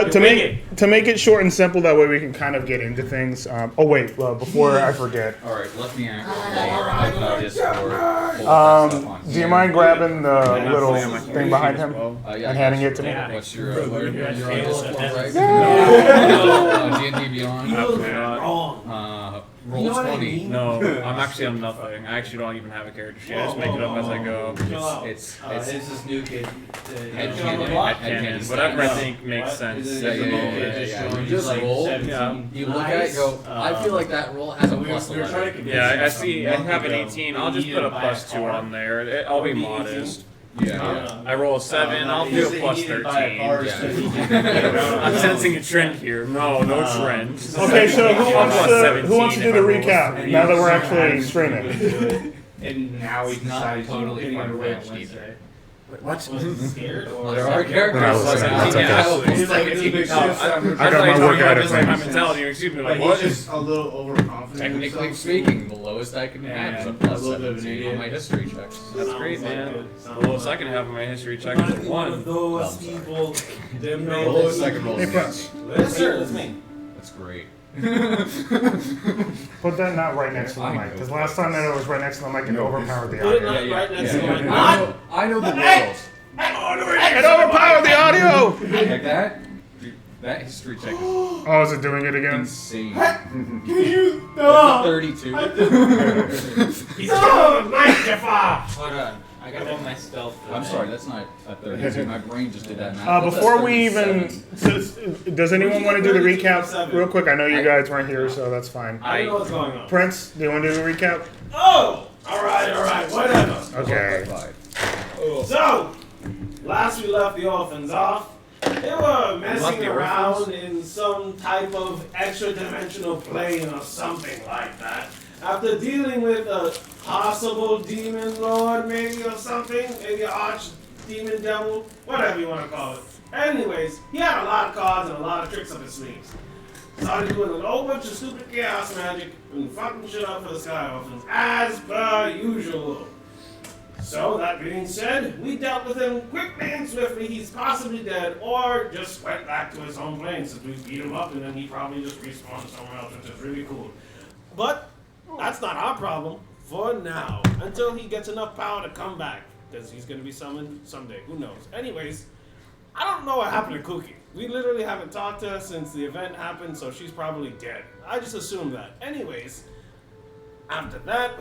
To make it short and simple, that way we can kind of get into things. Before I forget. All right, let me actually Discord. Do you mind grabbing the little thing behind him and handing it to me? What's your D&D Beyond? Roll 20. No, I'm actually on nothing. I actually don't even have a character sheet. I just make it up as I go. It's this new kid. Headcanon. Whatever I think makes sense. You just roll. You look at it, go. I feel like that roll has a plus 11. Yeah, I see. I have an 18. I'll just put a plus 2 on there. I'll be modest. Yeah. I roll a 7. I'll do a plus 13. I'm sensing a trend here. No trend. Okay, so who wants to do the recap now that we're actually streaming? And now he decides totally fun French either. Wait, what? Scared? Or There are characters. I got my work out of my things. mentality. Excuse me, like He's what? just a little overconfident. Technically speaking, the lowest I can have is a plus 17 on my history checks. That's great, man. The lowest I can have on my history check is a 1. Those people, The lowest I can roll Hey, is Prince. Yes, sir, that's me. That's great. Put that not right next to the mic, because last time that it was right next to the mic, it overpowered the Put it audio. not right next to Yeah. my I know the rules. It overpowered the audio! Like that? Dude, that history check is Oh, is it doing it again? insane. Can you That's a 32. He's killing my Jaffa! Hold on. I gotta roll my stealth. I'm sorry, that's not a 32. My brain just did that math. Before we even... Does anyone want to do the recap real quick? I know you guys weren't here, so that's fine. I don't know what's going on. Prince, do you want to do the recap? Oh! Alright, whatever. Okay. So, last we left the orphans off, they were messing around in some type of extra-dimensional plane or something like that. After dealing with a possible demon lord, maybe, or something, maybe an arch-demon devil, whatever you want to call it. Anyways, he had a lot of cards and a lot of tricks up his sleeves. Started doing a whole bunch of stupid chaos magic and fucking shit up for the Sky Orphans, as per usual. So, that being said, we dealt with him quickly and swiftly. He's possibly dead, or just went back to his home plane since we beat him up, and then he probably just respawned somewhere else, which is really cool. But that's not our problem for now, until he gets enough power to come back, because he's going to be summoned someday. Who knows? Anyways, I don't know what happened to Kookie. We literally haven't talked to her since the event happened, so she's probably dead. I just assumed that. Anyways, after that,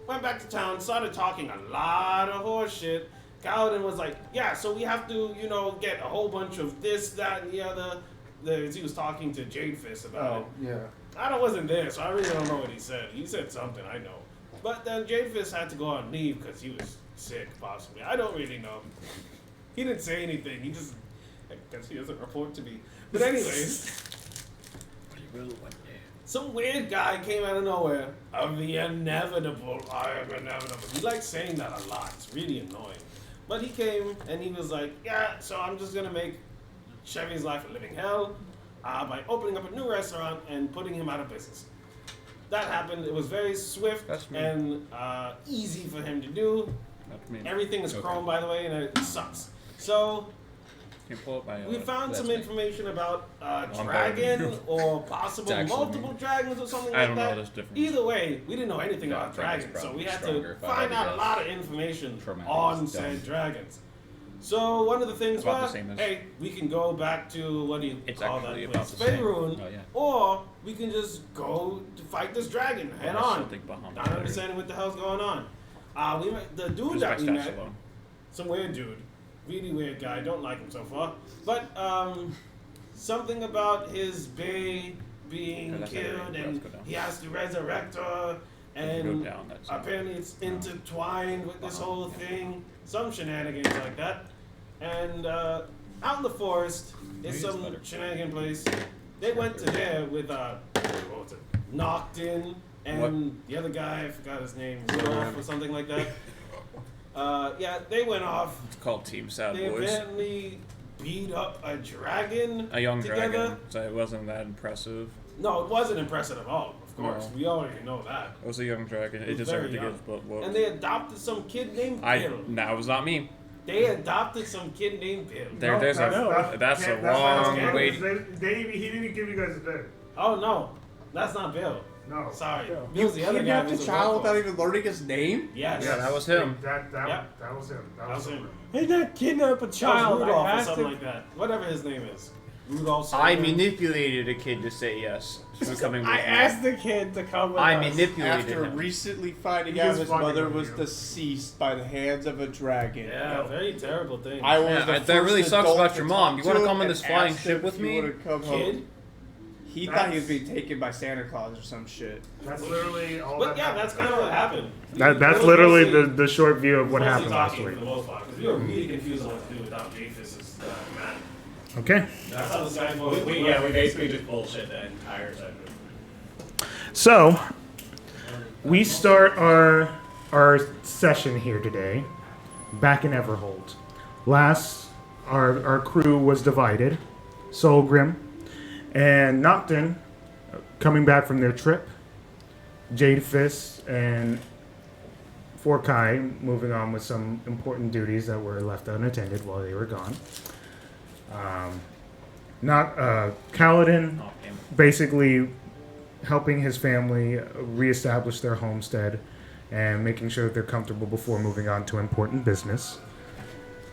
went back to town, started talking a lot of horse shit. Kaladin was like, yeah, so we have to, get a whole bunch of this, that, and the other. He was talking to Jade Fist about it. Yeah. I wasn't there, so I really don't know what he said. He said something, I know. But then Jade Fist had to go on leave because he was sick, possibly. I don't really know. He didn't say anything. He just, I guess he doesn't report to me. But anyways, some weird guy came out of nowhere. Of the inevitable, I am inevitable. He likes saying that a lot. It's really annoying. But he came and he was like, yeah, so I'm just going to make Chevy's life a living hell by opening up a new restaurant and putting him out of business. That happened. It was very swift and easy for him to do. Everything is chrome, by the way, and it sucks. So, we found some information about a dragon or possible multiple dragons or something like that. I don't know this difference. Either way, we didn't know anything about dragons, so we had to find out a lot of information on said dragons. So one of the things was, hey, we can go back to, what do you call that place? Faerun, or we can just go to fight this dragon head on. Not understanding what the hell's going on. We met the dude that we met, some weird dude, really weird guy. Don't like him so far, but something about his bae being killed and he has to resurrect her, and apparently it's intertwined with this whole thing. Some shenanigans like that. And out in the forest is some shenanigan place. They went to there with Knocked In and the other guy, I forgot his name, Rudolph or something like that. Yeah, they went off. It's called Team Sad They Boys. apparently beat up a dragon. A young together. dragon, so it wasn't that impressive. No, it wasn't impressive at all. Of course, we already know that. It was a young dragon. It deserved to get his butt whooped. And they adopted some kid named Bill. That was not me. They adopted some kid named Bill. That's a wrong way. He didn't give you guys a name. Oh no, that's not Bill. No. Sorry. You Bill's the other guy. kidnapped who's a a child workhorse. without even learning his name? Yes. Yeah, that was him. That Yep. was him. That was him. He did kidnap a That child. was Rudolph I or asked something him. like that. Whatever his name is. Rudolph. I something. manipulated a kid to say yes. To coming with I me. asked the kid to come with I us. manipulated After him. recently finding He out is his fucking mother with was you. deceased by the hands of a dragon. Yeah, very terrible thing. I was Yeah, the that first really sucks adult about to your mom. talk You wanna to come him on this and flying asked ship him with if he me? would've come Kid. home. He thought he was being taken by Santa Claus or some shit. That's literally all But that yeah, happened. that's kind of what happened. That's We were literally mostly- the short view of what mostly happened last talking week. For the most part, because we were really confused on what to do without Japhis' man. Okay. That's how the Sky We basically just bullshit the entire time. So, we start our session here today back in Everhold. Last, our crew was divided. Solgrim and Nocton coming back from their trip. Jadefist and Forkai moving on with some important duties that were left unattended while they were gone. Kaladin basically helping his family reestablish their homestead and making sure that they're comfortable before moving on to important business.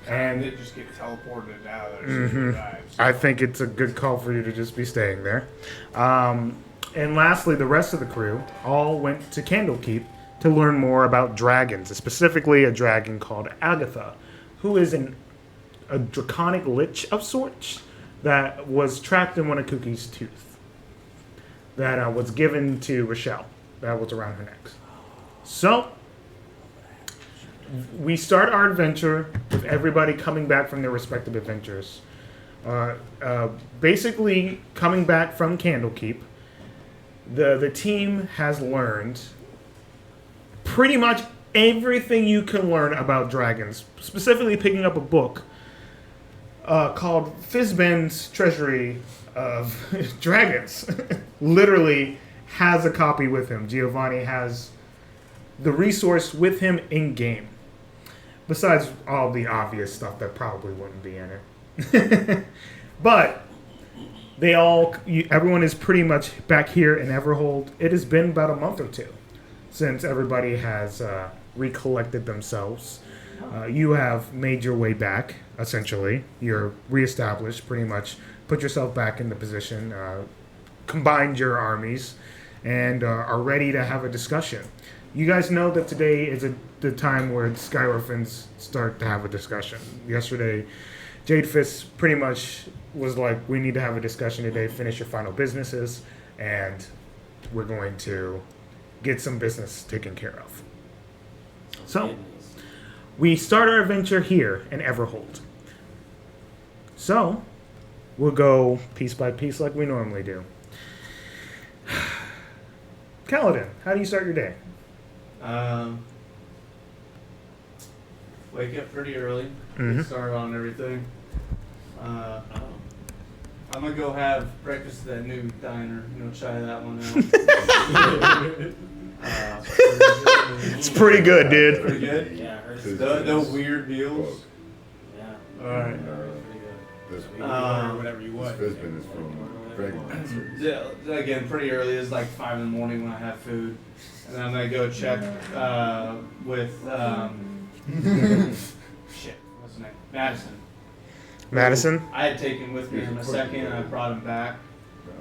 And they just get teleported out of there. Mhm. I think it's a good call for you to just be staying there. And lastly, the rest of the crew all went to Candlekeep to learn more about dragons, specifically a dragon called Agatha, who is a draconic lich of sorts that was trapped in one of Kookie's tooth that was given to Rochelle that was around her neck. So, we start our adventure with everybody coming back from their respective adventures. Basically, coming back from Candlekeep, the team has learned pretty much everything you can learn about dragons. Specifically, picking up a book called Fizban's Treasury of Dragons. Literally has a copy with him. Giovanni has the resource with him in game. Besides all the obvious stuff that probably wouldn't be in it. But everyone is pretty much back here in Everhold. It has been about a month or two since everybody has recollected themselves. You have made your way back, essentially. You're reestablished, pretty much put yourself back in the position, combined your armies, and are ready to have a discussion. You guys know that today is the time where Sky Orphans start to have a discussion. Yesterday, Jadefist pretty much was like, we need to have a discussion today, finish your final businesses, and we're going to get some business taken care of. So, we start our adventure here in Everhold. So, we'll go piece by piece like we normally do. Kaladin, how do you start your day? Wake up pretty early. Mhm. Get started on everything. I'm gonna go have breakfast at that new diner. Try that one out. It's pretty good, dude. Pretty good. Yeah, I heard No weird meals. Yeah. All right. Whatever you want. Fizban is from Dragon. Yeah, again, pretty early. It's like 5 in the morning when I have food, and then I'm gonna go check with shit. What's his name? Madison? I had taken with me in a second, and I brought him back.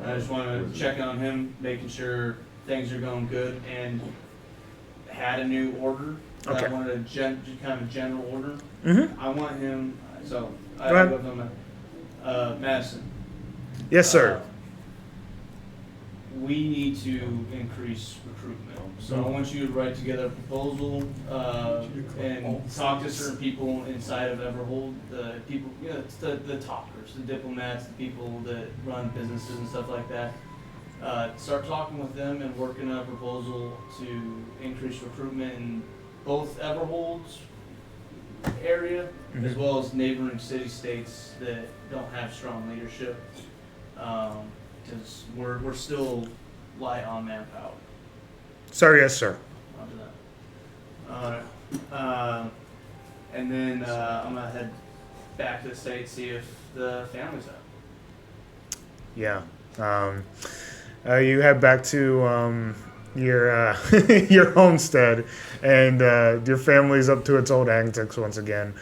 I just want to check on him, making sure things are going good, and had a new order. Okay. I wanted kind of a general order. Mm-hmm. I want him. So I Go ahead. go with him. Madison. Yes, sir. We need to increase recruitment. So I want you to write together a proposal and talk to certain people inside of Everhold, the people, it's the talkers, the diplomats, the people that run businesses and stuff like that. Start talking with them and working on a proposal to increase recruitment in both Everhold's area as well as neighboring city-states that don't have strong leadership. Because we're still light on manpower. Sir, yes, sir. Onto that. and then I'm gonna head back to the States, see if the family's up. Yeah. You head back to your your homestead, and your family's up to its old antics once again.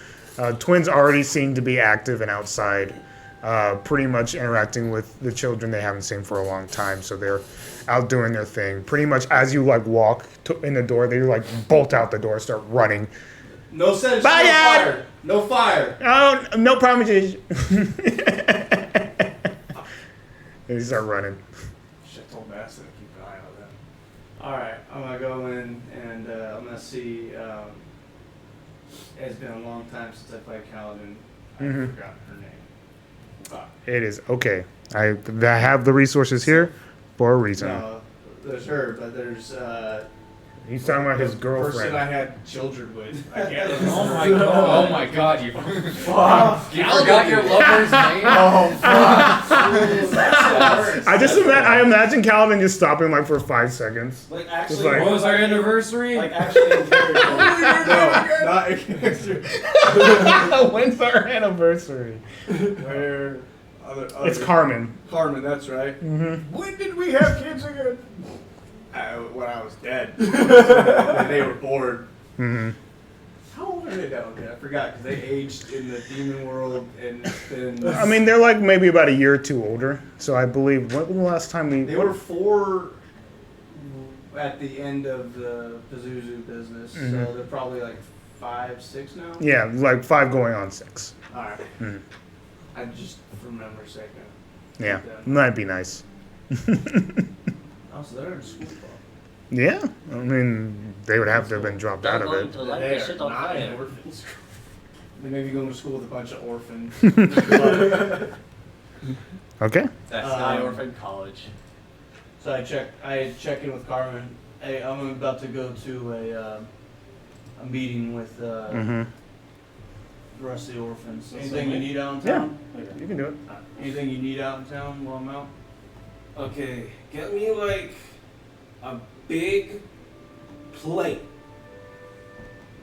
Twins already seem to be active and outside, pretty much interacting with the children they haven't seen for a long time. So they're out doing their thing. Pretty much as you like walk in the door, they like bolt out the door, start running. No sense. Bye, no Dad! fire. No fire. Oh, no promises. They start running. Shit, told Madison to keep an eye on them. Alright, I'm gonna go in and I'm gonna see. It's been a long time since I played Kaladin. I've forgotten her name. It is okay. I have the resources here for a reason. No, there's her, but there's He's talking about his person girlfriend. I had children with. I can't remember. Oh my god! Oh my god! You Fuck! You forgot your lover's name? Oh fuck! I imagine Calvin just stopping like for 5 seconds. Like Just actually, like- What was our anniversary? like actually in character. No, not in character. When's our anniversary? Where? It's Carmen. Carmen, that's right. When did we have kids again? When I was dead. And they were bored. Mm-hmm. How old are they now? Okay, I forgot because they aged in the demon world and then. I mean, they're like maybe about a year or two older. So I believe, when was the last time we... They were 4 at the end of the Pazuzu business, so they're probably like 5, 6 now. Yeah, like 5 going on 6. All right. Mhm. I just from memory's sake. Yeah, that'd be nice. Oh, so they're in school. Yeah, I mean, they would have to have been dropped out of it. They are not in orphans. They may be going to school with a bunch of orphans. Okay. That's not orphan college. So I check in with Carmen. Hey, I'm about to go to a meeting with Mm-hmm. the rest of the orphans. Anything you need out in town? You can do it. Anything you need out in town while I'm out? Okay, get me like a big plate.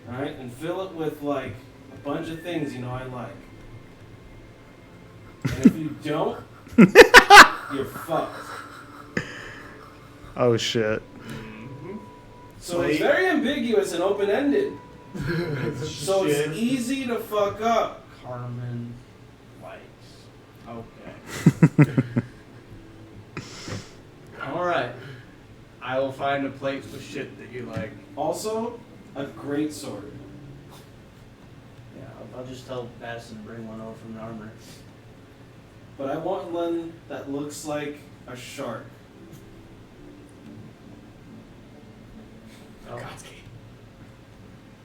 Alright, and fill it with like a bunch of things I like. And if you don't, you're fucked. Oh, shit. So it's very ambiguous and open-ended. So it's easy to fuck up. Carmen likes. Okay. Alright. I will find a plate with shit that you like. Also, a great sword. Yeah, I'll just tell Madison to bring one over from the armor. But I want one that looks like a shark. Oh.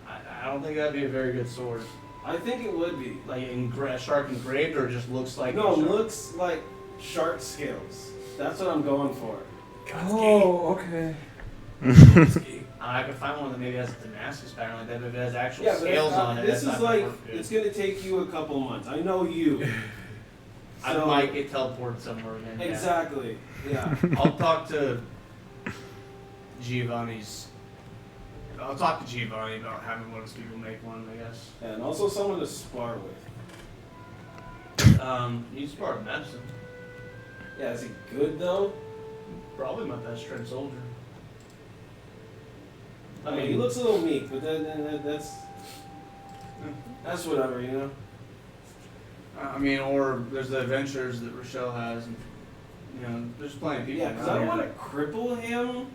I don't think that'd be a very good sword. I think it would be. Like shark engraved, or it just looks like. No, a shark? looks like shark scales. That's what I'm going for. Oh, okay. I could find one that maybe has a Damascus pattern like that, but if it has actual Yeah, but scales on it. this that's is not like gonna work good. it's gonna take you a couple months. I know you. I So- might get teleported somewhere again. yeah. Exactly. Yeah. I'll talk to Giovanni's. I'll talk to Giovanni about having one of his people make one, I guess. And also someone to spar with. You spar with Madison. Yeah, is he good though? Probably my best trained soldier. I mean, he looks a little meek, but then that's whatever, I mean, or there's the adventures that Rochelle has, and there's plenty of people. Yeah, because I don't want to cripple him.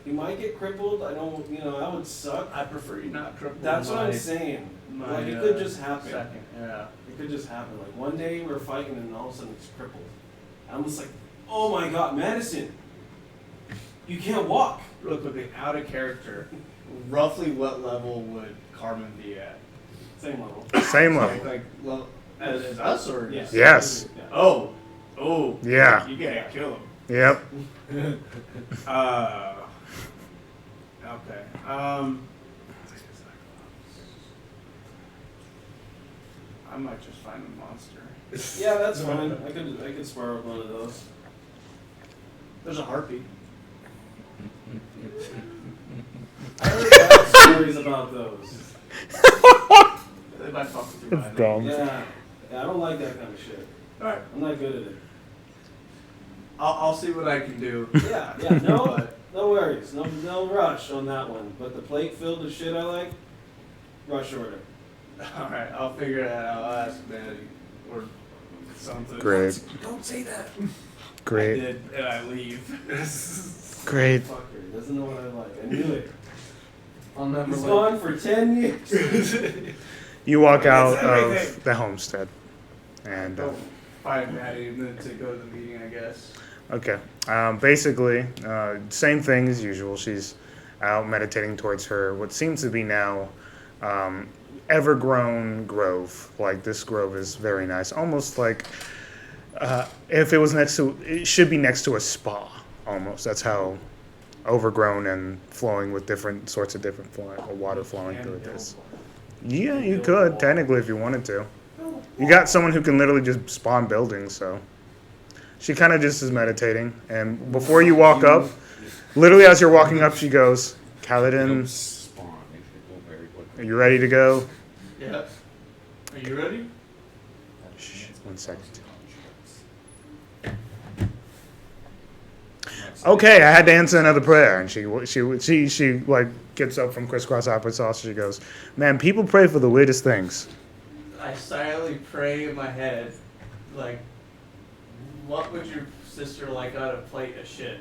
He might get crippled. I don't, that would suck. I prefer you not cripple. That's what I'm saying. Like, it could just happen. Second, yeah. It could just happen. Like, one day we're fighting and all of a sudden he's crippled. I'm just like, oh my god, Madison, you can't walk. Real quickly, out of character, roughly what level would Carmen be at? Same level. Same level. Like level as us, or Yes. Yes. Yeah. Oh. Yeah. You can't kill him. Yep. Okay. I might just find a monster. Yeah, that's fine. I could spar with one of those. There's a harpy. I heard bad stories about those. They might fuck with your mind. dumb. Yeah, I don't like that kind of shit. Alright. I'm not good at it. I'll see what I can do. Yeah, no worries. No rush on that one. But the plate filled with shit I like, rush order. Alright, I'll figure that out. I'll ask Maddie or something. Great. Don't say that. I Great. did, and I leave. Great. Fucker, he doesn't know what I like. I knew it. I'll never He's let- gone for 10 years. You walk out That's everything. of the homestead. And, Find Maddie and then to go to the meeting, I guess. okay. Basically, same thing as usual. She's out meditating towards her, what seems to be now evergrown grove. Like, this grove is very nice. Almost like if it was it should be next to a spa, almost. That's how overgrown and flowing with different sorts of different water flowing through it is. Yeah, you could, technically, if you wanted to. You got someone who can literally just spawn buildings, so. She kind of just is meditating, and before you walk up, literally as you're walking up, she goes, Kaladin, are you ready to go? Yep. Are you ready? Shh, 1 second. Okay, I had to answer another prayer, and she like gets up from crisscross applesauce. She goes, man, people pray for the weirdest things. I silently pray in my head, like, what would your sister like on a plate of shit?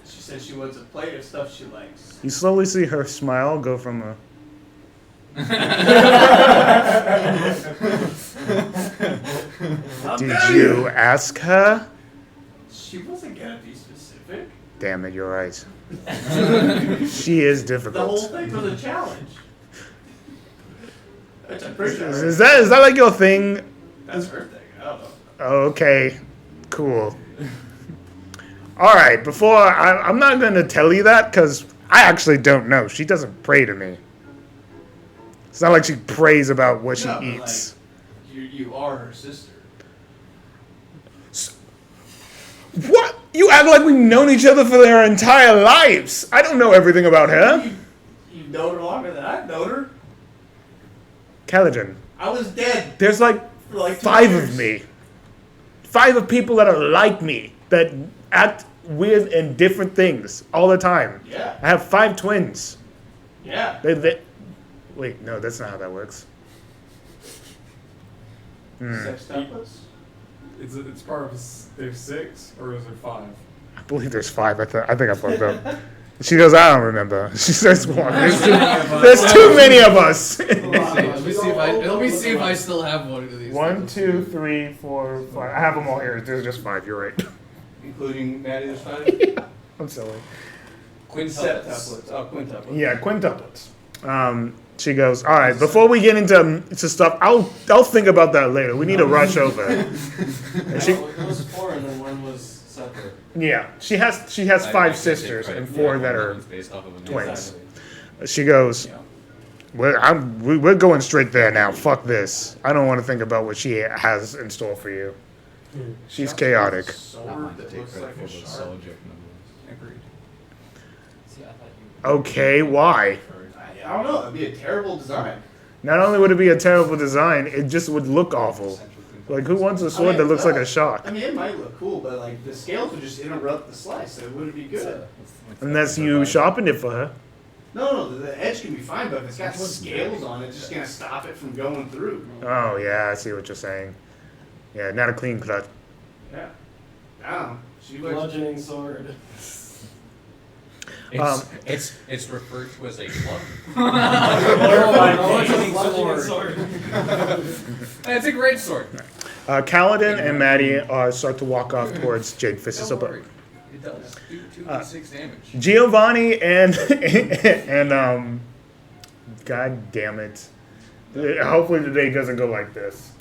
She says she wants a plate of stuff she likes. You slowly see her smile go from a. Did you ask her? She wasn't gonna be specific. Damn it, you're right. She is The whole difficult. thing was a challenge. Which I'm pretty sure Is that like your thing? that's her thing. I don't know. Okay, cool. All right, I'm not going to tell you that because I actually don't know. She doesn't pray to me. It's not like she prays about what she No, but, eats. like, you are her sister. What? You act like we've known each other for our entire lives. I don't know everything about her. You've known her longer than I've known her. Kaladin, I was dead there's like for like 2 5 years. of me. 5 of people that are like me, that act weird and different things all the time. Yeah. I have 5 twins. Yeah. Wait, no, that's not how that works. Sextuplets? It's part of there's 6 or is there 5? I believe there's 5. I think I fucked up. She goes, I don't remember. She starts walking. There's too many of us. Let me see if I still have one of these. 1, 2, 3, 4, 5. I have them all here. There's just 5. You're right. Including Maddie, there's 5? I'm silly. Septuplets. Oh, quintuplets. Yeah, quintuplets. She goes, all right. Before we get into stuff, I'll think about that later. We need to rush over. And she, It was 4 and then 1 was separate. yeah, she has 5 sisters and 4 that are twins. She goes, we're going straight there now. Fuck this. I don't want to think about what she has in store for you. She's chaotic. Sword that looks like a shark. Agreed. Okay, why? I don't know. That'd be a terrible design. Not only would it be a terrible design, it just would look awful. Like, who wants a sword that looks like a shark? I mean, it might look cool, but like the scales would just interrupt the slice, so it wouldn't be good. Unless you sharpened it for her. No, the edge can be fine, but if it's got scales on it, it's just gonna stop it from going through. Oh, yeah, I see what you're saying. Yeah, not a clean cut. Yeah. I don't know. She looks. Bludgeoning sword. It's referred to as a club. Bludgeoning sword. It's a great sword. Kaladin and Maddie start to walk off towards Jade Fist's Don't abode. worry. It does do 2d6 damage. Giovanni and God damn it. Hopefully the day doesn't go like this.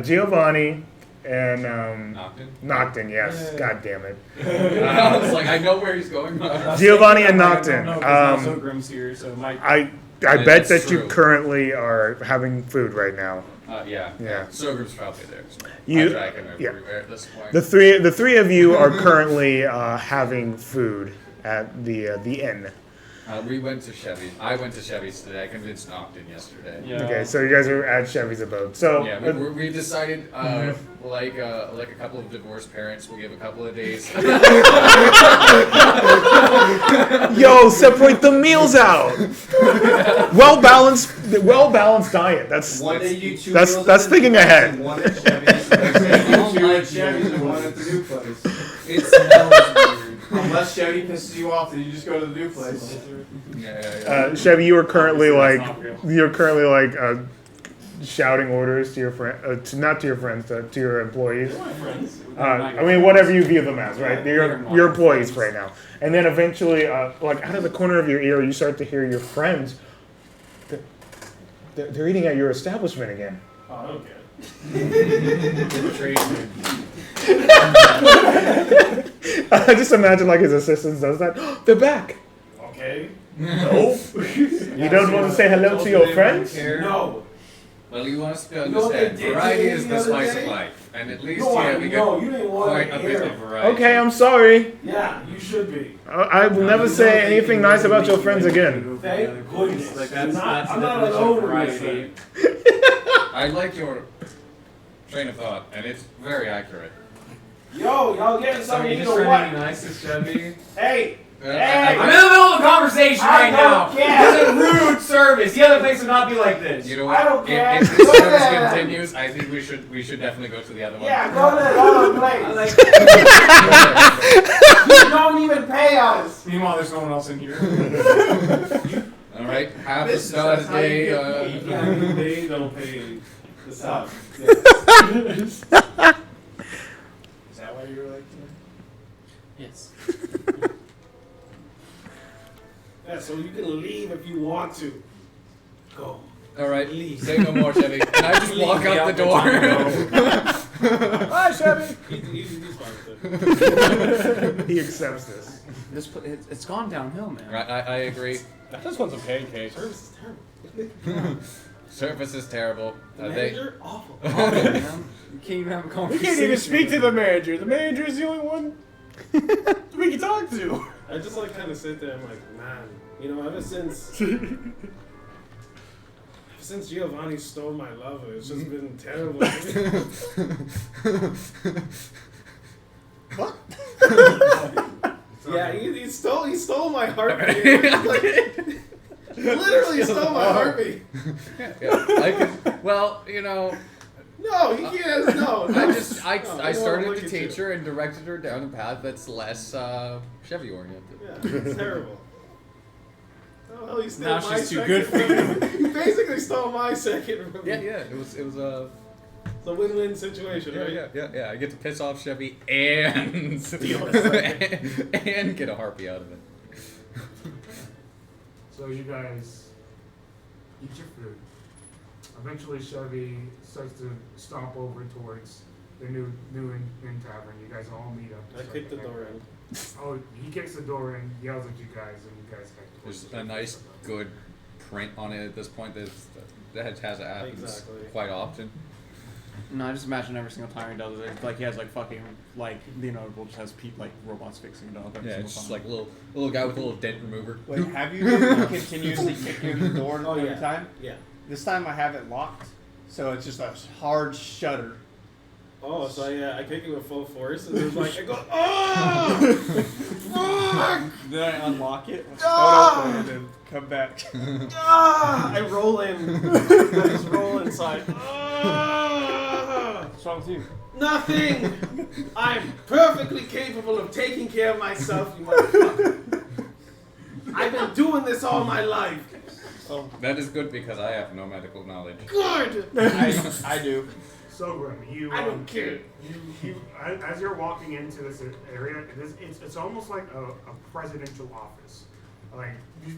Giovanni and Nocton, yes. Yeah. God damn it. I was like, I know where he's going. Giovanni and Nocton. So Grim's here, so Mike. I bet That's that you true. currently are having food right now. Yeah. Yeah. Soger's probably there. So You- I drag him yeah. everywhere at this point. The three of you are currently having food at the inn. We went to Chevy. I went to Chevy's today. I convinced Nocton yesterday. Yeah. Okay, so you guys are at Chevy's abode. So Yeah, we decided, like a couple of divorced parents, we'll give a couple of days. yo, separate the meals out. Well balanced diet. That's One day you two that's meals that's in thinking Chevy's ahead. and one at Chevy's. Next day you two at Chevy's and one at the new place. It smells weird. Unless Chevy pisses you off, then you just go to the new place. Yeah. Chevy, you are currently Obviously, that's like shouting orders to your friend, not to your friends, to your employees. I mean, whatever you view them as, right? They're your employees right now. And then eventually, like out of the corner of your ear, you start to hear your friends. They're eating at your establishment again. Oh, I don't care. I just imagine like his assistant does that. They're back. Okay. No. You don't want to say hello to your friends? No. Well, you want us to You know what they understand, did to variety me is the the other spice day? of life. And at least No, here we you get didn't want quite to a bit hear. of variety. Okay, I'm sorry. Yeah, you should be. I will never say anything nice about your friends again. Thank goodness. Like I'm that's not the alone in variety. this. I like your train of thought, and it's very accurate. Yo, y'all getting So something you to just trying to be what? nice to Chevy? Hey, Hey! I'm in the middle of a conversation I right now. don't care. This is rude service. The other place would not be like this. You know what? I don't care. If this Go service ahead. continues, I think we should definitely go to the other one. yeah, go to the other place. You don't even pay us. Meanwhile, there's no one else in here. All right, half a star a day. They don't pay the stuff. Is that why you were like Yes. Yeah, so you can leave if you want to. Go. All right, say no more, Chevy. Can I just walk out the door? Hi, Chevy. He's fine with it. He accepts this. It's gone downhill, man. Right, I agree. I just want some pancakes. Service is terrible. Service is terrible. The They, manager, awful. Oh, man. You can't even have a We conversation. can't even speak to the manager. The manager is the only one we can talk to. I just like kind of sit there. I'm like, man, you know, ever since Giovanni stole my lover, it's just been terrible. What? Yeah, he stole my heartbeat. Literally stole my heartbeat. yeah, I could, well, you know, No, he can't. No, I don't started look to at teach you. her and directed her down a path that's less Chevy oriented. Yeah, it's terrible. Oh, hell, he stole Now my she's too second good for room. He basically stole my second room. Yeah, it was It's a win-win situation, right? yeah. I get to piss off Chevy and and get a harpy out of it. So you guys eat your food. Eventually, Chevy starts to stomp over towards the new in tavern. You guys all meet up. I kicked the door in. Oh, he kicks the door in, yells at you guys, and you guys head towards There's the a nice, good print on it at this point. That has happens Exactly. quite often. No, I just imagine every single time he does it, like he has like fucking like the Inaudible just has like robots fixing it up. Every Yeah, single it's just time. like a little guy with a little dent remover. Wait, have you been continuously kicking the door Oh, every yeah. time? Yeah. This time I have it locked, so it's just a hard shutter. Oh, so yeah, I kick it with full force, and it's like I go, oh, fuck, Then I unlock it, Ah! open, and then come back. ah! I roll in. I just roll inside. Ah! What's wrong with you? Nothing. I'm perfectly capable of taking care of myself, you motherfucker. I've been doing this all my life. That is good because I have no medical knowledge. Good. I do. So Grim, you I don't care. you as you're walking into this area, it's almost like a presidential office. Like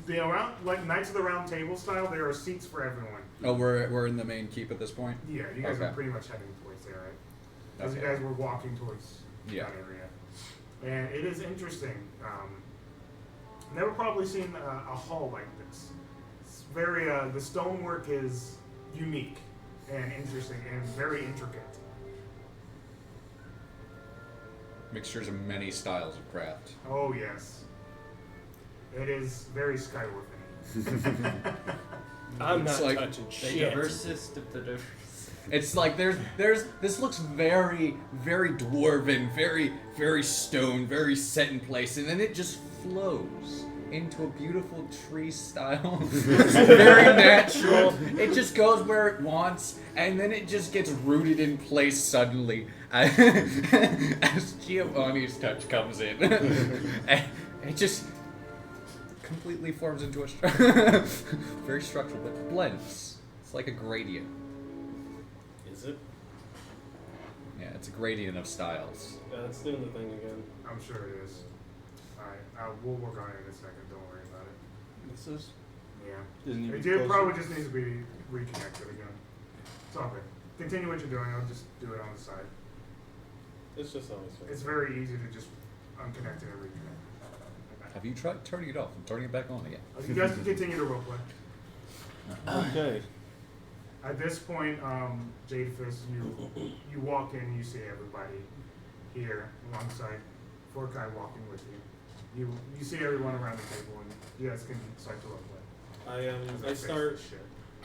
the around like Knights of the Round Table style, there are seats for everyone. Oh, we're in the main keep at this point. Yeah, you guys Okay. are pretty much heading towards there, right? As you Okay. guys were walking towards Yeah. that area, and it is interesting. Never probably seen a hall like this. It's very the stonework is unique and interesting and very intricate. Mixtures of many styles of craft. Oh yes. It is very Skyward. I'm It's not like touching The shit. diversest of the diverse. It's like there's this looks very dwarven, very stone, very set in place, and then it just flows into a beautiful tree style. It's very natural. It just goes where it wants, and then it just gets rooted in place suddenly as Giovanni's touch comes in. And it just completely forms into a very structural, but blends. It's like a gradient. Is it? Yeah, it's a gradient of styles. Yeah, it's doing the thing again. I'm sure it is. Alright, we'll work on it in a second. Don't worry about it. This is. Yeah. Doesn't need to It be did, closer. probably just needs to be reconnected again. It's all good. Continue what you're doing. I'll just do it on the side. It's just always fun. It's very easy to just unconnect it and reconnect. Have you tried turning it off and turning it back on again? You guys can continue to roleplay. Okay. At this point, Jade Fist, you walk in, you see everybody here alongside Forkai walking with you. You see everyone around the table, and you guys can start to roleplay. I start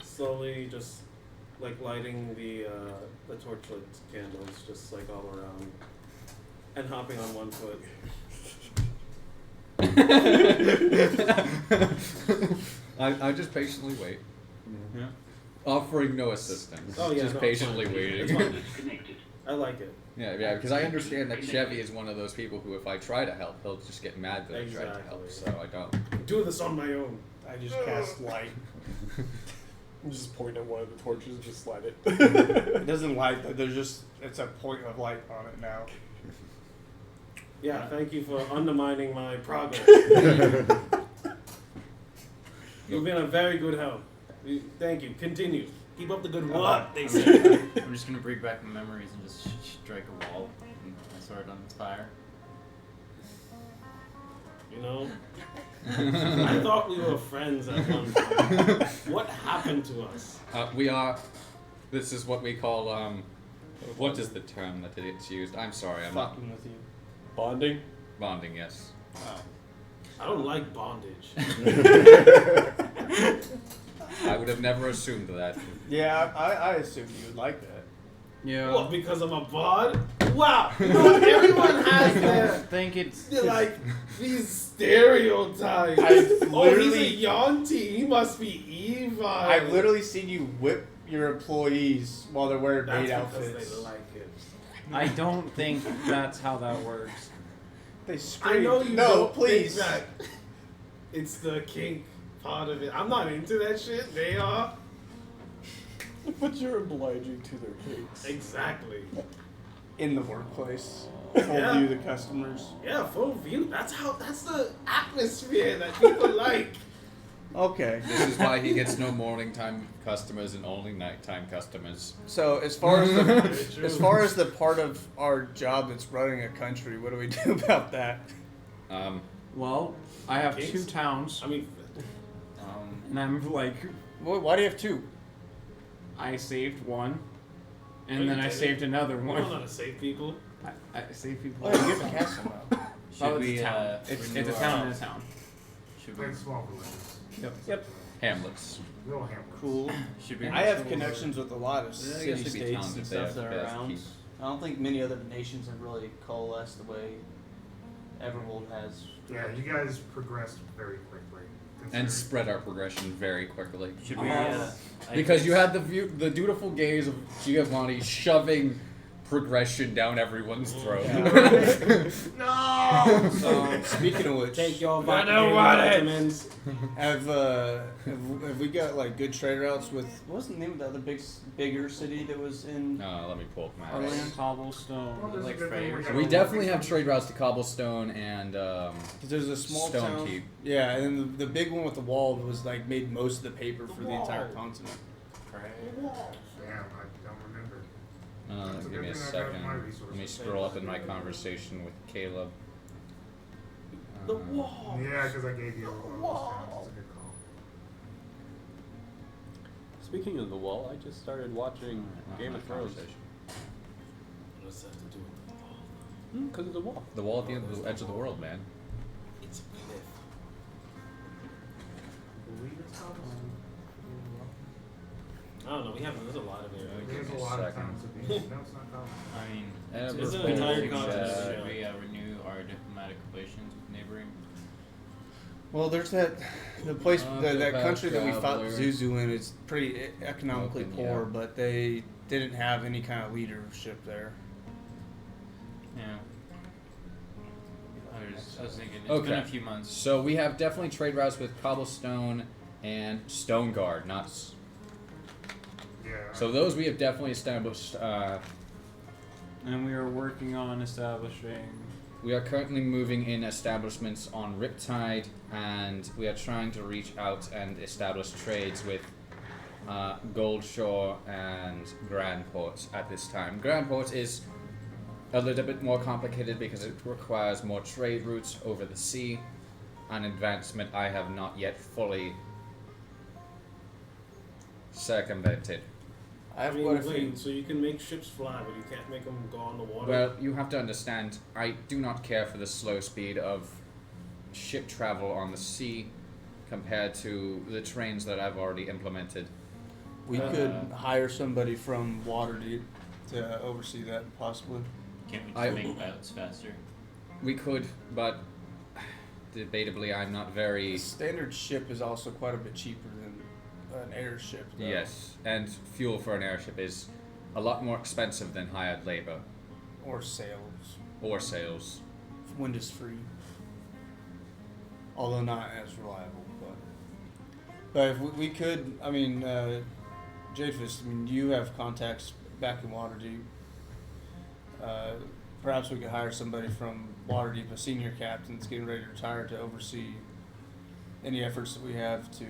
slowly just like lighting the torchlit candles just like all around and hopping on one foot. I just patiently wait. Yeah. Offering no assistance. Oh, yeah, just no, patiently it's fine. waiting. It's fine. I like it. Yeah, because I understand that Chevy is one of those people who, if I try to help, he'll just get mad that I tried to help, so I don't. I'm doing this on my own. I just cast light. I'm just point at one of the torches and just light it. It doesn't light, but there's just, it's a point of light on it now. Yeah, thank you for undermining my progress. You've been a very good help. Thank you. Continue. Keep up the good work, they say. I'm just gonna bring back my memories and just strike a wall and my sword on fire. You know? I thought we were friends at one point. What happened to us? We are. This is what we call. What is the term that it's used? I'm sorry, I'm not. Fucking with you. Bonding? Bonding, yes. I don't like bondage. I would have never assumed that. Yeah, I assumed you would like that. Yeah. What, because I'm a bard? Wow! You know what? Everyone has their, think it's like, these stereotypes. I've Oh, he's a literally- Yonti. He must be evil. I've literally seen you whip your employees while they're wearing That's maid because outfits. they like it. I don't think that's how that works. They scream. I know you no, don't please. think that it's the kink part of it. I'm not into that shit. They are. But you're obliging to their cakes. Exactly. In the workplace. Full Yeah. view the customers. Yeah, full view. That's the atmosphere that people like. Okay. This is why he gets no morning time customers and only nighttime customers. So as far as Very true. the part of our job that's running a country, what do we do about that? Well, I have Kings? 2 towns, I mean, and I'm like, Why do you have 2? I saved one, No, and you then I didn't. saved another we one. don't know how to save people. I saved people. Oh, you get the castle now. Oh, should it's we a town. It's renew a town in a town. Should we Like small villages. Yep. Hamlets. Little hamlets. Cool. should we I have restore- connections with a lot of I guess it'd be city-states towns and if they stuff have that the are best around. keep. I don't think many other nations have really coalesced the way Everhold has. Yeah, you guys progressed very quickly. And considering- spread our progression very quickly. Should we? Because you had the dutiful gaze of Giovanni shoving progression down everyone's throat. No! Speaking of which, Take your I don't want it. vitamins. have we got like good trade routes with what was the name of the other bigger city that was in? Let me pull up maps. Orland Cobblestone. Well, there's a Like good thing Freyers. got We all definitely the- have trade routes to Cobblestone and 'Cause there's a small Stone town. Keep. Yeah, and then the big one with the wall was like made most of the paper for the entire wall. continent. Damn, I don't remember. That's a give good me a thing I got second. my Let me resources. scroll up in my conversation with Caleb. The wall. Yeah, because I gave you all those towns. That's a good call. Speaking of the wall, I just started watching Game of Thrones. What's that to do with the wall? Because of the wall. The wall at the end of the edge of the world, man. It's a cliff. believe it's called. I don't know. There's a lot of areas. There's a lot of towns of being. No, it's not called. I mean, It's an entire continent. should we renew our diplomatic relations with neighboring? Well, there's the place, that country that we fought travelers. Zuzu in is pretty economically Open, poor, yeah. but they didn't have any kind of leadership there. Yeah. I was thinking, it's been a few months. So we have definitely trade routes with Cobblestone and Stone Guard, not. Yeah. So those we have definitely established. And we are working on establishing. We are currently moving in establishments on Riptide, and we are trying to reach out and establish trades with Goldshore and Grandport at this time. Grandport is a little bit more complicated because it requires more trade routes over the sea, an advancement I have not yet fully circumvented. I have quite a few. Wait, so you can make ships fly, but you can't make them go on the water? Well, you have to understand, I do not care for the slow speed of ship travel on the sea compared to the trains that I've already implemented. We could hire somebody from Waterdeep to oversee that, possibly. Can't we just make boats faster? We could, but debatably I'm not very... A standard ship is also quite a bit cheaper than an airship, though. Yes, and fuel for an airship is a lot more expensive than hired labor. Or sails. Or sails. Wind is free. Although not as reliable, but if we could, I mean, Jadefist, I mean, you have contacts back in Waterdeep. Perhaps we could hire somebody from Waterdeep, a senior captain that's getting ready to retire, to oversee any efforts that we have to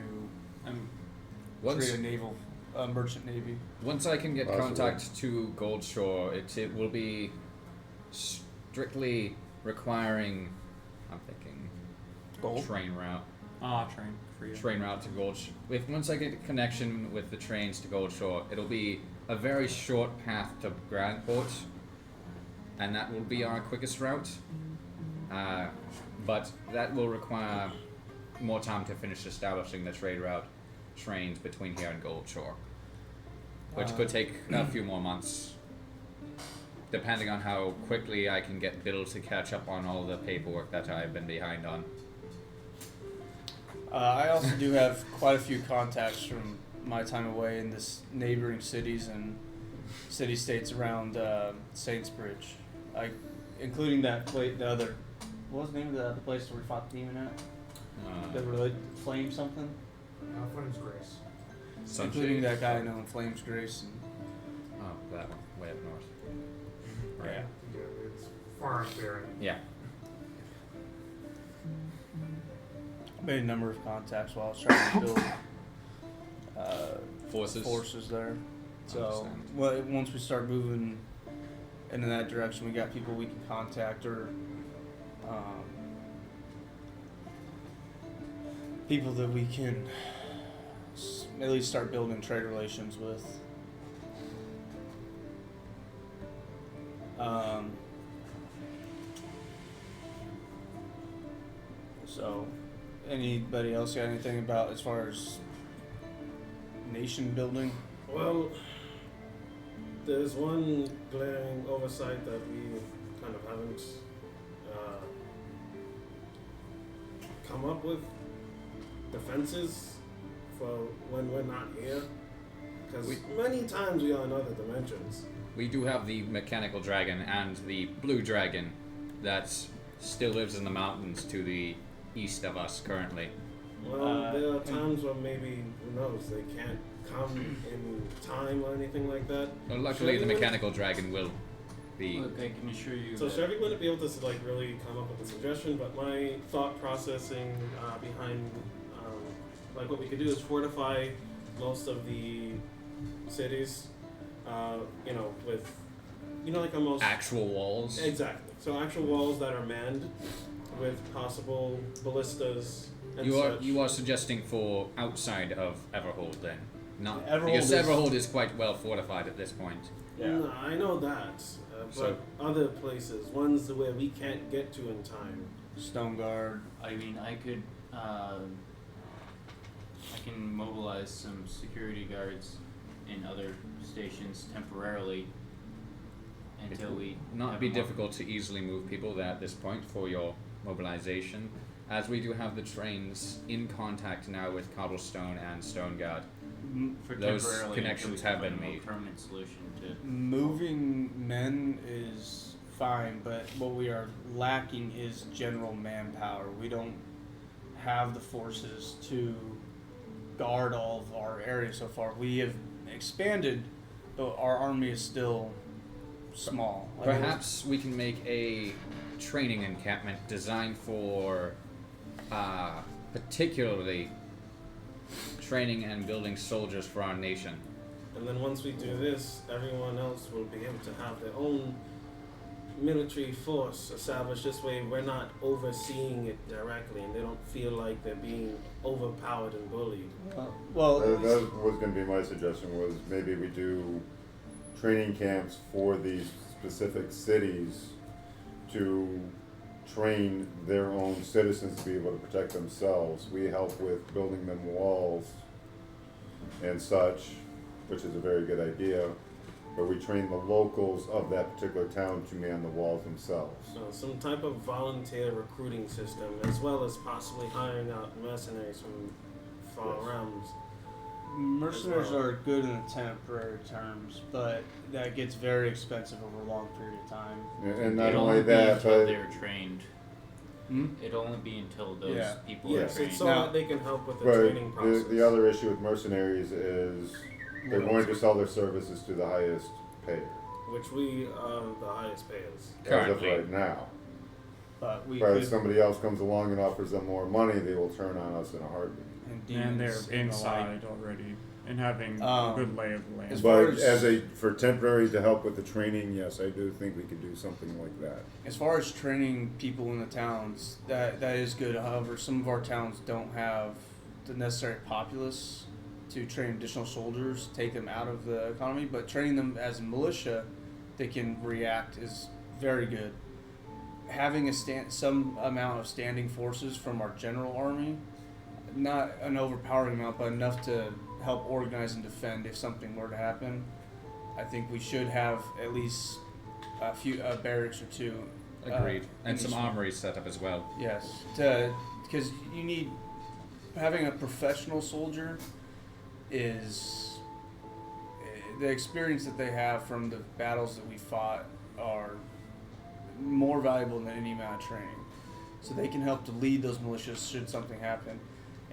create a merchant navy. Once I can get Possible. contact to Goldshore, it will be strictly requiring, I'm thinking, Gold? train route. Train for you. Train route to Goldshore. Once I get a connection with the trains to Goldshore, it'll be a very short path to Grandport, and that will be our quickest route. But that will require more time to finish establishing the trade route trains between here and Goldshore, which could take a few more months, depending on how quickly I can get Bill to catch up on all the paperwork that I've been behind on. I also do have quite a few contacts from my time away in this neighboring cities and city-states around Saintsbridge, including that place, the other. What was the name of the other place where we fought the demon at? That really Flame something. Flames Grace. Sunshade. Including that guy I know in Flames Grace. And, Oh, that one, way up north. yeah. Yeah, it's far up there. Yeah. I made a number of contacts while I was trying to build Forces. there. So Understand. once we start moving into that direction, we got people we can contact, or people that we can at least start building trade relations with. So, anybody else got anything about as far as nation building? Well, there's one glaring oversight that we kind of haven't come up with. Defenses for when we're not here. Because many times we are in other dimensions. We do have the mechanical dragon and the blue dragon that still lives in the mountains to the east of us currently. Well, there are times where maybe, who knows, they can't come in time or anything like that. Well, luckily, the mechanical dragon will be. Look, I can assure you. So Chevy wouldn't be able to really come up with a suggestion, but my thought processing behind what we could do is fortify most of the cities, with like almost actual walls. Exactly. So actual walls that are manned with possible ballistas. And You are suggesting for outside of Everhold then, not Everhold because is- Everhold is quite well fortified at this point. Yeah. No, I know that, but So- other places, ones where we can't get to in time. Stone Guard. I mean, I could I can mobilize some security guards in other stations temporarily until we Not have be a more- difficult to easily move people at this point for your mobilization, as we do have the trains in contact now with Cobblestone and Stone Guard. for Those temporarily connections until we have can been find a more made. permanent solution to. Moving men is fine, but what we are lacking is general manpower. We don't have the forces to guard all of our areas so far. We have expanded, but our army is still small. Like, Perhaps we can make a training encampment designed for particularly training and building soldiers for our nation. And then once we do this, everyone else will be able to have their own military force established. This way we're not overseeing it directly and they don't feel like they're being overpowered and bullied. well, That was going to be my suggestion, was maybe we do training camps for these specific cities to train their own citizens to be able to protect themselves. We help with building them walls and such, which is a very good idea, but we train the locals of that particular town to man the walls themselves. So some type of volunteer recruiting system, as well as possibly hiring out mercenaries from far Yes. realms. mercenaries as well. are good in temporary terms, but that gets very expensive over a long period of time. And not It'll only be that, until but they're trained. Hmm? It'll only be until those Yeah. people Yes, are trained. it's so Now- that they can help with the but training process. the other issue with mercenaries is they're going to sell their services to the highest payer, Which we are the highest payers. as of Currently. right now. But we But could, if somebody else comes along and offers them more money, they will turn on us in a heartbeat. And they're demons and the like. inside already and having a Um, good lay of the land. as far But as- for temporary to help with the training, yes, I do think we could do something like that. As far as training people in the towns, that is good. However, some of our towns don't have the necessary populace to train additional soldiers, take them out of the economy. But training them as a militia, they can react is very good. Having some amount of standing forces from our general army, not an overpowering amount, but enough to help organize and defend if something were to happen. I think we should have at least a few barracks or two. Agreed. in And some each- armories set up as well. Yes, because you need having a professional soldier is the experience that they have from the battles that we fought are more valuable than any amount of training. So they can help to lead those militias should something happen.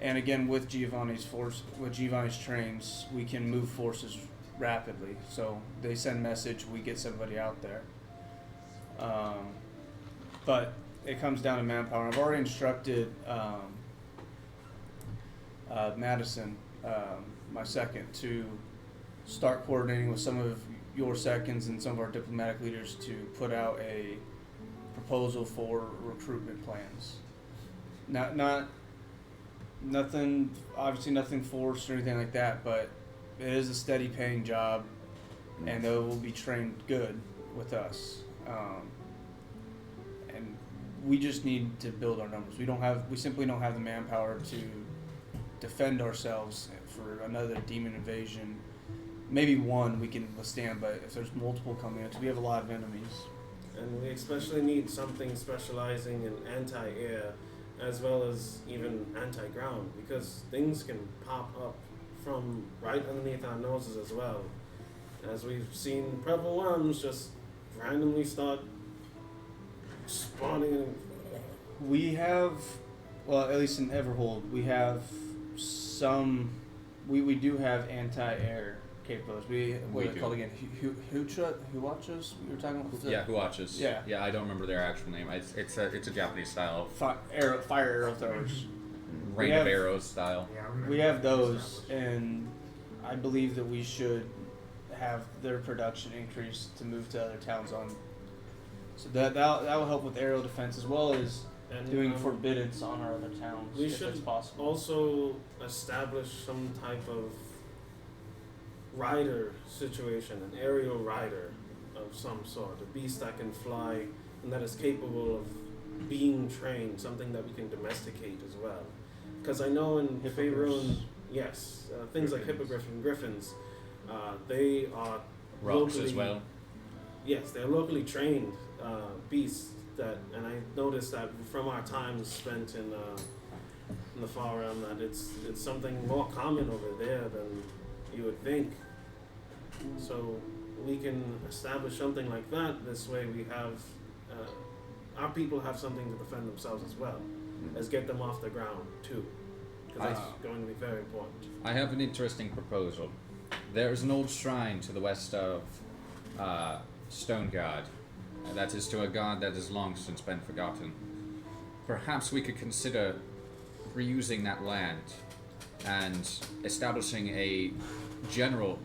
And again, with Giovanni's trains, we can move forces rapidly. So they send message, we get somebody out there. But it comes down to manpower. I've already instructed Madison, my second, to start coordinating with some of your seconds and some of our diplomatic leaders to put out a proposal for recruitment plans. Nothing, obviously nothing forced or anything like that, but it is a steady paying job, and they will be trained good with us. And we just need to build our numbers. We simply don't have the manpower to defend ourselves for another demon invasion. Maybe one we can withstand, but if there's multiple coming in, 'cause we have a lot of enemies. And we especially need something specializing in anti-air as well as even anti-ground, because things can pop up from right underneath our noses as well. As we've seen purple worms just randomly start spawning in. We have, well, at least in Everhold, we have some. We do have anti-air capabilities. What We are they do. called again? Huachas? We were talking about. Yeah, who watches? Yeah. Yeah, I don't remember their actual name. It's a Japanese style, Fire arrow throwers. rain have- of arrows style. Yeah, I remember We have that those, established. and I believe that we should have their production increase to move to other towns on. So that will help with aerial defense as well as And, doing forbiddance on our other towns we if should it's possible. also establish some type of rider situation, an aerial rider of some sort, a beast that can fly and that is capable of being trained, something that we can domesticate as well. Because I know in Hippogriffs. Faerun Yes, things like hippogriff and griffins, they are Rocks locally, as well. Yes, they're locally trained beasts. And I noticed that from our time spent in the far realm, that it's something more common over there than you would think. So we can establish something like that. This way, we have our people have something to defend themselves as well, as get them off the ground too, because that's going to be very important. I have an interesting proposal. There's an old shrine to the west of Stone God. That is to a god that has long since been forgotten. Perhaps we could consider reusing that land and establishing a general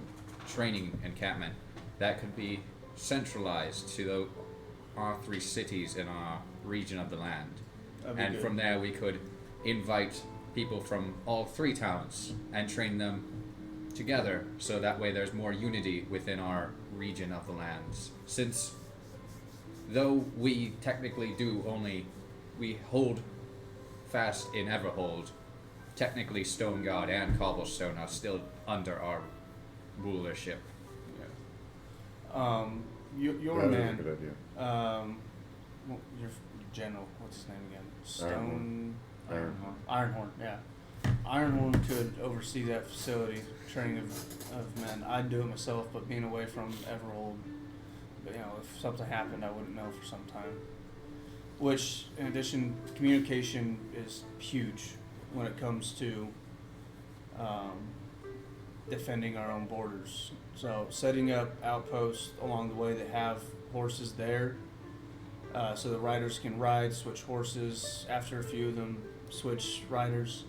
training encampment that could be centralized to our 3 cities in our region of the land. And good. from there we could invite people from all 3 towns and train them together, so that way there's more unity within our region of the lands. Since though we technically we hold fast in Everhold, technically Stone God and Cobblestone are still under our rulership. Your That is a man, good idea. well, your general, what's his name again? Stone. Ironhorn. Ironhorn, yeah. Ironhorn could oversee that facility, training of men. I'd do it myself, but being away from Everhold, if something happened, I wouldn't know for some time. Which, in addition, communication is huge when it comes to defending our own borders. So setting up outposts along the way that have horses there, so the riders can ride, switch horses. After a few of them switch riders,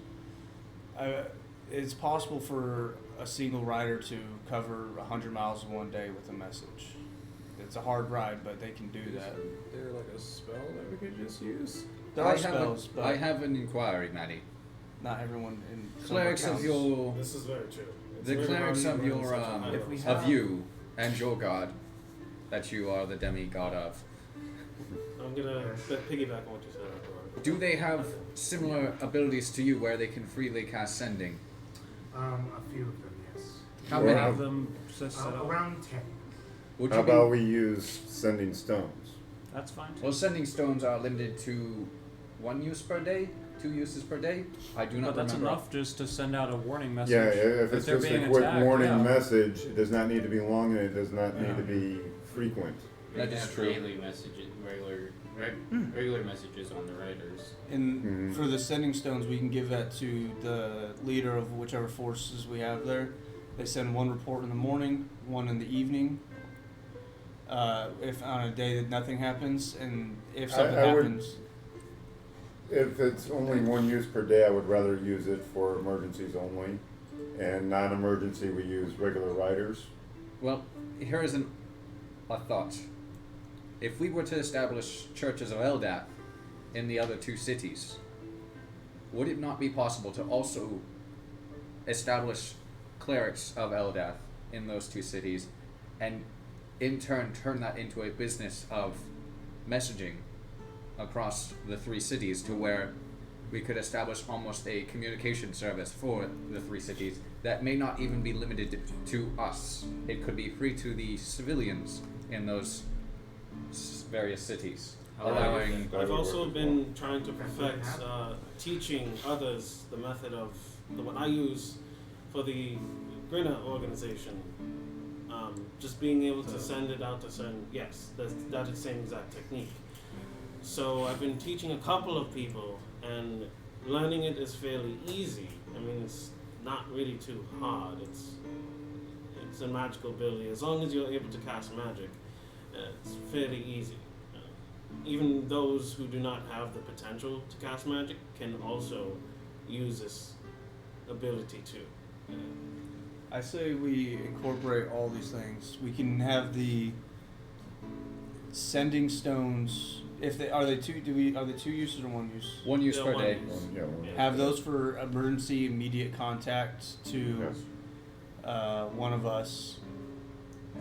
it's possible for a single rider to cover 100 miles in one day with a message. It's a hard ride, but they can do that. Is there like a spell that we could just use? There are spells, but I have an inquiry, Maddie. not everyone in Clerics of your This is very true. It's the very clerics hard of to run your such a high level. of you and your god that you are the demigod of. I'm gonna piggyback on what you said. Edward. Do they have similar abilities to you where they can freely cast sending? A few of them, yes. How Well, many how- of them? Around 10. Would How you be- about we use sending stones? That's fine. Well, sending stones are limited to 1 use per day, 2 uses per day. I do not But that's remember. enough just to send out a warning message. Yeah, if it's they're just being a quick attacked, warning yeah. message, it does not need to be long and it does not need Yeah. to be frequent. We That can is have true. daily messages, regular messages on the riders. And Mhm. for the sending stones, we can give that to the leader of whichever forces we have there. They send one report in the morning, one in the evening. If on a day that nothing happens, and if something I would- happens, If it's only 1 use per day, I would rather use it for emergencies only. And non-emergency, we use regular riders. Well, here is a thought. If we were to establish churches of Eldath in the other 2 cities, would it not be possible to also establish clerics of Eldath in those 2 cities, and in turn turn that into a business of messaging across the 3 cities, to where we could establish almost a communication service for the 3 cities that may not even be limited to us. It could be free to the civilians in those various cities, allowing. I've also been trying to perfect teaching others the method of the one I use for the Grinner organization. Just being able to send it out to send, yes, that is the same exact technique. So I've been teaching a couple of people, and learning it is fairly easy. I mean, it's not really too hard. It's a magical ability. As long as you're able to cast magic, it's fairly easy. Even those who do not have the potential to cast magic can also use this ability too. I say we incorporate all these things. We can have the sending stones. If they are they 2 uses or 1 use? 1 use Yeah, per one day. use. Yeah. Have those for emergency immediate contact to Yes. one of us.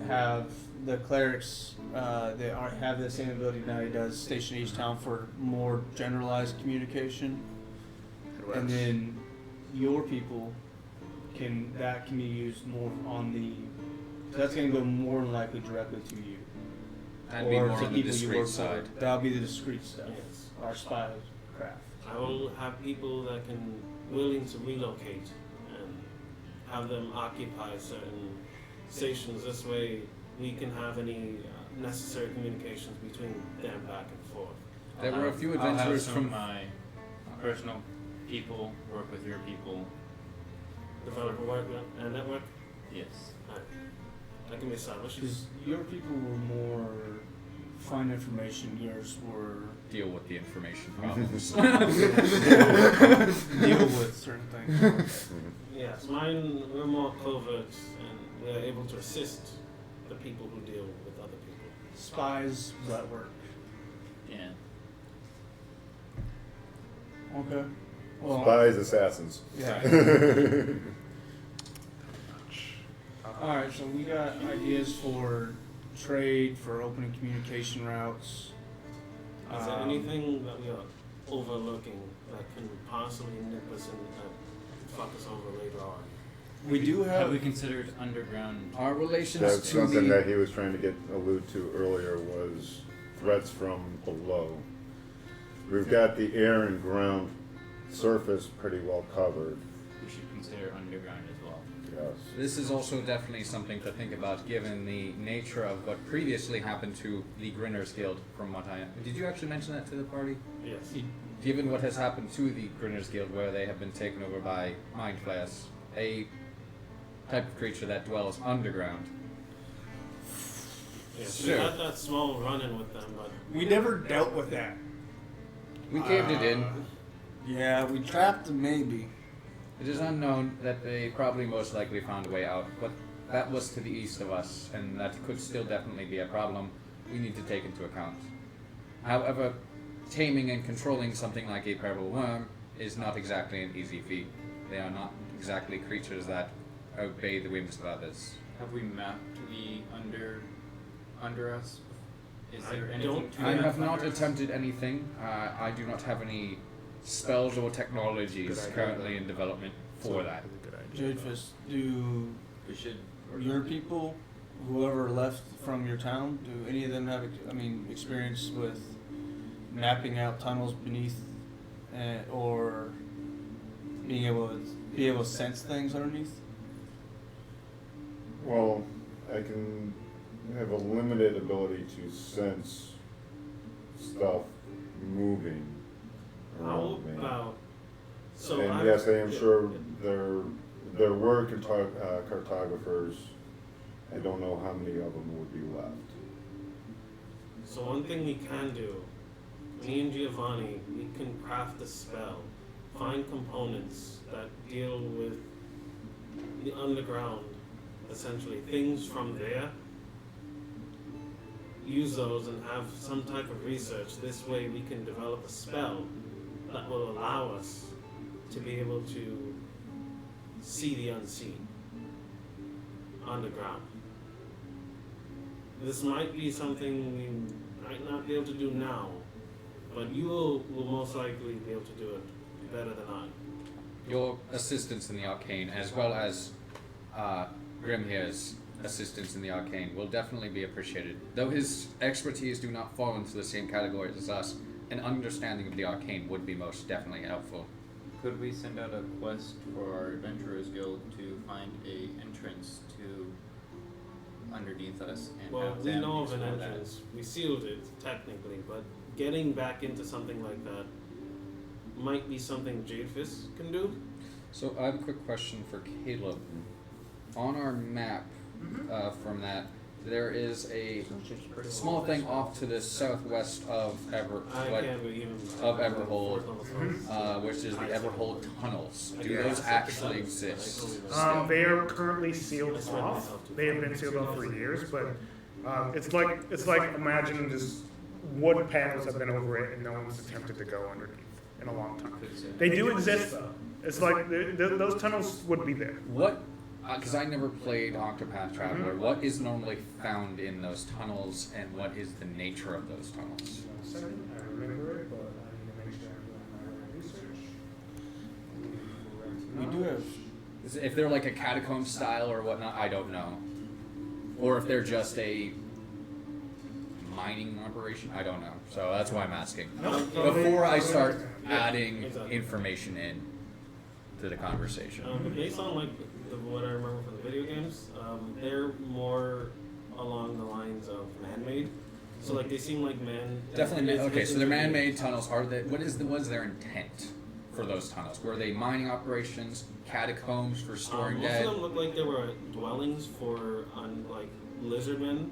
Have the clerics that have the same ability Maddie does station each town for more generalized communication. And then your people can be used more on the? So that's going to go more than likely directly to you. That'd be or more to on the people you discreet work side. for. That'll be the discreet stuff. Yes. Our spy craft. I will have people that can willing to relocate and have them occupy certain stations. This way, we can have any necessary communications between them back and forth. There were a few I'll have adventurers some from of my personal people work with your people. Develop a work and network. Yes. That can be established. Because your people were more find information. Yours were deal with the information problems. deal with certain things. Yes, mine we're more covert and we're able to assist the people who deal with other people. Spies that work. Yeah. Okay. Well, Spies, assassins. yeah. All right. So we got ideas for trade, for opening communication routes. Is there anything that we are overlooking that can possibly nip us and fuck us over later on? We do Have have. we considered underground? Our relations That's to something the that he was trying to allude to earlier was threats from below. We've got the air and ground surface pretty well covered. We should consider underground as well. Yes. This is also definitely something to think about, given the nature of what previously happened to the Grinners Guild. From what I did, you actually mention that to the party? Yes. Given what has happened to the Grinners Guild, where they have been taken over by mind flayers, a type of creature that dwells underground. Yes. Sure. We had that small run-in with them, but We never dealt with that. We caved it in. Yeah, we trapped them maybe. It is unknown that they probably most likely found a way out, but that was to the east of us, and that could still definitely be a problem we need to take into account. However, taming and controlling something like a purple worm is not exactly an easy feat. They are not exactly creatures that obey the whims of others. Have we mapped the under us? Is there I anything don't- to I that have not under us? attempted anything. I do not have any spells or technologies currently in development for that. Jadefist, do We should. your people, whoever left from your town, do any of them have, experience with mapping out tunnels beneath, or being able to sense things underneath? Well, I can have a limited ability to sense stuff moving how around me. about... So And yes, I am yeah, sure yeah. there were cartographers. I don't know how many of them would be left. So one thing we can do, me and Giovanni, we can craft a spell, find components that deal with the underground, essentially things from there, use those and have some type of research. This way we can develop a spell that will allow us to be able to see the unseen underground. This might be something we might not be able to do now, but you will most likely be able to do it better than I. Your assistance in the arcane, as well as Grimhair's assistance in the arcane, will definitely be appreciated. Though his expertise do not fall into the same category as us, an understanding of the arcane would be most definitely helpful. Could we send out a quest for our Adventurers Guild to find a entrance to underneath us and Well, have we them know of an explore that? entrance. We sealed it technically, but getting back into something like that might be something Jadefist can do. So I have a quick question for Caleb. On our map from that, there is a small thing off to the southwest of I can't even of Everhold, which is the Everhold tunnels. Do those actually exist? They are currently sealed off. They have been sealed off for years, but it's like imagine just wood panels have been over it and no one's attempted to go underneath in a long time. They do exist though. It's like those tunnels would be there. What? Because I never played Octopath Traveler. What is normally found in those tunnels, and what is the nature of those tunnels? I remember it, but I need to make sure I'm doing my research. We do have If they're like a catacomb style or whatnot, I don't know. Or if they're just a mining operation, I don't know. So that's why I'm asking. Before I start adding information in to the conversation. But based on like what I remember from the video games, they're more along the lines of man-made. So like they seem like man. Definitely. Okay, so they're man-made tunnels. Are they? What is their intent for those tunnels? Were they mining operations, catacombs for storing most dead? of them looked like they were dwellings for like lizardmen.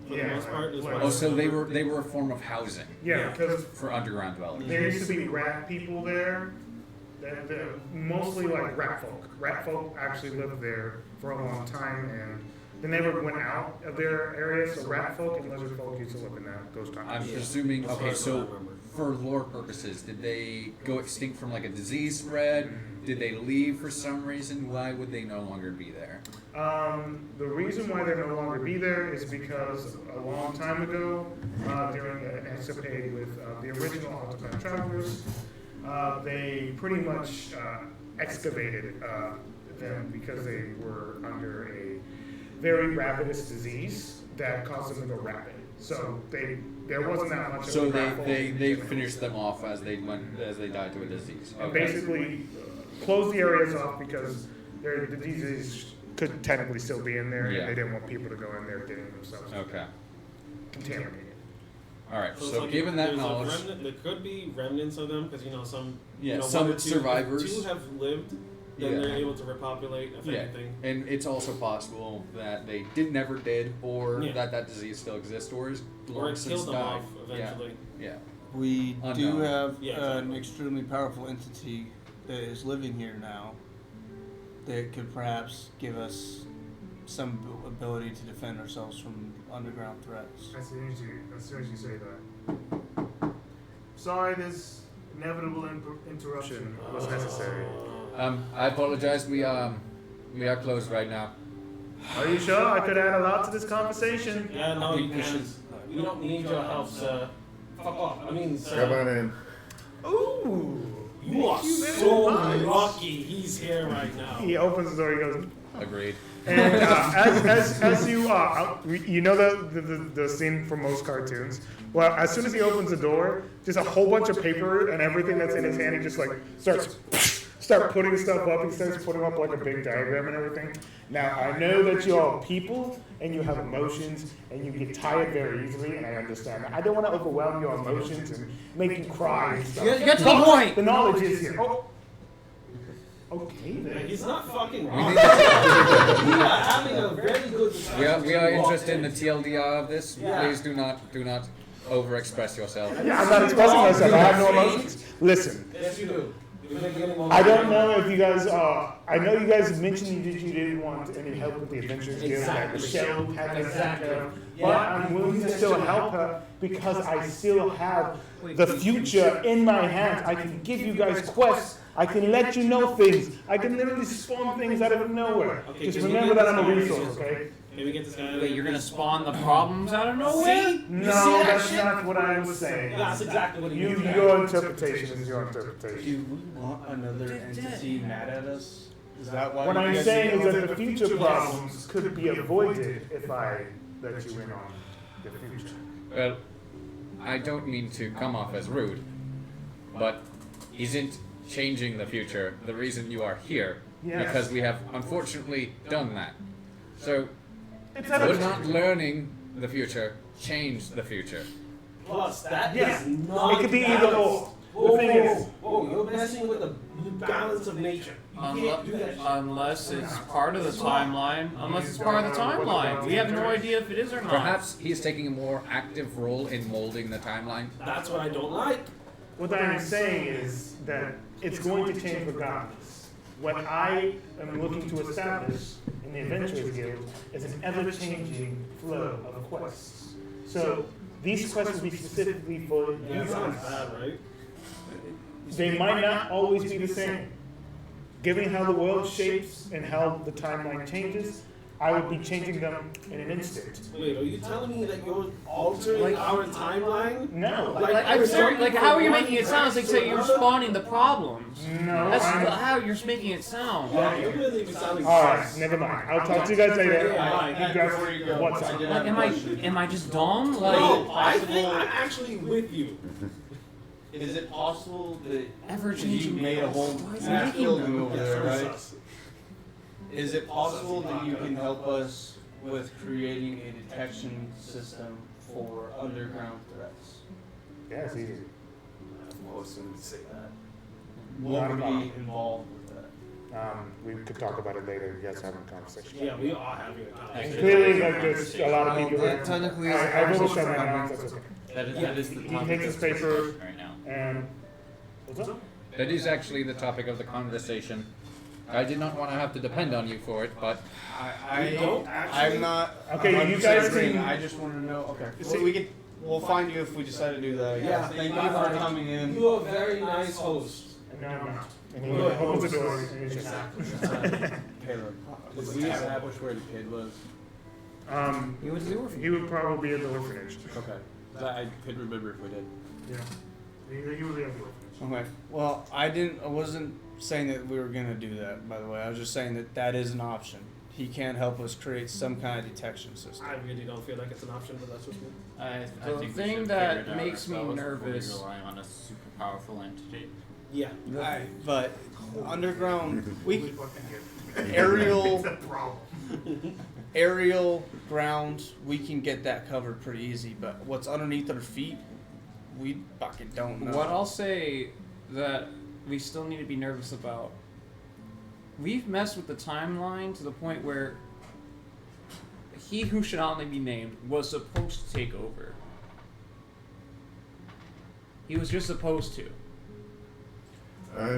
For the most part, is what I Oh, so they remember. were a form of housing Yeah, because for underground dwellers. there used to be rat people there. They're mostly like rat folk. Rat folk actually lived there for a long time, and they never went out of their area. So rat folk and lizard folk used to live in those I'm times. presuming. As far Okay, as so I remember. for lore purposes, did they go extinct from like a disease spread? Did they leave for some reason? Why would they no longer be there? The reason why they no longer be there is because a long time ago, during an escapade with the original Ultimate Travelers, they pretty much excavated them because they were under a very ravenous disease that caused them to go rapid. So there wasn't that much. So of a rat folk they finished them off as they died to a disease. and Okay. basically closed the areas off because the disease could technically still be in there, Yeah. and they didn't want people to go in there getting themselves Okay. contaminated. All right. it's So like given that there's a knowledge, remnant, there could be remnants of them because some Yeah, you know, some one or two, survivors. If two have lived, then Yeah. they're able to repopulate if yeah, anything. and it's also possible that they never did, or Yeah. that disease still exists, or is Or long it since killed them died. off eventually. Yeah. We do Unknown. have Yeah, an exactly. extremely powerful entity that is living here now that could perhaps give us some ability to defend ourselves from underground threats. As soon as you say that. Sorry, this inevitable interruption was necessary. I apologize. We are closed right now. Are you sure? I could add a lot to this conversation. Yeah, no, you can't. We don't need your help, sir. Fuck off. I mean, Come sir. on in. Ooh! You are Thank you very so much. lucky he's here right now. He opens the door. He goes, Agreed. and as you you know the scene from most cartoons. Well, as soon as he opens the door, just a whole bunch of paper and everything that's in his hand, he just like start putting stuff up. He starts putting up like a big diagram and everything. Now I know that you're all people and you have emotions and you get tired very easily, and I understand that. I don't want to overwhelm your emotions and make you cry and stuff. Get to the But point. The knowledge is here. Oh. Okay then. He's not fucking We wrong. need We are having a very good discussion. we are You walked interested in the TLDR of this. Yeah. Please do not overexpress yourself. Yeah, I'm not expressing myself. I have no emotions. Listen. Yes, you do. You're making any more I don't money. know if you guys I know you guys mentioned that you didn't want any help with the Adventures Guild, that Michelle had to but I'm willing to still help her because I still have the future in my hands. I can give you guys quests. I can let you know things. I can literally spawn things out of nowhere. Okay, Just can you remember get that I'm a this resource, guy- okay? Can we get this guy? Wait, you're gonna spawn the problems out of nowhere? No, that's not what I was saying. That's exactly what he You, means. your interpretation is your interpretation. Do we want another entity mad at us? Is that why? What you I'm guys saying didn't is go that the future problems could be avoided if I let you in on the future. Well, I don't mean to come off as rude, but isn't changing the future the reason you are here? Yes. Because we have unfortunately done that. So, It's would not learning the future change the future? Plus, that Yeah. is not. It could be either or. Whoa, The thing is, whoa, you're messing with the balance of nature. You can't do that shit. Unless it's part of the timeline. Unless it's part of the timeline. We have no idea if it is or not. Perhaps he's taking a more active role in molding the timeline. That's what I don't like. what I'm saying is that it's going to change regardless. What I am looking to establish in the Adventurers Guild is an ever-changing flow of quests. So these quests will be specifically for you Yeah, sounds guys. bad, right? They might not always be the same. Given how the world shapes and how the timeline changes, I would be changing them in an instant. Wait, are you telling me that you're altering our timeline? No. I'm sorry, like, how are you making it sound like you're responding to problems? No. That's I'm- how you're making it sound. Yeah, you're really sounding Alright, never mind. I'll talk to you guys later. Yeah, You guys, what's up? Like, am I just dumb? Like, No, I think I'm actually with you. Is it possible that ever you changing? made a whole Why is he map making building over there, That's right? us. Is it possible that you can help us with creating a detection system for underground threats? Yeah, it's easy. Most would say that. What would Not a be involved with that? We could talk about it later. You guys having a conversation. Yeah, we are having a And conversation. clearly, like, there's a lot of people Well, here. that technically is I will actually shut my something mouth. That's okay. That is the He topic takes his of paper discussion right now. and what's up? That is actually the topic of the conversation. I did not want to have to depend on you for it, but We don't actually. I'm not. Okay, I'm you guys disagreeing. can- I just want to know. Okay. See- We'll find you if we decide to do that. Yeah, Thank you for coming in. You are a very nice host. No, I'm not. And he Go ahead. opens the door. and he Exactly. Caleb. Did we establish where the kid was? He went to the orphanage. He would probably be at the orphanage. Okay. 'Cause I couldn't remember if we did. Yeah. He would be at the orphanage. Okay. Well, I wasn't saying that we were gonna do that. By the way, I was just saying that that is an option. He can help us create some kind of detection system. I really don't feel like it's an option, but that's just me. I The think we thing should that figure it out makes me ourselves before we nervous- rely on a super powerful entity. Yeah. But underground, aerial, aerial, ground, we can get that covered pretty easy. But what's underneath our feet, we fucking don't know. What I'll say that we still need to be nervous about. We've messed with the timeline to the point where he who should only be named was supposed to take over. He was just supposed to.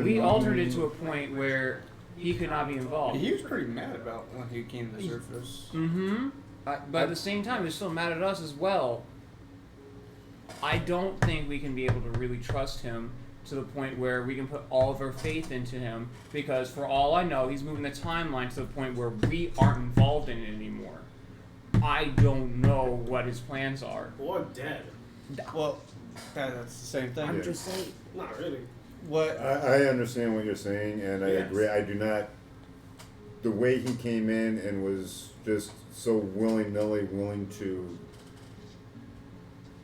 We altered it to a point where he could not be involved. He was pretty mad about when he came to the surface. Mm-hmm. But at the same time, he's still mad at us as well. I don't think we can be able to really trust him to the point where we can put all of our faith into him, because for all I know, he's moving the timeline to the point where we aren't involved in it anymore. I don't know what his plans are. Or dead. Well, that's the same thing. I'm Yeah. just saying. Not really. What? I understand what you're saying, and I Yes. agree. I do not. The way he came in and was just so willy-nilly willing to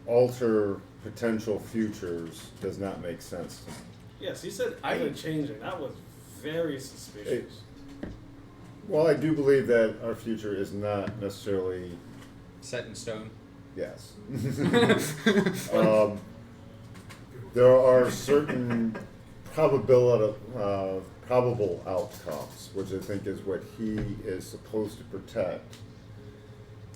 alter potential futures does not make sense to me. Yes, he said ever changing. That was very suspicious. Well, I do believe that our future is not necessarily set in stone. yes. There are certain probable outcomes, which I think is what he is supposed to protect.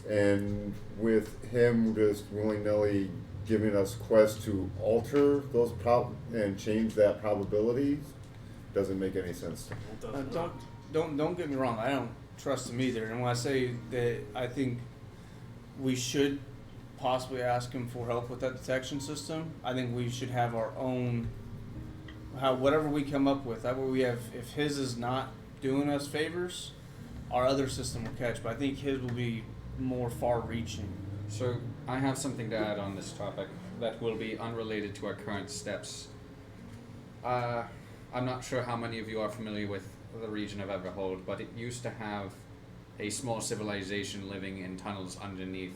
And with him just willy-nilly giving us quests to alter those and change that probability doesn't make any sense to me. Don't get me wrong. I don't trust him either. And when I say that, I think we should possibly ask him for help with that detection system. I think we should have our own, whatever we come up with. That way we have, if his is not doing us favors, our other system will catch. But I think his will be more far-reaching. So I have something to add on this topic that will be unrelated to our current steps. I'm not sure how many of you are familiar with the region of Everhold, but it used to have a small civilization living in tunnels underneath,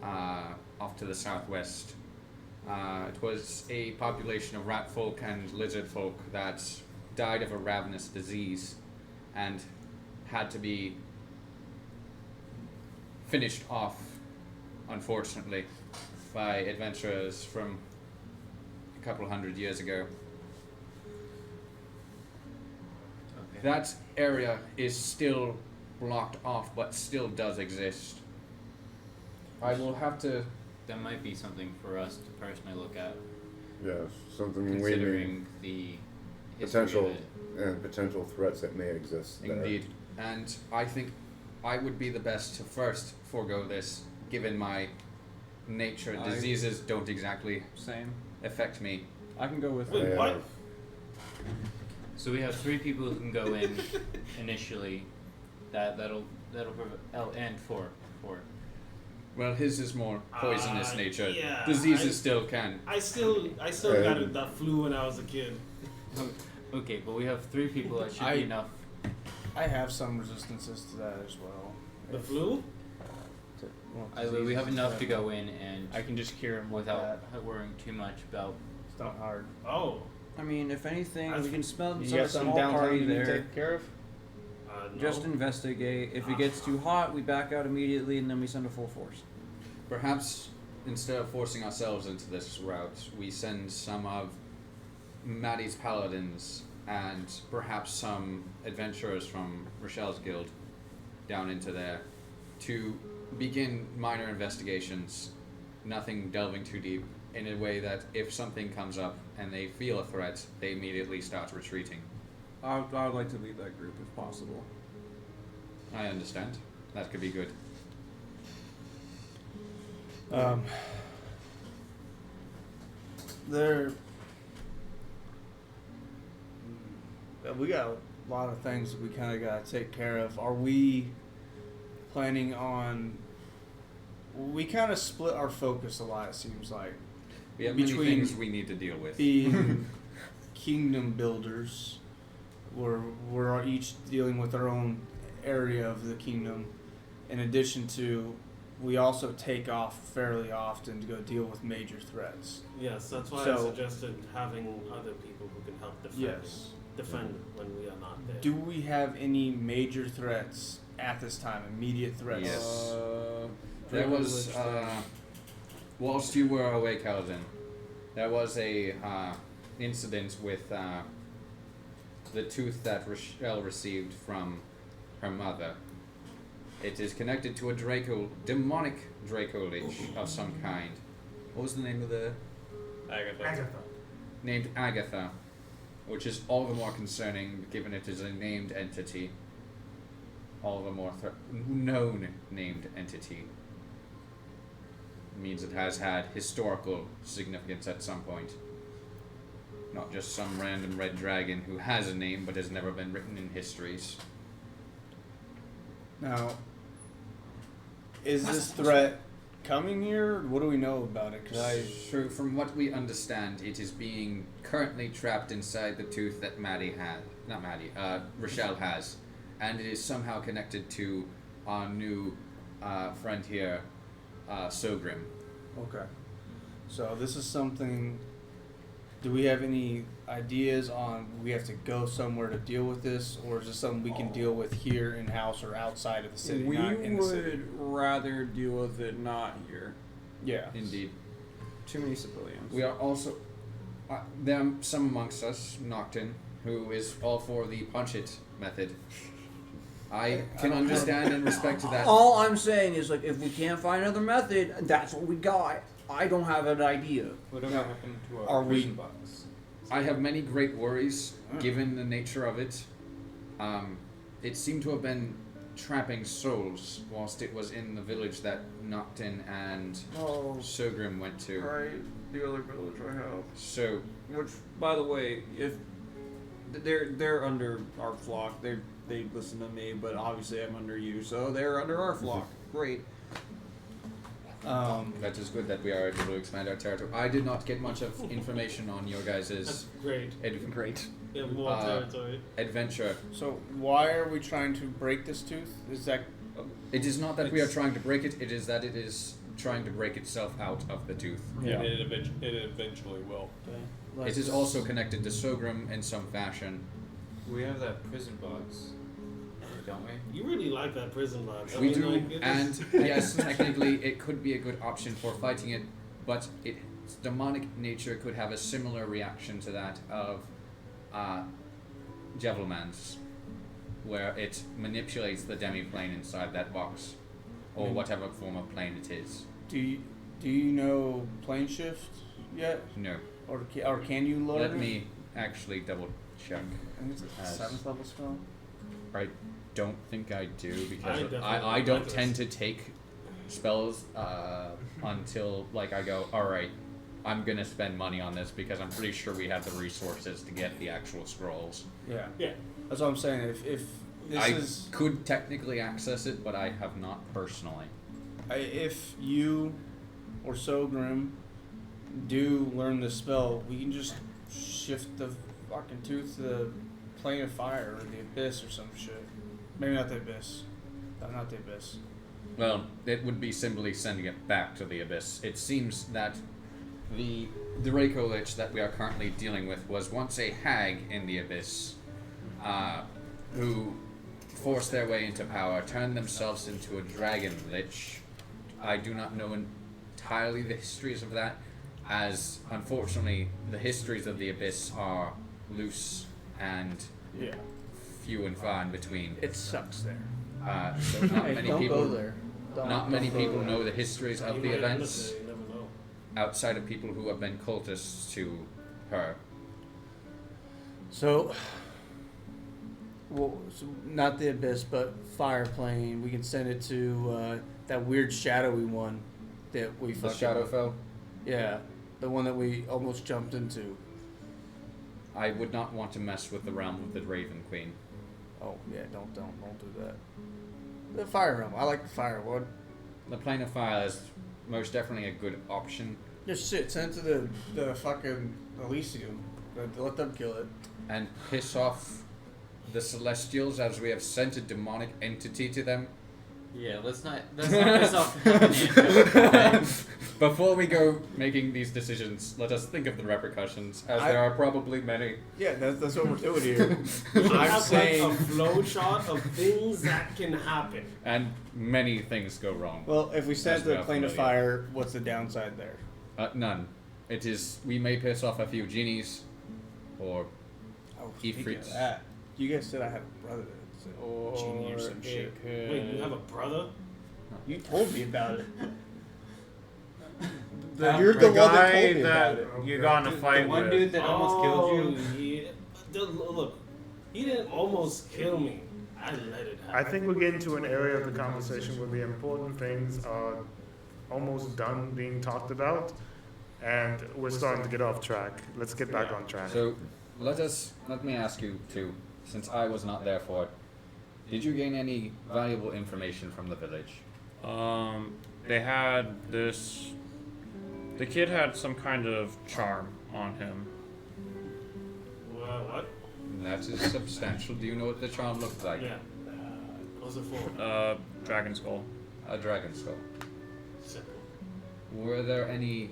off to the southwest. It was a population of rat folk and lizard folk that died of a ravenous disease and had to be finished off, unfortunately, by adventurers from a couple hundred years ago. Okay. That area is still blocked off, but still does exist. I will have to. That might be something for us to personally look at, Yes, something we considering the history potential of it. and potential threats that may exist there. Indeed. And I think I would be the best to first forego this, given my nature. Diseases don't exactly Same. affect me. I can go with Wait, it. what? So we have 3 people who can go in initially. That'll that'll prevent. Oh, and four. Well, his is more poisonous nature. yeah, Diseases still can. I still got the flu when I was a kid. Okay, but we have 3 people. That should I- be enough. I have some resistances to that as well. The If- flu? We have enough to go in and I can just cure him with that. without worrying too much about. It's not hard. Oh. I mean, if anything, That's- we can smell You some got some small downtime party you need to there. take care of? No. Just investigate. If it gets too hot, we back out immediately, and then we send a full force. Perhaps instead of forcing ourselves into this route, we send some of Maddie's paladins and perhaps some adventurers from Rochelle's guild down into there to begin minor investigations, nothing delving too deep, in a way that if something comes up and they feel a threat, they immediately start retreating. I would like to lead that group if possible. I understand. That could be good. There. We got a lot of things that we kind of got to take care of. Are we planning on? We kind of split our focus a lot. It seems like We have many Between things we need to deal with. being kingdom builders, we're each dealing with our own area of the kingdom. In addition to, we also take off fairly often to go deal with major threats. Yes, that's why I So- suggested having other people who can help defend when we are not there. Do we have any major threats at this time? Immediate threats? Yes. There was, whilst you were away, Kaladin, there was a incident with the tooth that Rochelle received from her mother. It is connected to a demonic Draco Lich of some kind. What was the name of the? Agatha. Named Agatha, which is all the more concerning given it is a named entity. All the more known named entity. Means it has had historical significance at some point. Not just some random red dragon who has a name but has never been written in histories. Now, is this threat coming here? What do we know about it? So from what we understand, it is being currently trapped inside the tooth that Rochelle has. And it is somehow connected to our new friend here, Sogrim. Okay. So this is something. Do we have any ideas on we have to go somewhere to deal with this, or is this something we can deal with here in house or outside of the city? We not in the city? would rather deal with it not here. Yeah. Indeed. Too many civilians. We are also... there are some amongst us, Noctin, who is all for the punch-it method. I can understand and respect that. All I'm saying is, like, if we can't find another method, that's what we got. I don't have an idea. Whatever happened to our Are we- prison box? I have many great worries, given the nature of it. It seemed to have been trapping souls whilst it was in the village that Noctin and Oh, Sogrim went to. right. The other village I have. So, Which, by the way, if they're under our flock, they listen to me, but obviously I'm under you, so they're under our flock. Great. that is good that we are able to expand our territory. I did not get much of information on your guys' That's great. Great. Yeah, more territory. adventure. So why are we trying to break this tooth? Is that It is not that we are trying to break it, it is that it is trying to break itself out of the tooth. Yeah. It eventually will. okay? It is also connected to Sogrim in some fashion. We have that prison box, don't we? You really like that prison box. I We mean, do, like, it and is- yes, technically it could be a good option for fighting it, but its demonic nature could have a similar reaction to that of Javelman's, where it manipulates the demi-plane inside that box, or whatever form of plane it is. Do you know plane shift yet, No. or can you learn? Let me actually double check. I think it's a as- 7th level spell. I don't think I do I because definitely I like don't this. tend to take spells until like I go, alright, I'm gonna spend money on this because I'm pretty sure we have the resources to get the actual scrolls. Yeah. Yeah. That's what I'm saying. If I could technically access it, but I have not personally. If you or Sogrim do learn the spell, we can just shift the fucking tooth to the plane of fire or the abyss or some shit. Maybe not the abyss. No, not the abyss. Well, it would be simply sending it back to the abyss. It seems that the Draco Lich that we are currently dealing with was once a hag in the abyss, who forced their way into power, turned themselves into a dragon lich. I do not know entirely the histories of that, as unfortunately the histories of the abyss are loose and few and far in between. It sucks there. So not many Don't people. go there. Not many people know the histories of You the might events listen, you never know. outside of people who have been cultists to her. So, well, so not the abyss, but fire plane. We can send it to that weird shadowy one that we The fucking. Shadowfell? Yeah, the one that we almost jumped into. I would not want to mess with the realm of the Raven Queen. Oh yeah, don't do that. The fire realm. I like the fire one. The Plane of Fire is most definitely a good option. Just shit. Send it to the fucking Elysium. Let them kill it. And piss off the Celestials as we have sent a demonic entity to them. Yeah, let's not piss off Covenant. Before we go making these decisions, let us think of the repercussions, as there are probably many. Yeah, that's what we're doing here. We I'm have saying. like a flow chart of things that can happen. And many things go wrong. Well, if we send As it to we the are plane of familiar. fire, what's the downside there? None. It is, we may piss off a few genies, or Oh, speaking of Ifrits. that, you guys said I had a brother that's a genie or some shit. Wait, you have a brother? You told me about it. The You're the one that guy told me about it. you got in a fight The one with. dude that almost killed you. Yeah. Look, he didn't almost kill me. I let it happen. I think we're getting to an area of the conversation where the important things are almost done being talked about, and we're starting to get off track. Let's get back on track. So, let me ask you too, since I was not there for it, did you gain any valuable information from the village? They had this. The kid had some kind of charm on him. What? That is substantial. Do you know what the charm looked like? Yeah. What's it for? Dragon skull. A dragon skull. Simple. Were there any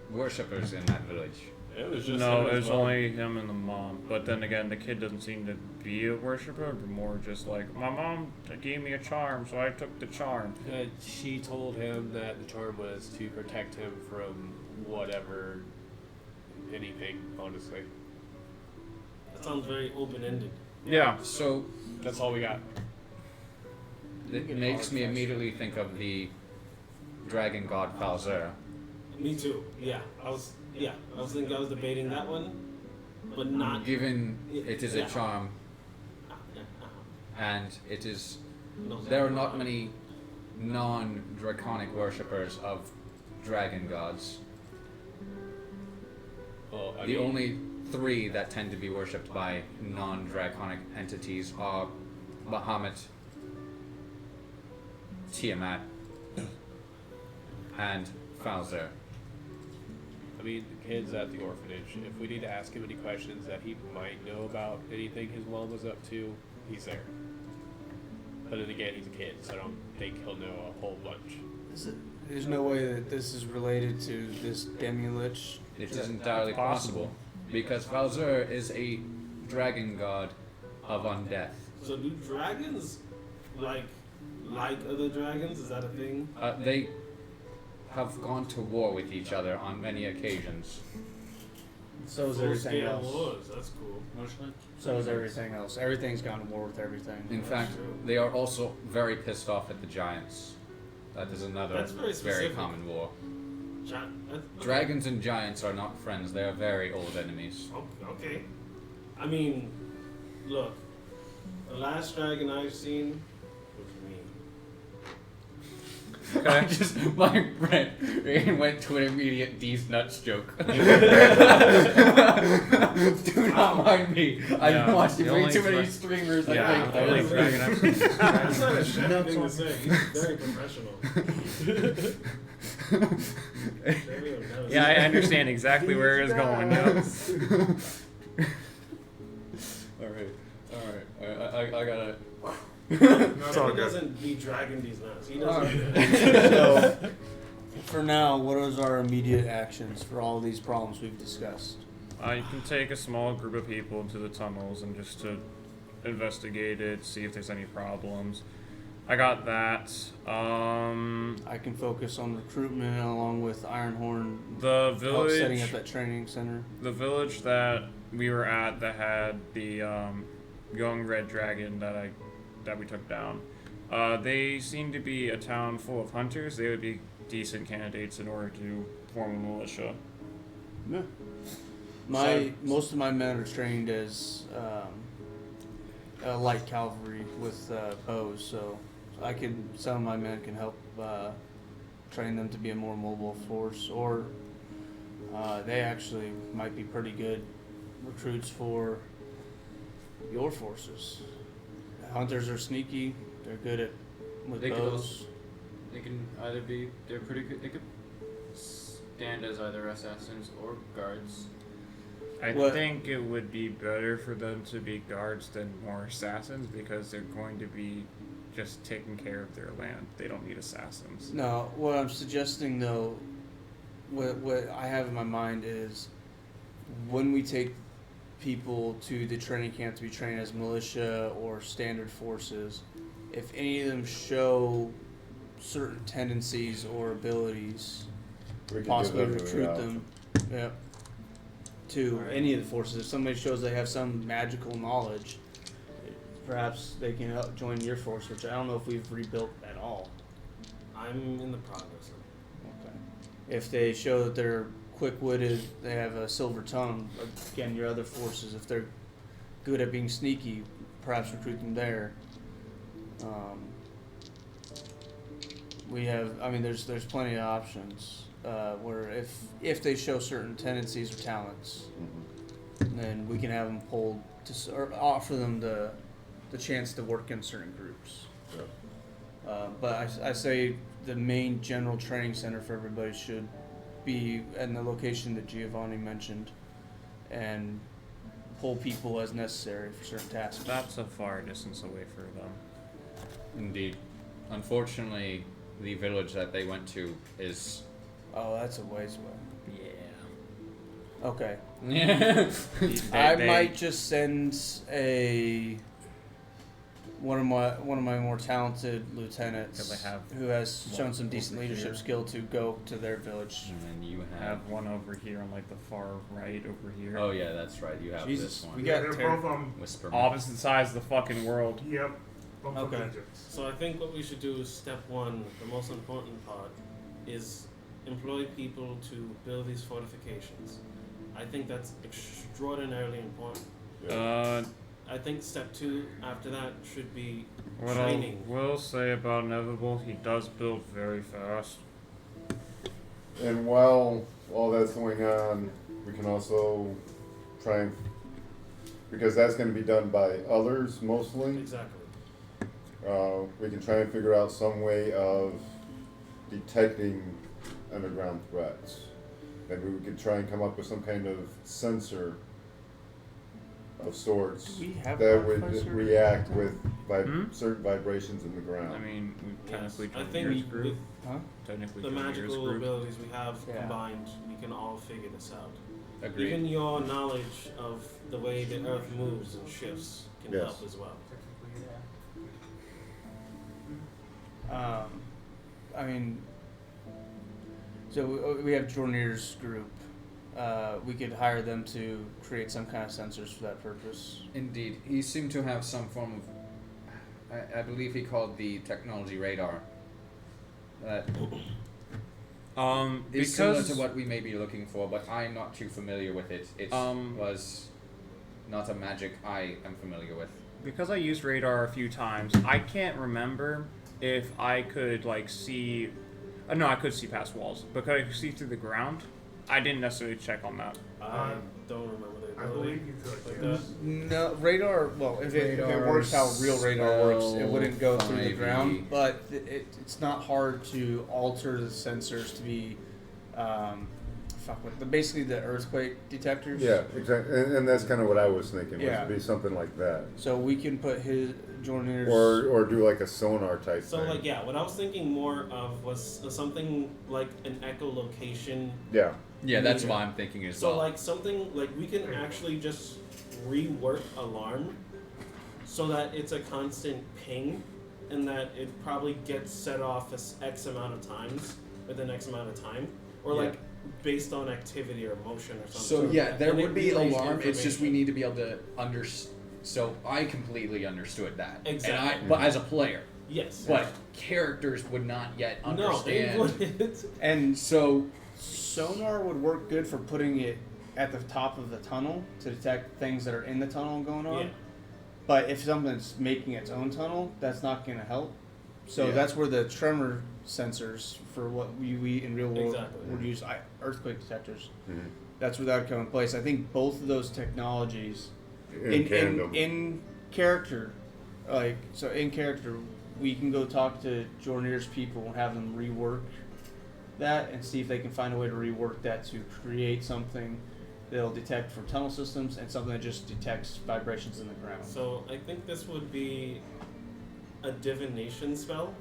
worshippers in that village? It was just No, him it as was well. only him and the mom. But then again, the kid doesn't seem to be a worshiper, but more just like, my mom gave me a charm, so I took the charm. She told him that the charm was to protect him from whatever, anything, honestly. That sounds very open-ended. Yeah. So, That's all we got. it makes me immediately think of the dragon god Falzer. Me too. Yeah, I was thinking I was debating that one, but not. Given it is a Yeah. charm, and it is, No, there are not many non-draconic worshippers of dragon gods. Well, I The mean, only three that tend to be worshipped by non-draconic entities are Bahamut, Tiamat, and Falzer. I mean, the kid's at the orphanage. If we need to ask him any questions that he might know about anything his mom was up to, he's there. But then again, he's a kid, so I don't think he'll know a whole bunch. There's no way that this is related to this Demi-Lich. It is entirely possible, because Falzer is a dragon god of undeath. So do dragons like other dragons? Is that a thing? They have gone to war with each other on many occasions. So is Full everything scale else. wars. That's cool. So is everything else. Everything's gone to war with everything. In fact, they are also very pissed off at the giants. That is another That's very very specific. common war. Okay. Dragons and giants are not friends, they are very old enemies. Okay. I mean, look, the last dragon I've seen was me. I just my brain went to an immediate D's nuts joke. Do not mind me. I've been watching the way only too many dra- streamers. Yeah, I the only think. dragon I've seen. That's not a shady thing to say. He's very professional. Yeah, I understand exactly where it's going. Yep. All right. I gotta. It's all He good. doesn't be dragging these nuts. He doesn't. So, for now, what is our immediate actions for all these problems we've discussed? You can take a small group of people into the tunnels and just to investigate it, see if there's any problems. I got that. I can focus on recruitment along with Ironhorn. The Help setting village, up that training center. the village that we were at that had the young red dragon that we took down. They seem to be a town full of hunters. They would be decent candidates in order to form a militia. Yeah. Most of my men are trained as light cavalry with bows, so some of my men can help train them to be a more mobile force, or they actually might be pretty good recruits for your forces. Hunters are sneaky; they're good at with They could bows. They can either be, they're pretty good, they could stand as either assassins or guards. I What- think it would be better for them to be guards than more assassins because they're going to be just taking care of their land. They don't need assassins. No, what I'm suggesting though, what I have in my mind is when we take people to the training camp to be trained as militia or standard forces, if any of them show certain tendencies or abilities, We can possibly give them recruit the them, yep, to any of the forces. If somebody shows they have some magical knowledge, perhaps they can help join your force, which I don't know if we've rebuilt at all. I'm in the progress of Okay. If they show that they're quick-witted, they have a silver tongue, again, your other forces, if they're good at being sneaky, perhaps recruit them there. There's plenty of options, where if they show certain tendencies or talents, then we can have them pulled or offer them the chance to work in certain groups. But I say the main general training center for everybody should be in the location that Giovanni mentioned, and pull people as necessary for certain tasks. That's a far distance away for them. Indeed. Unfortunately, the village that they went to is. Oh, that's a ways away. Yeah. Okay. Yeah. I might just send one of my more talented lieutenants Because I have who has shown some decent over leadership here. skill to go to their village. And then you I have. have one over here on like the far right over here. Oh yeah, that's right. You have Jesus, this one. we Yeah, got they're both on. Whisper. Opposite sides of the fucking world. Yep. Both on Okay. legions. So I think what we should do is step one, the most important part, is employ people to build these fortifications. I think that's extraordinarily important. I think step two after that should be What training. I will say about Inevitable, he does build very fast. And while all that's going on, we can also try and, because that's going to be done by others mostly, Exactly. we can try and figure out some way of detecting underground threats. Maybe we could try and come up with some kind of sensor of sorts Do we have that one would professor? react with Hmm? certain vibrations in the ground. I mean, we technically I joined think yours group. with Huh? Technically the joined yours magical group. abilities we have Yeah. combined, we can all figure this out. Agreed. Even your knowledge of the way the Earth moves and shifts can Yes. help as well. I mean, so we have Jornir's group. We could hire them to create some kind of sensors for that purpose. Indeed. He seemed to have some form of. I believe he called the technology radar. That is similar to what we may be looking for, but I'm not too familiar with it. It was not a magic I am familiar with. Because I used radar a few times, I can't remember if I could like see. No, I could see past walls, but could I see through the ground? I didn't necessarily check on that. I don't remember the I ability. believe you could. Like Yeah. that. No, radar. Well, if it works how real radar works, it wouldn't go through the 5e. ground. But it's not hard to alter the sensors to be, basically the earthquake detectors. Yeah, exactly, and that's kind of what I was thinking. Yeah. Was to be something like that, So we can put his Jordan's. or do like a sonar type So thing. like yeah, what I was thinking more of was something like an echolocation. Yeah. Yeah, that's what I'm thinking as So well. like something like we can actually just rework alarm so that it's a constant ping and that it probably gets set off X amount of times within X amount of time, or Yeah. like based on activity or motion or something. So yeah, there And it would be relays alarm. It's just we information. need to be able to understand. So I completely understood that. Exactly. But as a player, Yes. but characters would not yet understand. No, they wouldn't. And So sonar would work good for putting it at the top of the tunnel to detect things that are in the tunnel going on. Yeah. But if something's making its own tunnel, that's not going to help. So Yeah. that's where the tremor sensors for what we in real world Exactly. would use earthquake detectors. Mhm. That's where that would come in place. I think both of those technologies In tandem. in character, in character, we can go talk to Jordan's people and have them rework that and see if they can find a way to rework that to create something that'll detect for tunnel systems and something that just detects vibrations in the ground. So I think this would be a divination spell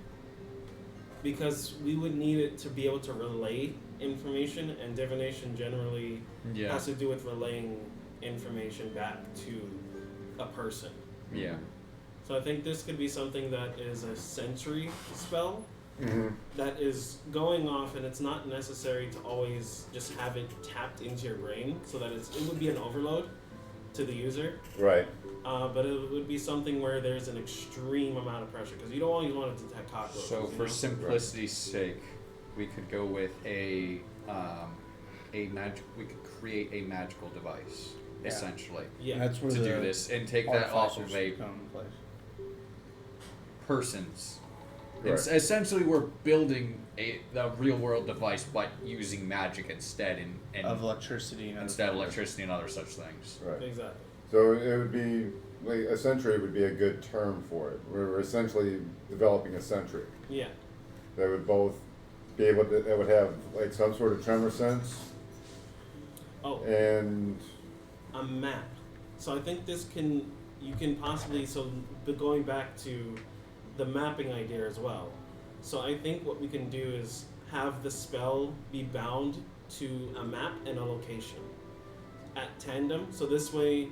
because we would need it to be able to relay information, and divination generally yeah, has to do with relaying information back to a person. yeah. So I think this could be something that is a sensory spell Mhm. that is going off, and it's not necessary to always just have it tapped into your brain, so that it would be an overload to the user. Right. But it would be something where there's an extreme amount of pressure because you don't always want to detect cockroaches. So you for know? simplicity's sake, we could go with a magic. We could create a magical device, Yeah. essentially, Yeah. That's where to the do this and take that off of artificers a come in place. person's. Right. It's essentially we're building the real world device, but using magic instead, and Of electricity and other instead of things. electricity and other such things. Right. Exactly. So it would be like a sentry would be a good term for it. We're essentially developing a sentry Yeah. that would both be able to, that would have like some sort of tremor sense Oh, and a map. So I think you can possibly, going back to the mapping idea as well. So I think what we can do is have the spell be bound to a map and a location at tandem. So this way,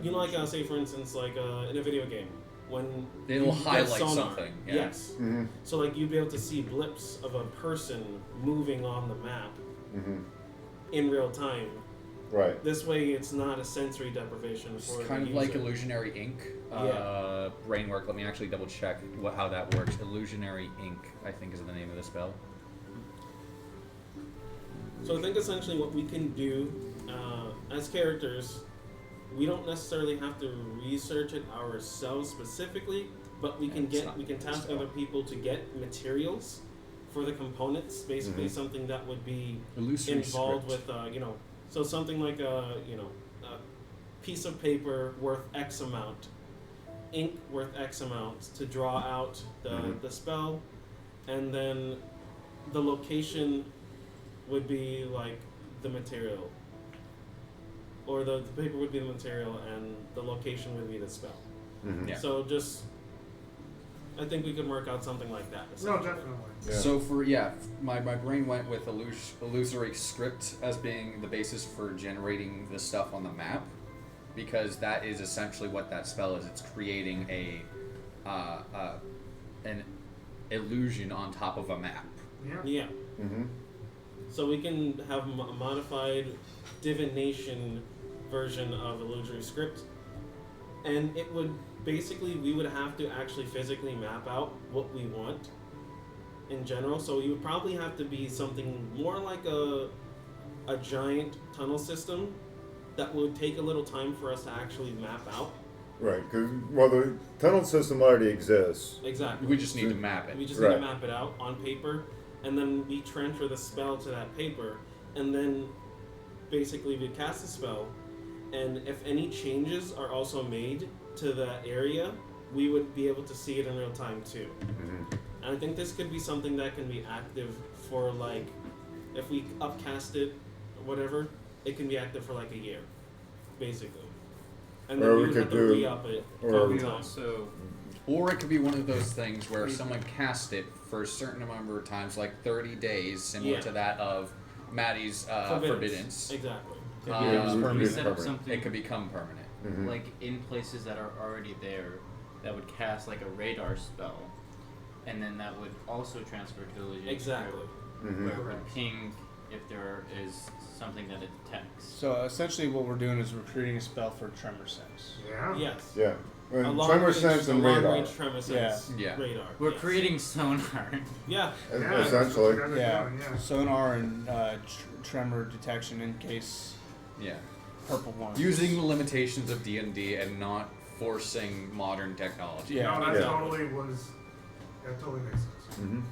you know, like say for instance, like in a video game, when It'll you get highlight sonar, something, yeah. Yes. mhm, So like you'd be able to see blips of a person moving on the map mhm, in real time. right. This way, it's not a sensory deprivation It's for kind the of like user. illusionary ink. Yeah. Brain work. Let me actually double check how that works. Illusionary ink, I think, is the name of the spell. So I think essentially what we can do as characters, we don't necessarily have to research it ourselves specifically, but we can task other people to get materials for the components. Basically, Mhm. something that would be Illusory involved script. with so something like a piece of paper worth X amount, ink worth X amount to draw out the spell, and then the location would be like the material, or the paper would be the material and the location would be the spell. Mhm. Yeah. So just I think we could work out something like that. No, essentially. definitely. Yeah. So my brain went with illusory script as being the basis for generating the stuff on the map, because that is essentially what that spell is. It's creating an illusion on top of a map. Yeah. Yeah. Mhm. So we can have a modified divination version of illusory script, and it would basically we would have to actually physically map out what we want in general. So you would probably have to be something more like a giant tunnel system that would take a little time for us to actually map out, Right, because, well, the tunnel system already exists. Exactly. We just need to map it. We just need to Right. map it out on paper, and then we transfer the spell to that paper, and then basically we cast the spell, and if any changes are also made to that area, we would be able to see it in real time too. Mhm. And I think this could be something that can be active for like, if we upcast it, whatever, it can be active for like a year, basically. And Or then we we would could have to do- re-up it or all we the time. Also, Or it could be one of those things where someone cast it for a certain number of times, like 30 days, similar Yeah. to that of Maddie's Forbiddance. Exactly. if Um, we It's set up permanent. something It could become permanent. Mhm. like in places that are already there, that would cast like a radar spell, and then that would also transfer to the Legion Exactly. Mhm. where it would ping if there is something that it detects. So essentially, what we're doing is recruiting a spell for Tremor Sense. Yeah. Yes. Yeah. A And long tremor range, sense a and long radar. range tremor sense Yeah. radar. We're yes. creating sonar. Yeah. Es- Yeah, that's Essentially. what you guys are Yeah, doing, yeah. sonar and tremor detection in case Yeah. purple one. Using the limitations of D&D and not forcing modern technology. Yeah. No, that Yeah. that totally makes sense. Mhm.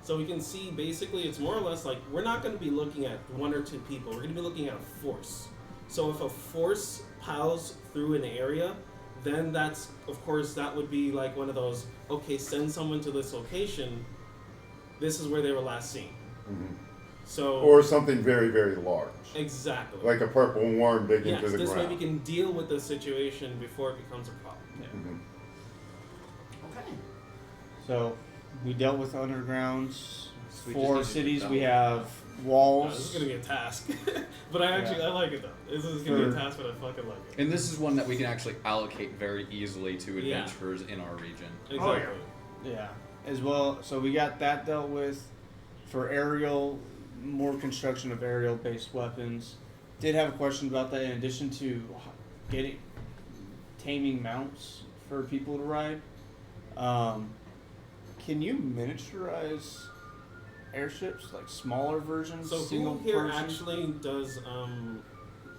So we can see basically it's more or less like we're not going to be looking at one or two people. We're going to be looking at a force. So if a force piles through an area, then that's of course that would be like one of those. Okay, send someone to this location. This is where they were last seen. Mhm. So Or something very, very large. exactly. Like a purple worm digging yes, into the this way ground. we can deal with the situation before it becomes a problem. Mhm. Okay. So we dealt with undergrounds. We just 4 need to cities. do We that. have This is walls. gonna be a task, but I actually I like it though. This is gonna be a For- task, but I fucking like it. And this is one that we can actually allocate very easily to Yeah. adventurers in our region. Exactly. Yeah, as well. So we got that dealt with. For aerial, more construction of aerial-based weapons. Did have a question about that. In addition to getting taming mounts for people to ride, can you miniaturize airships, like smaller versions, So single who here person? actually does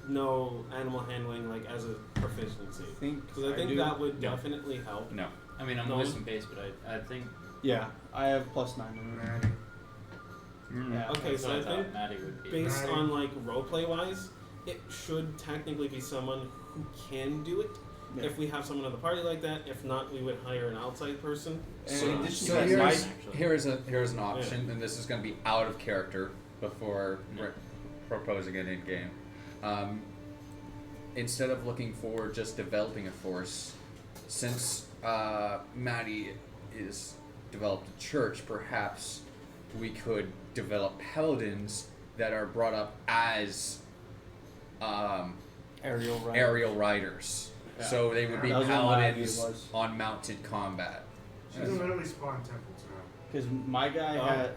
know animal handling like as a proficiency? Because I think do. that would No. definitely help. No. I mean, I'm No. wisdom based, but I think Yeah, I have +9 in it. Maddie. Yeah. Okay, that's so what I thought think Maddie would be. based Right. on like roleplay wise, it should technically be someone who can do it. Yeah. If we have someone in the party like that, if not, we would hire an outside person. And So, in addition so to that, here's, actually. here's an option, and this is going to be out of character before we're proposing it in game. Instead of looking for just developing a force, since Maddie is developed a church, perhaps we could develop paladins that are brought up as aerial riders. aerial riders. Yeah. So they would be That was what my idea paladins was. on mounted combat. She can literally spawn temples now. Because my guy Oh. had,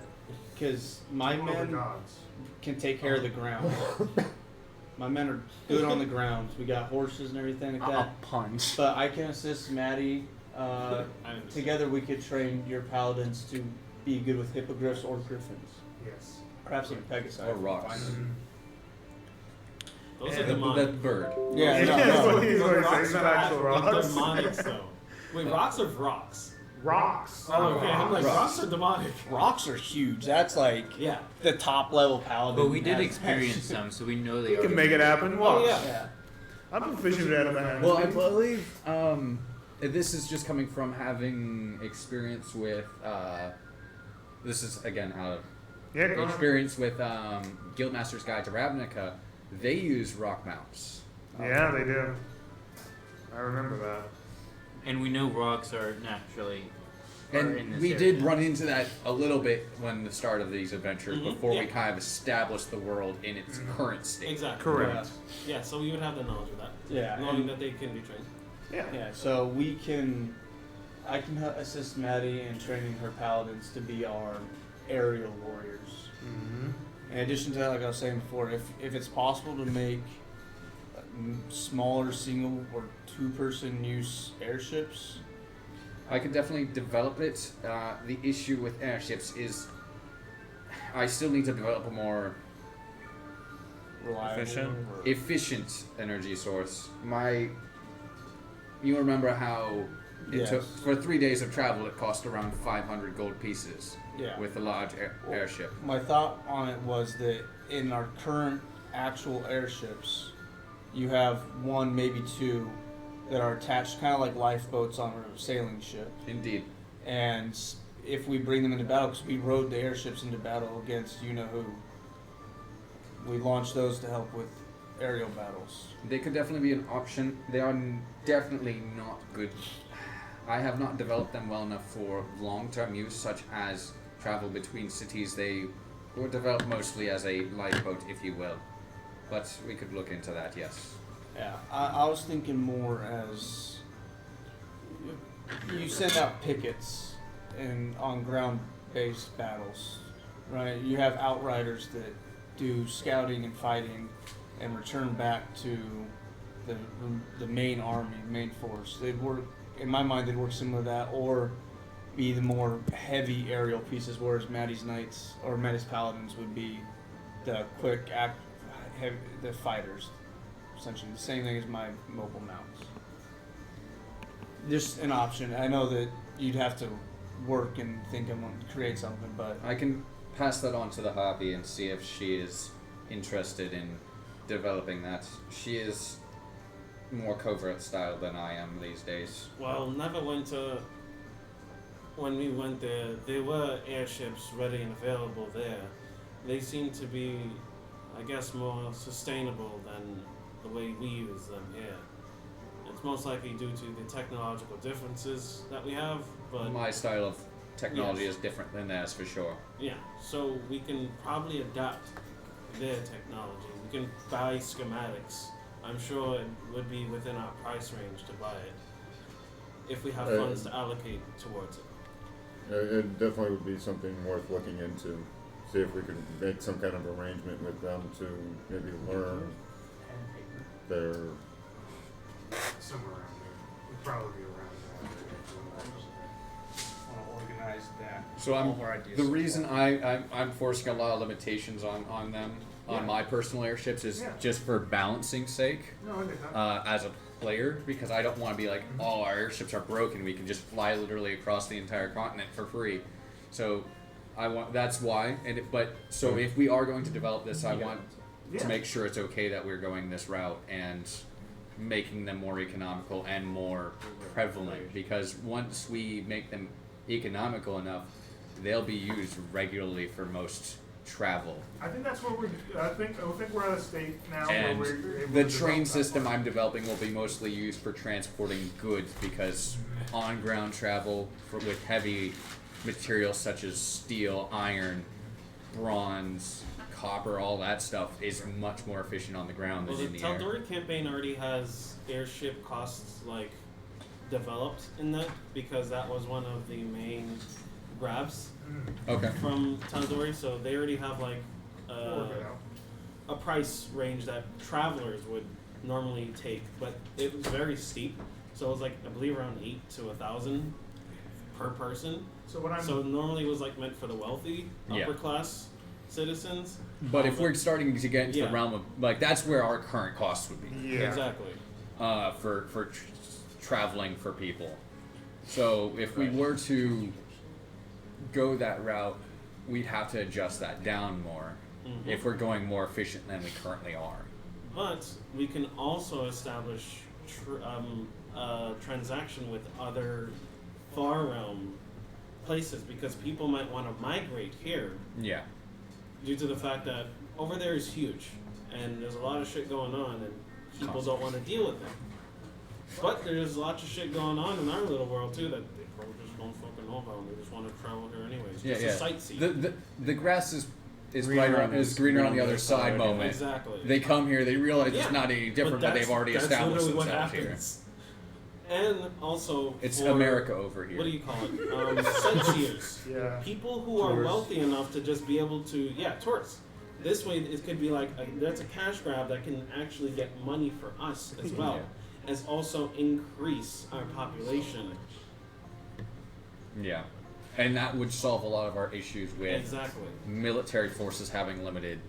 because my All the men gods. can take care of the ground. My men are good on the ground. We got horses and everything like that. punch. But I can assist Maddie. I understand. Together we could train your paladins to be good with hippogriffs or griffins. Yes. Perhaps even Pegasi. Or rocks. Those Yeah, are demonic. that bird. Yeah, no, That's no. what he's Those going to rocks say. are Actual actually rocks. demonic though. Wait, rocks or rocks? Rocks. Oh, okay. I'm like Rocks. rocks are demonic. Rocks are huge. That's like Yeah. the top level paladin. But we did has- experience some, so we know they You are. can make it happen. Oh Watch. yeah. Yeah. I'm proficient at it. Well, I believe this is just coming from having experience with. This is again out of Yeah, go ahead. experience with Guildmaster's Guide to Ravnica. They use rock mounts. Yeah, they do. I remember that. And we know rocks are naturally. are in And this we area. did run into that a little bit when the start of these adventures, Mhm, before we yeah. kind of established the world in its current state. Exactly. Correct. Yeah. So we would have the knowledge of that, Yeah. knowing and- that they can be trained. Yeah. Yeah, so I can assist Maddie in training her paladins to be our aerial warriors. Mm-hmm. In addition to that, like I was saying before, if it's possible to make smaller single or 2-person use airships, I could definitely develop it. The issue with airships is I still need to develop a more reliable. Efficient? or- efficient energy source. My you remember how it Yes. took for 3 days of travel. It cost around 500 gold pieces Yeah. with a large airship. My thought on it was that in our current actual airships, you have one, maybe two, that are attached kind of like lifeboats on a sailing ship. Indeed. And if we bring them into battle, because we rode the airships into battle against you know who, we launched those to help with aerial battles. They could definitely be an option. They are definitely not good. I have not developed them well enough for long-term use, such as travel between cities. They were developed mostly as a lifeboat, if you will. But we could look into that, yes. Yeah, I was thinking more as you send out pickets on ground-based battles, right? You have outriders that do scouting and fighting, and return back to the main army, main force. They'd work, in my mind, they'd work similar to that, or be the more heavy aerial pieces, whereas Maddie's Knights or Maddie's Paladins would be the quick act, heavy, the fighters. Essentially, the same thing as my mobile mounts. Just an option. I know that you'd have to work and think and create something, but I can pass that on to the hobby and see if she is interested in developing that. She is more covert style than I am these days. Well, when we went there were airships ready and available there. They seem to be, I guess, more sustainable than the way we use them here. It's most likely due to the technological differences that we have, but My style of technology Yes. is different than theirs for sure. yeah, so we can probably adapt their technology. We can buy schematics. I'm sure it would be within our price range to buy it if we have funds to allocate towards it. It definitely would be something worth looking into. See if we could make some kind of arrangement with them to maybe learn their. Somewhere around there. Would probably be around want to organize that. So all of our ideas the so reason far. I'm forcing a lot of limitations on them, on Yeah. my personal airships, is Yeah. just for balancing sake. there. No, I get that. As a player, because I don't want to be like, oh, our airships are broken, we can just fly literally across the entire continent for free. So that's why. So if we are going to develop this, I want Yeah. to make sure it's okay that we're going this route and making them more economical and more prevalent, because once we make them economical enough, they'll be used regularly for most travel. I think that's what I think we're at a state now And where we're able the to train develop that system part. I'm developing will be mostly used for transporting goods, because on-ground travel with heavy materials such as steel, iron, bronze, copper, all that stuff is much more efficient on the ground Well, than the in the air. Tal'Dorei campaign already has airship costs like developed in that, because that was one of the main grabs Okay. from Tal'Dorei. So they already have like We'll work it out. a price range that travelers would normally take, but it was very steep. So it was like, I believe, around 8 to 1,000 per person. So what I'm So normally it was like meant for the wealthy, Yeah. upper class citizens. But if we're starting to get into Yeah. the realm of, like, that's where our current costs would be. yeah. Exactly. For traveling for people. So if we were to go that route, we'd have to adjust that down more Mhm. if we're going more efficient than we currently are. But we can also establish a transaction with other far realm places, because people might want to migrate here Yeah. due to the fact that over there is huge and there's a lot of shit going on and people don't want to deal with it. But there's lots of shit going on in our little world too that they probably just don't fucking know about and they just want to travel here anyways. Yeah, Just yeah. a sightsee. The grass is Greener brighter on is this- greener on greener the on other this side side, moment. Exactly. They come here, they realize Yeah, it's not any different, but they've already that's established literally what themselves here. happens. And also It's for, America over here. What do you call it? Sightseers. Yeah. People who are Tourists. wealthy enough to just be able to, tourists. This way, it could be like that's a cash grab that can actually get money for us as well, as also increase our population. Yeah. And that would solve a lot of our issues with Exactly. military forces having limited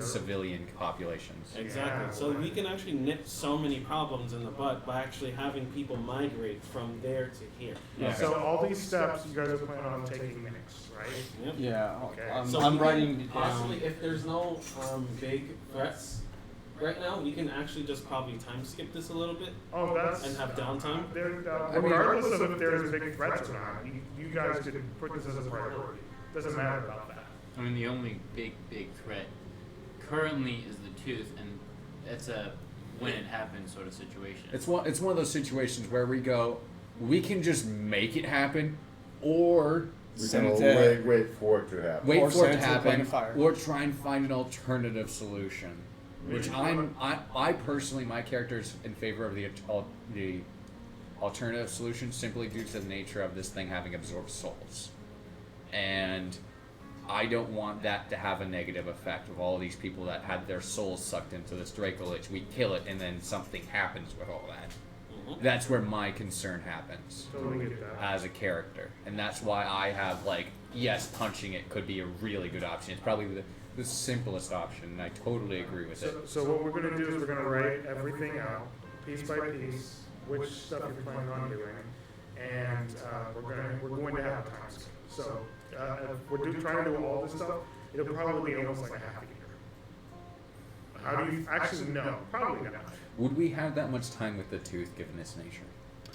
civilian populations. Exactly. Yeah, So right. we can actually nip so many problems in the bud by actually having people migrate from there to here. Yeah. So all these steps you guys are planning on taking next, right? Yep. Yeah, Okay. So I'm we can writing it possibly, down. if there's no big threats right now, we can actually just probably time skip this a little bit Oh, that's. and have downtime. Regardless of if there's big threats or not, you guys could put this as a priority. Doesn't matter about that. I mean, the only big threat currently is the tooth, and it's a when it happens sort of situation. It's one of those situations where we go, we can just make it happen, or We Send can it to- wait for it to happen. wait Or for it send to it to the plane happen, of fire. or try and find an alternative solution. Which I personally, my character is in favor of the alternative solution simply due to the nature of this thing having absorbed souls, and I don't want that to have a negative effect of all these people that had their souls sucked into this Draco Lich. We kill it, and then something happens with all that. That's where my concern happens Totally get that. as a character, and that's why I have yes, punching it could be a really good option. It's probably the simplest option, and I totally agree with it. So what we're gonna do is we're gonna write everything out, piece by piece, which stuff you're planning on doing, and we're going to have time skip. So if we're trying to do all this stuff, it'll probably be almost like a half a year. How do you actually no? Probably not. Would we have that much time with the tooth given its nature?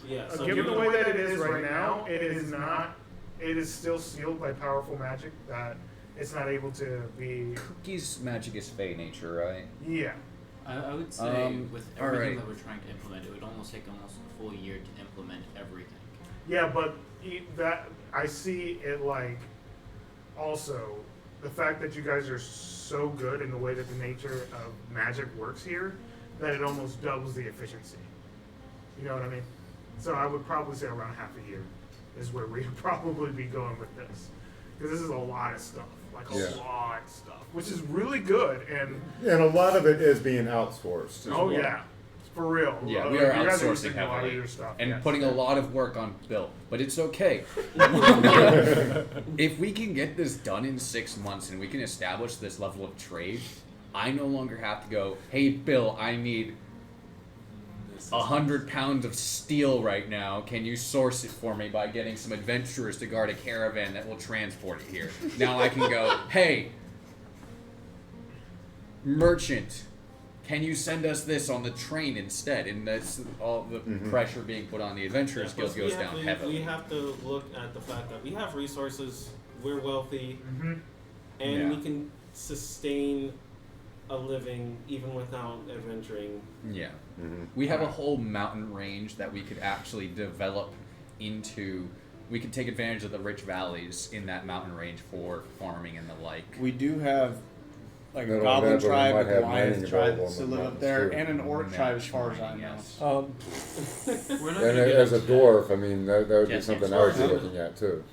Yeah. So Given the way that it is right now, it is not. It is still sealed by powerful magic that it's not able to be. Cookie's magic is fey nature, right? Yeah. I would say with everything alright. that we're trying to implement, it would almost take almost a full year to implement everything. Yeah, but that I see it also the fact that you guys are so good in the way that the nature of magic works here that it almost doubles the efficiency. You know what I mean? So I would probably say around half a year is where we'd probably be going with this, because this is a lot of stuff, Yeah. lot of stuff, which is really good. And And a lot of it is being outsourced. as oh well. yeah, for real. Yeah, we You are guys outsourcing doing a lot of heavily your stuff, and yes. putting a lot of work on Bill, but it's okay. If we can get this done in 6 months and we can establish this level of trade, I no longer have to go, hey Bill, I need 100 pounds of steel right now. Can you source it for me by getting some adventurers to guard a caravan that will transport it here? Now I can go, hey, merchant, can you send us this on the train instead? And that's all the pressure being put on the adventurers guild plus goes down heavily. We have to look at the fact that we have resources, we're wealthy, Mhm. and Yeah. we can sustain a living even without adventuring. Yeah. Mhm. We have a whole mountain range that we could actually develop into. We could take advantage of the rich valleys in that mountain range for farming and the like. We do have Not a only goblin that, but we tribe, might a have Goliath mining tribe available that still on the live up mountains, there, too. and an orc Yeah, tribe as far as I mining, know. yes. We're not And gonna get as a into that. dwarf, I mean, that would be Yes, something yes. I would be looking at too.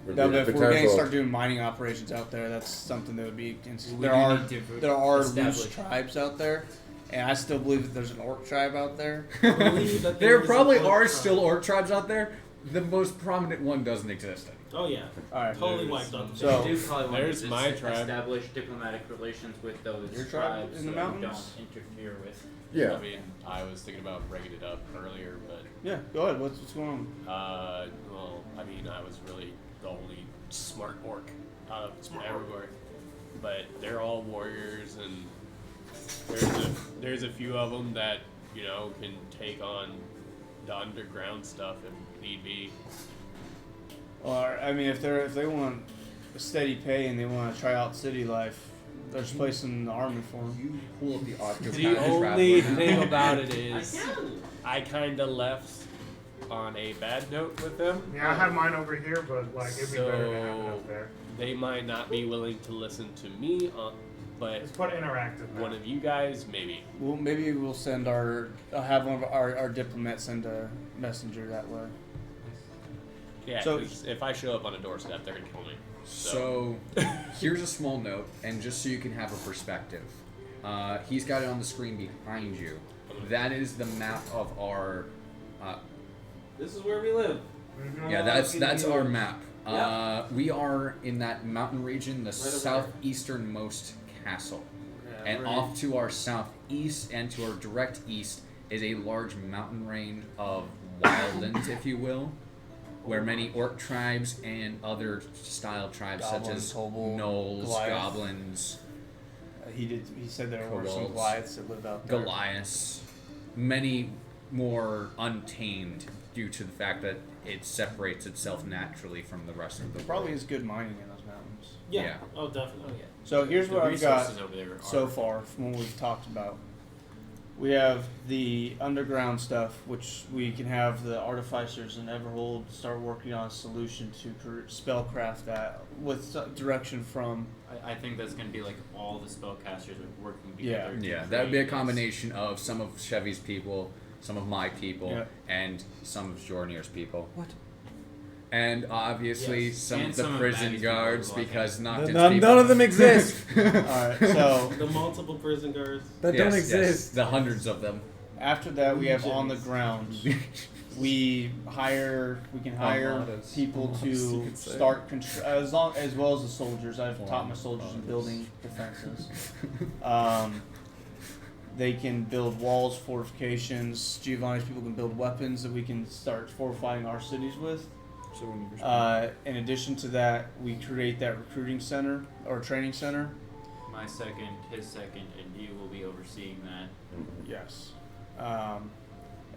Would No, be but if we're going to potential- start doing mining operations out there, that's something that would be. We There do are need to there are loose establish- tribes out there, and I still believe that there's an orc tribe out there. Believe that There is a probably orc are tribe. still orc tribes out there. The most prominent one doesn't exist anymore. Oh yeah, All right, totally There's wiped out. So- We do probably want There's to my tribe. establish diplomatic relations with those Your tribe tribes in the so mountains? we don't interfere with. Yeah. I mean, I was thinking about breaking it up earlier, but yeah, go ahead. What's going on? well, I mean, I was really the only smart orc out of everywhere. But they're all warriors, and there's a few of them that can take on the underground stuff if need be. Or I mean, if they want a steady pay and they want to try out city life, there's a place in the army for them. You pull up the Octopath The only Traveler. thing about it is, I kind of left on a bad note with them. Yeah, I have mine over here, but it'd be better to have it up there. They might not be willing to listen to me, but Let's put interactive. one of you guys, maybe. Well, maybe we'll send have one of our diplomats send a messenger that way. Yeah, So- 'cause if I show up on a doorstep, they're gonna kill me. So, here's a small note, and just so you can have a perspective, he's got it on the screen behind you. That is the map of our. This is where we live. Yeah, that's our map. Yeah. We are in that mountain region, the over there. southeasternmost castle. And off to our southeast and to our direct east is a large mountain range of wildlands, if you will, where many orc tribes and other style tribes such Goblins, as kobold, gnolls, Goliath. goblins, He said there were some Kobolds, Goliaths that live out there. Goliaths, many more untamed due to the fact that it separates itself naturally from the rest of the Probably world. is good mining in those mountains. Yeah. Yeah. Oh, definitely. yeah. So here's The what I've got resources over there are so far from what we've talked about. We have the underground stuff, which we can have the artificers and Everhold start working on a solution to spellcraft that with direction from. I think that's going to be like all the spellcasters working Yeah. together. to Yeah, that would be a create this. combination of some of Chevy's people, some of my people, Yeah. and some of Jornier's people. What? And obviously Yes. some And of the some of prison Maddie's people guards as well, because Noctis None people. of them exist. Alright, so The multiple prison guards. That Yes, don't yes, exist. the hundreds of them. after that we have on the ground. We can hire Armadas. people Armadas, you to could say. start as well as the soldiers. I've taught my soldiers in building defenses. They can build walls, fortifications. Giovanni's people can build weapons that we can start fortifying our cities with. So when In addition to that, we create that recruiting center or training center. My second, his second, and you will be overseeing that. Yes.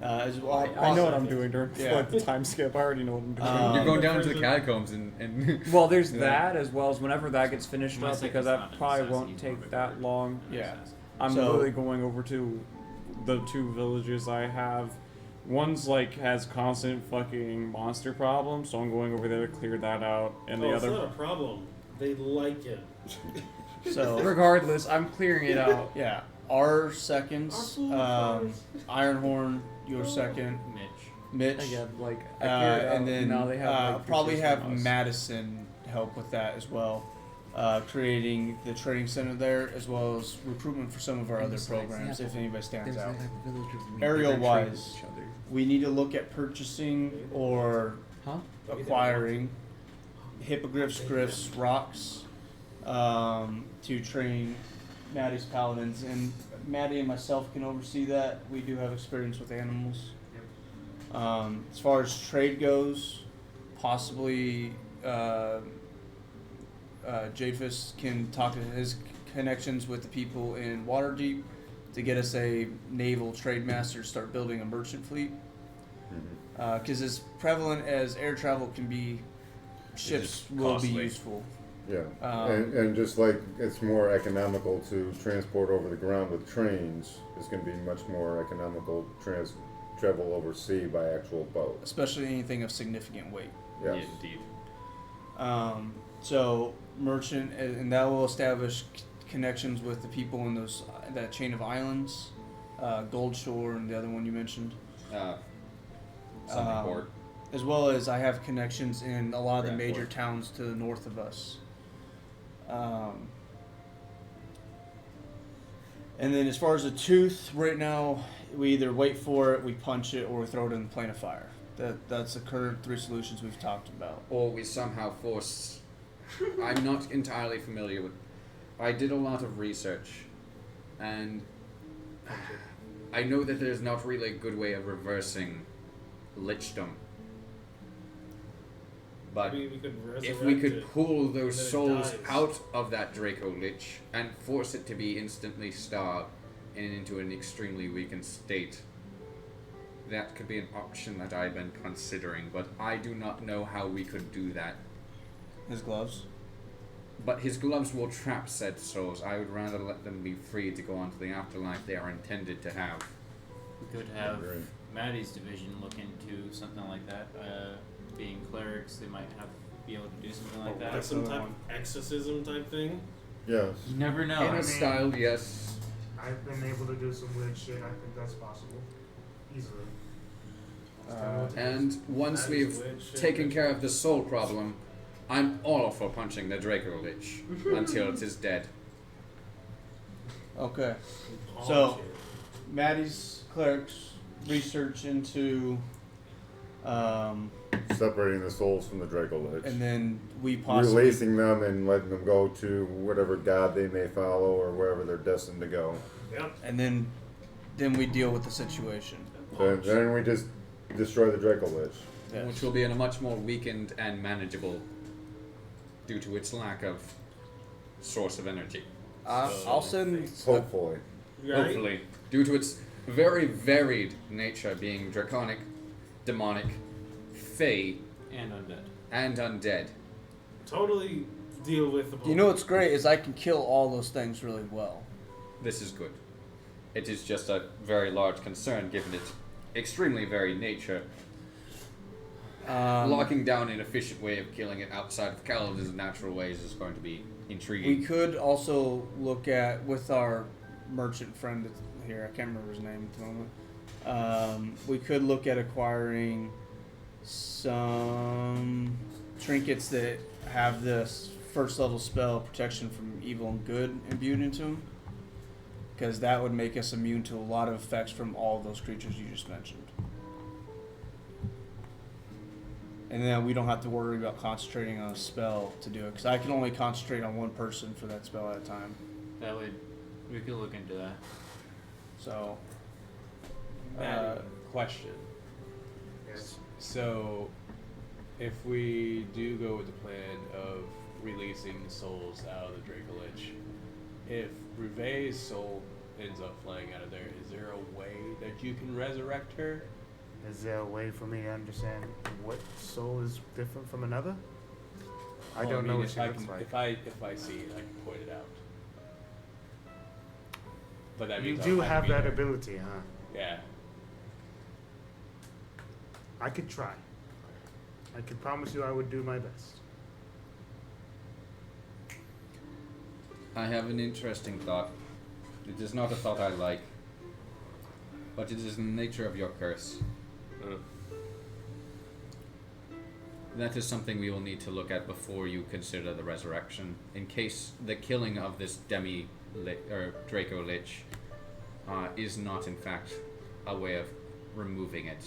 As well, I know what I'm doing during Yeah. like the time skip. I already know what I'm doing. You're going down into the catacombs and Well, there's Yeah. that as well as whenever that gets finished My up, second's because not that a probably necessity, won't it's more take of a that burden. long. Yeah. I'm So- literally going over to the two villages I have. One's like has constant fucking monster problems, so I'm going over there to clear that out. And the It's other, not a problem. They like it. So regardless, I'm clearing it out. yeah, our seconds, Our food Ironhorn, your second, Mitch. Mitch, Again, like I cleared it out, and then now they have like, probably pieces have from us. Madison help with that as well, creating the training center there as well as recruitment for some of our And other besides programs that, if anybody stands There's out. that type of village where we Aerial trade wise, with each other. We need to look at purchasing or Huh? acquiring hippogriffs, griffs, rocks, to train Maddie's paladins, and Maddie and myself can oversee that. We do have experience with animals. As far as trade goes, possibly Japhis can talk to his connections with the people in Waterdeep to get us a naval trade master to start building a merchant fleet. Because as prevalent as air travel can be, ships will be costly. useful. Yeah, Um, and just like it's more economical to transport over the ground with trains, it's going to be much more economical travel over sea by actual boat. Especially anything of significant weight. Yes. indeed. So merchant, and that will establish connections with the people in those that chain of islands, Gold Shore, and the other one you mentioned. Something port. As well as I have connections in a lot of the Grand major Port. towns to the north of us. And then as far as the tooth, right now we either wait for it, we punch it, or we throw it in the plane of fire. That's the current three solutions we've talked about. Or we somehow force. I'm not entirely familiar with. I did a lot of research, and I know that there's not really a good way of reversing lichdom. But We could if we resurrect could it. pull those and then it souls dies. out of that Draco Lich and force it to be instantly starved and into an extremely weakened state, that could be an option that I've been considering, but I do not know how we could do that. His gloves. But his gloves will trap said souls. I would rather let them be free to go on to the afterlife they are intended to have. We could have Agree. Maddie's division look into something like that. Being clerics, they might be able to do something like that. Like some type of exorcism type thing. Yes. You never know. In a style, yes. I've been able to do some weird shit. I think that's possible. Easily. And once That is we've weird shit. taken care of the soul problem, I'm all for punching the Draco Lich until it is dead. Okay. All So- shit. Maddie's clerics research into Separating the souls from the Draco Lich. And then we possibly releasing them and letting them go to whatever god they may follow or wherever they're destined to go. Yep. and then we deal with the situation. Then we just destroy the Draco Lich. Yes. Which will be in a much more weakened and manageable due to its lack of source of energy. I'll send. Hopefully. Right? Hopefully. Due to its very varied nature, being draconic, demonic, fey, And undead. and undead. Totally deal with the You know what's great is I can kill all those things really well. This is good. It is just a very large concern given its extremely varied nature. Locking down an efficient way of killing it outside of Kaladin's natural ways is going to be intriguing. We could also look at with our merchant friend here. I can't remember his name at the moment. We could look at acquiring some trinkets that have this first level spell protection from evil and good imbued into them, because that would make us immune to a lot of effects from all of those creatures you just mentioned. And then we don't have to worry about concentrating on a spell to do it, because I can only concentrate on one person for that spell at a time. That would, we could look into that. So, Question. Yes. So, if we do go with the plan of releasing souls out of the Draco Lich, if Ruve's soul ends up flying out of there, is there a way that you can resurrect her? Is there a way for me to understand what soul is different from another? I Well, don't know mean, what if she I looks can, like. If I see it, I can point it out. But that You means do I'll have to be that there. ability, huh? Yeah. I could try. I could promise you I would do my best. I have an interesting thought. It is not a thought I like, but it is in the nature of your curse. That is something we will need to look at before you consider the resurrection, in case the killing of this Draco Lich is not in fact a way of removing it.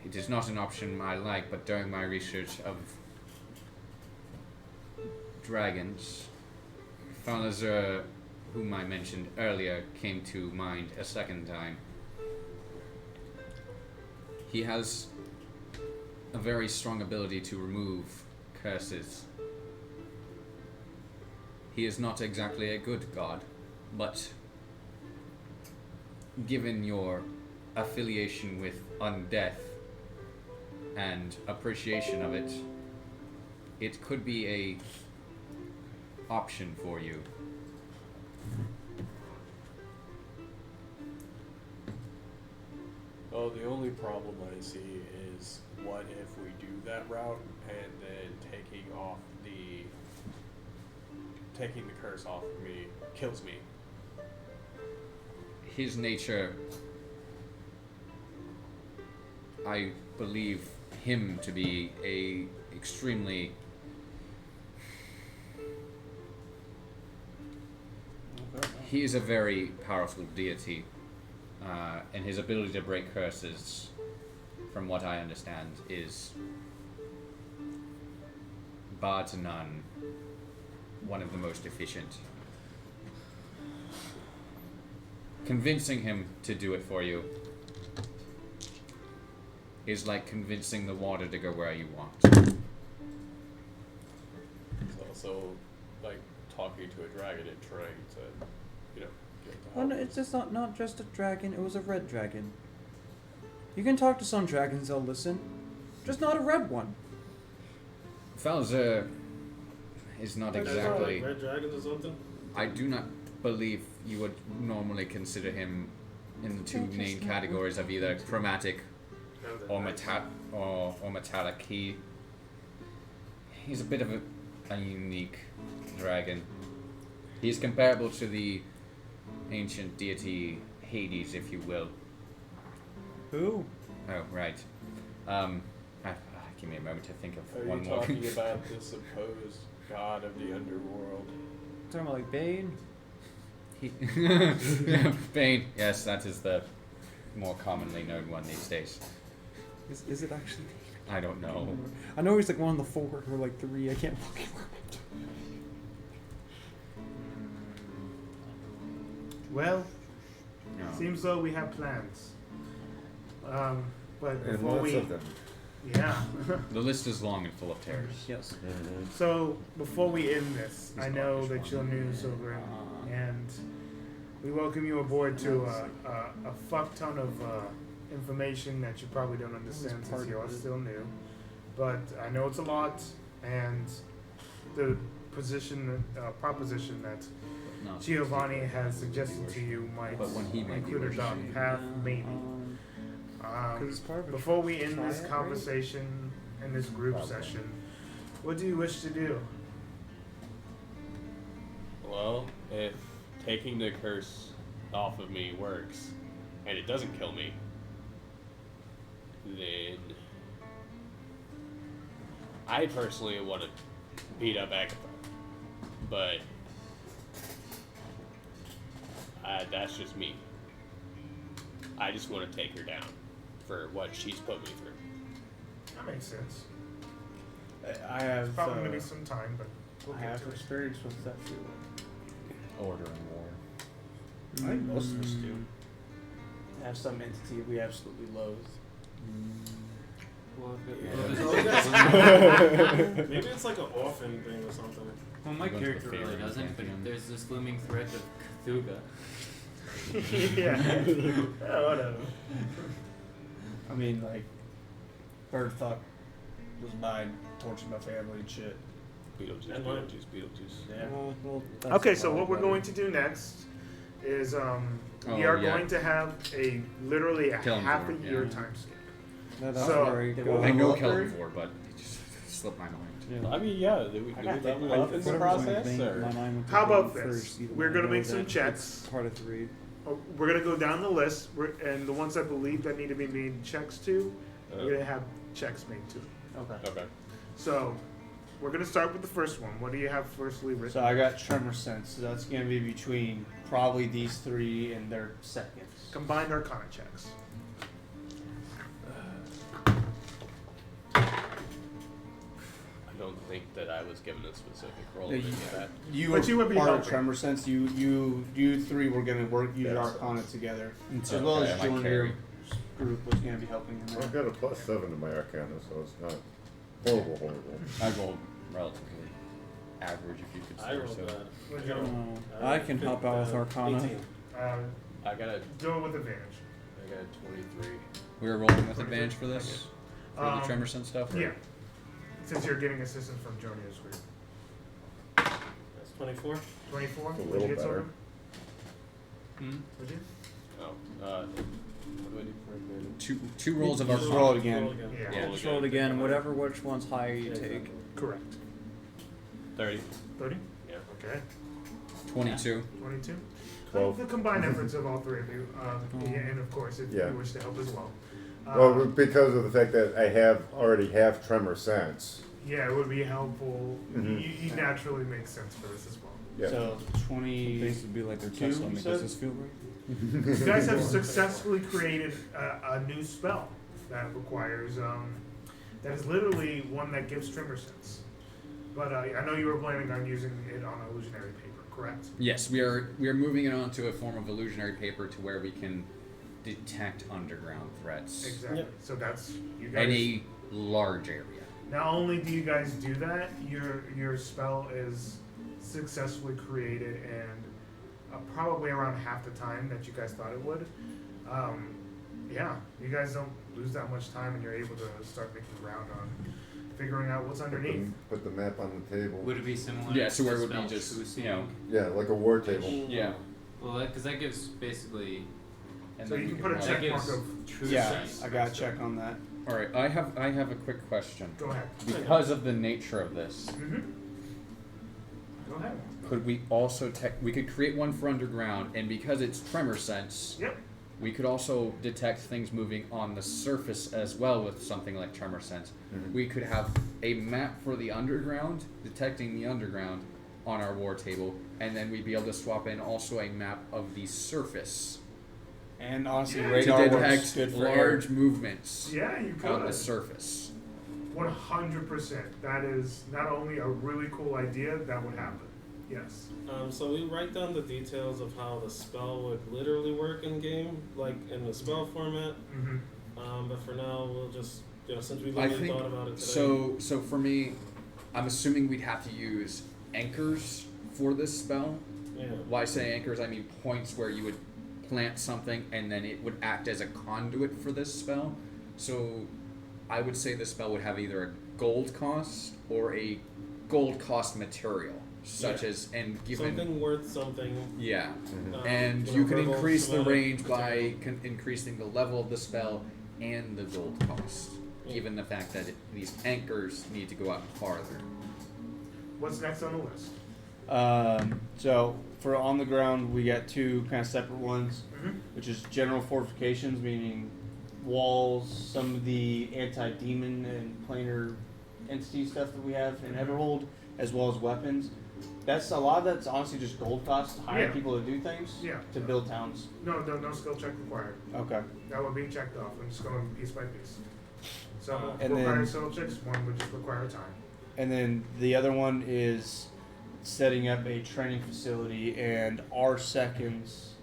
It is not an option I like, but during my research of dragons, Falazar, whom I mentioned earlier, came to mind a second time. He has a very strong ability to remove curses. He is not exactly a good god, but given your affiliation with undeath and appreciation of it, it could be a option for you. Oh, the only problem I see is what if we do that route and then taking the curse off of me kills me. His nature, I believe him to be a extremely he is a very powerful deity, and his ability to break curses, from what I understand, is bar to none one of the most efficient. Convincing him to do it for you is like convincing the water to go where you want. It's also like talking to a dragon and trying to, get the Oh, no, it's just not just a dragon, it was a red dragon. You can talk to some dragons, they'll listen. Just not a red one. Falzer is not exactly. Red dragons or something? I do not believe you would normally consider him in the two main categories of either chromatic or metallic. He's a bit of a unique dragon. He's comparable to the ancient deity Hades, if you will. Who? Oh, right. Give me a moment to think of Are one you more. talking about the supposed god of the underworld? Talking about like Bane? Bane. Yes, that is the more commonly known one these days. Is it actually? I don't know. I know he's like one of the 4 or like 3. I can't fucking remember. Well, No. seems though we have plans. But And before lots we, of them. yeah. The list is long and full of terrors. Yes. So before we end this, He's I not know just that one. you're new, Silver, and we welcome you aboard to a fuck ton of information that you probably don't understand since you are still new. But I know it's a lot, and the proposition that Not Giovanni has suggested to you might But when he made the include a original dark game. path, maybe. It's part of a Before we end this triad, right? conversation and this group session, what do you wish to do? Well, if taking the curse off of me works, and it doesn't kill me, then I personally want to beat up Agatha. But that's just me. I just want to take her down for what she's put me through. That makes sense. I have It's probably gonna be some time, but we'll I get have to it. experience with that too. Order and war. I think most of us do. Have some entity we absolutely loathe. Well, Maybe it's like an orphan thing or something. well, my I'm going to character the really favorite doesn't, but pantheon. there's this looming threat of Cthulhu. Yeah, whatever. I mean, like, Birdfuck was mine, tortured my family and shit. Beetlejuice, And what? Beetlejuice. Yeah. Well, that's Okay, so fine, what we're but- going to do next is we Oh, are yeah. going to have literally a Kill 'em half for a it, year yeah. time skip. No, that's So- where he They goes. will- I know military? Kelvin but it just slipped my mind. Yeah. I mean, yeah, did we I got level the- up in the Whatever's my process? vein- Or? my mind went to How about vein this? first, even We're though gonna I make know some that checks. it's part of 3. We're gonna go down the list, and the ones I believe that need to be made checks to, we're gonna have checks made to. Okay. Okay. So we're gonna start with the first one. What do you have firstly written? So I got Tremor Sense, so that's gonna be between probably these 3 and their seconds. Combined Arcana checks. I don't think that I was given a specific role Yeah, in any of that. You But were you would be part of helping. Tremor Sense. You 3 were gonna work use Yeah. Arcana together, as Okay, well I as might Jordan, carry. your group was gonna be helping him. I've got a +7 to my Arcana, so it's not horrible. I rolled relatively average, if you could say I rolled so. that. What'd you roll? I can help out with Arcana. 18. I got a Do it with advantage. 23. We were rolling with advantage for this? For the Um, Tremor Sense stuff? or- Yeah. Since you're getting assistance from Jonio's group. That's 24. 24? A What'd little you get, better. Silver? What'd you? Oh, what do I do for advantage? Two rolls of Just Arcana. roll it again. Roll again. Yeah. Yeah. Just roll it again. Whatever which one's higher you Yeah, take. exactly. Correct. 30. 30? Yeah. Okay. 22. 22? 12. The combined efforts of all 3 of you. And of course, if Yeah. you wish to help as well. Well, because of the fact that I already have Tremor Sense. Yeah, it would be helpful. Mhm. You naturally make sense for this as well. Yeah. So 20. Base would be like their Two, test on me. you Does said? this feel right? You guys have successfully created a new spell that requires, that is literally one that gives Tremor Sense. But I know you were planning on using it on illusionary paper, correct? Yes, we are moving it onto a form of illusionary paper to where we can detect underground threats Exactly. Yep. So that's you in guys. a large area. Not only do you guys do that, your spell is successfully created and probably around half the time that you guys thought it would. Yeah, you guys don't lose that much time, and you're able to start making ground on figuring out what's underneath. Put the map on the table. Would it be similar? Yeah, so to where it would be spell just, choosing? you know, Yeah, like a war table. yeah. Well, because that gives basically. And So then you we can put a roll. That check mark gives of. true Yeah, sense. I got a check on that. All right, I have a quick question. Go ahead. Because of the nature of this, Mm-hmm. Go ahead. could we also we could create one for underground, and because it's Tremor Sense, Yep. we could also detect things moving on the surface as well with something like Tremor Sense. Mhm. We could have a map for the underground, detecting the underground on our war table, and then we'd be able to swap in also a map of the surface And honestly, Yeah, radar to works detect good for air. large movements Yeah, you on the could. surface. 100%. That is not only a really cool idea, that would happen. Yes. So we write down the details of how the spell would literally work in game, like in the spell format. Mm-hmm. But for now, we'll just, since we I literally think thought about it today. so for me, I'm assuming we'd have to use anchors for this spell. Yeah. Why say anchors? I mean points where you would plant something and then it would act as a conduit for this spell. So I would say this spell would have either a gold cost or a gold cost material, such as and given something worth something. Yeah, Mhm. and you can verbal, increase the somatic range by material. increasing the level of the spell and the gold cost, given the fact that these anchors need to go out farther. What's next on the list? So for on the ground, we got two kind of separate ones, Mm-hmm. which is general fortifications, meaning walls, some of the anti-demon and planar entity stuff that we have in Everhold, as well as weapons. That's a lot of that's honestly just gold cost to hire Yeah. people to do things, Yeah. to build towns. No skill check required. Okay. That would be checked off. I'm just going piece by piece. Some And require then- skill checks, one would just require time. And then the other one is setting up a training facility and our seconds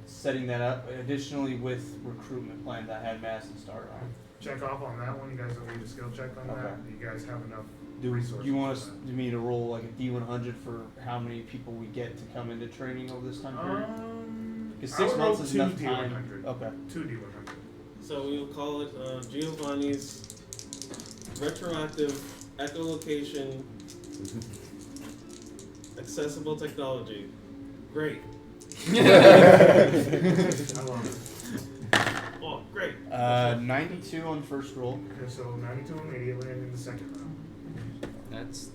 setting that up additionally with recruitment plans I had Madison start on. Check off on that one. You guys don't need a skill check on that. Okay. You guys have enough Do resources. you want for us that. to me to roll like a D100 for how many people we get to come into training over this time period? Because I 6 would months roll is two enough D100. time. Okay. 2 D100. So we'll call it Giovanni's retroactive echolocation accessible technology. Great. I love it. Oh, great. 92 on the first roll. Okay, so 92 immediately and in the second round.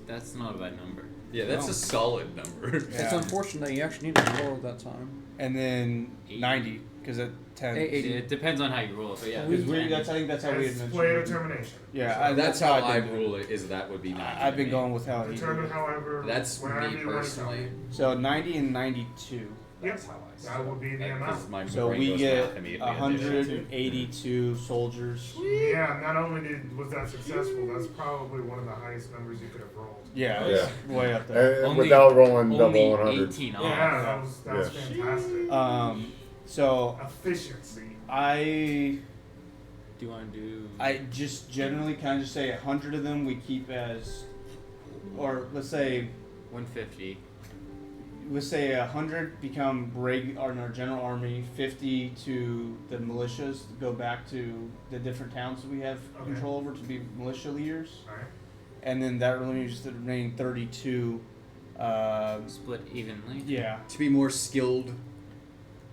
That's not a bad number. Yeah, that's No. a solid number. It's Yeah. unfortunate that you actually need to roll at that time. And then 90 because at 10. It depends on how you roll it, but yeah. Because we can. I think that's how we had It's mentioned. player it. determination. Yeah, That's how I've I been doing rule it. Is that would be 90. I've been to me. going with how he Determine did it. however. That's whenever me you wanna personally. tell me. So 90 and 92. Yep. That would be the Because amount. my So brain we goes get math immediately. I did it. 182 soldiers. Yeah, not only was that successful, that's probably one of the highest numbers you could have rolled. Yeah, Yeah. it's way up there. And Only- without rolling double Only 100. 18 off. Yeah, that was Yeah. fantastic. So Efficiency. I Do you want to do? just generally kind of just say 100 of them we keep as, or let's say 150. 100 become on our general army, 50 to the militias, go back to the different towns that we have Okay. control over to be militia leaders, Alright. and then that leaves the remaining 32. Split evenly. Yeah, To be more skilled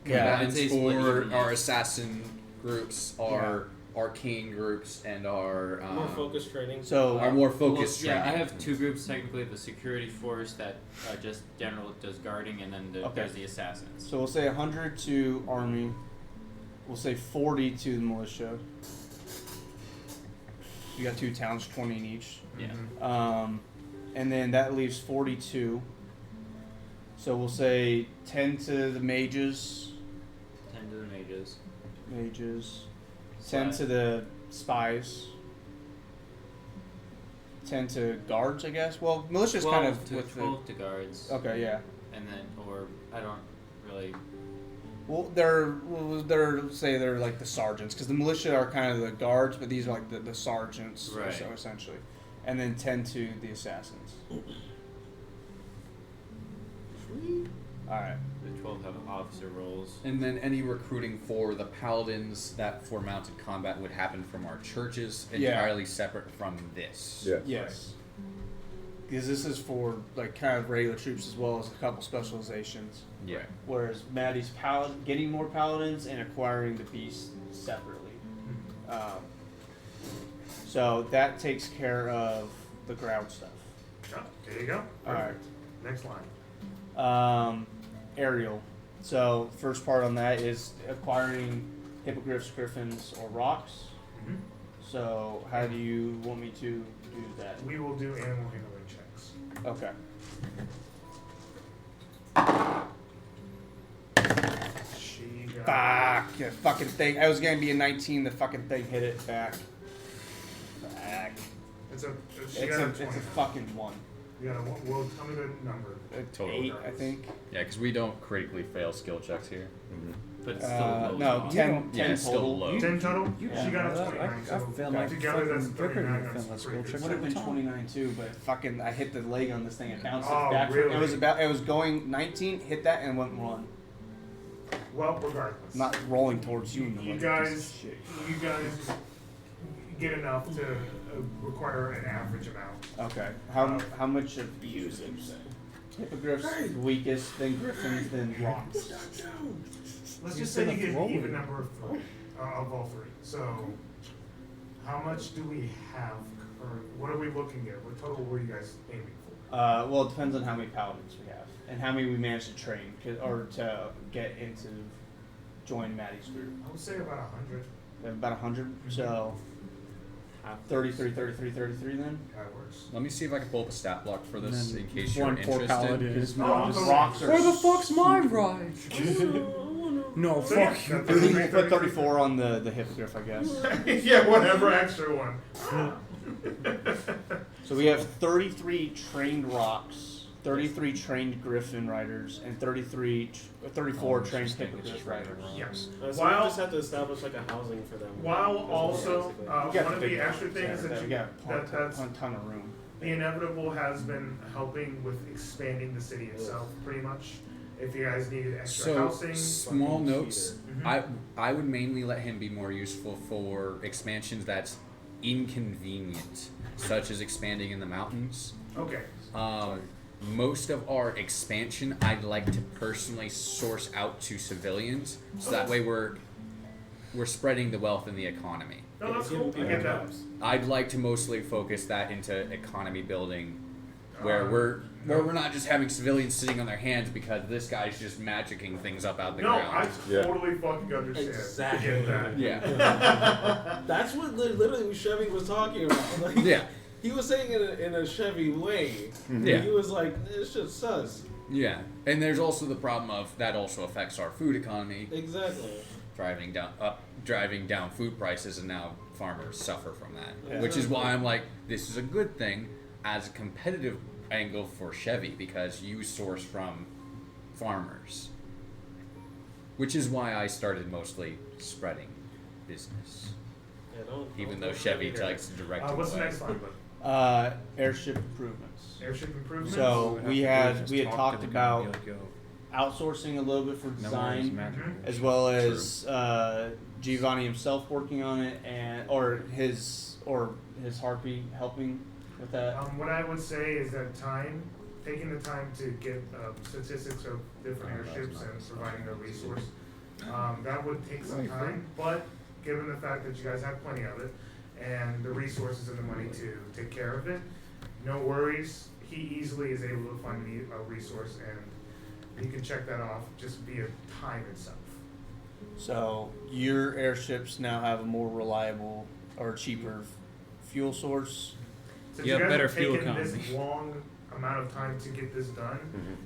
Yeah, I'd say combatants split for evenly. our assassin groups, our arcane groups, and our More focused training. so our more Well, focused yeah, I training. have two groups technically: the security force that just general does guarding, and then Okay. there's the assassins. So we'll say 100 to army. We'll say 40 to the militia. You got two towns, 20 in each. Yeah. And then that leaves 42. So we'll say 10 to the mages. 10 to the mages. 10 to the spies. 10 to guards, I guess. Well, militia's 12 kind of to with 12 to guards. Okay, yeah. And then, or I don't really. Well, they're say they're like the sergeants because the militia are kind of the guards, but these are like the sergeants, Right. so essentially, and then 10 to the assassins. All right. The 12 have officer roles. And then any recruiting for the paladins that for mounted combat would happen from our churches, Yeah. entirely separate from this. Yeah. Yes. Because this is for like kind of regular troops as well as a couple specializations. Yeah. Whereas Maddie's getting more paladins and acquiring the beast separately. So that takes care of the ground stuff. Oh, there you go. All right. Perfect. Next line. Aerial. So first part on that is acquiring hippogriffs, griffins, or rocks. Mhm. So how do you want me to do that? We will do animal handling checks. Okay. She got Fuck, the fucking thing. I was gonna be a 19. The fucking thing hit it back. Fuck. It's a It's a fucking 1. You got a one. Well, tell me the number. Total. 8, I think. Yeah, because we don't critically fail skill checks here. But it's still low. No, 10, Yeah, 10 it's still total. low. 10 total. Yeah. She got a I 29. So failed my together that's fucking 39. Recruitment That's Plans pretty skill good. check. Would have been 29 too, but fucking I hit the leg on this thing. It bounced Oh, it back. really? It was going 19, hit that and went 1. Well, regardless. Not rolling towards you. You guys get enough to require an average amount. Okay. How much of each would you say? Hippogriffs weakest, then griffins, then rocks. Let's just say you get an even number of 3 of all 3. So, how much do we have? Or what are we looking at? What total were you guys aiming for? Well, it depends on how many paladins we have and how many we manage to train or to get into join Maddie's group. I would say about 100. We have about 100, so 33 then. That works. Let me see if I can pull up a stat block for this And in case one you're poor interested. paladin is Rocks not. are Where the fuck's my ride? No, So, yeah, fuck you. that's We'll put 34 on the hippogriff, I guess. yeah, whatever extra one. So we have 33 trained rocks, 33 trained griffin riders, and 34 trained hippogriff riders. Yes. So we While just have to establish like a housing for them. while also Basically. We got one of big the extra ones things there, that we you got a that's ton of room. the inevitable has been helping with expanding the city itself, pretty much. If you guys needed extra So, housing, small fucking notes. cheater. I would mainly let him be more useful for expansions that's inconvenient, such as expanding in the mountains. Okay. Most of our expansion, I'd like to personally source out to civilians, so that way we're spreading the wealth in the economy. No, that's cool. I get that. I'd like to mostly focus that into economy building, where we're not just having civilians sitting on their hands because this guy's just magicking things up out the No, I ground. totally fucking understand. Exactly. Get that. Yeah. That's what literally Chevy was talking about. Like, Yeah. He was saying it in a Chevy way. Yeah. He was like, it's just sus. Yeah, and there's also the problem of that also affects our food economy, Exactly. driving down food prices, and now farmers suffer from that. Yeah. Which is why I'm like, this is a good thing as a competitive angle for Chevy because you source from farmers. Which is why I started mostly spreading business, Yeah, even though Chevy takes direct. What's the next line? Airship improvements. Airship improvements. So we had talked about outsourcing a little bit for design, as well as Giovanni himself working on it, or his harpy helping with that. What I would say is that taking the time to get statistics of different airships and providing a resource, that would take some time. But given the fact that you guys have plenty of it and the resources and the money to take care of it, no worries. He easily is able to find a resource, and you can check that off just via time itself. So your airships now have a more reliable or cheaper fuel source. Since You have guys better have fuel taken economy. this long amount of time to get this done,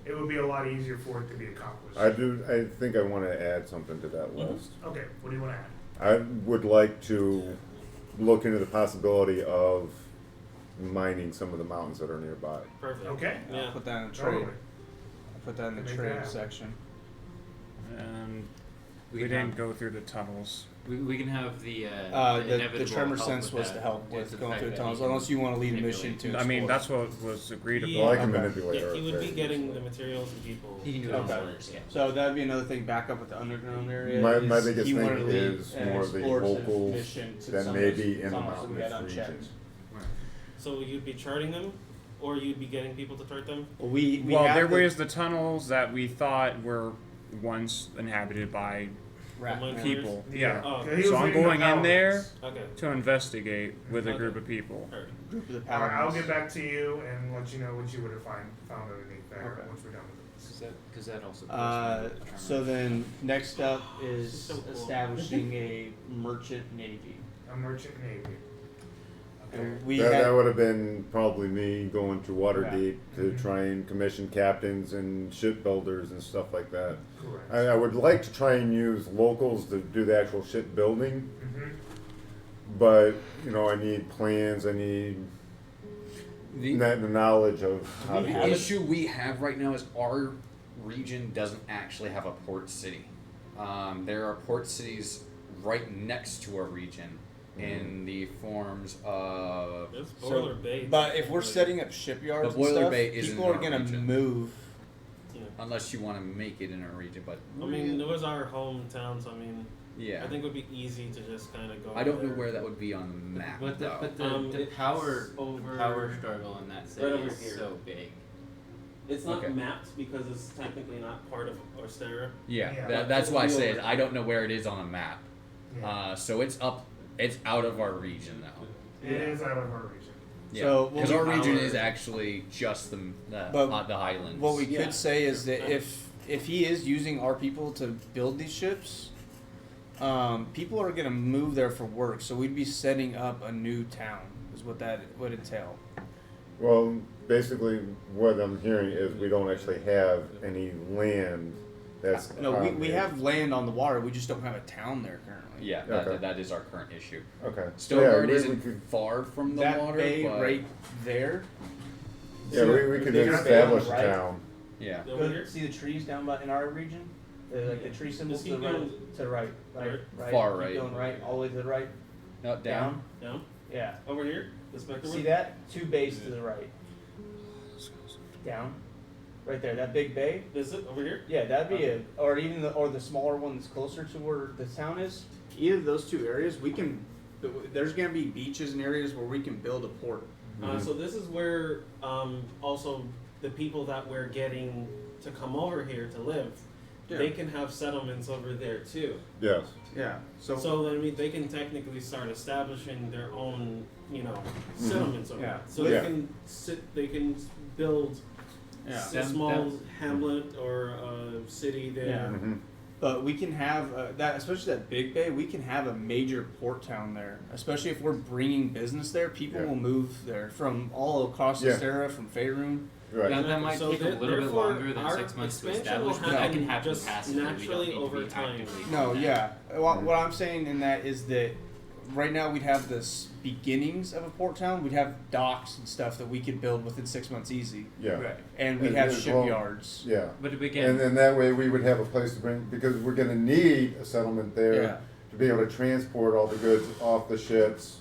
it would be a lot easier for it to be accomplished. I think I want to add something to that list. Okay, what do you want to add? I would like to look into the possibility of mining some of the mountains that are nearby. Perfect. Okay. Yeah. I'll put that in the Totally. trade. I'll put that in the Make trade that happen. section. And We we can didn't go through the tunnels. We can have the The inevitable tremor help sense with was that. to help It's with the going fact through the that tunnels, he can unless you want to lead a manipulate. mission to I mean, explore. that's what was agreed Yeah. upon. Well, I can Okay. manipulate Yeah, Earth. he would be right? getting the materials and people. He can do it Okay. on orders, yeah. So that'd be another thing back up with the underground area. My is biggest he thing wanted to lead is an more of the explorative locals mission to that some may of those be in the tunnels that we had mountainous unchecked. region. So you'd be charting them, or you'd be getting people to chart them. Well, we Well, have there the was the tunnels that we thought were once inhabited by rat Among men. people. Yeah. Oh, He was So I'm leading the going in there paladins. okay. to investigate with a Okay. group of people. Alright. Group of the All right, I'll paladins. get back to you and let you know what you would have found underneath there Okay. once we're done with it. Because that also. So then next up is So cool. establishing a merchant navy. A merchant navy. And we That had would have been probably me going to Waterdeep to Mhm. try and commission captains and shipbuilders and stuff like that. Correct. I would like to try and use locals to do the actual shipbuilding, Mhm. but you know, I need plans. I need The the knowledge of how to do it. issue we have right now is our region doesn't actually have a port city. There are port cities right next to our region in the forms of It's Boiler Bay. But if we're setting up shipyards The Boiler and stuff, Bay isn't people are in our gonna region. move. Yeah. unless you want to make it in our region, but I mean, it was our hometown, so I mean, yeah. I think it would be easy to just kind of go. I don't know there. where that would be on the map. But the though. but the It's power over struggle in that city right over is here. so big. It's not Okay. mapped because it's technically not part of Orsterra. Yeah, Yeah. that's why I It'll be say over I don't know where it is on a map. Yeah. So it's out of our region though. It is out of our region. Yeah, So, because what our we- region is actually just the Highlands. What we Yeah. could say is that if he is using our people to build these ships, people are gonna move there for work. So we'd be setting up a new town. Is what that would entail. Well, basically, what I'm hearing is we don't actually have any land that's. No, we on have land on the water. We just don't have a town there currently. Yeah, Okay. that is our current issue. Okay. Stonegard we isn't could, far from the That water, bay but right there. yeah, we could They got establish the a right. town. yeah. Over here? See the trees down by in our region? Like the tree symbols Just to the keep right, going. to the right, right, Far keep right. going right, all the way to the right, No, down. Down Yeah. over here. The spectrum. See that? Two bays to the right. Down. Right there, that big bay. Is it over here? Yeah, that'd be it. Or even the smaller one that's closer to where the town is. Either of those two areas, we can. There's gonna be beaches and areas where we can build a port. So this is where also the people that we're getting to come over here to live, they can have settlements over there too. Yes. Yeah. So I mean, they can technically start establishing their own, settlements over Yeah. there. So Yeah. they can build Yeah. a small hamlet or a city there. Yeah. Mm-hmm. But we can have that, especially that big bay. We can have a major port town there, especially if we're bringing business there. People Yeah. will move there from all across Yeah. Orsterra, from Faerun. Right. That might So take a little bit therefore, longer than our 6 months to expansion will establish, but that happen can happen just passively. naturally we don't need over to be time. actively No, doing that. yeah. What I'm saying in that is that right now we'd have this beginnings of a port town. We'd have docks and stuff that we could build within 6 months easy, Yeah. and we'd And- have and, well, shipyards. Yeah. But again, And then that way we would have a place to bring, because we're gonna need a settlement there Yeah. to be able to transport all the goods off the ships,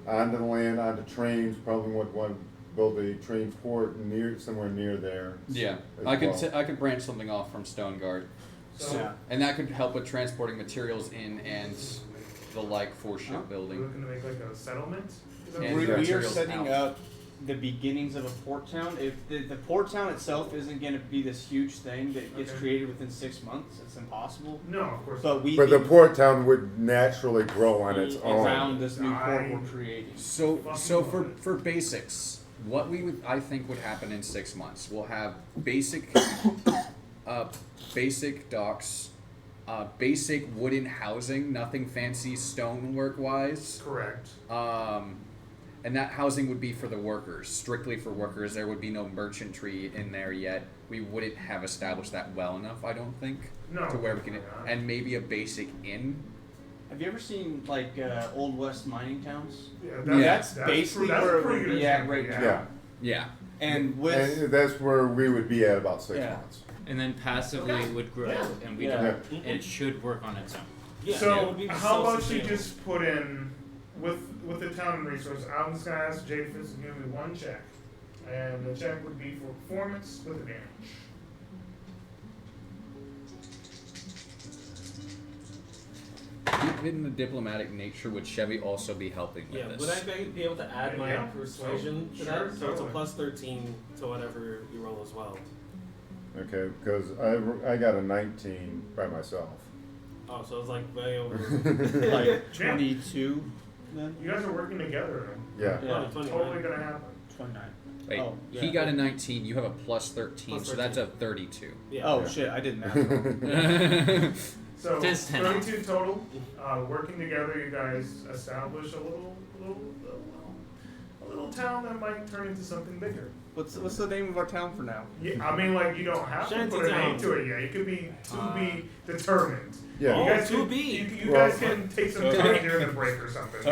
onto the land, onto trains, probably would want to build a train port somewhere near there. Yeah, as I could well. I could branch something off from Stonegard, So Yeah. and that could help with transporting materials in and the like for we're shipbuilding. looking to make like a settlement. Is that And what We you're are materials setting out. up the beginnings of a port town. If the port town itself isn't going to be this huge thing that gets Okay. created within 6 months, it's impossible. No, of course. But we But the can- port town would naturally grow on its own. around this new port we're creating. So for basics, what I think would happen in 6 months, we'll have basic basic docks, basic wooden housing, nothing fancy stonework wise. correct. And that housing would be for the workers, strictly for workers. There would be no merchantry in there yet. We wouldn't have established that well enough, I don't think, No. to where we can, definitely not. and maybe a basic inn. Have you ever seen like old west mining towns? Yeah, That's basically that's a where it pretty would good be at example, right yeah. Yeah. Yeah. And with And that's where we would be at about 6 Yeah. months. and then passively it would grow, and we Yeah. don't. It should work on its own. Yeah, it So would be how about you self-sustainable. just put in with the town and resource? I'm just gonna ask Jade Fitz to give me one check, and the check would be for performance with advantage. Given the diplomatic nature, would Chevy also be helping with Yeah, this? would I be able to add my Yeah. persuasion to Sure, that? So it's a totally. plus 13 to whatever you roll as well. Okay, because I got a 19 by myself. Oh, so it's like way over. like 22 then? You guys are working together. Yeah. Yeah. Oh, 29. Totally gonna happen. 29. Wait, Oh, he yeah. got a 19, you have a plus 13, Plus so that's a 32. Yeah. Oh Yeah. shit, I did math. So Just 10. 32 total. Working together, you guys establish a little a little town that might turn into something bigger. What's the name of our town for now? Yeah, I mean, like, you don't have to put a name to it yet. It could be to be determined. Yeah. You guys to can, be. You guys can take some time during the break or something.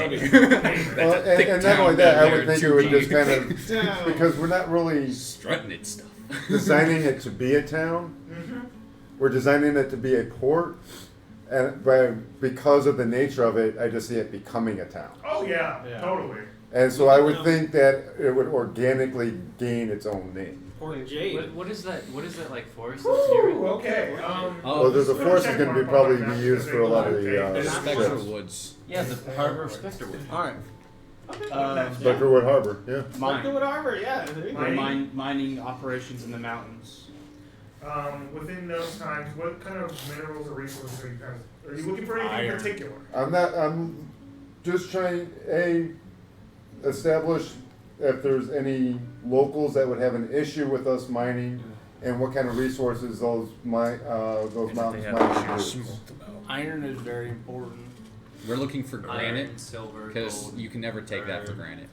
Well, and not only that, I would think it would just kind of, because we're not really Strutting it stuff. designing it to be a town. We're designing it to be a port, and because of the nature of it, I just see it becoming a town. Oh, yeah, totally. And so I would think that it would organically gain its own name. Port Jade. What is that? What is that like forest that's near it? Ooh, okay. Well, there's a forest is going to be probably be used for a lot of the Spectral ships. Woods. Yeah, the harbor of Specterwood. All right. Specterwood Harbor, yeah. Specterwood Harbor, yeah. There you go. Mining operations in the mountains. Within those times, what kind of minerals or resources are you looking for anything in Iron. particular? I'm just trying, establish if there's any locals that would have an issue with us mining and what kind of resources those mountains might produce. Iron is very important. We're looking for Iron, granite, silver, because gold. you can never take that for granted.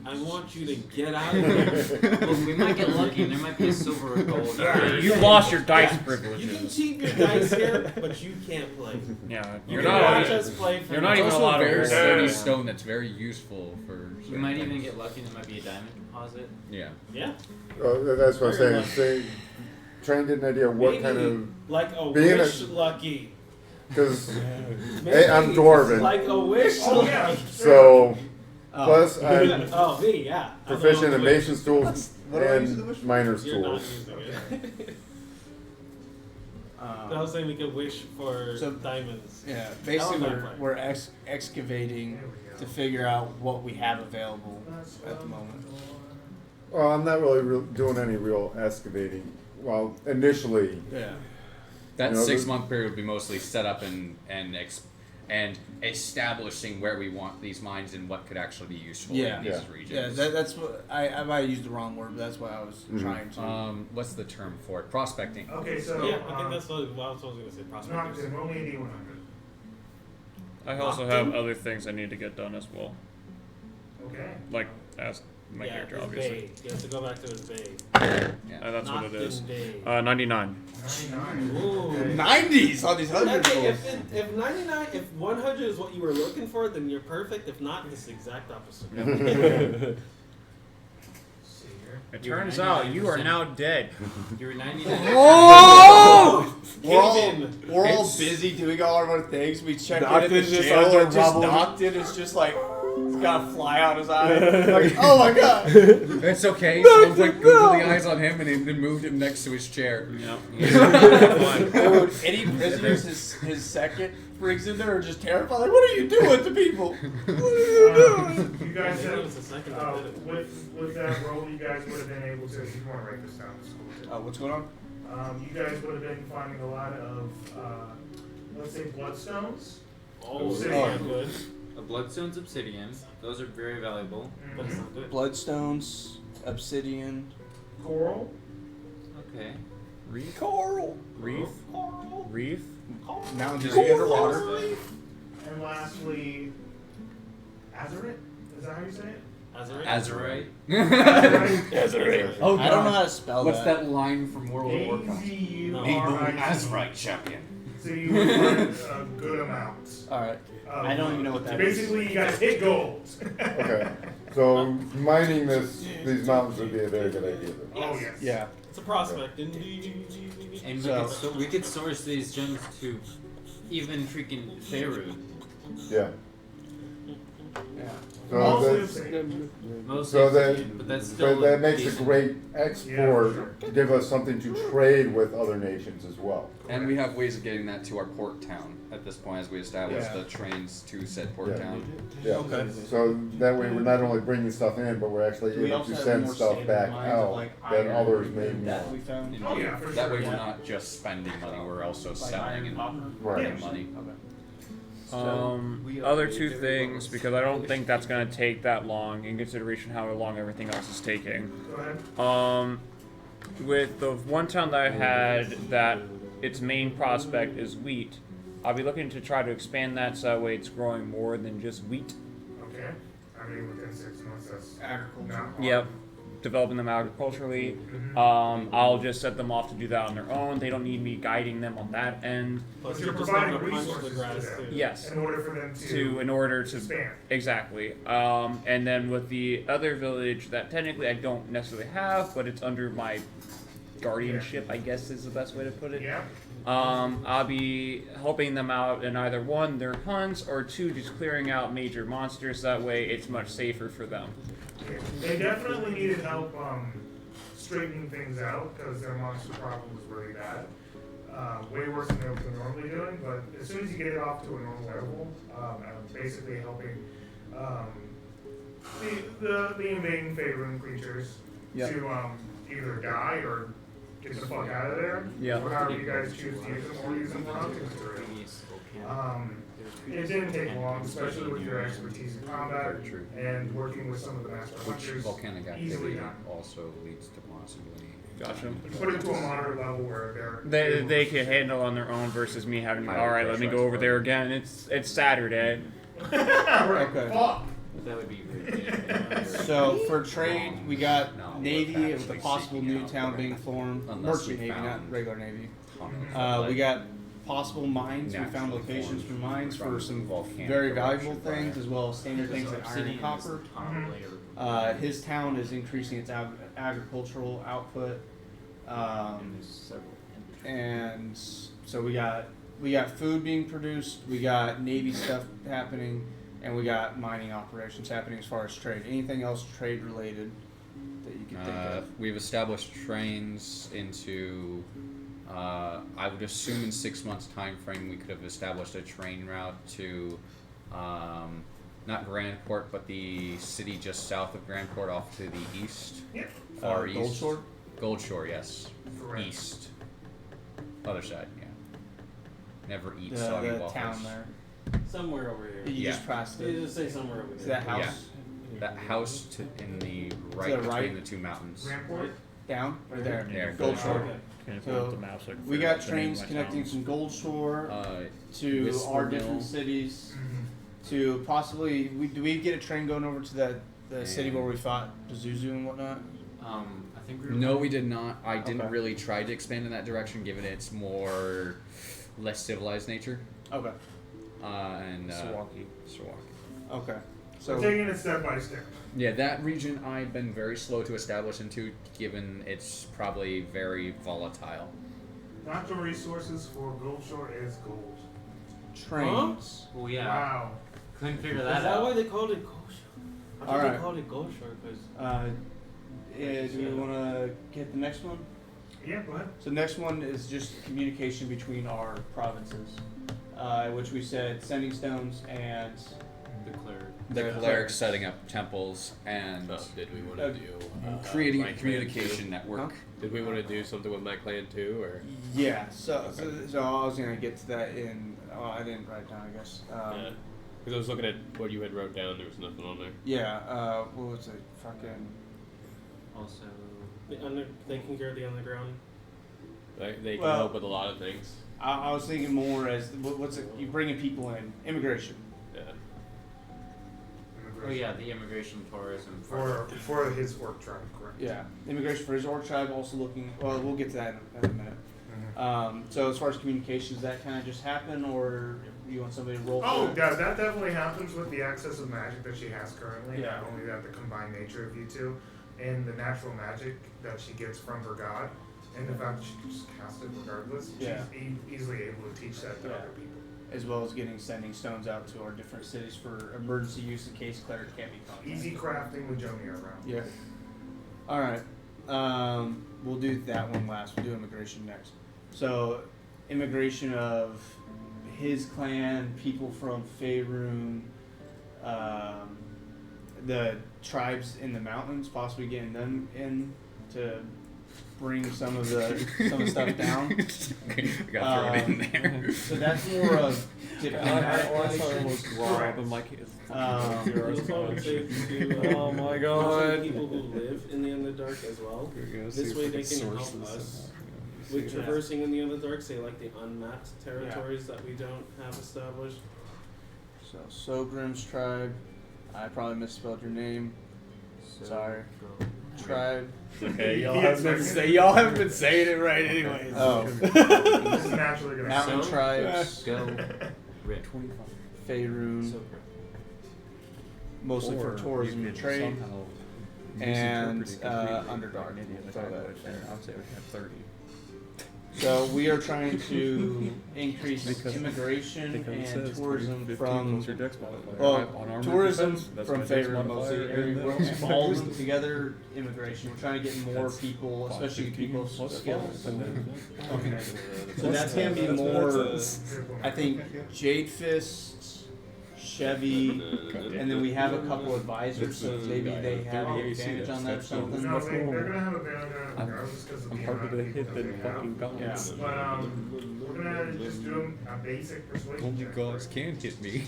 I want you to get out of here. Well, we might get lucky, and there might be a silver or gold. You lost your dice You can privileges. keep your dice here, but you can't play. Yeah, You you're cannot not. just play for You're me. not It's even also allowed a very to sturdy roll. stone that's very useful for. You might even get lucky, and there might be a diamond deposit. Yeah. Yeah. That's what I'm saying. Try and get an idea of what Maybe kind of, like a being a- wish lucky. because Maybe I'm dwarven, like a wish Oh, yeah. lucky. so plus I'm Oh, me, yeah. I'm proficient the in wish. mason's tools What do I use the and wish for? miner's You're not tools. using it. I was saying we could wish for So- diamonds. Yeah, basically That was my we're excavating There we go. to figure out what we have available at the moment. Well, I'm not really doing any real excavating. Well, initially, Yeah. That You know, 6-month period would be mostly set up and establishing where we want these mines and what could actually be useful Yeah. in these Yeah. regions. Yeah, that's what I might have used the wrong word, but that's what I was trying to. What's the term for it? Prospecting. Okay, so Yeah, I think that's what I was going to say. knocked Prospectors. in. Roll me a D100. I also have other things I need to get done as well, Okay. like as my Yeah, character, his obviously. bay. He has to go back to his bay. That's what it is. Bay. 99. 99. Ooh. Okay. 90s on these hundred Okay, rolls. if 99, if 100 is what you were looking for, then you're perfect. If not, it's the exact opposite. Let's see here. It You're turns out you are 99%. now dead. You're 99. Whoa! We're all, Cave in. we're all busy doing all of our things. We check in Knocked at the in just jail under and just rubble. knocked it. It's just like, it's got a fly out his eye. Like, oh my god. It's okay. Someone put googly eyes on him and then moved him next to his chair. Dude, any prisoners his second brings in there are just terrified. Like, what are you doing to people? What are you doing? You guys Maybe it have, was the second that did it. with that roll, you guys would have been able to, if you want to write this down, it's cool too. What's going on? You guys would have been finding a lot of, let's say, bloodstones. Oh, Obsidian. yeah, good. A bloodstone's obsidian. Those are very valuable. But it's not good. Bloodstones, obsidian, Coral. Okay. coral, Reef? Reef? mountains underwater. And lastly, Azurite? Is that how you say it? Azurite? Azurite. Oh, I don't know how to spell What's that. that line from World of Warcraft? A-Z-U-R-I-T. Azurite champion. So you would find a good amount. Alright. of- I don't even know what that is. Basically, you guys hit gold. Okay, so mining these mountains would be a very good idea. Then. Oh, yes. Yeah. It's a prospect. And So- we could source these gems to even freaking Beirut. Yeah. Yeah. So Mostly that's, obsidian. Mostly so obsidian, but that's still but that makes a decent. great export. Yeah, Give us something to trade with other nations as well. And we have ways of getting that to our port town at this point as we establish Yeah. the trains to said port Yeah. town. Yeah. Okay. So that way we're not only bringing stuff in, but we're actually Do we able also to have send more stuff standard back mines of, out like, that iron others may that want. we found? And Oh, yeah, for that sure. way we're not just spending money, we're also Like selling iron, and copper? Right. getting money. Other two things, because I don't think that's going to take that long in consideration how long everything else is taking. Go ahead. With the one town that I had that its main prospect is wheat, I'll be looking to try to expand that so that way it's growing more than just wheat. Okay. I mean, within 6 months, that's Agriculture. not hard. Yep. Developing them agriculturally. Mhm. I'll just set them off to do that on their own. They don't need me guiding them on that end. Plus, But you're you're just gonna providing punch the resources grass to them. too. Yes. In order for them In order to expand. exactly. And then with the other village that technically I don't necessarily have, but it's under my guardianship, I guess is the best way to put it. Yeah. I'll be helping them out in either one, their hunts, or two, just clearing out major monsters. That way, it's much safer for them. They definitely needed help straightening things out because their monster problem was really bad. Way worse than they were normally doing, but as soon as you get it off to a normal level, basically helping the invading favoring creatures Yep. to either die or get the fuck out of there, Yeah. or however you guys choose to use them, or use them for hunting material. It didn't take long, especially with your expertise in combat and working with some of the master Which hunters. volcanic Easily activity done. also leads to possibly. Gotcha. Put it to a moderate level where they're They can handle on their own versus me having to. Higher All right, let me go over there again. It's Saturday. Right, Okay. fuck. That would be really So for trade, we got No, Navy we're with a actually possible seeking new out town the being remnant, formed. unless Merchant we Navy, not found regular Navy. Tunnels, We got possible mines. We found naturally locations for formed mines for from some volcanic very eruption valuable by things, as well as standard things like iron and copper. His town is increasing its agricultural output, and so we got food being produced, we got Navy stuff happening, and we got mining operations happening as far as trade. Anything else trade related that you can think of? We've established trains into. I would assume in 6 months' time frame we could have established a train route to, not Grandport, but the city just south of Grandport, off to the east, Yep. far east. Goldshore? Goldshore, yes. Correct. East. Other side, yeah. Never eat The soggy waffles. town there. Somewhere over here. You Yeah. just passed You it. just say somewhere over Is here. that house That house in the right the between right? the two mountains. Rampart? down? Right there. There, Goldshore. Okay. So we got trains connecting from Goldshore to Whisper our Mill. different cities. Mhm. To possibly, do we get a train going over to the city And- where we fought Pazuzu and whatnot? I think we were. No, we did not. I didn't Okay. really try to expand in that direction, given its more less civilized nature. Okay. And Milwaukee. Okay. We're So taking it step by step. yeah, that region I've been very slow to establish into, given it's probably very volatile. Natural resources for Goldshore is gold. trains. Well, yeah. Wow. Couldn't figure Is that that out. why they called it Goldshore? I thought Alright. they called it Goldshore because Do we want to get the next one? Yeah, go ahead. So next one is just communication between our provinces, which we said sending stones and The cleric. The The clerics setting up temples and Did we want Uh, to do creating my a clan communication too? network. Did we want to do something with my clan too, or yeah. So I was gonna get to that in. Oh, I didn't write it down. I guess. because I was looking at what you had wrote down, there was nothing on there. Yeah. What was it? Fucking. Also, taking care of the underground. They can Well- help with a lot of things. I was thinking more as what's it? You bringing people in immigration. Yeah. oh yeah, the immigration tourism. For his work tribe, correct? Yeah, immigration for his org tribe. Also looking. Well, we'll get to that in a minute. So as far as communications, that kind of just happen, or you want somebody to roll? Oh, through it? that definitely happens with the access of magic that she has currently. Yeah. Not only that, the combined nature of you two, and the natural magic that she gets from her god, and the fact that she can just cast it regardless. Yeah. She's easily able to teach that to Yeah. other people. As well as sending stones out to our different cities for emergency use in case cleric can't be contacted. Easy crafting with Joni around. Yeah. All right. We'll do that one last. We'll do immigration next. So, immigration of his clan, people from Faerun, the tribes in the mountains, possibly getting them in to bring some of the stuff down. I gotta throw it in there. So that's more of diplomatic It's always safe to, Oh my also God. people who live in the Underdark as well. This way they can help us with traversing in the Underdark, say like the unmapped territories that we don't have established. So Sogrim's tribe. I probably misspelled your name. Sorry. Tribe. Okay, y'all haven't been saying it right anyways. Oh. This is naturally gonna Mountain So- tribes. Go. Rip. Faerun. Mostly for tourism and trade. And Underdark. Throw that in there. I would say we have 30. So we are trying to increase immigration and tourism from tourism from Faerun mostly. We're all of them together. Immigration. We're trying to get more people, especially people with skills. Okay. So that's gonna be more. I think Jade Fist, Chevy, and then we have a couple advisors, so maybe they have an advantage on that or something. No, they're gonna have a advantage on it regardless because of I'm the harder amount to of hit people than we have. fucking guns. But we're gonna just do a basic persuasion Only check gods first. can hit me.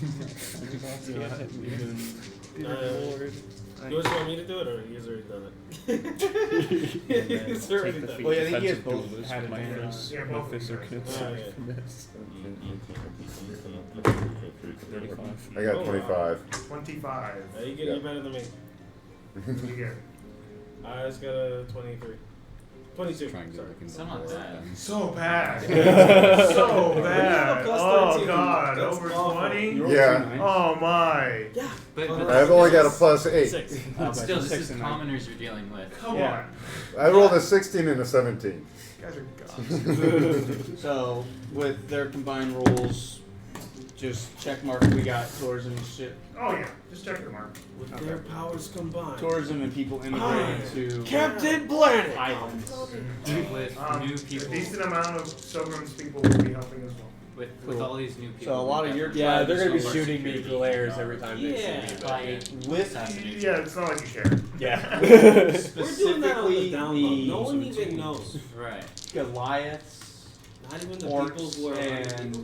You just want me to do it, or he's already done it? He's already done it. Well, yeah, I think he has both had advantages. Yeah, both of them. I got 25. 25. You get it better than me. What do you get? I just got a 23. 22. Trying to Sorry. look in It's not bad. So bad. When So you have a bad. plus Oh 13, god, that's over awful. 20? Yeah. Oh my. Yeah. But I've only got a plus 8. 6. But still, this Six is and nine. commoners you're dealing with. Come Yeah. on. I rolled a 16 and a 17. You guys are gods. So with their combined rolls, just check mark we got tourism and shit. Oh yeah, just check the mark. With their powers combined. Tourism and people immigrating to Captain Planet! islands. With new A people. decent amount of Silverman's people will be helping as well. With all these new people. So a lot of your Yeah, they're gonna be Some shooting me security glares guards. every time they see me. By with assassination. Yeah, it's not like you care. Yeah. We're doing that on the specifically down low. No one the even knows. Right. Goliaths, Not even the people who orcs, are and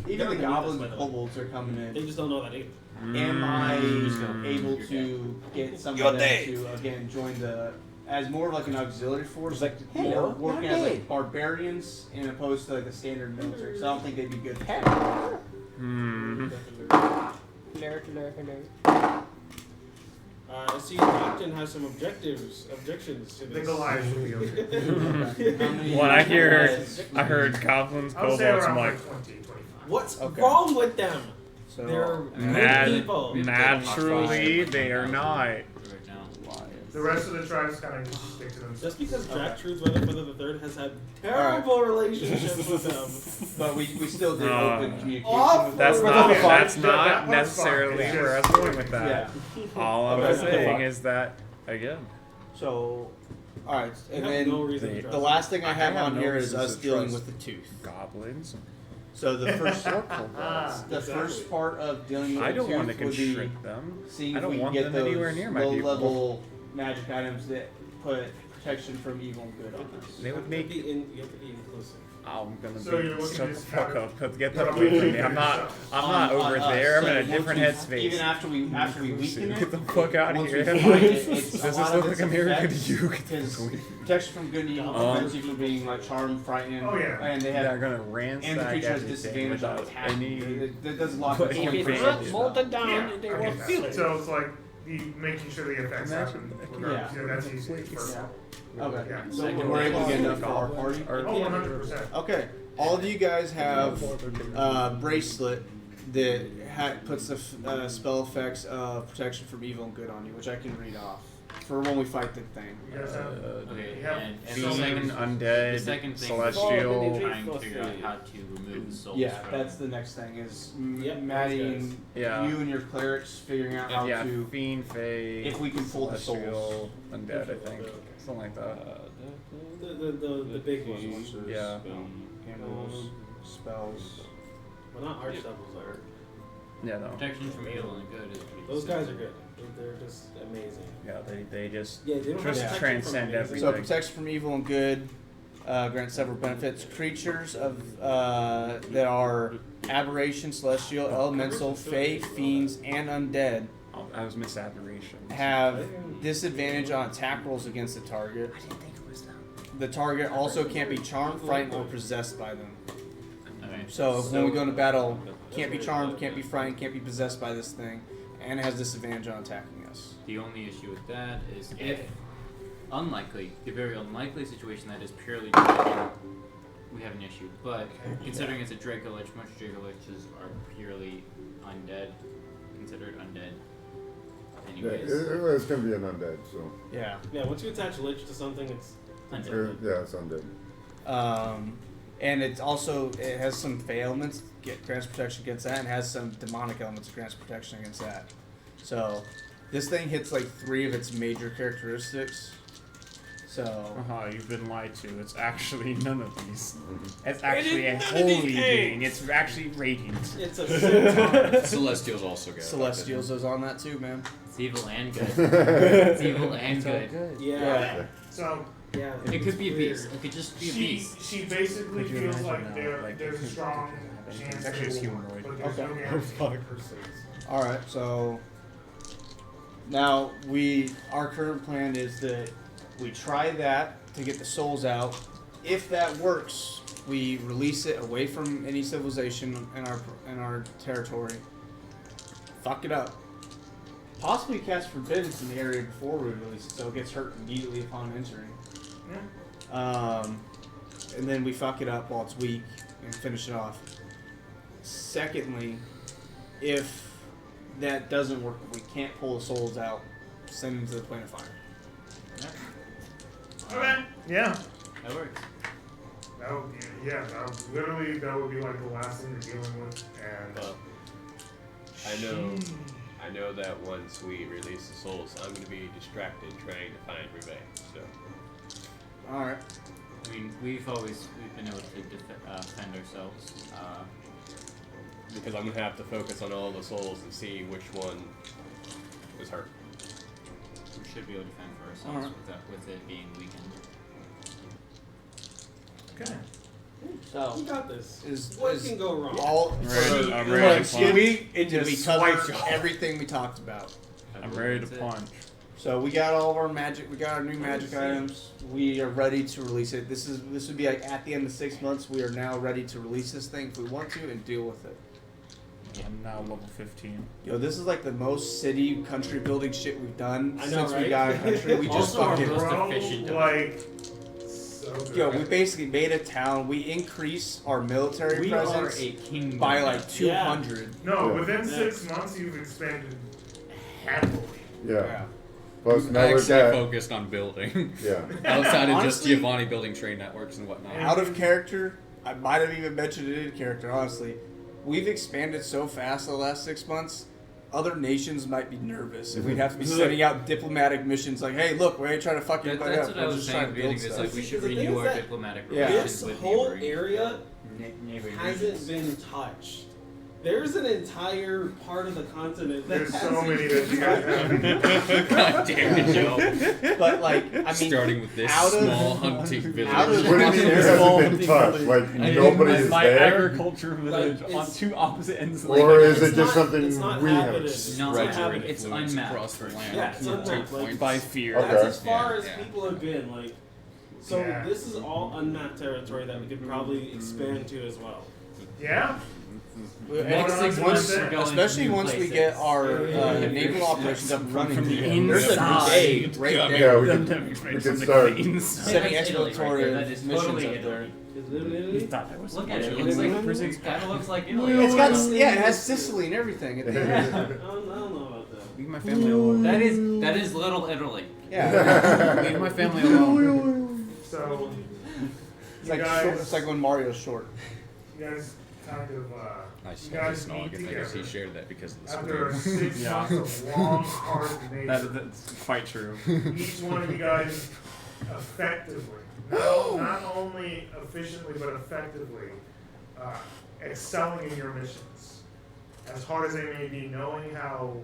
even the They're goblins gonna and do this, kobolds are coming They in. just don't know that either. Am I Mm. able to get some of them to again join the as more of like an auxiliary force, like more working as like barbarians in opposed to like the standard military? So I don't think they'd be good. I see Captain has some objections to The this. Goliath would be okay. When I heard goblins, I would say kobolds, I'm around like, 20, 25. What's Okay. wrong with them? So They're good Nat- people. naturally, they are not. Right now. The rest of the tribes kind of just stick to themselves. Just because Jack Truth Weatherfeather the Third has had terrible relationships with them. but we still did open communication Awful. with That's them. not. Okay. That's That not part's fine. necessarily It's where I was just- going with that. Yeah. All I'm Okay. saying is that again. So, all right, and You have then no reason to the trust last thing I I have have on no here is reason us to dealing trust. with the tooth. Goblins. So the first, Exactly. first part of dealing with I the don't want to tooth would be constrict them. seeing I if don't we can want get them those anywhere near my people. low-level magic items that put protection from evil and good on us. They would make. You have to be inclusive. I'm gonna So you're be looking shut to the fuck have- up. Cause get that away from me. I'm not over us. there. I'm So in a once different we- headspace. Even after we weaken it, Get the fuck out of once here. we find it, it's Does a this lot look of like its America to effects, you? Get the because fuck away. protection from good and evil prevents you from being like charmed, frightened, Oh, yeah. and they They're have gonna and the ransack creature has everything disadvantage on without attack. any. That does a lot But of if points. it's Yeah. molten Yeah, I get that. So it's like you making sure the effects happen. regardless. Yeah. Yeah, that's easy. It's first. Okay, Yeah. so we're able to get enough for our party. Oh, 100%. Okay, all of you guys have a bracelet that puts the spell effects of protection from evil and good on you, which I can read off for when we fight the thing. You guys have. Okay, Yeah. and the Fiend, second, undead, the second thing celestial. is trying to figure out how to remove the souls Yeah, from that's the next thing is Yep, Maddie those and Yeah. you and your clerics figuring out how Yeah, to fiend, fae, if we can pull the celestial, souls. undead. I think something like that. The big ones. Yeah. Candles, spells. Well, not archdevils are. Yeah, no. protection from evil and good is pretty Those simple. guys are good. They're just amazing. Yeah, they just Yeah, they don't have just protection transcend from everything. So protection from evil and good grants several benefits. Creatures of that are aberration, celestial, elemental, fae, fiends, and undead Oh, I was misaberration. have disadvantage on attack rolls against the target. The target also can't be charmed, frightened, or possessed by them. Okay. So when we go into battle, can't be charmed, can't be frightened, can't be possessed by this thing, and it has disadvantage on attacking us. The only issue with that is if the very unlikely situation that is purely dragon, we have an issue. But considering it's a Dracolich, most Dracoliches are purely undead, considered undead. Yeah, Anyways, it's gonna be an undead, so. Yeah. Yeah, once you attach lich to something, it's undead. Yeah, it's undead. And it has some fey elements, grants protection against that, and has some demonic elements, grants protection against that. So, this thing hits like 3 of its major characteristics. So, You've been lied to. It's actually none of these. Mm-hmm. It's actually a none of holy these being. It's actually radiant. It's a centaur. Celestials also good. Celestials is on that too, man. It's evil and good. It's evil and good. Yeah. So Yeah. It could be a beast. It could just be a beast. she basically Could you feels imagine like now, like, there's a strong it's chance actually it a will work, humanoid. but there's no Okay. guarantee that it persists. Alright, so now our current plan is that we try that to get the souls out. If that works, we release it away from any civilization in our territory. Fuck it up. Possibly cast forbiddance in the area before we release it, so it gets hurt immediately upon entering. And then we fuck it up while it's weak and finish it off. Secondly, if that doesn't work, if we can't pull the souls out, send them to the plane of fire. Okay. Yeah. That works. That would be, that would be like the last thing you're dealing with, and Well, I know that once we release the souls, I'm going to be distracted trying to find Rive. So. All right. I mean, we've been able to defend ourselves. Because I'm going to have to focus on all the souls and see which one was hurt. We should be able to defend for ourselves with it being weakened. okay. So You got this. is What can go wrong? all I'm ready to punch. did we cover everything we talked about? I'm ready to punch. So we got all of our magic. We got our new magic items. We are ready to release it. This would be like at the end of 6 months. We are now ready to release this thing if we want to and deal with it. I'm now level 15. Yo, this is like the most city country building shit we've done I know, since we right? got a country. We just Also, our fucking most Bro, efficient. like so good. yo. We basically made a town. We increase our military We are presence a kingdom by like Yeah. 200. No, Yeah. within Yeah. 6 months you've expanded heavily. Yeah. Plus, now we're Actually back. focused on building. Yeah. Outside of just Honestly- Giovanni building trade networks and whatnot. Out of character, I might have even mentioned it in character, honestly. We've expanded so fast the last 6 months, other nations might be nervous. If we'd have to be sending out diplomatic missions like, hey, look, we ain't trying to fuck anybody That's up. what I We're was just saying trying at to the build beginning. It's stuff. like we should The thing renew is our that diplomatic Yeah. relations This with whole neighboring, area neighboring hasn't regions. been touched. There's an entire part of the continent that There's so hasn't many been that you guys have. God damn it, Joe. But, like, I mean, Starting with this out of- small hunting village. out of- What do you mean it hasn't been touched? Like nobody is my there? agriculture village on it's- 2 opposite ends of the Or lake. is it just something it's not we happening. haven't? It's No, not Spread your happening. It's influence unmapped. across the land. Yeah, it's unmapped. Like, By fear. Okay. that's as far Yeah, as yeah. people have been. Like, so Yeah. this is all unmapped territory that we could probably expand to as well. Yeah. Next 6 Once- months, we're going especially to new once we places. get our Yeah. naval operations up and running. From the There's a inside. brigade right Yeah, there. we Them can, to we from can the start. inside. Sending That's Italy exploratorial right there. That is missions totally up Italy. there. Is it You Italy? thought that was Look at it. It bullshit. looks like Prison- kind of looks like Italy. It's got it has Sicily and everything. At the end. I don't know about that. Leave my family alone. That is little Italy. Yeah, Leave my family alone. So it's like short, it's like when Mario's short. you guys kind of I you shared guys the meet snog because he together shared that because of the after screen. 6 Yeah. months of long, hard nature. That's quite true. Each one of you guys effectively, not only efficiently but effectively, excelling in your missions. As hard as they may be, knowing how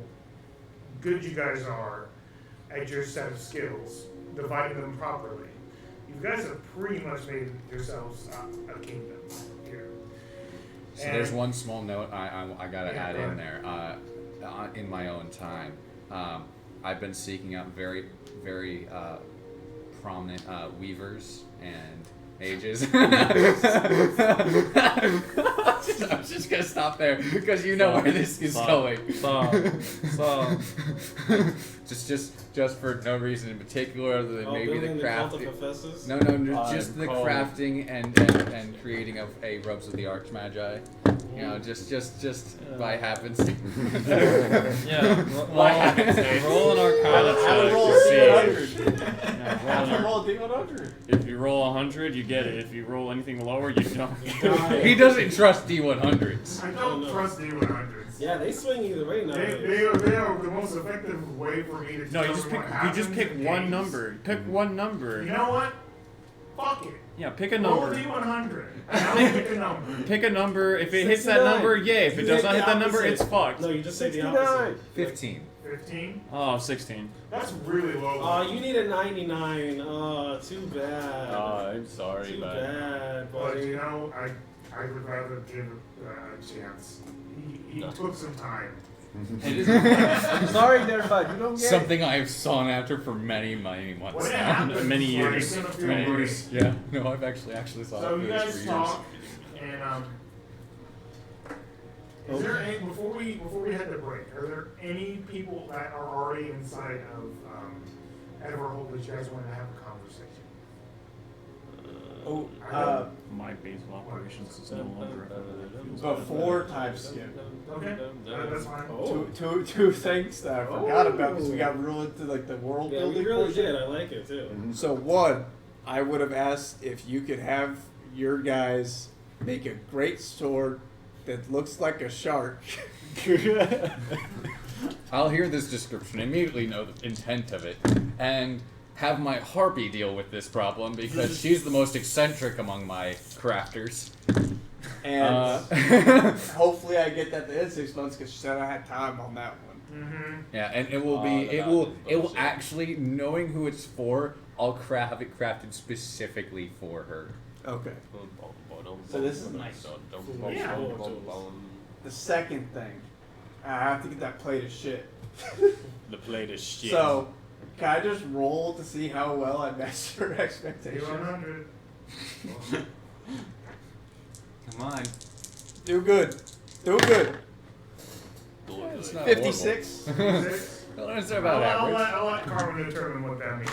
good you guys are at your set of skills, dividing them properly. You guys have pretty much made yourselves a kingdom here. So there's one small note I gotta Yeah, add go in ahead. there. In my own time, I've been seeking out very, very prominent weavers and ages. I'm just gonna stop there because you know where this is going. Just for no reason in particular other than maybe the crafting. No, just the crafting and creating of a robes of the Archmagi. You know, just by happenstance. Yeah. By happenstance. Roll an Arcana check roll to see. roll a D100. If you roll 100, you get it. If you roll anything lower, you don't. He doesn't trust D100s. I don't trust D100s. Yeah, they swing either way now. They are the most effective way for me to. No, you just pick one number. Pick one number. You know what? Fuck it. Yeah, pick a Roll a number. D100. I'll pick a number. Pick a number. If it hits that number, yay. If it does not hit that number, it's fucked. No, you just say the opposite. 15. 15? Oh, 16. That's really low. Oh, you need a 99. Oh, too bad. I'm sorry, Too but bad, But buddy. you know, I would rather give it a chance. He took some time. I'm sorry there, bud. You don't get Something I have sought after for many months What now. happens? Many like, years. it's gonna feel Many great. years. Yeah. No, I've actually sought So after you this guys for years. talk, and is there any before we head to break? Are there any people that are already inside of Everhold that you guys want to have a conversation? My base of operations is no longer before time skip. Okay, that's fine. Two things that I forgot about because we got real into like the world Yeah, building we really portion. did. I like it too. So one, I would have asked if you could have your guys make a great sword that looks like a shark. I'll hear this description, immediately know the intent of it, and have my harpy deal with this problem because she's the most eccentric among my crafters. And hopefully I get that in 6 months because she said I had time on that one. Mm-hmm. Yeah, and it will be it will actually, knowing who it's for, I'll have it crafted specifically for her. Okay. So this is nice. Yeah. The second thing, I have to get that plate of shit. the plate is shit. So, can I just roll to see how well I match her expectations? D100. Come on. Do good. Do good. It's not 56. 56. Well, it's about average. I'll let Carmen determine what that means.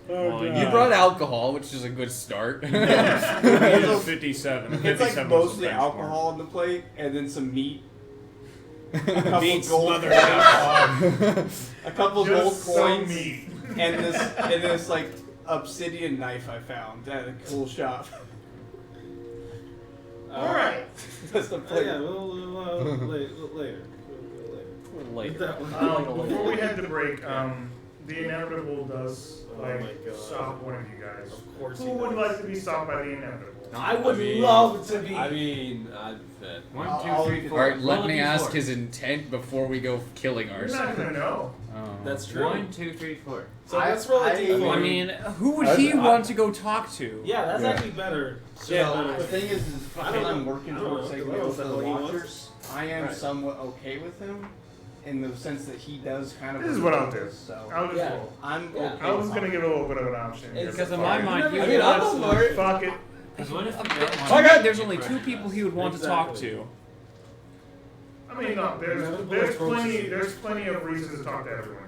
You brought alcohol, which is a good start. It's 57. It's 57 like was mostly the benchmark. alcohol on the plate and then some meat. A couple Meat gold smothered coins. A couple Just gold some coins. meat. And this like obsidian knife I found at a cool shop. All right. That's the plate. Yeah, we'll later. Before we head to break, the inevitable does Oh my God. stop one of you guys. Of course Who he would does. like to be stopped by the inevitable? I would love to be. I mean, I'd bet. 1, I'll 2, 3, be 4. Alright, let Roll a me D4. ask his intent before we go killing You're not ourselves. gonna know. That's true. 1, 2, 3, 4. So let's roll a D4. I mean, who would he want to go talk to? yeah, that's actually better. Yeah, the thing is I because don't I'm know. working I don't towards know. taking I don't over know the what he wants. Watchers, I am Right. somewhat okay with him in the sense that he does kind of. This is what I'll do. So I'll just Yeah. roll. I'm Yeah. okay. I was with gonna him. give it a little bit of an option. Because in my mind, he I would mean, I'm want all for it. Fuck it. Because what if you don't want Oh god, there's only 2 people he would want to talk Exactly. to. I mean, no, there's plenty of reasons to talk to everyone here.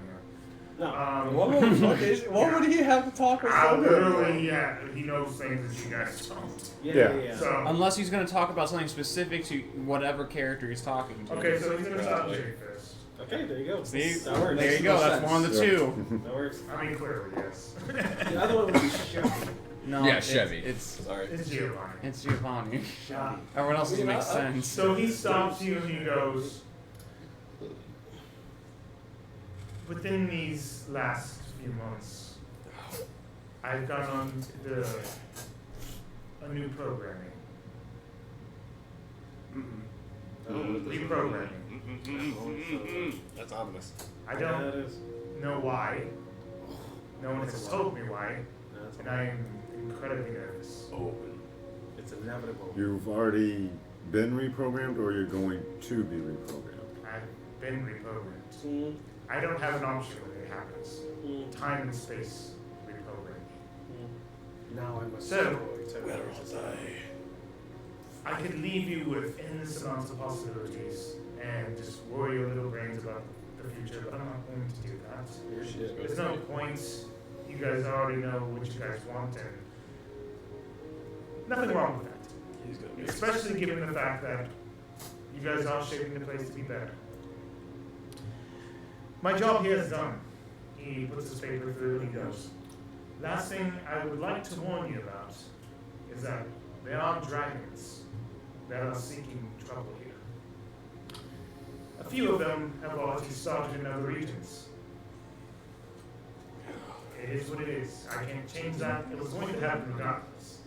No. What would he have to talk with? Literally, yeah, he knows things that you guys don't. Yeah. So, Unless he's going to talk about something specific to whatever character he's talking to. okay, so he's gonna stop Jake first. Okay, there you go. See? That works. There you go, that's one of the 2. That works. I mean, clearly, yes. The other one would be Chevy. No, Yeah, it's- Chevy. It's It's Giovanni. it's Giovanni. Uh, Everyone else doesn't make I- sense. So he stops you and he goes, within these last few months, I've gone on a new programming. Reprogramming. That's ominous. I Yeah, don't it is. know why. No one has told me why, That's and I am incredibly nervous. It's inevitable. You've already been reprogrammed or you're going to be reprogrammed? I've been reprogrammed. Mm, I don't have an option when it happens. mm, Time and space reprogramming. now I must So, where was I? I could leave you with endless amounts of possibilities and just worry your little brains about the future, but I'm not going to do that. There's no point. You guys already know what you guys want, and nothing wrong with that. Especially given the fact that you guys are shaping the place to be better. My job here is done. He puts his paper through and he goes, last thing I would like to warn you about is that there are dragons that are seeking trouble here. A few of them have already started in other regions. It is what it is. I can't change that. It was going to happen regardless.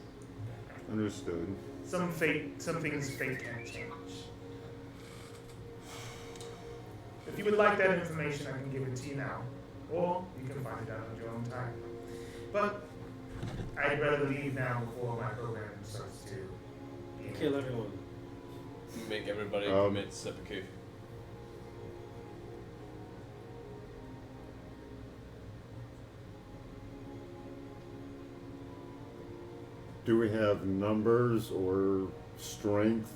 Understood. Some things fate can't change. If you would like that information, I can give it to you now. Or you can find it out at your own time. But I'd rather leave now before my program starts to be Kill everyone. Make everybody commit seppuku. Do we have numbers or strength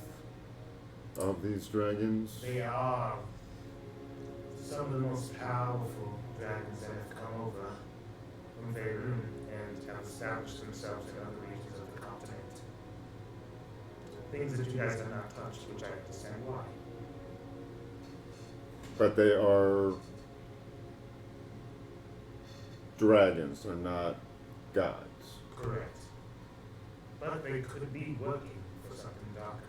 of these dragons? They are some of the most powerful dragons that have come over from Faerun and have established themselves in other regions of the continent. Things that you guys have not touched, which I understand why. But they are dragons, they're not gods. Correct. But they could be working for something darker.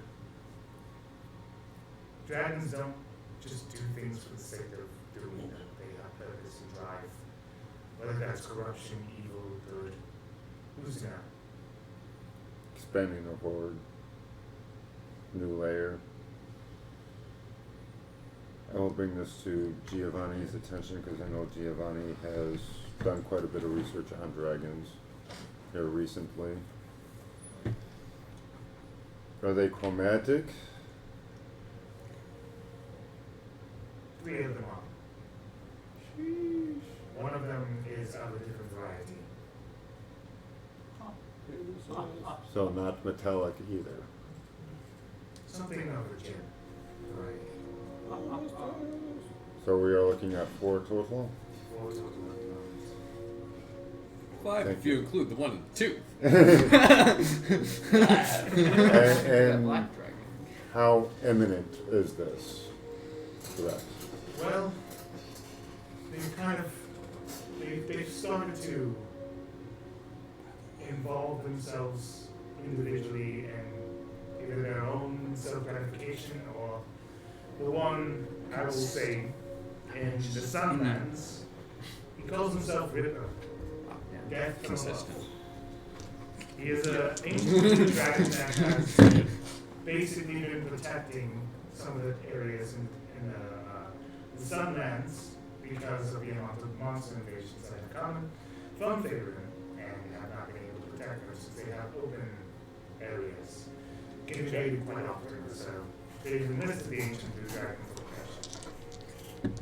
Dragons don't just do things for the sake of doing them. They have purpose and drive. Whether that's corruption, evil, good, who's to know? Expanding the horde. New layer. I will bring this to Giovanni's attention because I know Giovanni has done quite a bit of research on dragons here recently. Are they chromatic? 3 of them are. One of them is of a different variety. So not metallic either. Something of a gem variety. So we are looking at 4 total? 4 total at the moment. 5 Thank if you include the 1 and 2. And Black dragon. how imminent is this threat? Well, they've started to involve themselves individually in either their own self-gratification or the one, I will say, in the Sunlands, he calls himself Ripper. Death from above. He is an ancient dragon that has basically been protecting some of the areas in the Sunlands because of the amount of monster invasions that have come from Faerun and have not been able to protect them since they have open areas. Invaded quite often, so they've enlisted the ancient blue dragon for protection.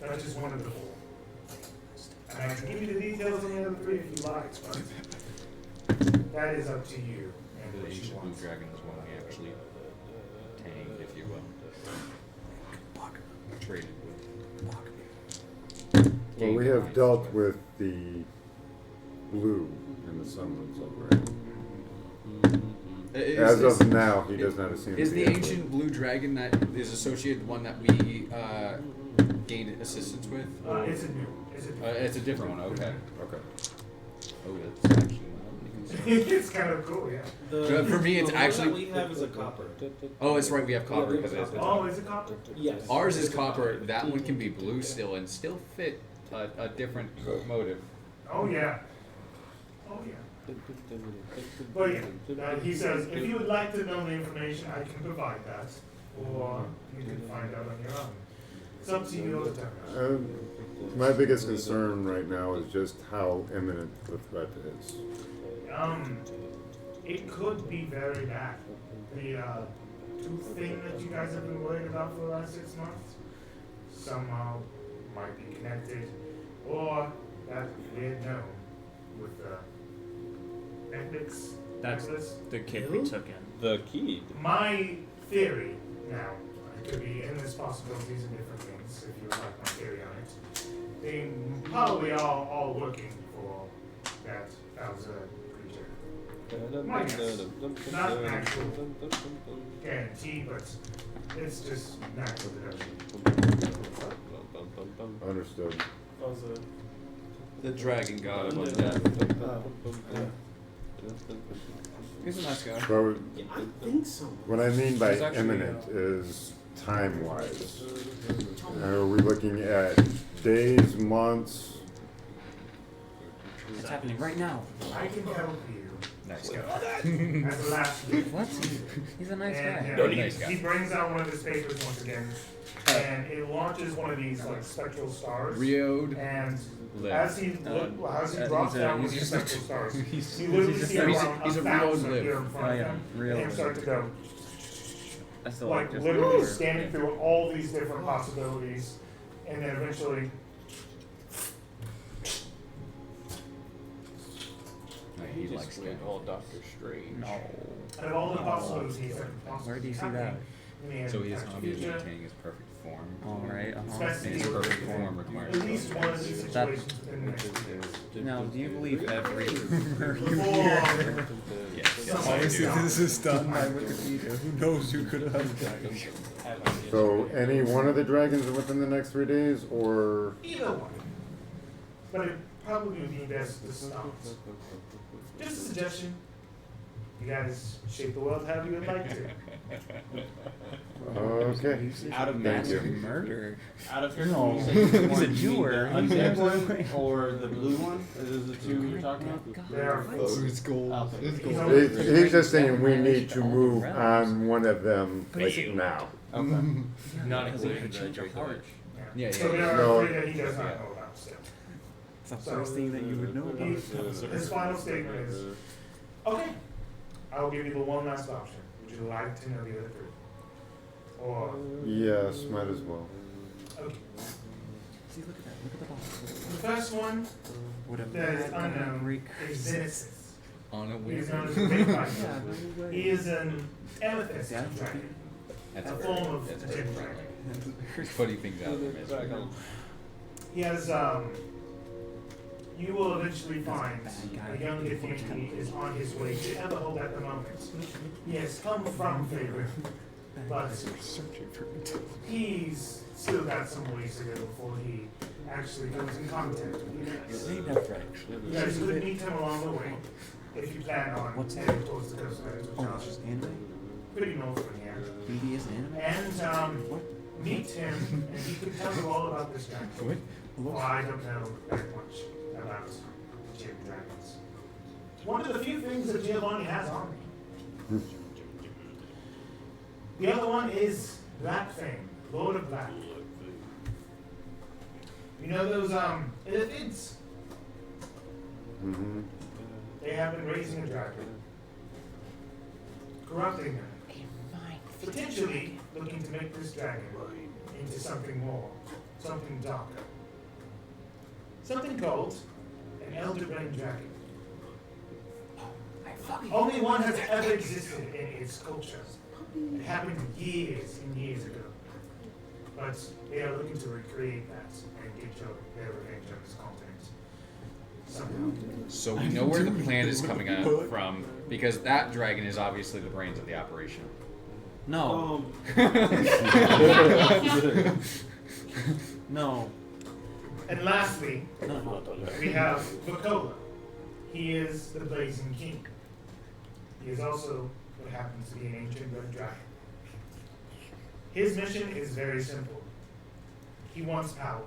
That's just one of the 4. And I can give you the details on the other 3 if you like, but that is up to you and The what you ancient blue want. dragon is one we actually tamed, if you will. Traded with. Well, we have dealt with the blue in the Sunlands already. As of now, he does not seem to be. Is the able- ancient blue dragon that is associated the one that we gained assistance with? It's a new. It's a different one. Okay. Okay. Oh, that's actually not It's kind of cool, yeah. For me, it's the one actually- that we have is a copper. Oh, it's right. We have copper because it's Oh, is it copper? Yes. ours is copper. That one can be blue still and still fit a different motive. Oh, yeah. Oh, yeah. But yeah, he says, if you would like to know the information, I can provide that. Or you can find out on your own. It's up to you all the time. My biggest concern right now is just how imminent the threat is. It could be very bad. The tooth thing that you guys have been worried about for the last 6 months somehow might be connected, or that weird gnome with the necklace. That's necklace. the kid we took in. The key. My theory, now, it could be endless possibilities and different things, if you would like my theory on it. They probably all looking for that Bowser creature. My guess. Not an actual guarantee, but it's just natural deduction. Understood. The dragon god of undeath. He's a nice guy. So, I think so. what I mean by He's actually, imminent is time-wise. Are we looking at days, months? It's happening right now. I can help you. Nice guy. As a last gift. What? He's a nice And, guy. yeah, Very he, nice guy. he brings out one of his papers once again, and it launches one of these like spectral stars. Riode. And Live. as he drops down with these spectral stars, you literally see he's around a a Riode thousand live. here in front of him, and him start to go I still like just literally scanning through all these different possibilities, and then eventually. He likes that. all Doctor Strange. No. Out of all the possibilities, he's like, possible. Where do you see that? So he is maintaining his perfect form. Alright, It's uh-huh. best to And his deal with perfect form requires at least one of these That- situations within the next 2 years. Now, do you believe every rumor you Before hear? Yes. Obviously, this is done by Wikipedia. Who knows who could have done it? So, any one of the dragons within the next 3 days, or Either one. But it probably would be best to stop. Just a suggestion. You guys shape the world however you would like to. okay? Out of Thank Massive you. murder. Out of here, No. you said you He's a wanted doer. the He's undead a one boy. or the blue one? Are those the two you're talking about? There are four. It's gold. Okay. He's just saying we need to move on one of them, like, now. Okay. Not Because it including could the change your Draco heart. Lich. Yeah, So there yeah. are No. 3 that he does not know about still. It's the first thing that you would know about. His final statement is, okay, I will give you the one last option. Would you like to know the other 3? Or, Yes, might as well. okay. See, look at that. Look at the box. The first one What a that is bad guy unknown recruit. is Genesis. On a He is wheel. known as the Big Yeah, Fighter. no way. He is an amethyst Yeah. dragon. That's A very, form of that's a very gem friendly. dragon. He's putting things out there. miserable. He has, you will eventually find a young Nifty is on his way to Everhold at the moment. He has come from Favorite, but he's still got some ways to go before he actually comes in contact with you guys. You guys could meet him along the way if you plan on heading towards the coast of Josh. Pretty north from here. BD is an anime? And meet him, and he could tell you all about this dragon. Well, I don't know that much about Jim Dragons. One of the few things that Giovanni has on me. The other one is Black Fang, Lord of Black. You know those Illifids? Mm-hmm. They have been raising a dragon, corrupting them, potentially looking to make this dragon into something more, something darker. Something called an Elder-Brain Dragon. Only one has ever existed in its culture. It happened years and years ago. But they are looking to recreate that and get their revenge on this continent. Somehow. So we know where the plan is coming out from, because that dragon is obviously the brains of the operation. No. No. And lastly, No. we have Vakola. He is the Blazing King. He is also what happens to be an ancient red dragon. His mission is very simple. He wants power.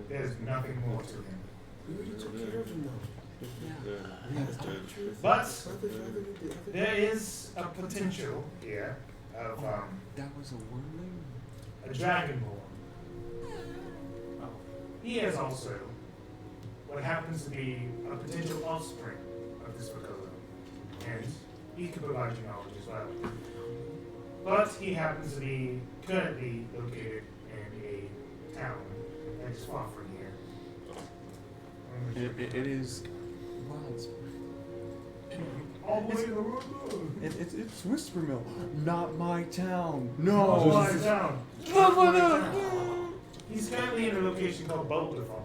There's nothing more to him. We already took care of him though. But there is a potential here of That was a wormling? a dragonborn. He is also what happens to be a potential offspring of this Vakola. And he could provide you knowledge as well. But he happens to be currently located in a town that is far from here. It is. All the way to the road. It's Whisper Mill, not my town. Oh, No. my town. No. He's currently in a location called Boulderfall.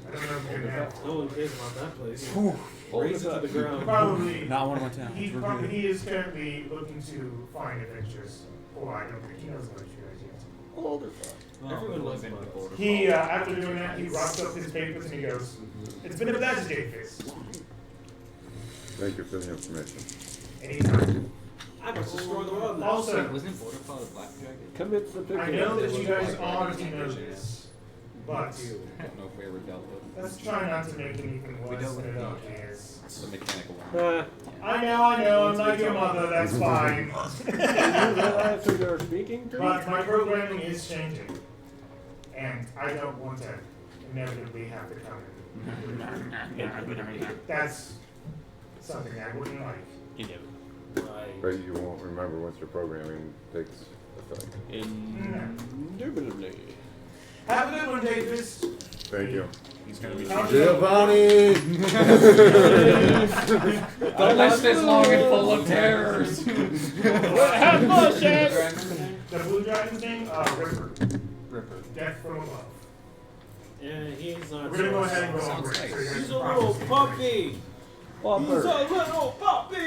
I don't know if you're there. No one cares about that place. Whew. Raise it to the ground. Probably. Not one of my towns. He, We're probably, good. he is currently looking to find adventures. Or I don't think he knows about you guys yet. Everyone Well, loves been Bugs. before. He, after doing that, he rocks up his papers and he goes, "It's been a pleasure, Davis. Thank you for the information. Anytime." I must destroy the world now. Also, Wasn't Borderfall the Black Dragon? Commit the I know that you guys already know this, but I don't know if we ever dealt with let's try not to make anything We worse dealt than with it it. already is. the mechanical one. I know, I'm like your mother, that's fine. Who you're speaking to? But my programming is changing. And I don't want to inevitably have to come in. That's something I wouldn't like. Right. But you won't remember once your programming takes effect. Indubitably. Have a good one, Davis. Thank you. He's gonna be. Giovanni! The list is long and full of terrors. The blue dragon's name? Ripper. Ripper. Death from above. Yeah, he's not. We're gonna go ahead and go Sounds over it. nice. So you guys He's a can little process it. puppy. He's a little puppy.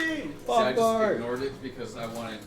See, I just ignored it because I wanted.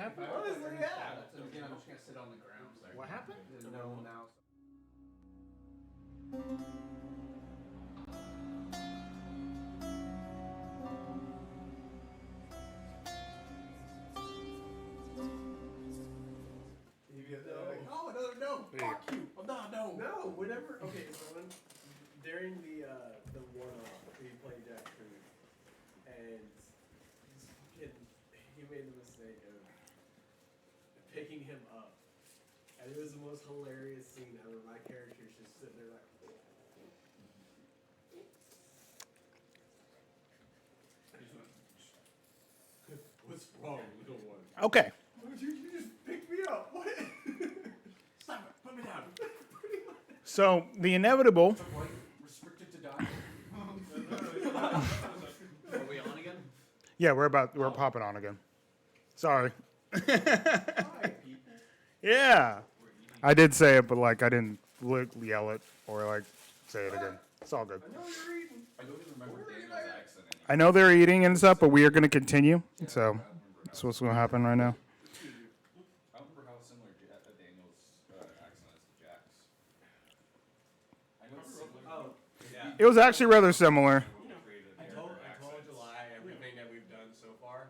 happened? Honestly, yeah. So again, I'm just gonna sit on the ground. Sorry. What happened? No mouse. Oh, no, fuck you. I'm not, no. No, whenever. Okay, so during the one-off, we played Jack Food, and this kid, he made the mistake of picking him up, and it was the most hilarious scene ever. My character's just sitting there like. What's wrong, little one? Okay. You just picked me up. What? Stop it. Put me down. So the inevitable. Restricted to die. Are we on again? Yeah, we're popping on again. Sorry. Yeah. I did say it, but like I didn't yell it or like say it again. It's all good. I don't even remember Daniel's accent anymore. I know they're eating and stuff, but we are going to continue. So that's what's going to happen right now. I don't remember how similar Daniel's accent is to Jack's. I know it's similar. Oh, yeah. It was actually rather similar. I told July everything that we've done so far,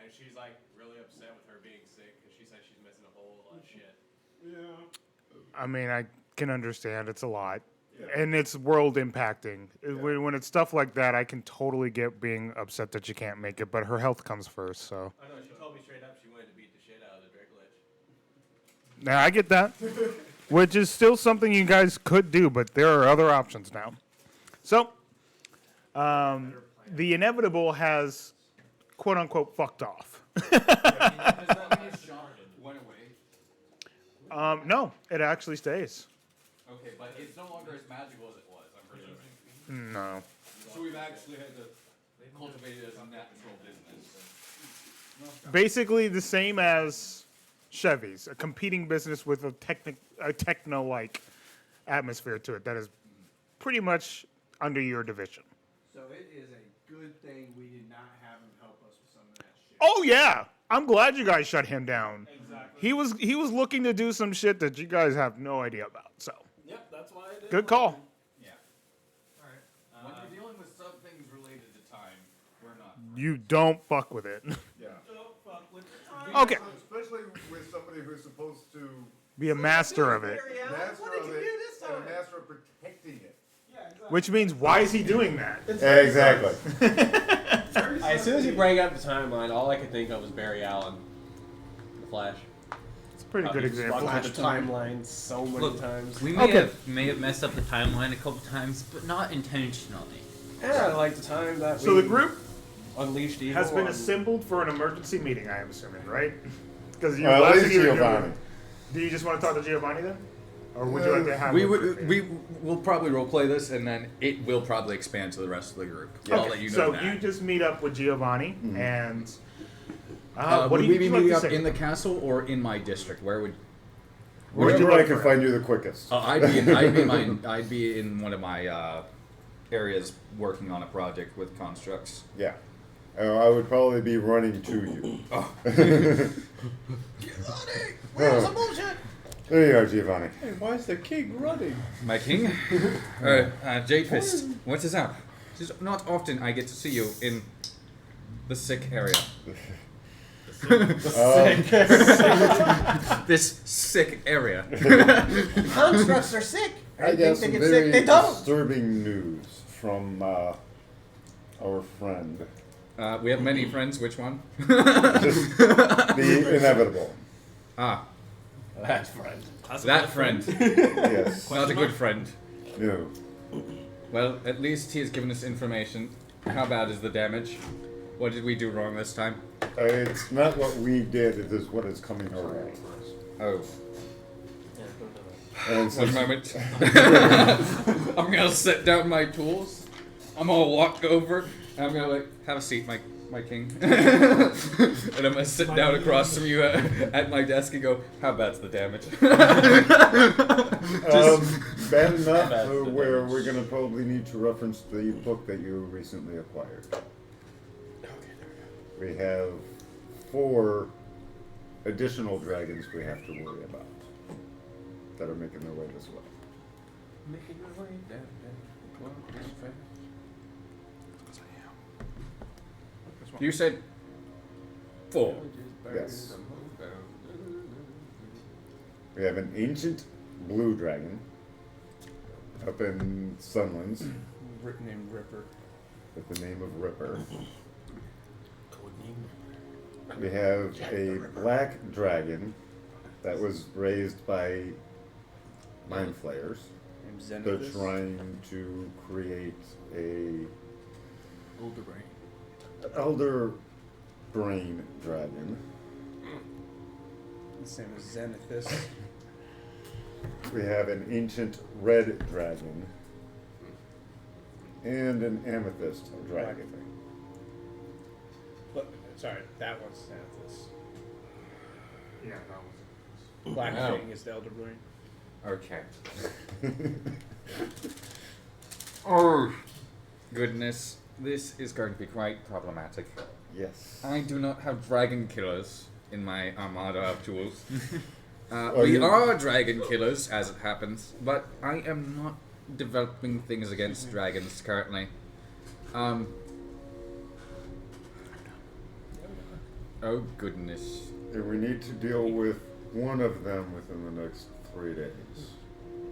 and she's like really upset with her being sick because she said she's missing a whole lot of shit. Yeah. I mean, I can understand it's a lot. And it's world impacting. When it's stuff like that, I can totally get being upset that you can't make it, but her health comes first, so. I know, she told me straight up she wanted to beat the shit out of the Dracolich. Now, I get that. Which is still something you guys could do, but there are other options now. So, the inevitable has, quote unquote, fucked off. Went away. No, it actually stays. Okay, but it's no longer as magical as it was, I'm presuming. No. So we've actually had to cultivate it as a natural business. Basically the same as Chevy's, a competing business with a techno-like atmosphere to it that is pretty much under your division. So it is a good thing we did not have him help us with some of that shit. Oh yeah, I'm glad you guys shut him down. Exactly. He was looking to do some shit that you guys have no idea about. So Yep, that's why I did. good call. Yeah. Alright. When you're dealing with some things related to time, we're not. You don't fuck with it. Yeah. Don't fuck with the time. Okay. Especially with somebody who's supposed to Be a master of it. master What did of you it do this and time? a master of protecting it. Yeah, exactly. Which means why is he doing that? Exactly. As soon as you bring up the timeline, all I could think of was Barry Allen, The Flash. It's a pretty good He's example. fucked with the timeline so many Look, times. we Okay. may have messed up the timeline a couple times, but not intentionally. Yeah, like the time that So we the group unleashed evil has been on- assembled for an emergency meeting, I am assuming, right? Because you At last least thing you were doing- Giovanni. Do you just want to talk to Giovanni then? Or would you like to have We a would briefing? we'll probably roleplay this and then it will probably expand to the rest of the group. I'll Okay, let you know so that. you just meet up with Giovanni and what would do we you be like meeting to up say? in the castle or in my district? Where would Wherever you I like can for find you the quickest. I'd be in one of my areas working on a project with constructs. Yeah. I would probably be running to you. Where's the bullshit? There you are, Giovanni. Hey, why is the king running? My king? Jade Fist, what is up? This is not often I get to see you in the sick area. This sick area. Constructs are sick. I They got think some they get very sick. They don't. disturbing news from our friend. We have many friends. Which one? The inevitable. Ah, That friend. that friend. Yes. Not a good friend. No. Well, at least he has given us information. How bad is the damage? What did we do wrong this time? It's not what we did, it is what is coming our way. Oh, And one since moment. I'm gonna set down my tools. I'm gonna walk over. And I'm gonna have a seat, my king. And I'm gonna sit down across from you at my desk and go, how bad's the damage? bad enough where we're going to probably need to reference the book that you recently acquired. We have 4 additional dragons we have to worry about that are making their way this way. Making your way down, You said 4. Yes. We have an ancient blue dragon up in Sunlands Named Ripper. with the name of Ripper. Codename. We have a black dragon that was raised by mind flayers. Named They're Zenithus. trying to create a Older brain. elder brain dragon. His name is Zenithus. We have an ancient red dragon and an amethyst dragon. But, sorry, that one's Xanathus. Yeah, that was. Black Oh. Thing is the Elder Brain. Okay. Oh, goodness. This is going to be quite problematic. Yes. I do not have dragon killers in my armada of tools. Oh, We you- are dragon killers, as it happens, but I am not developing things against dragons currently. Oh, goodness. And we need to deal with one of them within the next 3 days.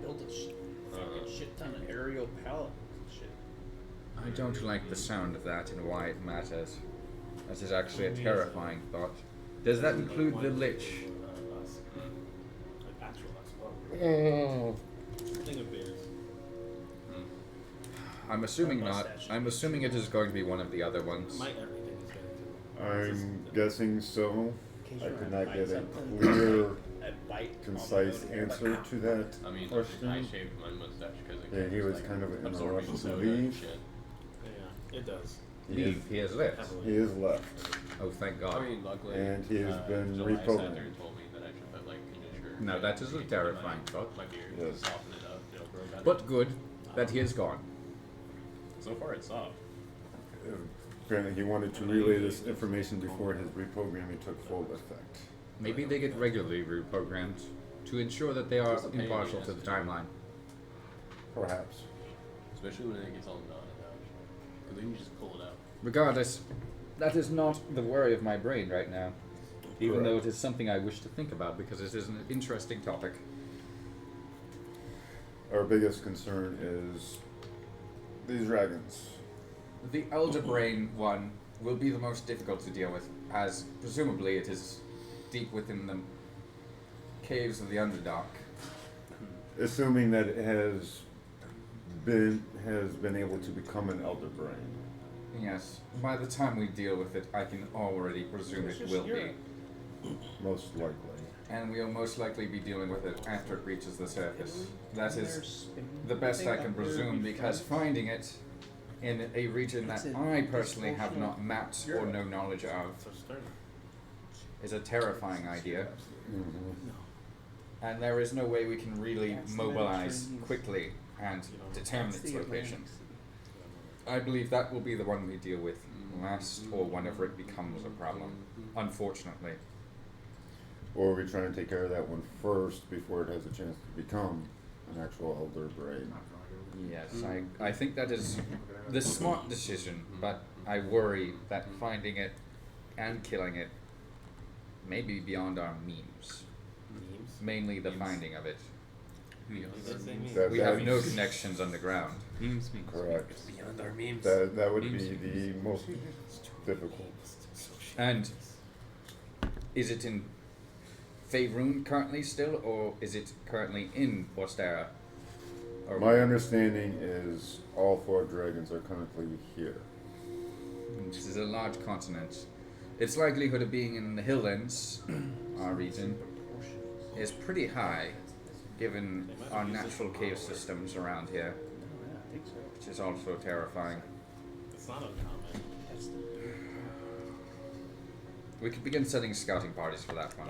Build a fucking shit ton of aerial pallets and shit. I don't like the sound of that and why it matters. That is actually a terrifying thought. Does that include the Lich? Like actual well. Thing of beers. I'm assuming My not. mustache. I'm assuming it is going to be one of the other ones. My everything is getting to. I'm guessing so. I could not get a Something. clear, A bite on concise the road. answer to that I mean, question. I shaved my mustache because it Yeah, he was like kind of in a absorbing rush to soda and leave. shit. Yeah, it does. Leave. He has left. Heavily. He is left. Oh, thank God. I mean, luckily, And he has been July sat reprogrammed. there and told me that I should put like conditioner. No, that is a in terrifying my, thought. My beard Yes. to soften it up, it'll grow better. But good that he is gone. So far, it's soft. Apparently, he wanted to relay this information before his reprogramming took full effect. Maybe they get regularly reprogrammed to ensure that they are It's a pain in the impartial ass to the to do. timeline. Perhaps. Especially when it gets all done and out. Because then you just pull it out. Regardless, that is not the worry of my brain right now. Even Correct. though it is something I wish to think about because it is an interesting topic. Our biggest concern is these dragons. The Elder Brain one will be the most difficult to deal with, as presumably it is deep within the caves of the Underdark. Assuming that it has been able to become an elder brain. Yes, by the time we deal with it, I can already presume it will be. Most likely. And we'll most likely be dealing with it after it reaches the surface. That is the best I can presume, because finding it in a region that I personally have not mapped or no knowledge of So stern. is a terrifying idea. Mm-hmm. And there is no way we can really mobilize quickly and determine its location. I believe that will be the one we deal with last, or whenever it becomes a problem, unfortunately. Or are we trying to take care of that one first before it has a chance to become an actual elder brain? Yes, I think that is the smart decision, but I worry that finding it and killing it may be beyond our means. Memes. Mainly the finding of it. Let's say memes. That- We that have would- no connections underground. Correct. Beyond our memes. That would be the most difficult. And is it in Faerun currently still, or is it currently in Orsterra? Or My understanding is all 4 dragons are currently here. This is a large continent. Its likelihood of being in the Highlands, our region, is pretty high, given our natural cave systems around here, which is also terrifying. It's not uncommon. We could begin setting scouting parties for that one.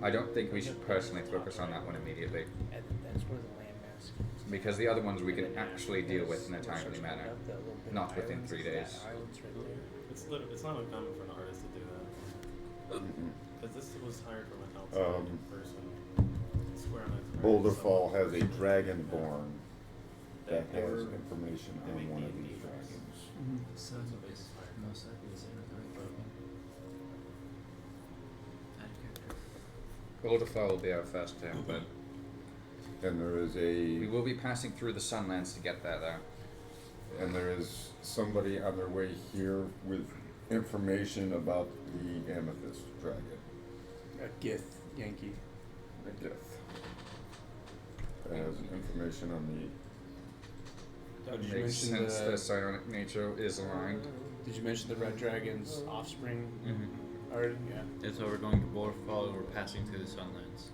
I don't think we should personally focus on that one immediately, And that's where the landmass is. because the other ones we can actually deal with in a timely manner, not within 3 days. It's not uncommon for an artist to do that. Because this was hired from an outside person. Swear on it. Boulder Fall has a dragonborn that has information on one of these dragons. So it's most likely is Boulderfall will be our first attempt, but And there is we a will be passing through the Sunlands to get there, though. and there is somebody on their way here with information about the amethyst dragon. A Gith Yankee. A Gith. That has information on Did you Makes mention sense. The psionic nature is aligned. Did you mention the Red Dragon's offspring already? Yeah. That's why we're going to Waterfall and we're passing through the Sunlands.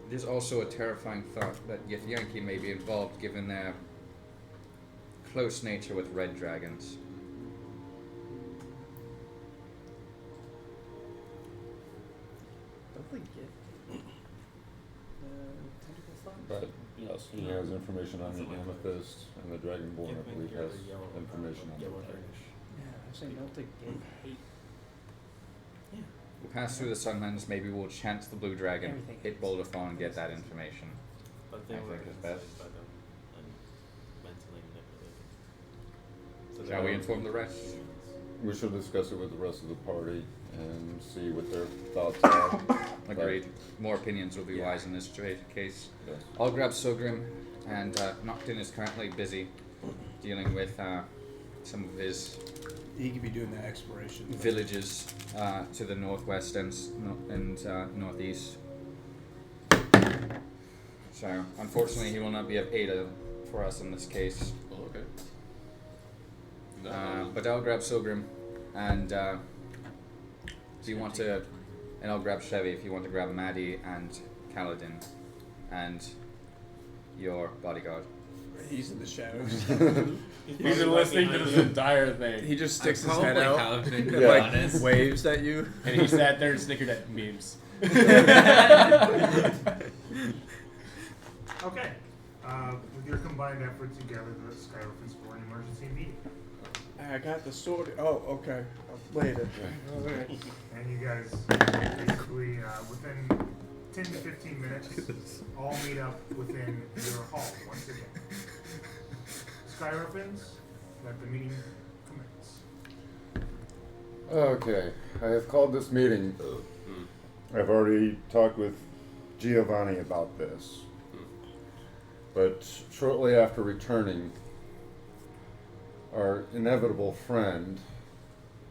It is also a terrifying thought that Yankee may be involved given their close nature with red dragons. Don't forget. But yes, he has information on the amethyst, and the dragonborn, I believe, has information on the dragon. Yeah, I'm saying don't take hate. We'll pass through the Sunlands, maybe we'll chance the blue dragon, Everything hit Boulderfall and get that information. But they I were think it's best. by them and mentally manipulated. So Shall we inform the rest? We should discuss it with the rest of the party and see what their thoughts are. Agreed. More opinions will be wise in this case. Yes. I'll grab Sogrim, and Noctin is currently busy dealing with some of his He could be doing that exploration. villages to the northwest and northeast. So, unfortunately, he will not be of aid for us in this case. Oh, okay. But I'll grab Sogrim, and if you want to, and I'll grab Chevy if you want to grab Maddie and Kaladin, and your bodyguard. He's in the shadows. He's been listening to this entire thing. He just sticks his Probably head out, have been, to be like honest. waves at you. And he sat there and snickered at memes. Okay. With your combined efforts, you gather the Skyriffins for an emergency meeting. I got the sword. Oh, okay. Later. And you guys basically, within 10 to 15 minutes, all meet up within your hall once again. Skyriffins, let the meeting commence. Okay, I have called this meeting. I've already talked with Giovanni about this. But shortly after returning, our inevitable friend,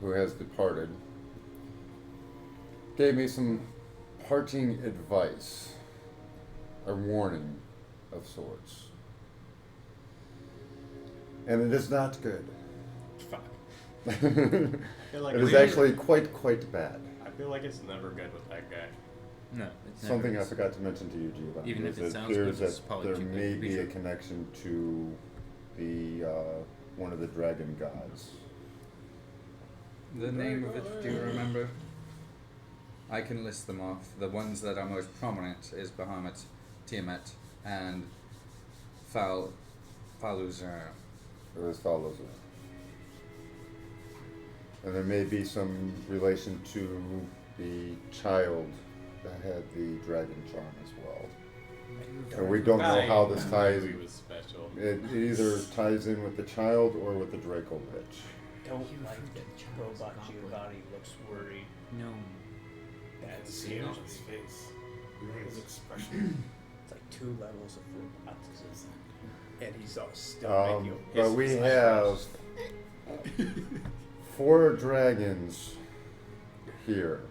who has departed, gave me some parting advice, a warning of sorts. And it is not good. feel like It is it's- actually quite bad. I feel like it's never good with that guy. No, it's never Something I is. forgot to mention to you, Giovanni, Even is if it it sounds appears good, it's that probably there too good may to be be a true. connection to the one of the dragon gods. The name of it, do you remember? I can list them off. The ones that are most prominent is Bahamut, Tiamat, and Faluzar. It was follows it. And there may be some relation to the child that had the dragon charm as well. And we don't know how this ties. He was special. It either ties in with the child or with the Draco bitch. Don't like that robot Giovanni looks worried. No. That's See it on his face. His expression. It's like 2 levels of roboticism. And he's all still making But we have 4 dragons here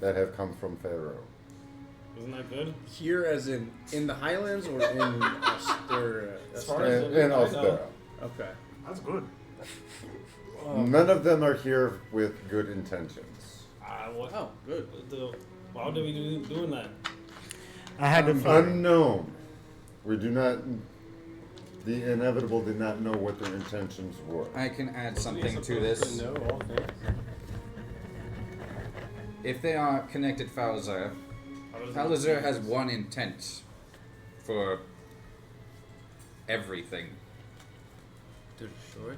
that have come from Pharaoh. Isn't that good? here as in the Highlands or in Orsterra? As far as In I know. Orsterra. Okay. That's good. None of them are here with good intentions. What? Oh, good. Why would they be doing that? I had to Unknown. We do not. The inevitable did not know what their intentions were. I can add something to this. No, all things. If they are connected Falazar, Falazar has one intent for everything. Sure.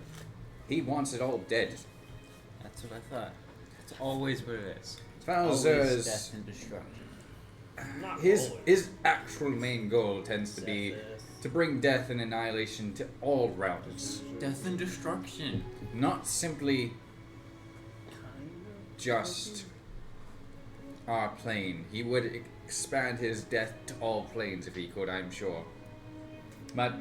He wants it all dead. That's what I thought. It's always what it is. Falzer Always is death and destruction. Not his always. actual main goal tends to be to bring death and annihilation to all realms, Death and destruction. not simply just our plane. He would expand his death to all planes if he could, I'm sure. But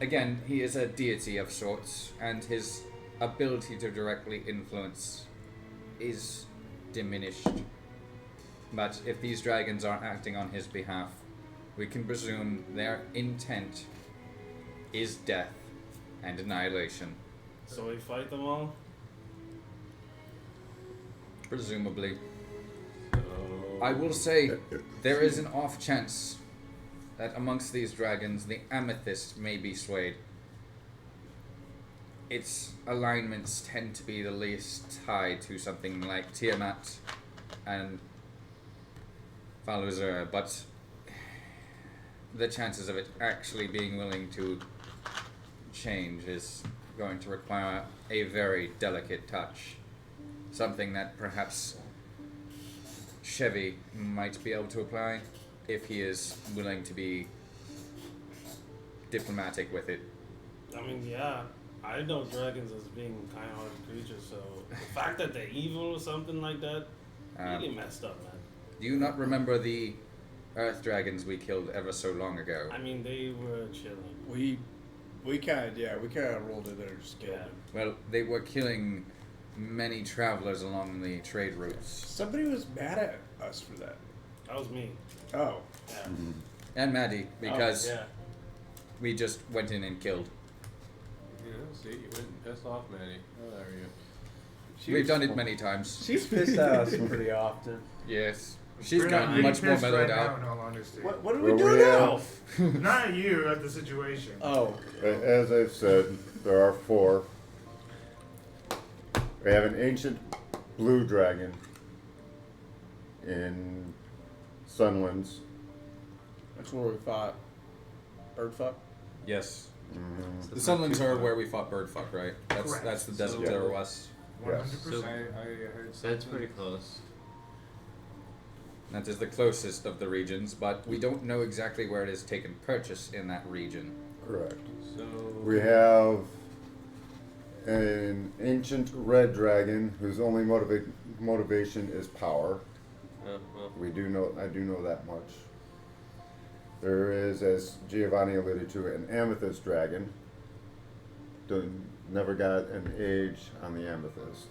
again, he is a deity of sorts, and his ability to directly influence is diminished. But if these dragons are acting on his behalf, we can presume their intent is death and annihilation. So we fight them all? Presumably. I will say there is an off chance that amongst these dragons the amethyst may be swayed. Its alignments tend to be the least tied to something like Tiamat and Faluzur, but the chances of it actually being willing to change is going to require a very delicate touch. Something that perhaps Chevy might be able to apply if he is willing to be diplomatic with it. I mean, yeah. I know dragons as being kind-hearted creatures, so the fact that they're evil or something like that, really messed up, man. Do you not remember the earth dragons we killed ever so long ago? I mean, they were chilling. We kind of rolled in there and just killed Yeah. him. Well, they were killing many travelers along the trade routes. Somebody was mad at us for that. That was me. Oh. Yeah. And Maddie, because yeah. we just went in and killed. Yeah, see, you went and pissed off Maddie. Oh, there you go. We've done it many times. She's pissed at us pretty often. Yes. She's We're gotten not much more pissed mellowed right out. now, in all honesty. What do Well, we do we now? Not at you, at the situation. Oh. As I've said, there are 4. We have an ancient blue dragon in Sunlands. That's where we fought. Birdfuck? Yes. Mm, The Sunlands are where we fought Birdfuck, right? Correct. That's the desert So- there was. 100%. I heard That's pretty close. That is the closest of the regions, but we don't know exactly where it is taken purchase in that region. correct. So We have an ancient red dragon whose only motivation is power. well, I do know that much. There is, as Giovanni alluded to, an amethyst dragon. Never got an age on the amethyst.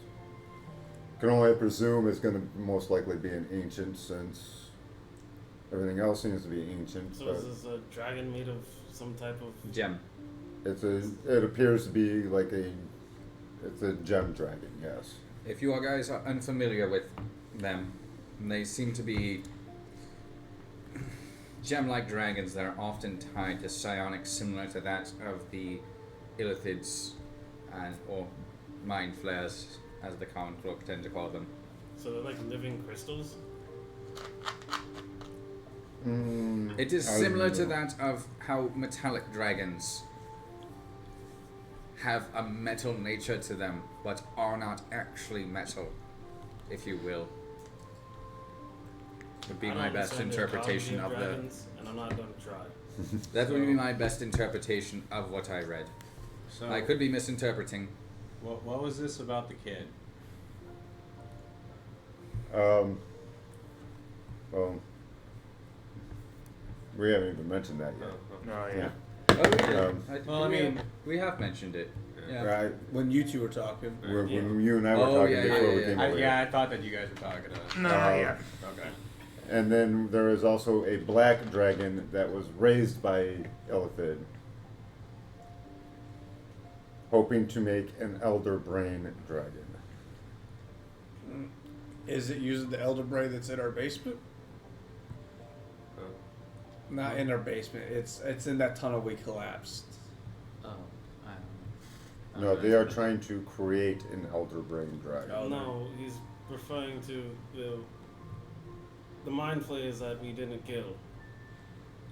Can only presume it's going to most likely be an ancient, since everything else seems to be ancient. So But is this a dragon made of some type of... Gem. it appears to be like it's a gem dragon. Yes. If you guys are unfamiliar with them, they seem to be gem-like dragons that are often tied to psionics similar to that of the illithids or mind flayers, as the common folk tend to call them. So they're like living crystals? It is I similar don't to know. that of how metallic dragons have a metal nature to them, but are not actually metal, if you will. Would be I my don't best understand the interpretation ecology of the. dragons, and I'm not gonna try. That would be my best interpretation of what I read. so I could be misinterpreting. what was this about the kid? Well, we haven't even mentioned that yet. No, yeah. Oh, we did. Well, I mean- we have mentioned it. Yeah. Right. When you two were talking. When you and I were Oh, talking yeah, before yeah, we yeah. came over here. I thought that you guys were talking to. No, yeah. Okay. And then there is also a black dragon that was raised by Illithid, hoping to make an elder brain dragon. Is it using the elder brain that's in our basement? Oh. Not in our basement. It's in that tunnel we collapsed. Oh, I don't No, know. they are trying to create an elder brain dragon. Oh, No, he's referring to the mind flayers that we didn't kill.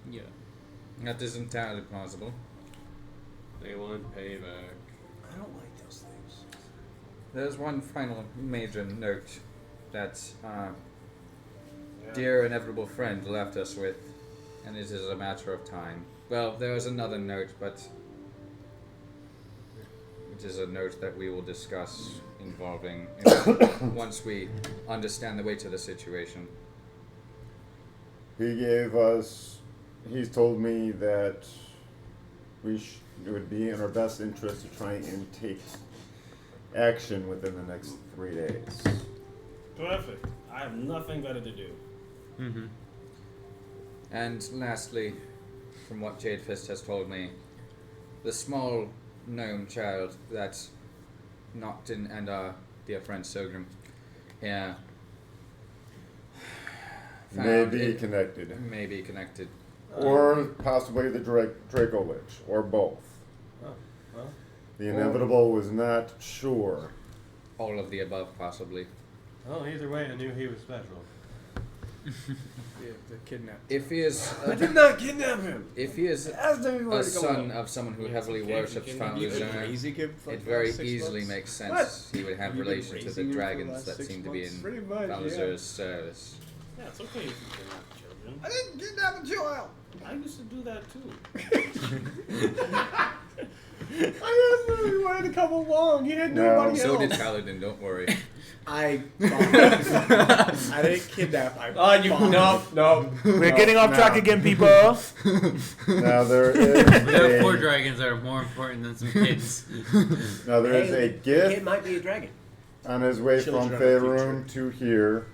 Yeah. That is entirely plausible. They want payback. I don't like those things. There's one final major note. that dear inevitable friend left us with, and it is a matter of time. Well, there is another note, but it is a note that we will discuss involving once we understand the weight of the situation. He's told me that it would be in our best interest to try and take action within the next 3 days. Perfect. I have nothing better to do. Mm-hmm. And lastly, from what Jade Fist has told me, the small gnome child that knocked in and our dear friend Sogrim here May be connected. May be connected. Or possibly the Draco Lich, or both. Oh, well. The inevitable was not sure. All of the above, possibly. Well, either way, I knew he was special. Yeah, the kidnap. If he is, I did not kidnap him. If he is a son of someone who heavily worships Faluzern, it very easily makes sense he would have relation to the dragons that seem to be in Faluzern's service. Yeah, it's okay if you kidnap children. I didn't kidnap a child. I used to do that too. I asked him if he wanted to come along. He had nobody else. So did Paladin, don't worry. I didn't kidnap. No. We're getting off track again, people. Now there is We have 4 dragons that are more important than some kids. Now there is a gift. It might be a dragon. On his way Children from of the Faerun to here,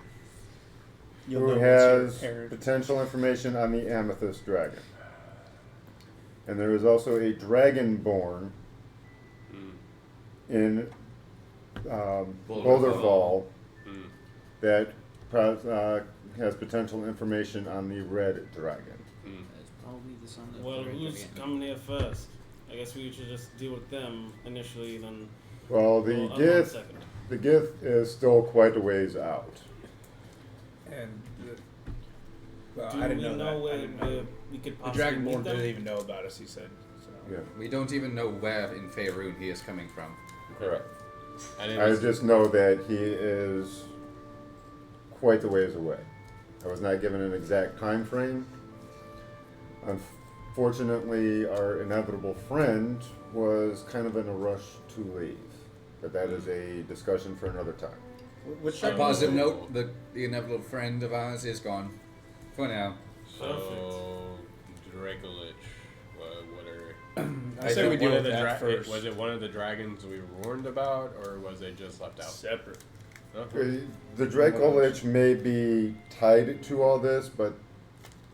You'll who know has what's your parent. potential information on the Amethyst Dragon. And there is also a Dragonborn in Boulderfall that has potential information on the Red Dragon. That's probably the son of Well, the who's dragon. coming here first? I guess we should just deal with them initially, then. Well, the go on gift second. the gift is still quite a ways out. And well, Do I didn't we know that. where I didn't know. we could The possibly meet Dragonborn them? didn't even know about us. He said. So. Yeah, We don't even know where in Faerun he is coming from. correct. And it I was, just know that he is quite a ways away. I was not given an exact time frame. Unfortunately, our inevitable friend was kind of in a rush to leave. But that is a discussion for another time. Which A positive note, the inevitable friend of ours is gone. For now. so Dracolich. What are? I say we deal with that that first. Was it one of the dragons we warned about, or was it just left out? Separate. Okay. The Draco Lich may be tied to all this, but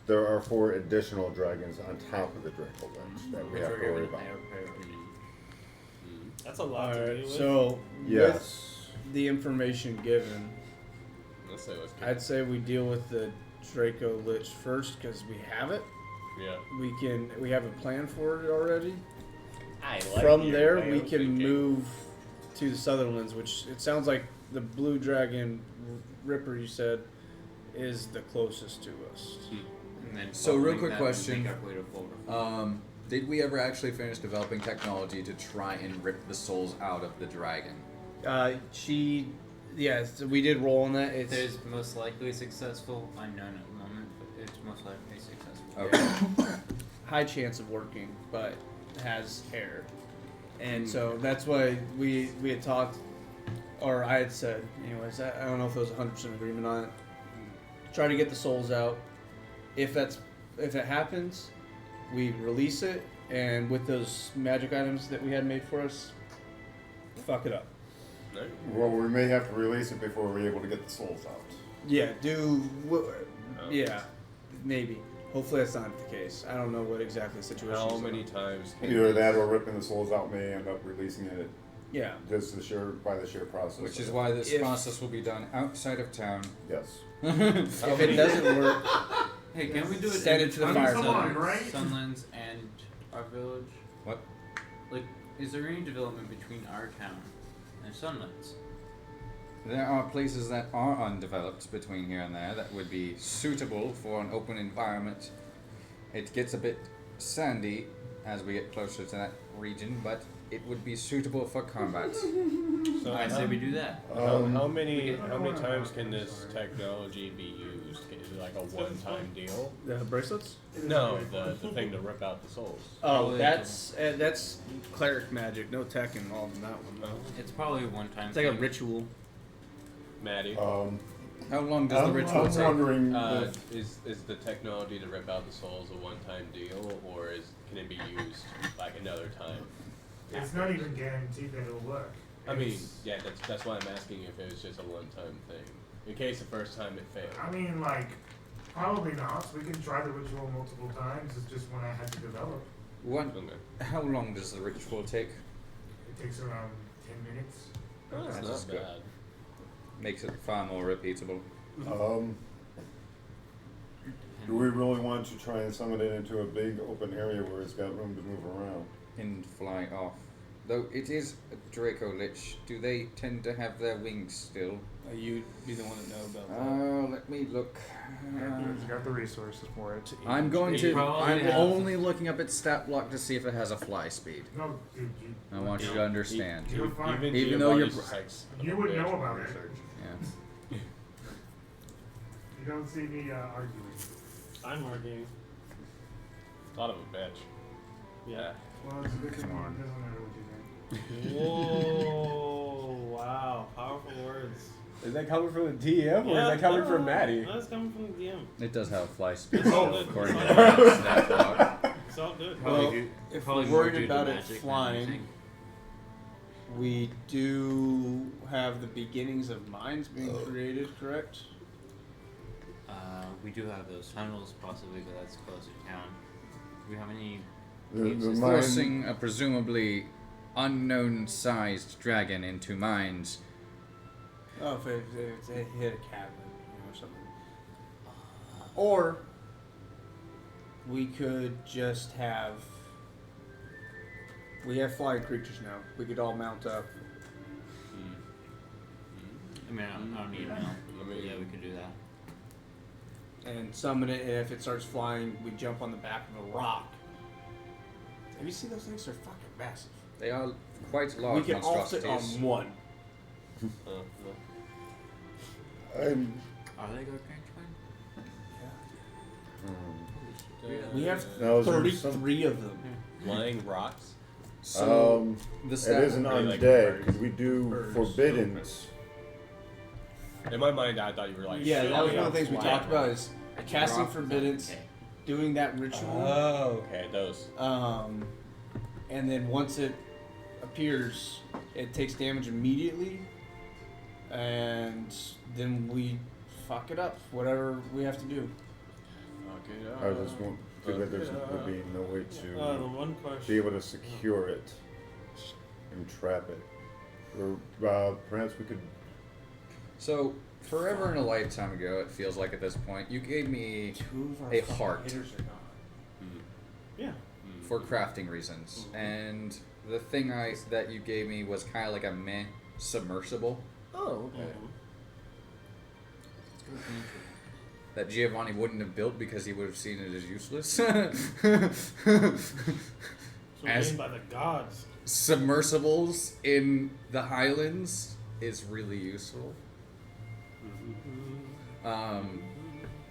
there are 4 additional dragons on top of the Draco Lich that we have to worry about. That's a lot to Alright, deal with. so Yes. with the information given, Let's say let's I'd say we deal with the Draco Lich first because we have it. Yeah. We have a plan for it already. I like From your there, way we of can thinking. move to the Sutherlands, which it sounds like the Blue Dragon Ripper you said is the closest to us. And then So, real following quick that, we question. make our way to Boulder. Did we ever actually finish developing technology to try and rip the souls out of the dragon? So we did roll on that. It It's is most likely successful. Unknown at the moment, but it's most likely successful. Okay. high chance of working, but has error. And so that's why we had talked, or I had said, anyways, I don't know if there was 100% agreement on it. Try to get the souls out. If it happens, we release it, and with those magic items that we had made for us, fuck it up. Well, we may have to release it before we're able to get the souls out. Yeah, yeah, maybe. Hopefully that's not the case. I don't know what exactly the situation is. How many times? Can Either that or ripping the souls out may end up releasing it Yeah. just by the sheer process. Which is why this process will be done outside of town. Yes. If it doesn't work, Hey, can we do it send in it to the between fire. Come on, right? Sunlands and our village? What? Like, is there any development between our town and Sunlands? There are places that are undeveloped between here and there that would be suitable for an open environment. It gets a bit sandy as we get closer to that region, but it would be suitable for combat. So I say we do that. how many times can this technology be used? Is it like a one-time deal? The bracelets? No, the thing to rip out the souls. Oh, that's cleric magic. No tech involved in that one. No. It's probably a one-time. It's like a thing. ritual. Maddie, How long does the ritual I'm take? wondering. is the technology to rip out the souls a one-time deal, or can it be used like another time? It's not even guaranteed that it'll work. I mean, yeah, that's why I'm asking if it was just a one-time thing. In case the first time it failed. I mean, like, probably not. We can try the ritual multiple times. It's just one I had to develop. How long does the ritual take? It takes around 10 minutes. Oh, that's That's not good. bad. Makes it far more repeatable. Do we really want to try and summon it into a big open area where it's got room to move around? And fly off. Though it is a Draco Lich, do they tend to have their wings still? You'd be the one to know about that. Let me look. It's got the resources for it. I'm going You to. probably I'm have- only looking up its stat block to see if it has a fly speed. No, dude, I want you to understand. you're fine. Even though you're. Giovanni's just like, You would know about it. Yeah. You don't see me arguing. I'm arguing. Thought of a bitch. Yeah. Well, it's a good thing Come on. it doesn't matter what you think. Whoa! Wow! Powerful words. Is that coming from the DM or is that coming from Maddie? No, it's coming from the DM. It does have a fly speed, It's all so good. according to It's all that stat block. It's all good. Well, if probably we're more worried due to about it magic than flying, anything. we do have the beginnings of minds being created, correct? We do have those tunnels, possibly, but that's closer to town. Do we have any? The Forcing a presumably unknown-sized dragon into mines. Oh, if it hit a cabin, or something. Or we could just have. We have flying creatures now. We could all mount up. I mean, I don't need to know. Yeah, we could do that. And summon it, and if it starts flying, we jump on the back of a rock. Have you seen those things? They're fucking massive. They are quite large We can all fit on monstrosities. one. Are they Gargantuan? We have No, there's 33 of them. Flying rocks? So, the it stat isn't Are they like undead birds? because we do Birds. forbiddens. In my mind, I thought you were like. Yeah, that was one of the things we flying talked about rocks. is casting Rock- forbiddance, okay. doing that ritual. Oh, okay, those. And then once it appears, it takes damage immediately, and then we fuck it up. Whatever we have to do. Fuck it I up. just won't feel that there would be no way The to one be question. able to secure it and trap it. Or perhaps we could. So, forever and a lifetime ago, it feels like at this point, you gave me Two of our a fucking heart hitters are gone. Yeah. for crafting reasons, and the thing that you gave me was kind of like a meh submersible Oh, okay. that Giovanni wouldn't have built because he would have seen it as useless. That's what As- made by the gods. Submersibles in the Highlands is really useful.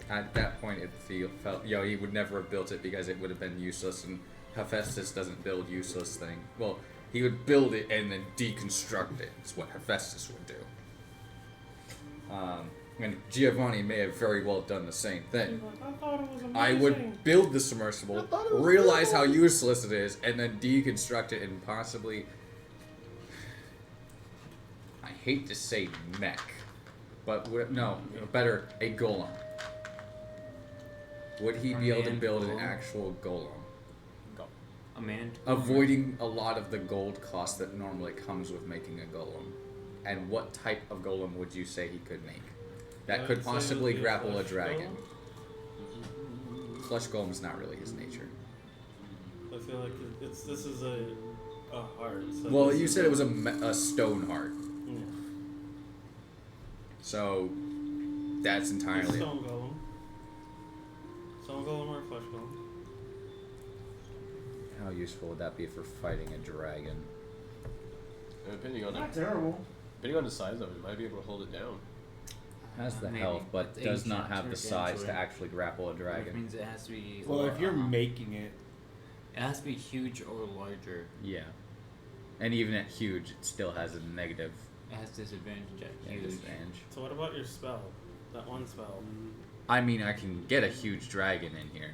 At that point, it felt he would never have built it because it would have been useless, and Hephaestus doesn't build useless thing. Well, he would build it and then deconstruct it. It's what Hephaestus would do. And Giovanni may have very well done the same thing. I thought it was amazing. I would build the submersible, realize how useless it is, and then deconstruct it and possibly. I hate to say mech, but better, a golem. Would he be able to build an actual golem? A man. Avoiding a lot of the gold cost that normally comes with making a golem. And what type of golem would you say he could make? That could I'd say it possibly would be a grapple a flesh dragon. Flesh golem is not really his nature. I feel like this is a heart. So Well, this you is said it was a stone heart. Yeah. So that's A entirely. stone golem. Stone golem or a flesh golem? How useful would that be for fighting a dragon? Depending on Not terrible. depending on the size of it, might be able to hold it down. Has the Maybe. health, but It's does not ancient, have the it's size to ancient. actually grapple a Which dragon. means it has to be. Well, if you're making it, it has to be huge or larger. Yeah. And even at huge, it still has a negative It has disadvantage at huge. disadvantage. So what about your spell? That one spell. I mean, I can get a huge dragon in here.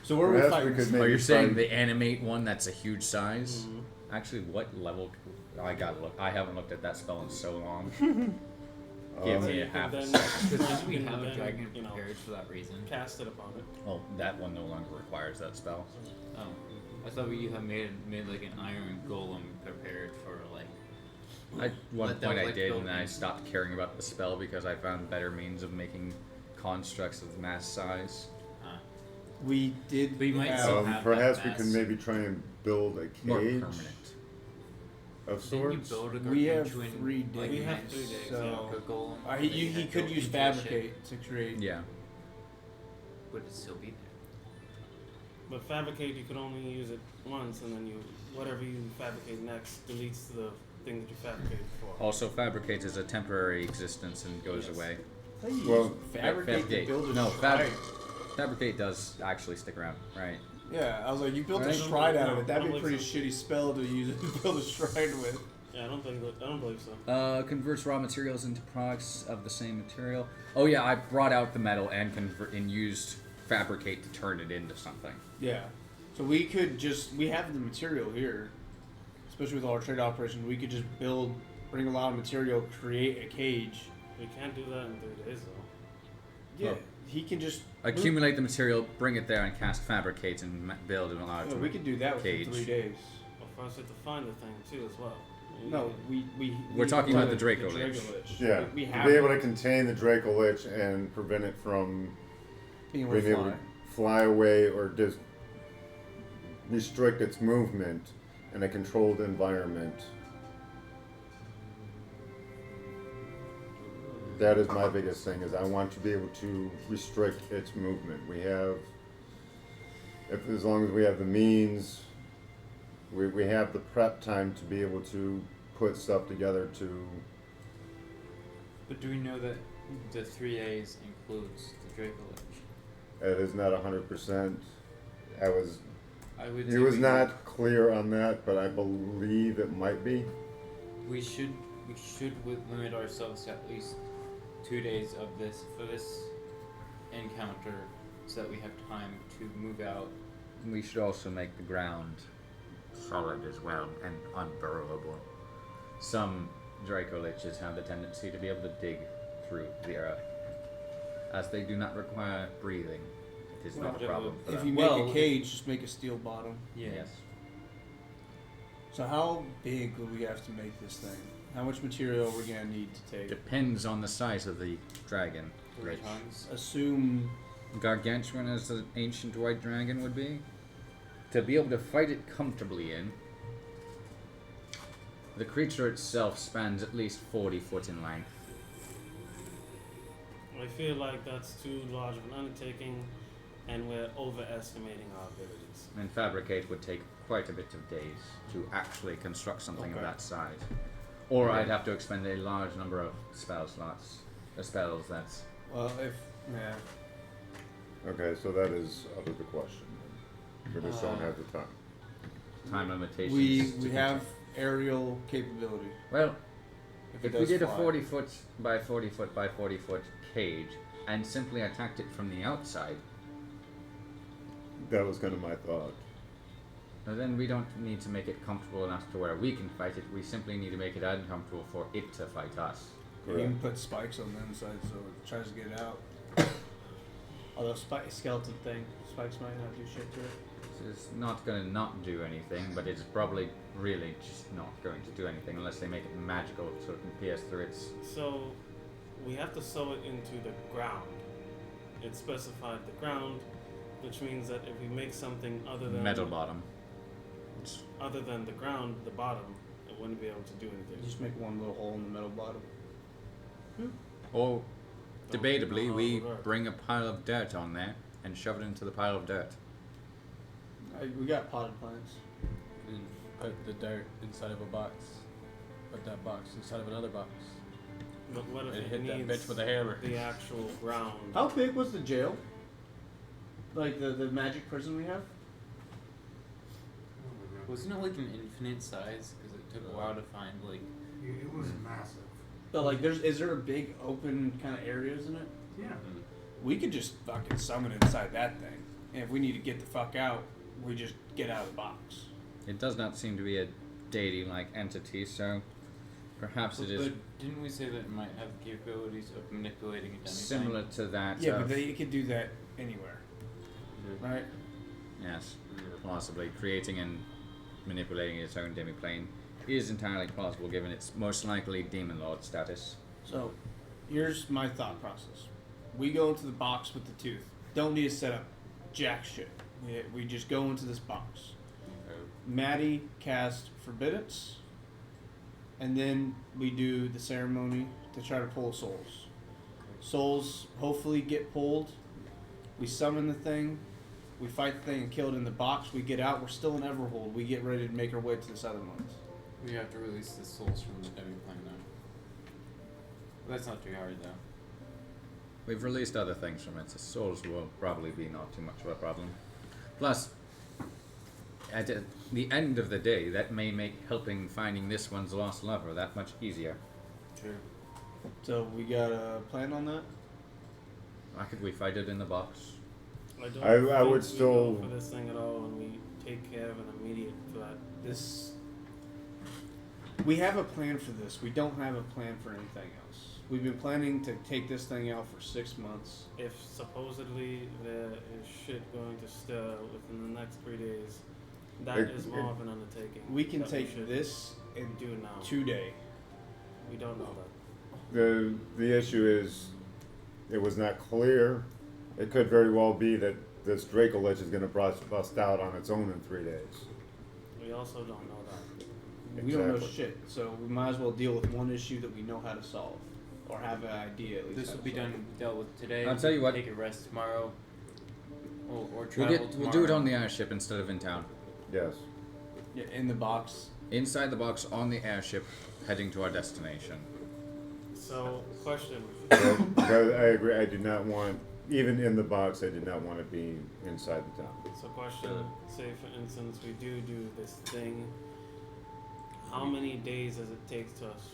so where are we Perhaps fighting? could Oh, maybe you're saying find- they animate one that's a huge size? Mhm. Actually, what level? I gotta look. I haven't looked at that spell in so long. Um, Give So me you a can half a then- second. Because didn't we you can have a then, dragon you know, prepared for that reason? Cast it upon it. Well, that one no longer requires that spell. Oh, I thought we had made like an iron golem prepared for like. At one But that point was, I like, did, built and then I in. stopped caring about the spell because I found better means of making constructs of mass size. We did. We might have- still have perhaps that we can mass. maybe try and build a More cage permanent. of Didn't you sorts. build a We have gargantuan, 3 days. like, We have nice 3 days, so a golem? he that could built use into a ship? fabricate to create. Yeah. Would it still be there? But fabricate, you could only use it once, and then you whatever you fabricate next deletes the thing that you fabricated before. Also, fabricate is a temporary existence and goes Yes. away. How do you Well, use fabricate to build a No, shrine? fabricate does actually stick around, right? Yeah, I was like, you built a Right? shrine out of it. That'd be a I don't pretty believe shitty spell to use to build a shrine with. Yeah, I don't believe so. Converts raw materials into products of the same material. Oh yeah, I brought out the metal and used fabricate to turn it into something. Yeah. So we could we have the material here, especially with our trade operation. We could just bring a lot of material, create a cage. We can't do that in 3 days though. Yeah, Oh. he can just Accumulate the material, bring it there, and cast fabricate and build and allow it Yeah, to we could do that within cage. 3 days. Well, first we have to find the thing too as well. No, We're talking about the Draco Lich. Yeah, We to have be able to contain the Draco Lich and prevent it from being able to being able fly. to fly away or just restrict its movement in a controlled environment. That is my biggest thing, is I want to be able to restrict its movement. We have, as long as we have the means, we have the prep time to be able to put stuff together to, But do we know that the 3 days includes the Draco Lich? it is not 100%. I was, I would. he say was we- not clear on that, but I believe it might be. We should limit ourselves to at least 2 days of this for this encounter, so that we have time to move out. We should also make the ground solid as well and unburrowable. Some Draco Liches have the tendency to be able to dig through the earth. As they do not require breathing, it is not a problem for If them. you make a cage, just make a steel bottom. Yeah. Yes. So how big would we have to make this thing? How much material are we gonna need to take? Depends on the size of the dragon. 3 Lich. tons. Assume Gargantuan as the ancient white dragon would be. To be able to fight it comfortably in, the creature itself spans at least 40 foot in length. I feel like that's too large of an undertaking, and we're overestimating our abilities. And fabricate would take quite a bit of days to actually construct something of Okay. that size. Or I'd have to expend a large number of spell slots. Spells that's well if yeah. Okay, so that is out of the question. We just don't have the time. time limitations. We have aerial capability. Well, If if it we does did a fly. 40 foot by 40 foot by 40 foot cage and simply attacked it from the outside, That was kind of my thought. then we don't need to make it comfortable enough to where we can fight it. We simply need to make it uncomfortable for it to fight us. You can put spikes on the inside so it tries to get out. Although skeleton thing, spikes might not do shit to it. It's not going to not do anything, but it's probably really just not going to do anything unless they make it magical so it can pierce through its. So we have to sew it into the ground. It specified the ground, which means that if we make something other than Metal bottom. other than the ground, the bottom, it wouldn't be able to do anything. Just make one little hole in the metal bottom. Or, Don't debatably, know how we it would work. bring a pile of dirt on there and shove it into the pile of dirt. We got potted plants. put the dirt inside of a box, put that box inside of another box, But what if and it hit that needs bitch with a hammer. the actual ground? How big was the jail? Like the magic prison we have? Wasn't it like an infinite size? Because it took a while to find like. It was massive. But like, is there a big open kind of areas in it? Yeah. We could just fucking summon inside that thing, and if we need to get the fuck out, we just get out of the box. It does not seem to be a deity-like entity, so perhaps it is But didn't we say that it might have the capabilities of manipulating a demi-plane? similar to that. Yeah, of, but you could do that anywhere, right? yes, possibly creating and manipulating its own demi-plane is entirely plausible, given its most likely demon lord status. So, here's my thought process. We go into the box with the tooth. Don't need to set up jack shit. We just go into this box. Maddie cast Forbiddance, and then we do the ceremony to try to pull souls. Souls hopefully get pulled. We summon the thing. We fight the thing and kill it in the box. We get out. We're still in Everhold. We get ready to make our way to the southern ones. We have to release the souls from the demi-plane though. That's not too hard though. We've released other things from it, so souls will probably be not too much of a problem. Plus, at the end of the day, that may make helping finding this one's lost lover that much easier. True. So we got a plan on that? Why could we fight it in the box? I don't I think would we still- go for this thing at all, and we take care of an immediate threat. We have a plan for this. We don't have a plan for anything else. We've been planning to take this thing out for 6 months. If supposedly there is shit going to stir within the next 3 days, that is more of an undertaking. We can that take should this and do it now. today. We don't know that. The issue is, it was not clear. It could very well be that this Dracolich is going to bust out on its own in 3 days. We also don't know that. We don't know Exactly. shit, so we might as well deal with one issue that we know how to solve, or have an idea at least. This how will to be solve. dealt with today. I'll tell you what. Take a rest tomorrow. Or We'll, travel tomorrow. we'll do it on the airship instead of in town. Yes. Yeah, in the box. Inside the box on the airship, heading to our destination. So, question. Because I agree. I do not want, even in the box, I did not want to be inside the town. So, question. Say, for instance, we do this thing. How many days does it take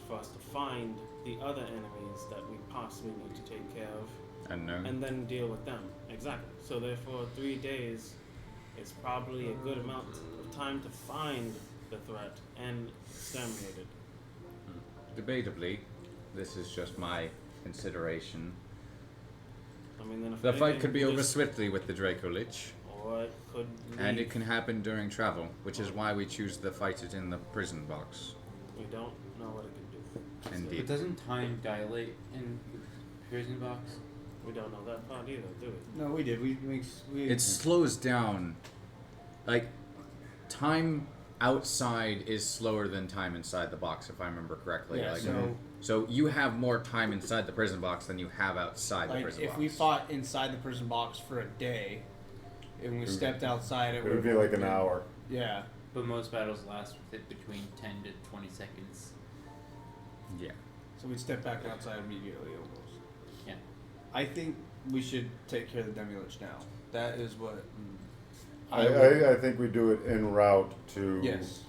for us to find the other enemies that we possibly need to take care of, Unknown. and then deal with them? Exactly. So, therefore, 3 days is probably a good amount of time to find the threat and exterminate it. Debatably, this is just my consideration. I mean, then if The fight anything, could be we over just- swiftly with the Dracolich, or it could and leave. it can happen during travel, which is why we choose to fight it in the prison box. We don't know what it can do. Indeed. But doesn't time dilate in the prison box? We don't know that part either, do we? No, we did. We It slows down. Like, time outside is slower than time inside the box, if I remember correctly. Yeah, like, so- you have more time inside the prison box than you have outside the like prison if box. we fought inside the prison box for a day, and we stepped outside, It would be like an hour. Yeah. But most battles last between 10 to 20 seconds. Yeah. So we'd step back outside immediately, almost. Yeah. I think we should take care of the Demi-Lich now. That is what. I think we do it en route to Yes.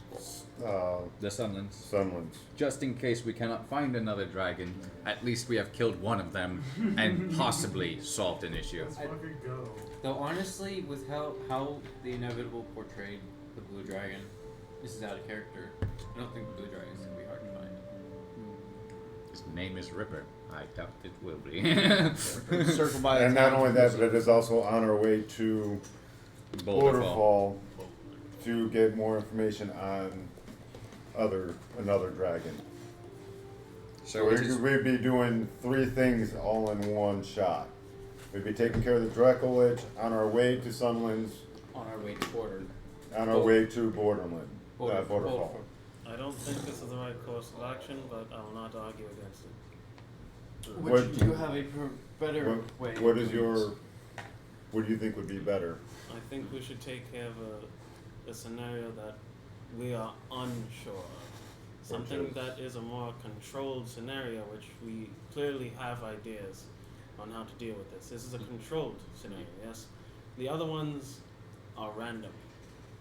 The Sunlands. Sunlands. Just in case we cannot find another dragon, at least we have killed one of them and possibly solved an issue. Let's fucking go. Though honestly, with how the Inevitable portrayed the Blue Dragon, this is out of character. I don't think the Blue Dragon is going to be hard to find. His name is Ripper. I doubt it will be. Circle by the And not town. only that, but it is also on our way to Borderfall to get more information on another dragon. So it is- we'd be doing 3 things all in one shot. We'd be taking care of the Dracolich on our way to Sunlands, On our way to Border. on our way to Borderland, Borderfall. I don't think this is the right course of action, but I will not argue against it. Would you have a better way? What is your? What do you think would be better? I think we should take care of a scenario that we are unsure. Something that is a more controlled scenario, which we clearly have ideas on how to deal with this. This is a controlled scenario, yes? The other ones are random.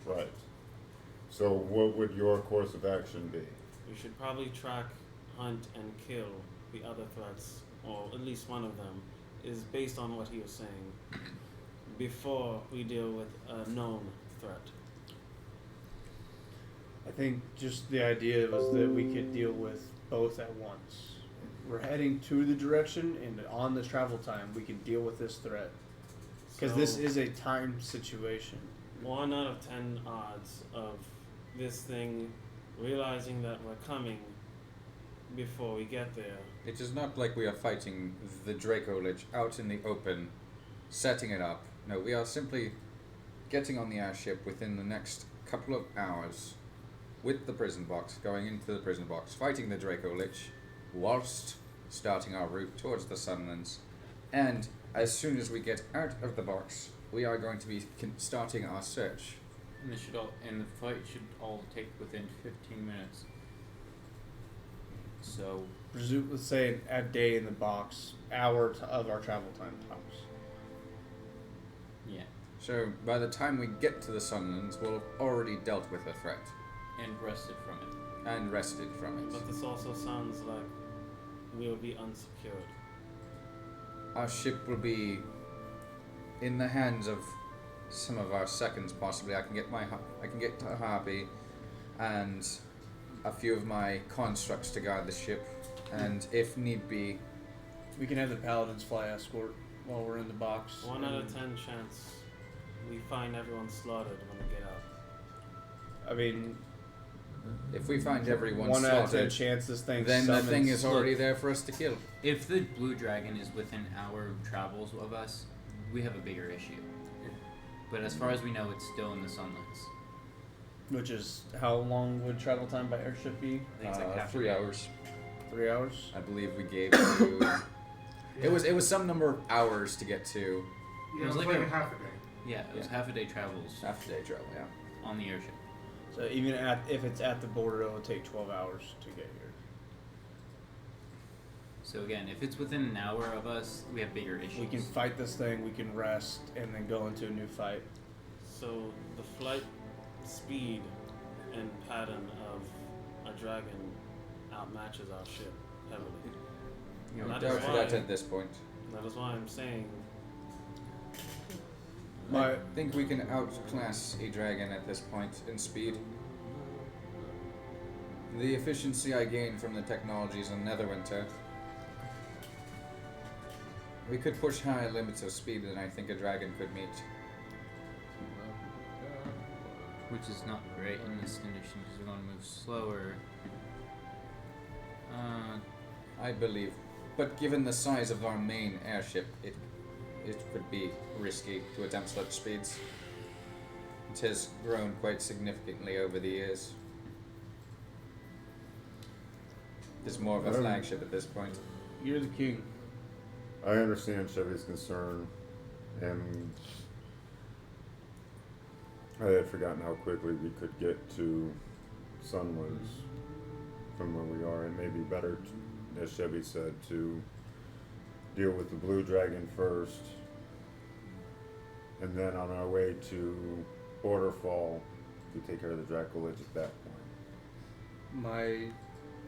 Right. So what would your course of action be? We should probably track, hunt, and kill the other threats, or at least one of them, is based on what he was saying, before we deal with a known threat. I think just the idea was that we could deal with both at once. We're heading to the direction, and on the travel time, we can deal with this threat. Because this is a time situation. 1 out of 10 odds of this thing realizing that we're coming before we get there. It is not like we are fighting the Draco Lich out in the open, setting it up. No, we are simply getting on the airship within the next couple of hours with the prison box, going into the prison box, fighting the Draco Lich, whilst starting our route towards the Sunlands. And as soon as we get out of the box, we are going to be starting our search. And the fight should all take within 15 minutes. So Let's say a day in the box, hour of our travel time tops. yeah, So by the time we get to the Sunlands, we'll have already dealt with the threat and rested from it. and rested from it. But this also sounds like we'll be unsecured. Our ship will be in the hands of some of our seconds, possibly. I can get to Harpy and a few of my constructs to guard the ship, and if need be, We can have the paladins fly escort while we're in the box. 1 out of 10 chance we find everyone slaughtered when we get out. I mean, if we find everyone 1 out of 10 slaughtered, chance this thing then the summons- thing is already there for us to kill. If the blue dragon is within our travels of us, we have a bigger issue. But as far as we know, it's still in the Sunlands. Which is, how long would travel time by airship be? I think it's like half 3 a day. hours. 3 hours? I believe we gave you. It was some number of hours to get to. Yeah, it was like a half a day. Yeah, it was half a day travels Half a day travel, yeah. on the airship. So even if it's at the border, it'll take 12 hours to get here. So again, if it's within an hour of us, we have bigger issues. We can fight this thing, we can rest, and then go into a new fight. So the flight speed and pattern of a dragon outmatches our ship heavily. No That doubt is for why- that at this point. That is why I'm saying I think we can outclass a dragon at this point in speed. The efficiency I gained from the technologies in Netherwinter, we could push higher limits of speed than I think a dragon could meet. Which is not great in this condition because we're going to move slower. I believe, but given the size of our main airship, it could be risky to attempt such speeds. It has grown quite significantly over the years. It's more of a flagship at this point. You're the king. I understand Chevy's concern, and I had forgotten how quickly we could get to Sunlands from where we are. It may be better, as Chevy said, to deal with the Blue Dragon first, and then on our way to Borderfall, we take care of the Draco Lich at that point. My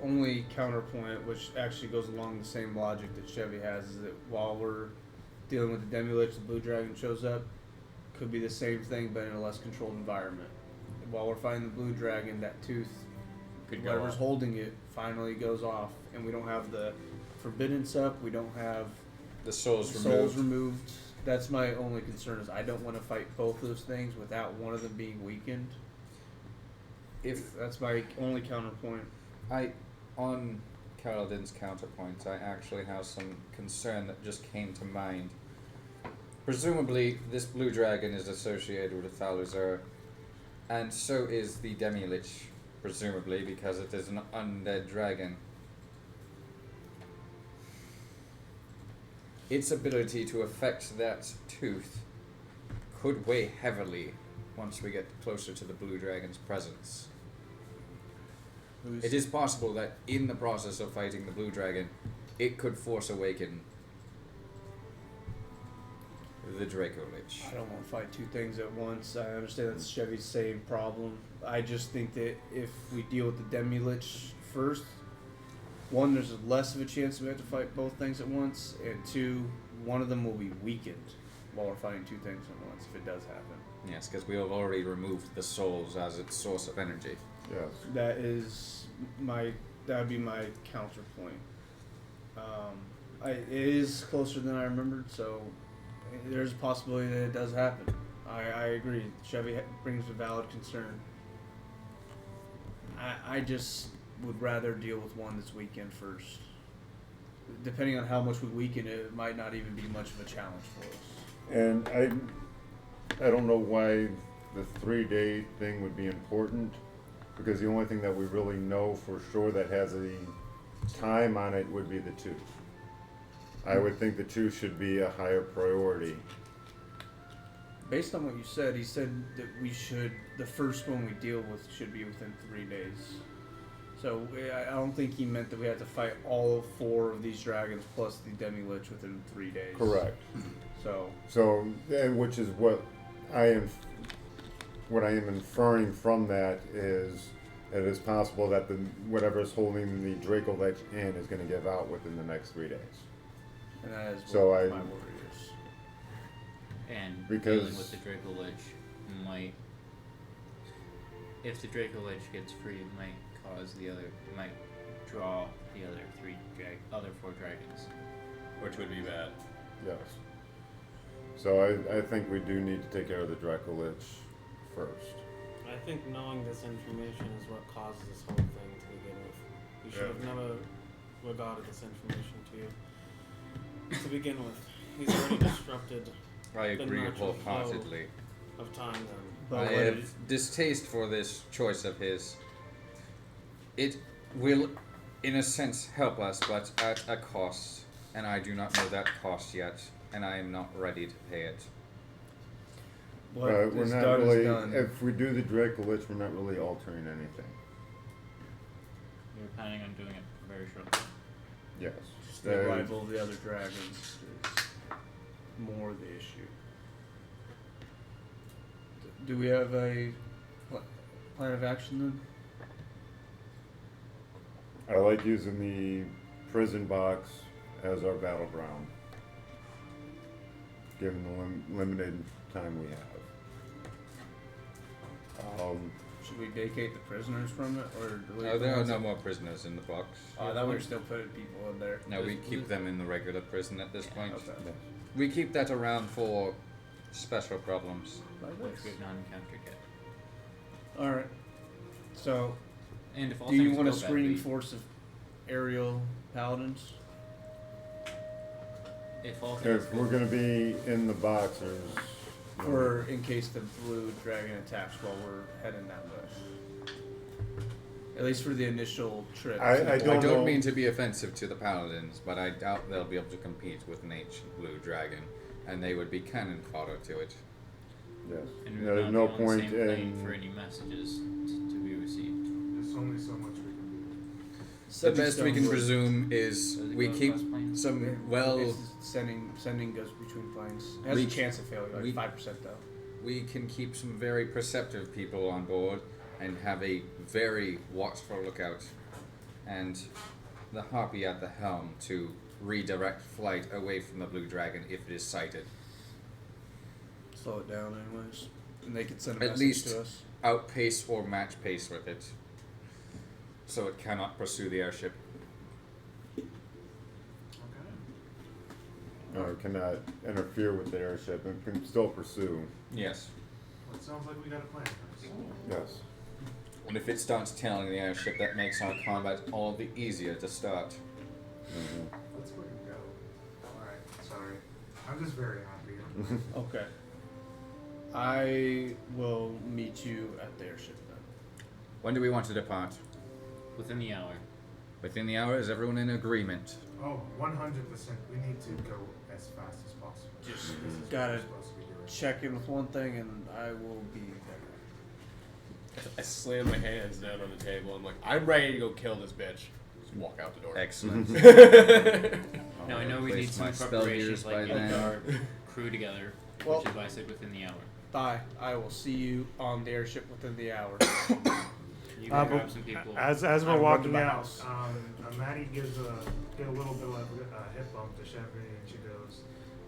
only counterpoint, which actually goes along the same logic that Chevy has, is that while we're dealing with the Demi-Lich, the Blue Dragon shows up, could be the same thing but in a less controlled environment. While we're fighting the Blue Dragon, that tooth, whatever's holding it, finally goes off, and we don't have the Forbidden up, we don't have the souls removed. That's my only concern, is I don't want to fight both those things without one of them being weakened. That's my only counterpoint. On Kaladin's counterpoint, I actually have some concern that just came to mind. Presumably, this blue dragon is associated with Thaluzur, and so is the Demi-Lich, presumably, because it is an undead dragon. Its ability to affect that tooth could weigh heavily once we get closer to the blue dragon's presence. It is possible that in the process of fighting the blue dragon, it could force awaken the Draco Lich. I don't want to fight two things at once. I understand that's Chevy's same problem. I just think that if we deal with the Demi-Lich first, one, there's less of a chance we have to fight both things at once, and two, one of them will be weakened while we're fighting two things at once if it does happen. Yes, because we have already removed the souls as its source of energy. Yes. That would be my counterpoint. It is closer than I remembered, so there's a possibility that it does happen. I agree. Chevy brings a valid concern. I just would rather deal with one that's weakened first. Depending on how much we weaken it, it might not even be much of a challenge for us. And I don't know why the 3-day thing would be important, because the only thing that we really know for sure that has a time on it would be the 2. I would think the 2 should be a higher priority. Based on what you said, he said that the first one we deal with should be within 3 days. So I don't think he meant that we had to fight all 4 of these dragons plus the Demi-Lich within 3 days. Correct. So, and which is what I am inferring from that is it is possible that whatever is holding the Draco Lich in is going to give out within the next 3 days. And that is So what my worry is. And Because- dealing with the Draco Lich might, if the Draco Lich gets free, it might draw the other 4 dragons. Which would be bad. Yes. So I think we do need to take care of the Draco Lich first. I think knowing this information is what caused this whole thing to begin with. You should have never regarded this information to begin with. He's already disrupted I agree the natural wholeheartedly. flow of time then. I have distaste for this choice of his. It will, in a sense, help us, but at a cost, and I do not know that cost yet, and I am not ready to pay it. We're not really. If we do the Draco Lich, we're not really altering anything. You're planning on doing it very shortly. Yes. Just the arrival of the other dragons is more the issue. Do we have a plan of action then? I like using the prison box as our battleground, given the limited time we have. Should we vacate the prisoners from it, or There are no more prisoners in the box. I thought we were still putting people in there. No, we keep them in the regular prison at this point. Okay. We keep that around for special problems. Like Which this. we've not encountered yet. All right. So, And if all do you things want a go screening badly- force of aerial paladins? If all things If we're gonna be in the box, there's Or in case the blue dragon attacks while we're heading that way. At least for the initial trip. I don't know. mean to be offensive to the paladins, but I doubt they'll be able to compete with an ancient blue dragon, and they would be cannon fodder to it. Yes. And we There's would no not be on the point same plane in. for any messages to be received. There's only so much we can The best we can Stone wood. presume is Does it we go keep across planes? some well. It's sending goes between planes. It has We- a chance of failure, we- like 5% though. We can keep some very perceptive people on board and have a very watchful lookout, and the harpy at the helm to redirect flight away from the blue dragon if it is sighted. Slow it down, anyways, and they can send a At message least to us. outpace or match pace with it, so it cannot pursue the airship. Or cannot interfere with the airship and can still pursue. Yes. Well, it sounds like we got a plan. Yes. And if it starts tailing the airship, that makes our combat all the easier to start. Let's fucking go. Alright, sorry. I'm just very happy. Okay. I will meet you at the airship then. When do we want to depart? Within the hour. Within the hour? Is everyone in agreement? Oh, 100%. We need to go as fast as possible. Just This is what gotta we're supposed to be doing. check in with one thing, and I will be there. I slam my hands down on the table. I'm like, I'm ready to go kill this bitch. Just walk out the door. Excellent. Now I know we need some preparations, like getting our crew together, Well- which is why I said within the hour. Bye. I will see you on the airship within the hour. You can grab some people. As I we're run to walking my out, house. Maddie gives a little bit of a hip bump to Chevy, and she goes,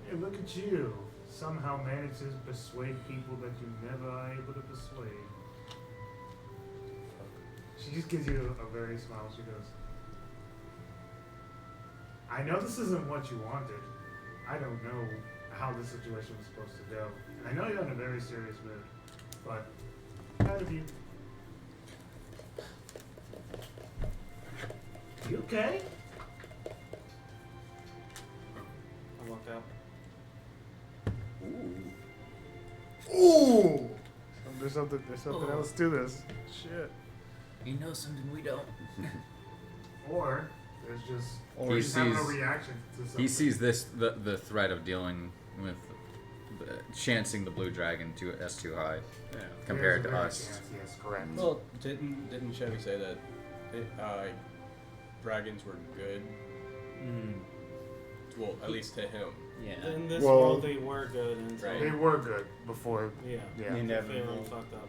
"Hey, look at you! Somehow manages to persuade people that you never are able to persuade." She just gives you a very smile. She goes, "I know this isn't what you wanted. I don't know how the situation was supposed to go, and I know you're in a very serious mood, but proud of you." You okay? I walk out. Ooh! There's something else to this. Shit. You know something we don't. Or there's just Or you he just have no sees- reaction to something. He sees the threat of dealing with chancing the blue dragon to us too high compared to us. Yes, correct. Well, didn't Chevy say that dragons were good? Well, at least to him. Yeah. In this Well, world, they were good. Until Right. They were good before. Yeah. Yeah. They never They were will. fucked up.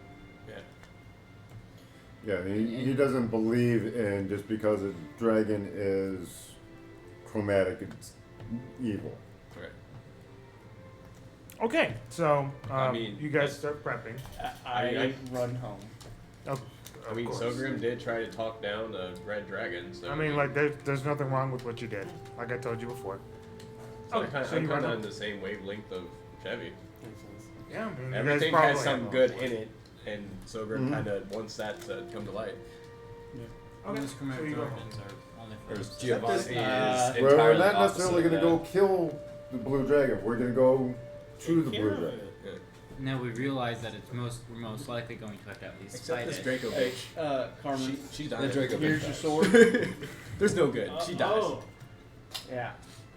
Yeah, he doesn't believe in just because a dragon is chromatic, it's evil. Right. Okay, so I mean, you guys start prepping. I run home. Of I mean, course. Sogrim did try to talk down the red dragon. So I mean, like, there's nothing wrong with what you did, like I told you before. so I'm so you kind run of up. on the same wavelength of Chevy. Makes sense. Yeah, I mean, you Everything guys has probably some have good a- in it, and Sogrim kind of wants that to come to light. Okay, Those so chromatic you go orphans are only for Whereas us. Giovanni is Well, Well, we're entirely not opposite necessarily of going to that. go kill the blue dragon. We're going to go to the Take blue care of dragon. it. Now we realize that we're most likely going to have to at least Except fight this it. Draco Hey, bitch. Carmen, She The died. Draco here's bitch your dies. sword. There's no good. She dies. Oh, Yeah.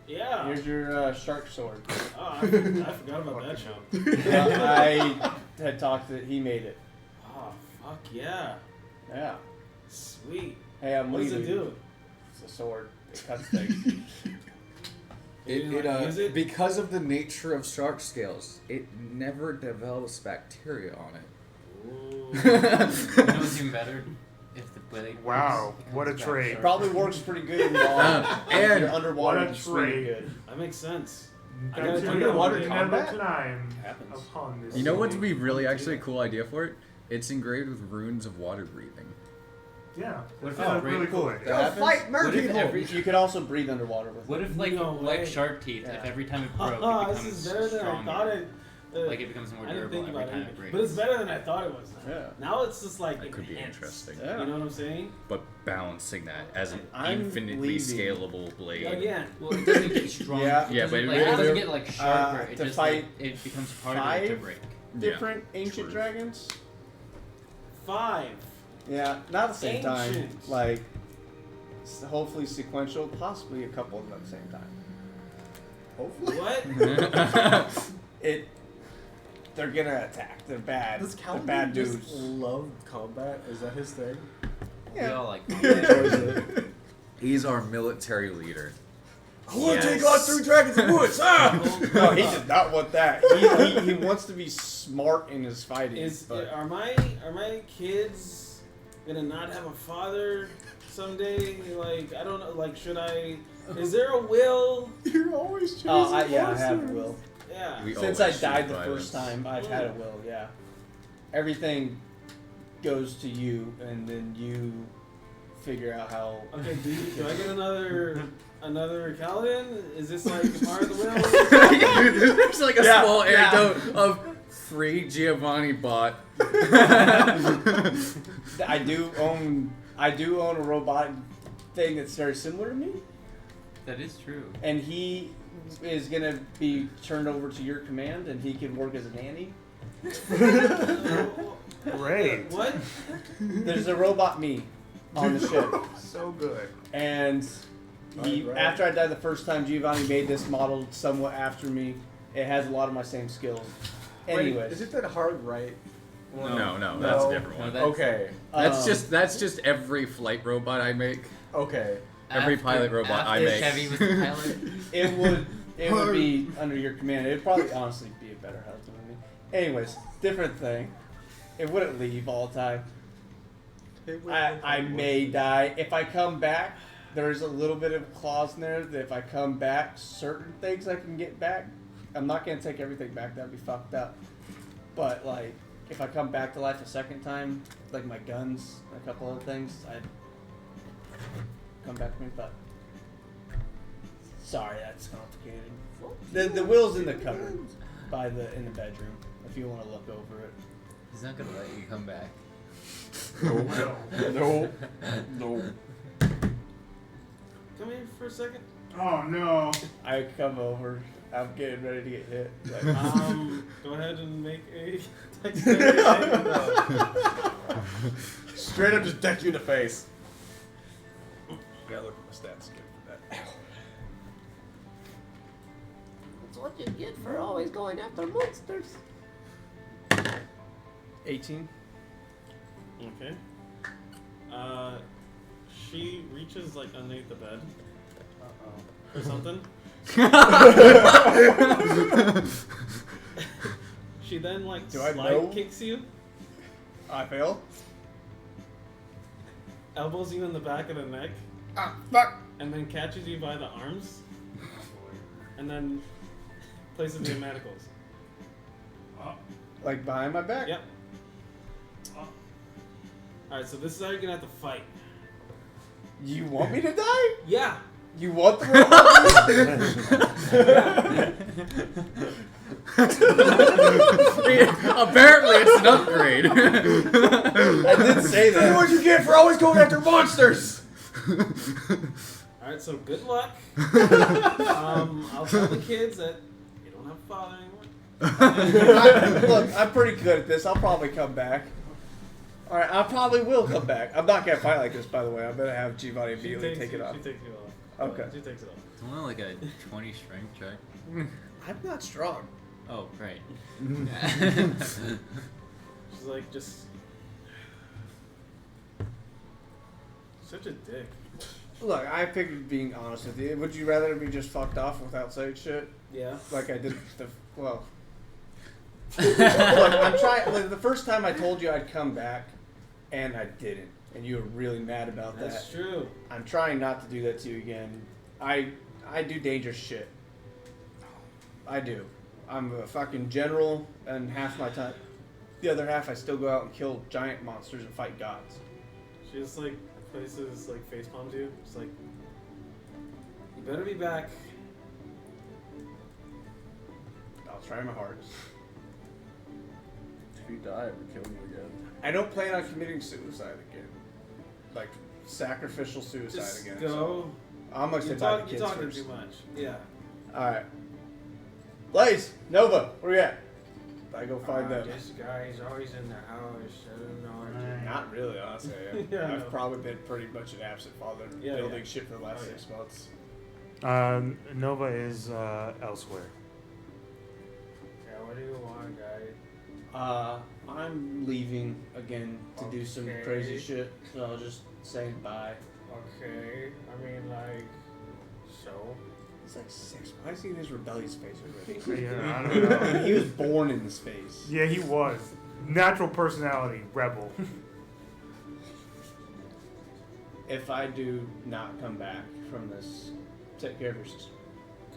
yeah. Here's your shark sword. Oh, I forgot about that show. I had talked to he made it. Oh, fuck yeah. Yeah. Sweet. Hey, I'm What does leaving. it do? It's a sword. It cuts things. Is it? Because of the nature of shark scales, it never develops bacteria on it. Ooh. You know what's even better? If the blade Wow, works, it what a comes back trade. sharp. Probably works pretty good in water. And if you're underwater, what a it's really trade. good. That makes sense. I That's gotta your do underwater never combat? time Happens. upon this. You know what would city. be really actually a cool idea for it? It's engraved with runes of water breathing. Yeah, What if that's a it's really cool idea. That happens. What if every You could also breathe underwater with what it. if like No like way. shark teeth? Yeah. If every time it broke, Oh, it this becomes is better than stronger. I thought it. Like it becomes more I didn't durable think every about time it, it breaks. but it's better than I thought it was. Yeah. Now it's just like That could be enhanced. interesting. Yeah. You know what I'm saying? But balancing that as an I'm infinitely leaving. scalable blade. Again. Well, it doesn't get stronger. Yeah. It Yeah, doesn't, but like, it doesn't they're- get like sharper. It to just fight like, it becomes harder to 5 break. different Yeah, ancient true. dragons. 5. Yeah, not at the same time. Ancient. Like, hopefully sequential, possibly a couple of them at the same time. Hopefully. What? They're gonna attack. They're bad. Does They're Calvin bad just dudes. love combat? Is that his thing? We all like He enjoys it. He's our military leader. I want to take Yes. on 3 dragons in the woods. Ah! No, he does not want that. He wants to be smart in his fighting. but Are my kids gonna not have a father someday? Like I don't know. Like should I? Is there a will? You're always choosing I have a monsters. will. Yeah. We Since I always died choose the first violence. time, I've had a will. Yeah. Everything goes to you, and then you figure out how. Okay. Do I get another Kaladin? Is this like part of the will? There's like a Yeah, small yeah. anecdote of free Giovanni bot. I do own a robot thing that's very similar to me, That is true. and he is gonna be turned over to your command, and he can work as a nanny. Great. What? There's a robot me on the ship, So good. and Right. after I died the first time, Giovanni made this model somewhat after me. It has a lot of my same skills. Wait, Anyways, is it that hard right? No, that's a different one. Okay. That's just every flight robot I make. Okay. Every pilot robot I make. Chevy was the pilot. It would be under your command. It'd probably honestly be a better husband than me. Anyways, different thing. It wouldn't leave all the time. I may die. If I come back, there's a little bit of clause in there that if I come back, certain things I can get back. I'm not going to take everything back. That'd be fucked up. But, like, if I come back to life a second time, like my guns and a couple other things, I'd come back to me. But, sorry, that's complicated. The will's in the cupboard in the bedroom, if you want to look over it. He's not going to let you come back. No. Come here for a second. Oh no. I come over. I'm getting ready to get hit. Like, Go ahead and make a straight up just deck you in the face. Gotta look at my stats again for that. That's what you get for always going after monsters. 18. Okay. She reaches like underneath the bed. Or something. She then like slide kicks you. I fail. Elbows you in the back of the neck. Ah, fuck. And then catches you by the arms. And then places you in manacles. Like behind my back? Yep. Alright, so this is how you're gonna have to fight. You want me to die? Yeah. You want the robot? Apparently it's an upgrade. I did say that. That's what you get for always going after monsters. Alright, so good luck. I'll tell the kids that you don't have a father anymore. Look, I'm pretty good at this. I'll probably come back. Alright, I probably will come back. I'm not gonna fight like this, by the way. I'm gonna have Giovanni immediately take it off. She takes you off. Okay. She takes it off. It's only like a 20 strength check. I'm not strong. Oh, right. She's like, just... Such a dick. Look, I figured being honest with you. Would you rather be just fucked off without saying shit? Yeah. Like I did well. Look, I'm trying. Like, the first time I told you I'd come back, and I didn't, and you were really mad about that. That's true. I'm trying not to do that to you again. I do dangerous shit. I do. I'm a fucking general, and half my time, the other half, I still go out and kill giant monsters and fight gods. She just like places like face palms you. It's like, you better be back. I'll try my hardest. If you die, it would kill you again. I don't plan on committing suicide again. Like, sacrificial suicide Just again. go. So I'm gonna You're say bye to talking kids first. too much. Yeah. Alright. Blaze! Nova! Where you at? I go find them. This guy's always in the house. I don't know what to do. Not really, honestly. Yeah, I've probably been pretty much an absent father building shit for the last 6 months. Nova is elsewhere. Yeah, what do you want, guy? I'm leaving again to do some Okay. crazy shit, so I'll just say bye. Okay, I mean, like, so? He's like 6. Why is he in his rebellious face already? Yeah, I don't know. He was born in this phase. Yeah, he was. Natural personality, rebel. If I do not come back from this, take care of your sister.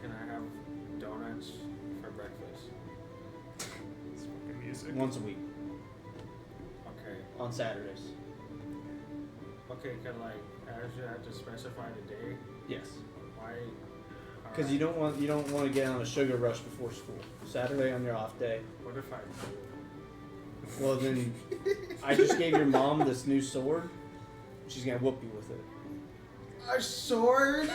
Can I have donuts for breakfast? It's fucking music. Once a week. Okay. On Saturdays. Okay, can like, I should have to specify the day? Yes. Why? Because you don't want to get on a sugar rush before school. Saturday on your off day. What if I do? Well then, I just gave your mom this new sword. She's gonna whoop you with it. A sword?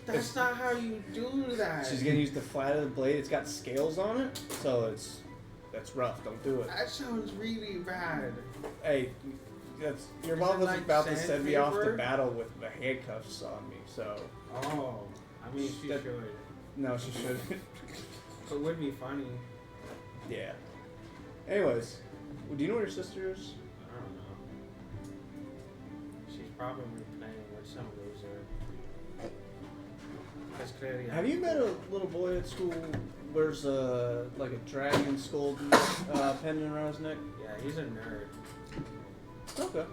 That's not how you do that. She's gonna use the flat of the blade. It's got scales on it, so that's rough. Don't do it. That sounds really bad. Hey, your mom was like about to send me off to sandpaper? battle with the handcuffs on me. So Oh, I mean, she That- should. no, she shouldn't. It would be funny. Yeah. Anyways, Do you know where your sister is? I don't know. She's probably playing with some loser. That's clearly. Have you met a little boy at school? Wears like a dragon skull pendant around his neck. Yeah, he's a nerd. Okay.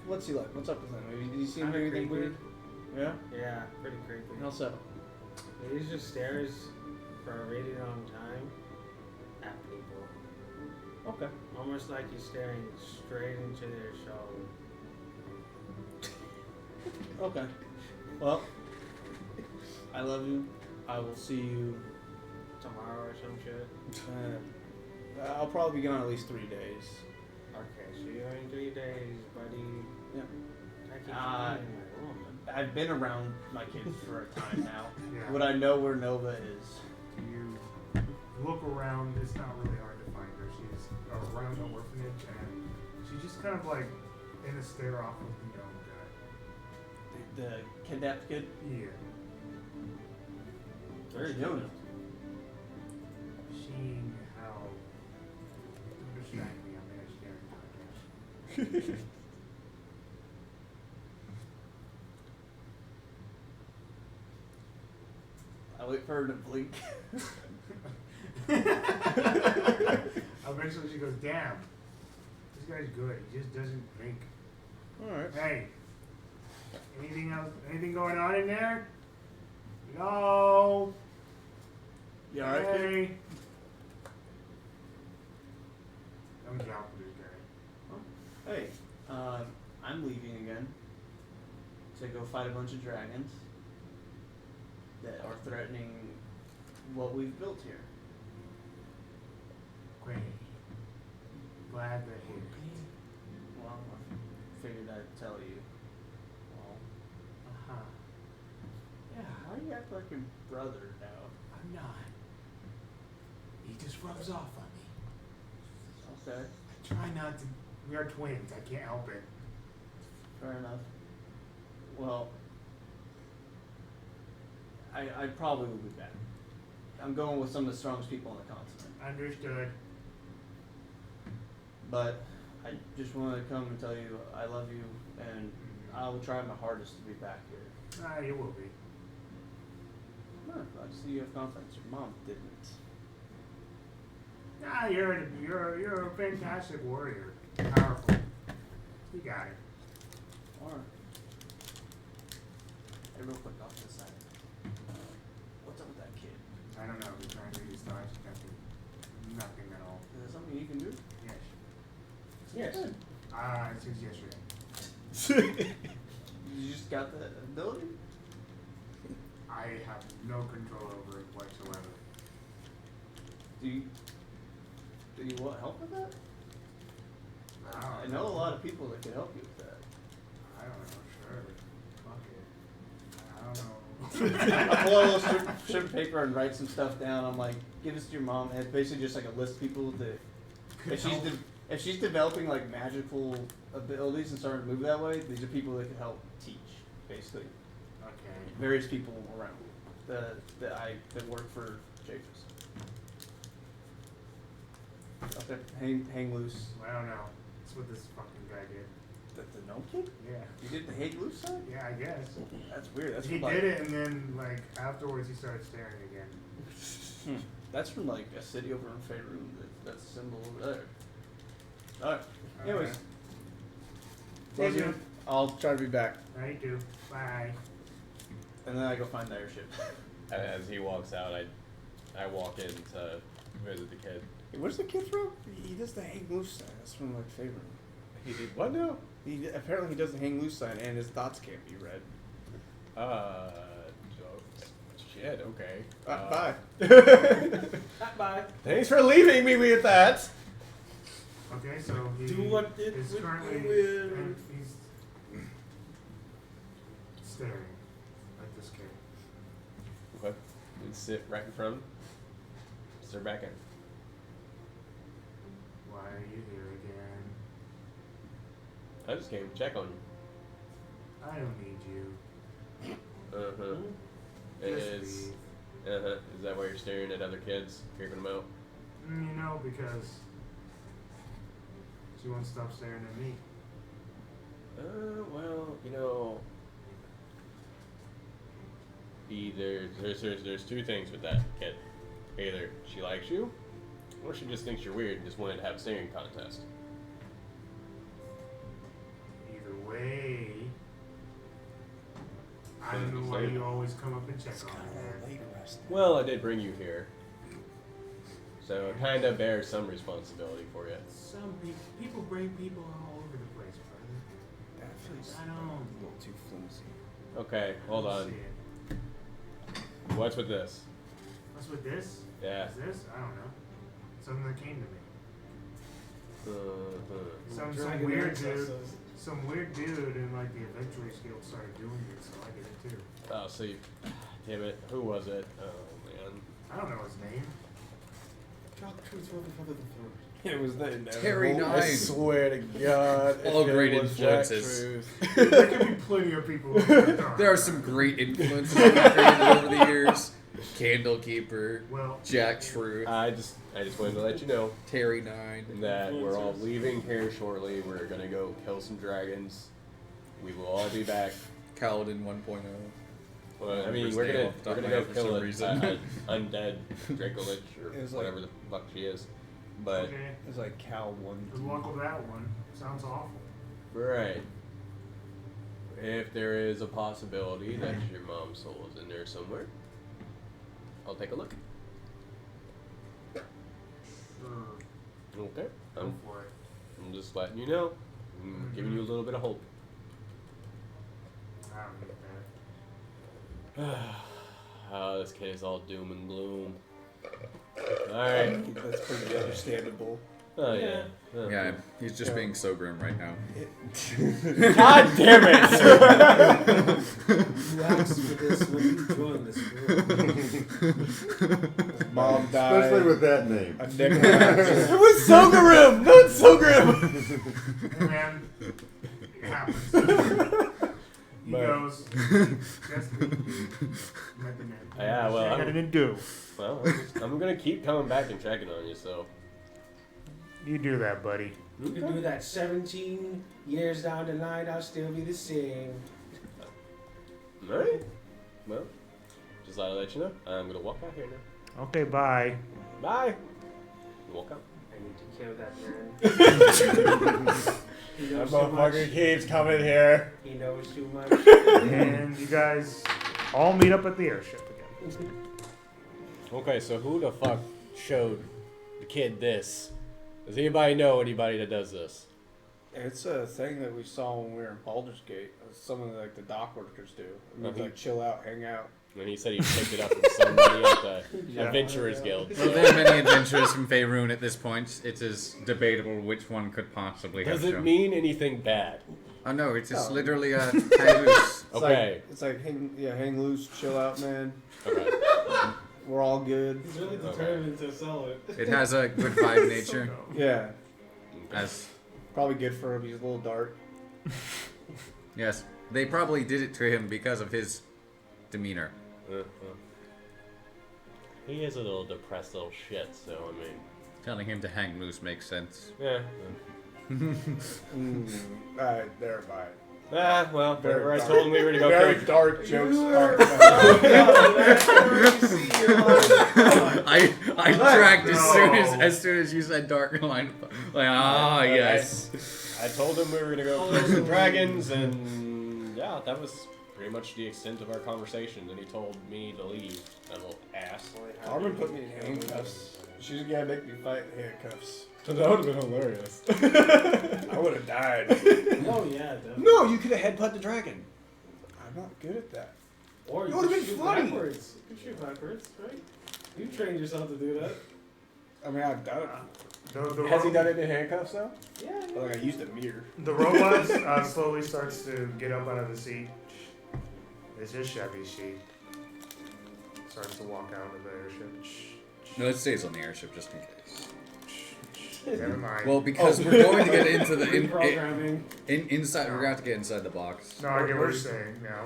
What's he like? What's up with him? Did you see him do Kinda anything creepy. weird? Yeah. Yeah, pretty creepy. How so? He just stares for a really long time at people. Okay. Almost like he's staring straight into their soul. Okay. Well, I love you. I will see you Tomorrow or some shit. I'll probably be gone at least 3 days. Okay, so you're in 3 days, buddy. Yeah. I keep finding my room. I've been around my kids for a time now. Yeah. Would I know where Nova is? You look around, it's not really hard to find her. She's around the orphanage and she's just kind of like in a stare off of the young guy. The kidnapped kid? Yeah. Where are you doing? Seeing how understand me on the sharing podcast. I wait for her to blink. Eventually she goes, damn, this guy's good. He just doesn't drink. Alright. Hey, anything else? Anything going on in there? No. You alright, Hey. kid? I'm down for this guy. Hey, I'm leaving again to go fight a bunch of dragons that are threatening what we've built here. Great. Glad they're here. Well, I figured I'd tell you. Well, Uh-huh. yeah, how do you act like your brother now? I'm not. He just rubs off on me. Okay, I try not to. We are twins. I can't help it. fair enough. Well, I probably will be back. I'm going with some of the strongest people on the continent. Understood. But I just wanted to come and tell you I love you, and I will try my hardest to be back here. You will be. I'm glad to see you have confidence. Your mom didn't. Nah, you're a fantastic warrior. Powerful. You got it. Alright. Hey, real quick off to the side. What's up with that kid? I don't know. We're trying to do these thoughts. Nothing at all. Is there something you can do? Yes. Yes. Since yesterday. You just got that ability? I have no control over it whatsoever. Do you want help with that? I I know a lot of people that can help you with that. I don't know. Sure. Fuck it. I don't know. I pull out a little strip of paper and write some stuff down. I'm like, give this to your mom. And it's basically just like a list of people that if she's developing like magical abilities and starting to move that way, these are people that can help teach, basically. Okay. Various people around that work for Chafis. Okay, hang loose. I don't know. That's what this fucking guy did. The gnome kid? Yeah. You did the hang loose side? Yeah, I guess. That's weird. That's He from, did it, and then like afterwards he started staring again. That's from like a city over in Faerun. That's a symbol over there. Alright. Anyways. Love you. I'll try to be back. I do. Bye. And then I go find the airship. As he walks out, I walk in to visit the kid. Hey, where's the kid from? He does the hang loose sign. That's from like Faerun. He did what now? Apparently he does the hang loose sign and his thoughts can't be read. Shit, okay. Bye. Bye. Thanks for leaving me with that. Okay, so he Do what it is would currently will. and he's staring at this kid. Okay. And sit right in front of him. Stare back at him. Why are you here again? I just came to check on you. I don't need you. Uh-huh. Just Is leave. uh-huh. Is that why you're staring at other kids, creeping them out? You know, because she won't stop staring at me. Well, you know, there's two things with that kid. Either she likes you, or she just thinks you're weird and just wanted to have a staring contest. Either way, I don't know why you always come up and check on me. Well, I did bring you here, so it kind of bears some responsibility for you. Some people bring people all over the place, brother. That feels I don't. a little too flimsy. Okay, hold Let's on. see it. What's with this? What's with this? Yeah. What's this? I don't know. Something that came to me. Some Dragon weird access dude. us. Some weird dude in like the Adventurers Guild started doing it, so I did it too. Oh, so you, damn it, who was it? Oh man. I don't know his name. It was the Terry inevitable. Nine. I swear to God. if All it great was Jack influences. Truth. There could be plenty of people. There are some great influences we've created over the years. Candlekeeper, Well, Jack Truth, I just wanted to let you know Terry Nine. that we're all leaving here shortly. We're gonna go kill some dragons. We will all be back. Kaladin 1.0. Well, I mean, Remember's we're name gonna off the top we're of gonna my go head for kill some a reason. undead Dracolich or It was like- whatever the fuck she is. But okay. It was like Cal 1. Good luck with that one. Sounds awful. right, if there is a possibility that your mom's soul is in there somewhere, I'll take a look. Sure. Okay, Go for it. I'm just letting you know. I'm giving you a little bit of hope. I don't get that. Oh, this kid is all doom and gloom. Alright. That's pretty understandable. Oh, yeah. Yeah, he's just being so grim right now. God damn it! You asked for this when you joined this group. Mom died. Especially with that name. A necromancer. It was so grim! Not so grim! Hey man, it happens. He goes, just me. Yeah, well, I didn't do. Well, I'm gonna keep coming back and checking on you, so. You do that, buddy. You can do that 17 years down the line, I'll still be the same. Alright. Well, just thought I'd let you know. I'm gonna walk out here now. Okay, bye. Bye! Walk out. I need to kill that man. He That knows too much. motherfucker keeps coming here. He knows too much. And you guys all meet up at the airship again. Okay, so who the fuck showed the kid this? Does anybody know anybody that does this? It's a thing that we saw when we were in Baldur's Gate. It's something like the dock workers do. I mean, like chill out, hang out. And he said he picked it up from somebody at the Adventurers Guild. Well, there are many adventurers from Faerun at this point. It is debatable which one could possibly have Does it shown. mean anything bad? Oh no, it's just No. literally a hang loose. Okay. It's like hang loose, chill out, man. Okay. We're all good. He's really determined to sell it. It has a good vibe nature. Yeah. As Probably good for him. He's a little dark. yes, they probably did it to him because of his demeanor. He is a little depressed little shit, so I mean. Telling him to hang loose makes sense. Yeah. Alright, there, bye. Ah, well, Very whenever I dark. told him we were to go Very kill. dark jokes. I tracked as soon as you said dark line. Like yes. I told him we were gonna go kill some dragons, and yeah, that was pretty much the extent of our conversation. And he told me to leave. That little ass. Carmen put me in handcuffs. She's gonna make me fight in handcuffs. That would have been hilarious. I would have died. Oh yeah, definitely. No, you could have headbutt the dragon. I'm not good at that. Or It you would've could been shoot funny. backwards. You could shoot backwards, right? You trained yourself to do that. I mean, I've done it. Has he done it in handcuffs though? Yeah. Like I used a mirror. The robot slowly starts to get up out of the seat. This is Chevy sheet. Starts to walk out of the airship. No, it stays on the airship just in case. Never mind. Well, because we're going to get into the Reprogramming. inside. We're going to have to get inside the box. No, I get what you're saying now.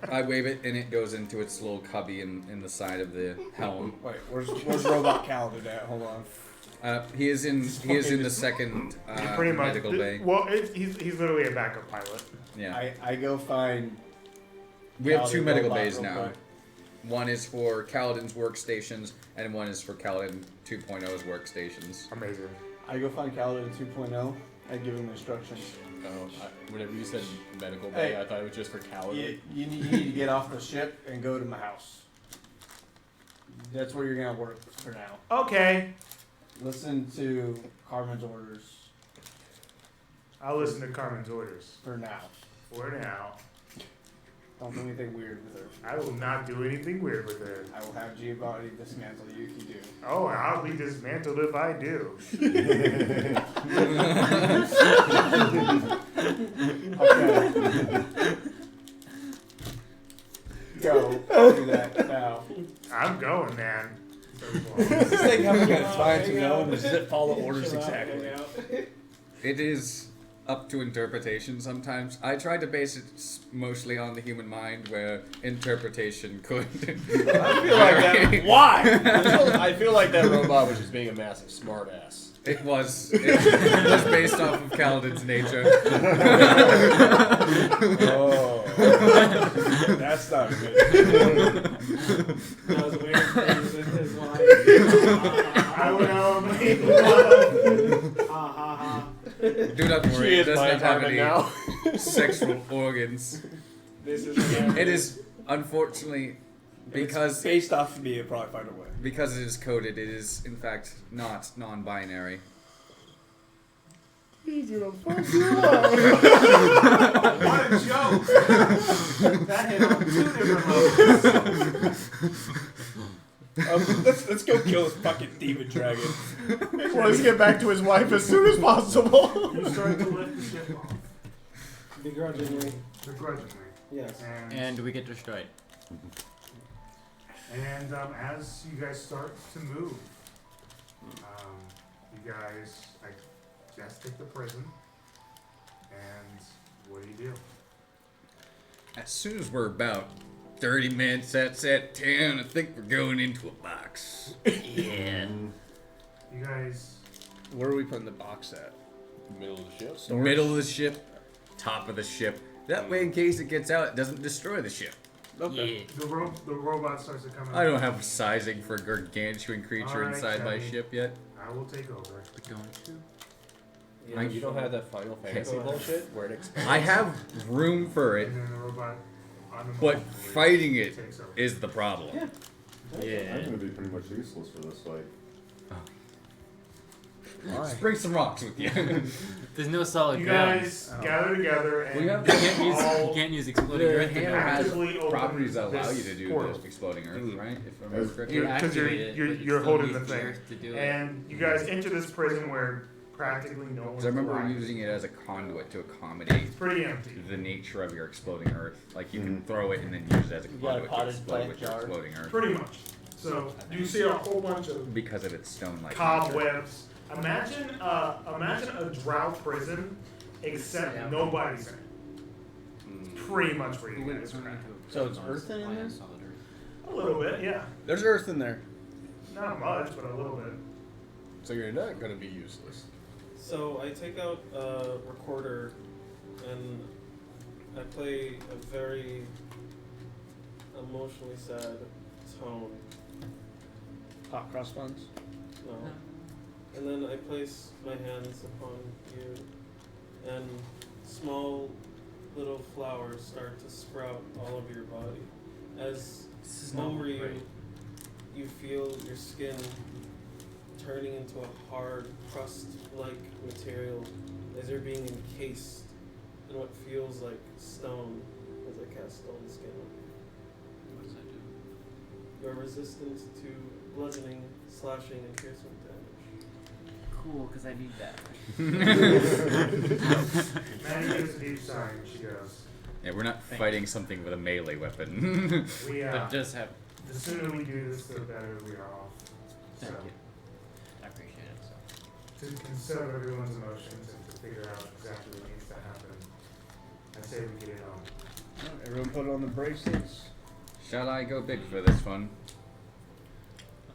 I wave it and it goes into its little cubby in the side of the helm. Wait, where's Robot Caledon at? Hold on. He is in the second Pretty much. medical bay. Well, he's literally a backup pilot. Yeah. I go find. We have 2 Caledon medical Robot bays real now. quick. One is for Kaladin's workstations, and one is for Kaladin 2.0's workstations. Amazing. I go find Caledon 2.0 and give him instructions. Oh, whenever you said medical bay, I thought it was just for Kaladin. You need to get off the ship and go to my house. That's where you're gonna work for now. Okay. Listen to Carmen's orders. I'll listen to Carmen's orders. For now. For now. Don't do anything weird with her. I will not do anything weird with her. I will have Giovanni dismantle you if you do. Oh, I'll be dismantled if I do. Okay. Go. Do that now. I'm going, man. This thing haven't got time to know. Does it follow orders exactly? It is up to interpretation sometimes. I try to base it mostly on the human mind, where interpretation could. I feel like that. Why? I feel like that robot was just being a massive smartass. It was. It was based off of Kaladin's nature. Oh. That's not good. That was weird things in his life. I don't know. Ha ha ha. Do not worry. She It is does my not have target any now. sexual organs. This is It is unfortunately because based off of me, it'll probably find a way. because it is coded. It is in fact not non-binary. He's gonna fuck you up. What a joke! That hit on 2 different levels. Let's go kill this fucking demon dragon. Let's get back to his wife as soon as possible. You start to lift the ship off. Begrudgingly. Begrudgingly. Yes. And we get destroyed. And as you guys start to move, you guys, I guess, take the prison. And what do? As soon as we're about 30 minutes at set 10, I think we're going into a box. Yeah. You guys. Where are we putting the box at? Middle of the ship. Middle of the ship, top of the ship. That way, in case it gets out, it doesn't destroy the ship. Okay. The robot starts to come out. I don't have sizing for a gargantuan creature Alright, inside my Chevy. ship yet. I will take over. You don't have that Final Fantasy bullshit where it expands. I have room for it, And then the robot but fighting it is the problem. I'm gonna be pretty much useless for this fight. Just bring some rocks with you. There's no solid You ground. guys gather together and We have- You can't use, all you can't use exploding The earth. hammer has actively open properties that allow you this to do portal. the exploding earth, right? If I remember Yes. correctly. You Because activate it, but you you're still holding use the thing. earth to do it. And you guys enter this prison where practically no one's Because I remember alive. using it as a conduit to accommodate It's pretty empty. the nature of your exploding earth. Like you can throw it and then use it as a got a conduit to potted explode plant with your jar? exploding earth. Pretty much. So you see a whole bunch of Because of its stone-like nature. cobwebs. Imagine a drow prison, except nobody's in it. Pretty much where you guys are at. So it's earth in there? A little bit, yeah. There's earth in there. Not much, but a little bit. So you're not gonna be useless. So I take out a recorder and I play a very emotionally sad tone. Hot cross buns. No. And then I place my hands upon you and small little flowers start to sprout all over your body. As over you, you feel your skin turning into a hard, crust-like material as you're being encased in what feels like stone as I cast stone skin on you. What does that do? You're resistant to bludgeoning, slashing, and piercing damage. Cool, because I need that. Maddie gives a deep sigh and she goes, Yeah, we're not fighting something with a melee weapon. we, But just have. the sooner we do this, the better we are off. So, Thank you. I appreciate it. So. to consider everyone's emotions and to figure out exactly what needs to happen, I say we get it on. Alright, everyone put on the bracelets. Shall I go big for this one?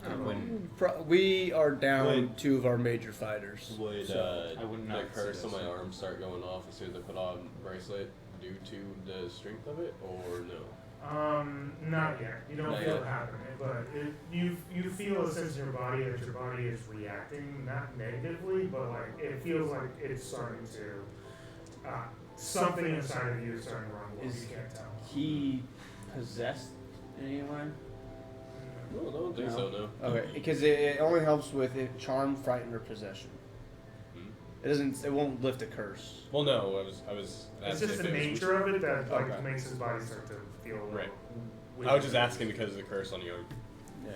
I wouldn't. We are down Would- 2 of our major fighters. Would I would not the curse say on my so. arm start going off as soon as I put on bracelet due to the strength of it, or no? Not yet. You don't Not feel yet. it happening, but you feel a sense in your body that your body is reacting, not negatively, but like it feels like it's starting to something inside of you is starting to rumble. Is You can't tell. he possessed in any way? No, I don't think so, no. Okay, because it only helps with it, charm, frighten, or possession. It doesn't. It won't lift a curse. Well, no, I was. It's asking just if the it was- nature of it that like Okay. makes his body start to feel a little Right. weird. I was just asking because of the curse on the arm. Yeah.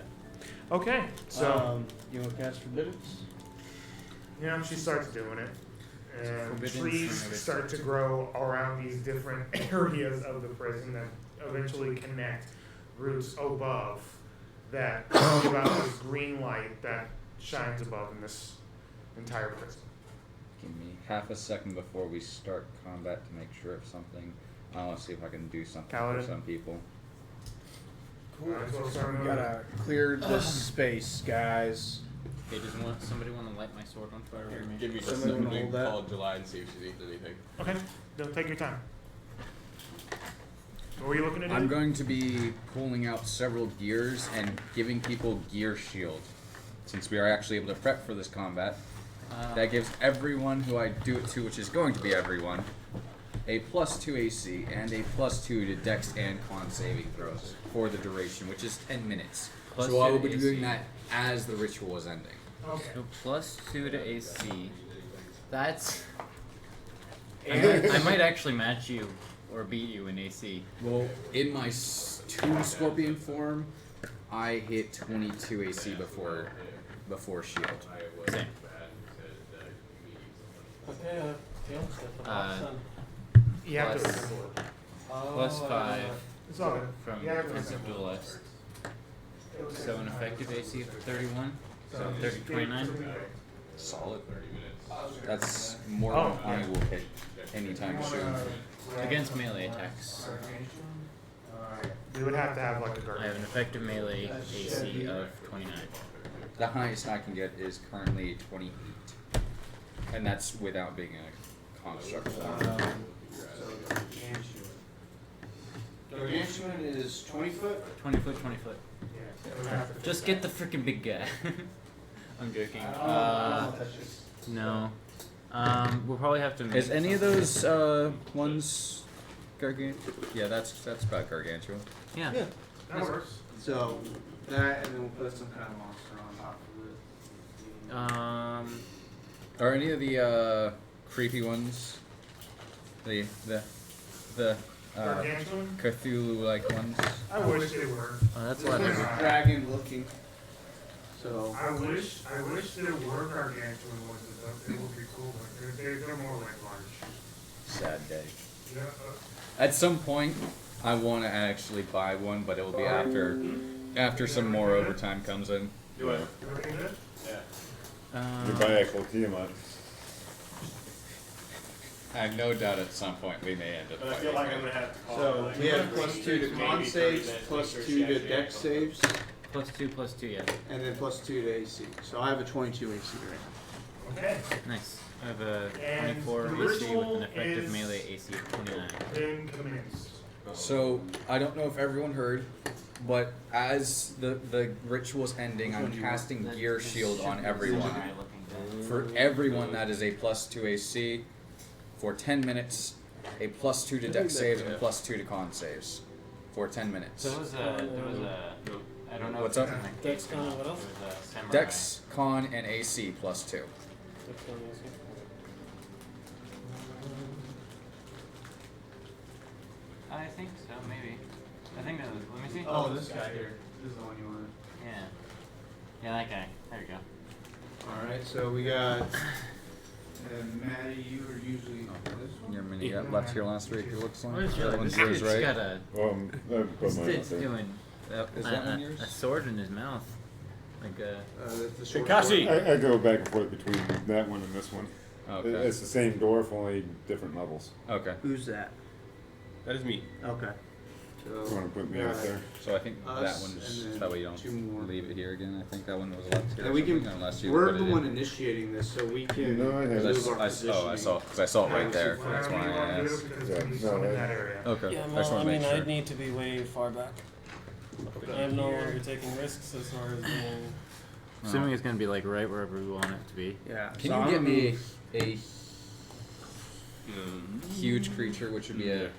Okay, so you want to cast forbiddance? yeah, she starts doing it, and Forbidden trees from start to grow around these different areas of the prison that eventually connect roots above that give out this green light that shines above in this entire prison. Give me half a second before we start combat to make sure of something. I want to see if I can do something Paladin. for some people. Cool. Might as well start We moving. gotta clear this space, guys. Hey, somebody want to light my sword on fire for me? Give me just Somebody wanna something hold that? called July and see if she's eaten anything. Okay, then take your time. What were you looking to do? I'm going to be pulling out several gears and giving people gear shield. Since we are actually able to prep for this combat, that gives everyone who I do it to, which is going to be everyone, a +2 AC and a +2 to Dex and Con saving throws for the duration, which is 10 minutes. Plus So I 2 will to be AC. doing that as the ritual is ending. Okay. So +2 to AC. That's. I might actually match you or beat you in AC. Well, in my 2 Scorpion form, I hit 22 AC before shield. Same. Okay, You have to. Plus- +5 It's all good. from You have to defensive duelist. So an effective AC of 31. So 29. Solid. That's more Oh, than I will hit anytime soon. Against melee attacks. We would have to have like a I guard. have an effective melee AC of 29. The highest I can get is currently 28. And that's without being a construct form. Gargantuan is 20 foot. 20 foot, 20 foot. Just get the freaking big guy. I'm joking. No. We'll probably have to make. Is any of those ones gargantuan? Yeah, that's about gargantuan. Yeah. That works. So that, and then we'll put some kind of monster on top of it. Are any of the creepy ones? The Gargantuan? Cthulhu-like ones? I wish they were. Oh, that's This why one's they're. dragon looking. So I wish there were gargantuan ones and stuff. It would be cool, but they're more like large. Sad day. Yeah. At some point, I want to actually buy one, but it will be after some more overtime comes in. Do it. Everything good? You buy actual Tiamat. I have no doubt at some point we may end up But I feel fighting. like I'm gonna have to call So it, we have like, +2 to con maybe saves, 30 minutes, +2 make to sure she dex actually saves, +2, yeah. and then +2 to AC. So I have a 22 AC right Okay. Nice. I have a And 24 the AC with ritual an effective is- melee AC of 29. Then commenced. So I don't know if everyone heard, but as the ritual's ending, I'm casting Gear Shield on everyone. For everyone, that is a +2 AC for 10 minutes, a +2 to Dex saves, and a +2 to Con saves for 10 minutes. There was a, I don't know. What's if up? it's in the Dex, case or con, not, what but else? there was a samurai. Dex, Con, and AC +2. I think so, maybe. I think that was, let me see. Oh, this guy here. This is the one you wanted. Yeah. Yeah, that guy. There you go. Alright, so we got. Maddie, you are usually this one? Your mini got left here last week, it looks like. What is That this one's yours, kid's right? got a, I put this mine kid's out there. doing Is that one yours? a sword in his mouth. Like the short Kakashi! door. I go back and forth between that one and this one. Okay. It's the same door for only different levels. Okay. Who's that? That is me. Okay. You want to put me out there? So I think Us, that one's and then that way you don't 2 more. leave it here again. I think that one was left here. And we or can. something, unless you We're put the it one in. initiating this, so we can No, I have move it. our I positioning. saw because I saw it right there. Whatever That's why you I want to do, asked. because Yeah, we need no, some in I- that area. Okay. Yeah, I just well, I want to mean, make sure. I'd need to be way far back. I'm no longer taking risks as far as being. assuming it's gonna be like right wherever we want it to be. Yeah. Can so you I'm get gonna me move- a huge creature, which would be a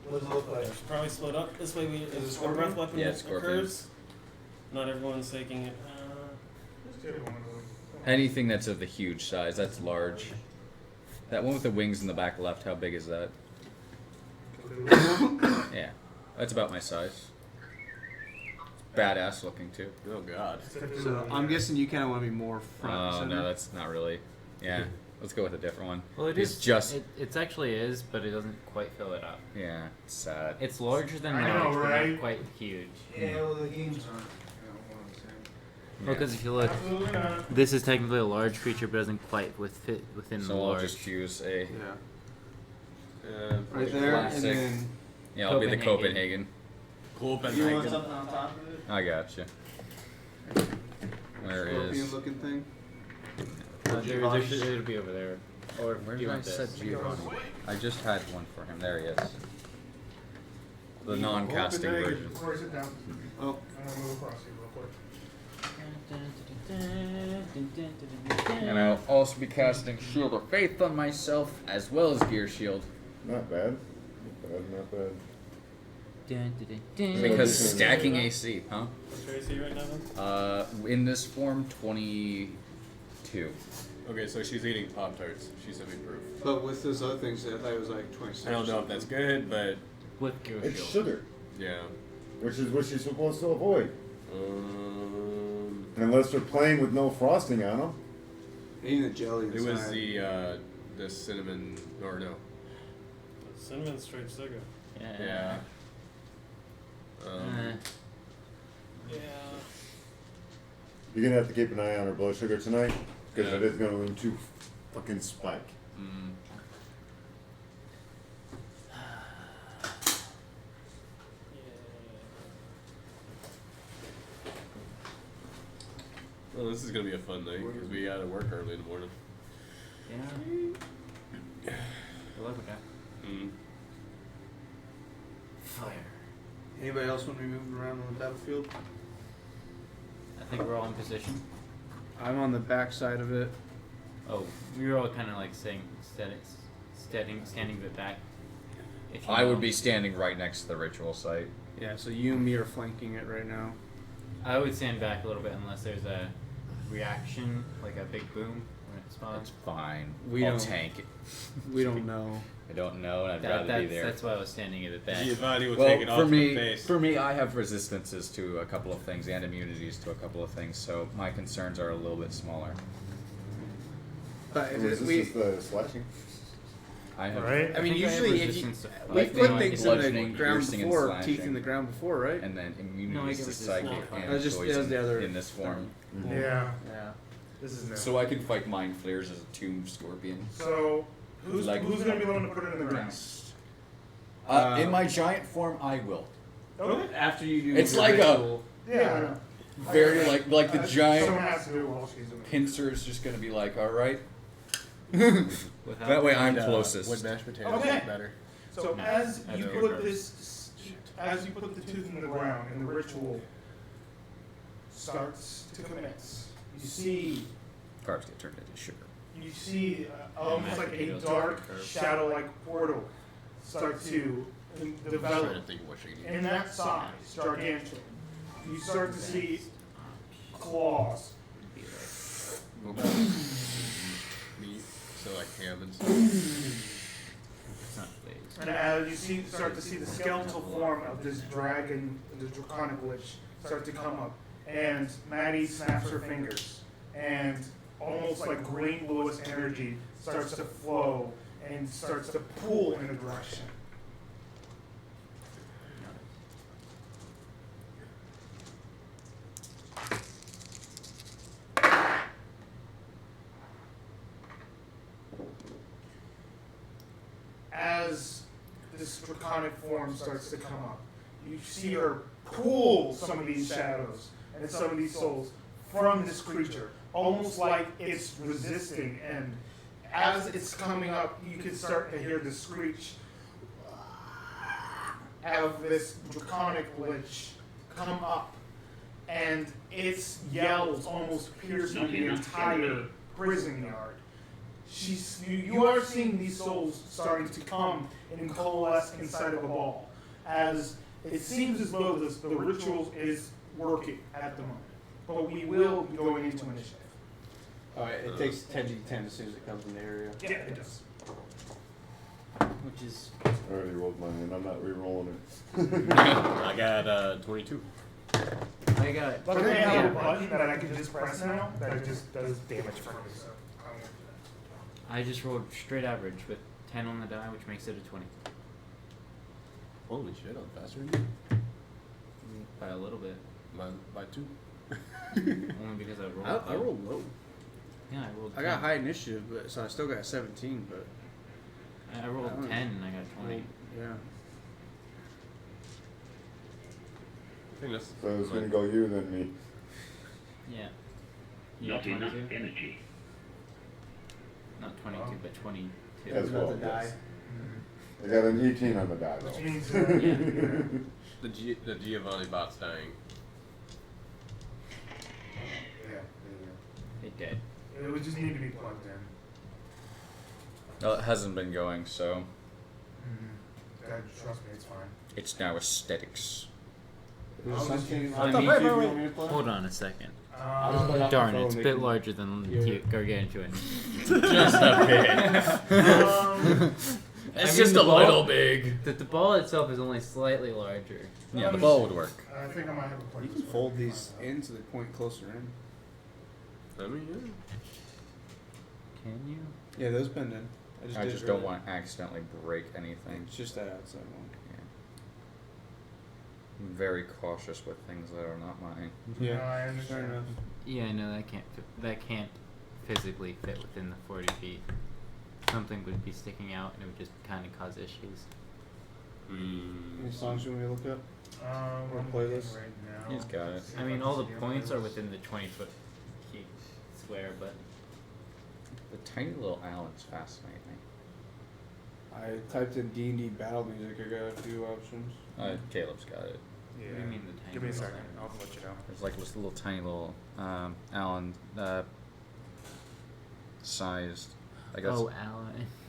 What does it look like? I should probably split up. This way, we, Is it if a scorpion? breath weapon Yeah, scorpion. occurs, not everyone's taking it. anything that's of the huge size. That's large. That one with the wings in the back left. How big is that? Yeah, that's about my size. Badass looking too. Oh god. So I'm guessing you kind of want to be more front. Oh center. no, that's not really. Yeah, let's go with a different one. Well, it It's is just. It's actually is, but it doesn't quite fill it up. Yeah, it's sad. It's larger than I know, large, but right? not quite huge. Yeah, well, the games aren't. Well, because if you look, Absolutely not. this is technically a large creature, but doesn't quite fit within the So I'll large. just use a. Yeah. Right Right there, classic. and then Yeah, I'll be the Copenhagen. Copenhagen. You want something on top of it? I gotcha. Where scorpion is? looking thing. It'll be over there. Or Where do you did I want set this? Giovanni? I just had one for him. There he is. The non-casting version. Before I sit down, Oh, I'm gonna move across here real quick. And I'll also be casting Shield of Faith on myself as well as Gear Shield. Not bad. Not bad. Because stacking AC, huh? What's your AC right now? Then? In this form, 22. Okay, so she's eating Pop Tarts. She's semi-proof. but with those other things, I thought it was like 26. I don't know if that's good, but With Gear It's Shield. sugar, yeah. which is what you're supposed to avoid. Unless they're plain with no frosting on them. Even the jelly It inside. was the cinnamon, or no. Cinnamon straight sugar. Yeah. Yeah. You're gonna have to keep an eye on her blood sugar tonight, because it is going to fucking spike. Well, this is gonna be a fun night because we gotta work early in the morning. Yeah. I love it. Fire. Anybody else want to be moving around on the battlefield? I think we're all in position. I'm on the back side of it. Oh, we were all kind of like saying, standing a bit back. If you I would know. be standing right next to the ritual site. Yeah, so you and me are flanking it right now. I would stand back a little bit unless there's a reaction, like a big boom when it spawns. It's fine. We I'll don't- tank it. We don't know. I don't know, and I'd rather be there. That's why I was standing a bit back. Giovanni will Well, take it off for me, the face. for me, I have resistances to a couple of things and immunities to a couple of things, so my concerns are a little bit smaller. But Was this just the slashing? I have. Right? I mean, think I have usually if you, resistance to we lightning, put I things can in the bludgeoning, ground piercing, and before, slashing. teeth in the ground before, right? And then No, I immunities get to resistance. psychic Oh, and that was just- that was poison the other- in this form. Yeah. Yeah. This is new. So I can fight mind flares as a tomb scorpion. So who's Like- who's gonna be the one to put it in the ground? In my giant form, I will. Okay. After you do It's your like ritual, Yeah. Very like the Someone giant has to do it while she's in it. pincer is just gonna be like, all right. Without That way I'm And, closest. Wood mashed potatoes Okay. is better. So No. as I you don't put agree. this, as you put the tooth in the ground and the ritual starts to commence, you see Carbs get turned into sugar. almost like a dark shadow-like portal start to develop. In that size, gargantuan, you start to see claws. Meat, so like ham and stuff. It's not phased. And as you start to see the skeletal form of this dragon, the Draconic Witch, start to come up, and Maddie snaps her fingers, and almost like green bluish energy starts to flow and starts to pull in a direction. draconic form starts to come up. You see her pull some of these shadows and some of these souls from this creature, almost like it's resisting. And as it's coming up, you can start to hear the screech of this draconic lich come up, and its yells almost pierce through the entire prison yard. You are seeing these souls starting to come and coalesce inside of a ball, as it seems as though the ritual is working at the moment. But we will be going into initiative. Alright, it takes 10d10 as soon as it comes in the area. Yeah, it does. Which is. I already rolled mine and I'm not re-rolling it. I got 22. I got. But I have a button that I can just press now that just does damage for me. So I won't do that. I just rolled straight average with 10 on the die, which makes it a 20. Holy shit, I'm faster than you. By a little bit. By 2. Only because I rolled. I rolled low. Yeah, I rolled. 10. I got high initiative, but so I still got 17, but. I rolled 10 and I got 20. Yeah. I think that's. So it's gonna go you then me. Yeah. You got 22? Energy. Not 22, but 22. As well, the die. yes. I got an 18 on the die though. Which means, The Giovanni bot's dying. Yeah, It did. it would just need to be plugged in. Well, it hasn't been going, so Trust me, it's fine. it's now aesthetics. Hold on a second. Darn, it's a bit larger than Gargantuan. Just a bit. It's just a little big. The ball itself is only slightly larger. Yeah, the ball would work. I think I might have a point. You can fold these in so they point closer in. I mean, yeah. Can you? Yeah, those bend in. I just don't want to accidentally break anything. It's just that outside one. I'm very cautious with things that are not mine. Yeah, I understand. Fair enough. Yeah, no, that can't physically fit within the 40 feet. Something would be sticking out, and it would just kind of cause issues. Any songs you want me to look up? Or I'm playlist? right now. He's got it. I mean, all the points are within the 20-foot square, but The tiny little islands fascinate me. I typed in D&D battle music. I got a few options. Caleb's got it. Yeah. what do you mean the tiny Give me a little second. thing? I'll let you know. There's like this little tiny little island sized. I guess. Oh,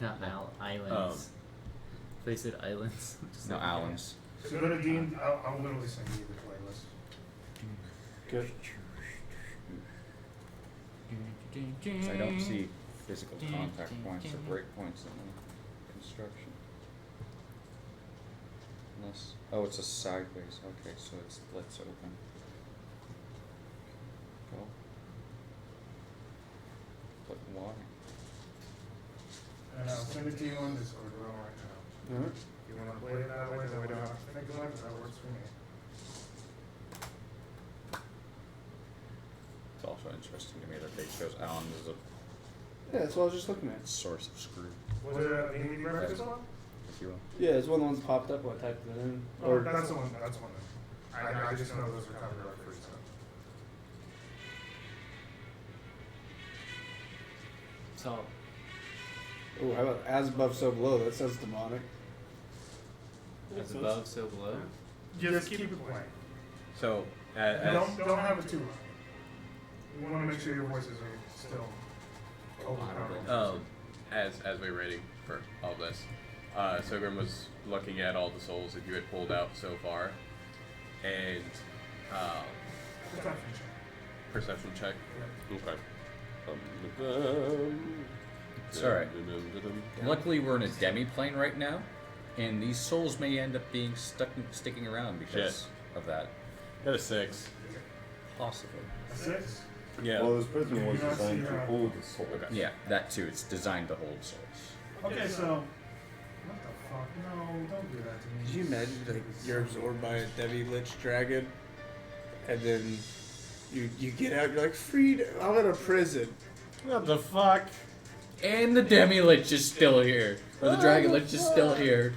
not islands. They said islands. Just No, like, islands. So go to D&D. I'll literally send you the playlist. Good. So I don't see physical contact points or break points in the construction. Unless, oh, it's a sideways. Okay, so it splits open. Cool. But why? And I'll send it to you on Discord right now. Alright. If you want to play it that way, then we don't have to think about it. That works for me. It's also interesting to me that they chose Alan as a Yeah, that's what I was just looking at. source of screw, Was it a D&D breakfast one? if you will. Yeah, it's one of the ones that popped up when I typed it in. Or that's the one. That's one. I just know those are copyright free stuff. So, Oh, how about as above, so below? That sounds demonic. as above, so below. Just keep it playing. So, Don't have it too loud. You want to make sure your voices are still overpowering. as we were waiting for all this, Sogrim was looking at all the souls that you had pulled out so far, and perception check. Okay. It's alright. Luckily, we're in a demi-plane right now, and these souls may end up being sticking around because of that. Got a 6. Possibly. A 6? Yeah. Well, this prison was designed to hold the soul. Okay. Yeah, that too. It's designed to hold souls. Okay, so. What the fuck? No, don't do that to me. Could you imagine like you're absorbed by a Devi Lich dragon, and then you get out, you're like, freed, I'm in a prison. What the fuck? And the Demi-Lich is still here. Or the Dragon Lich is still here.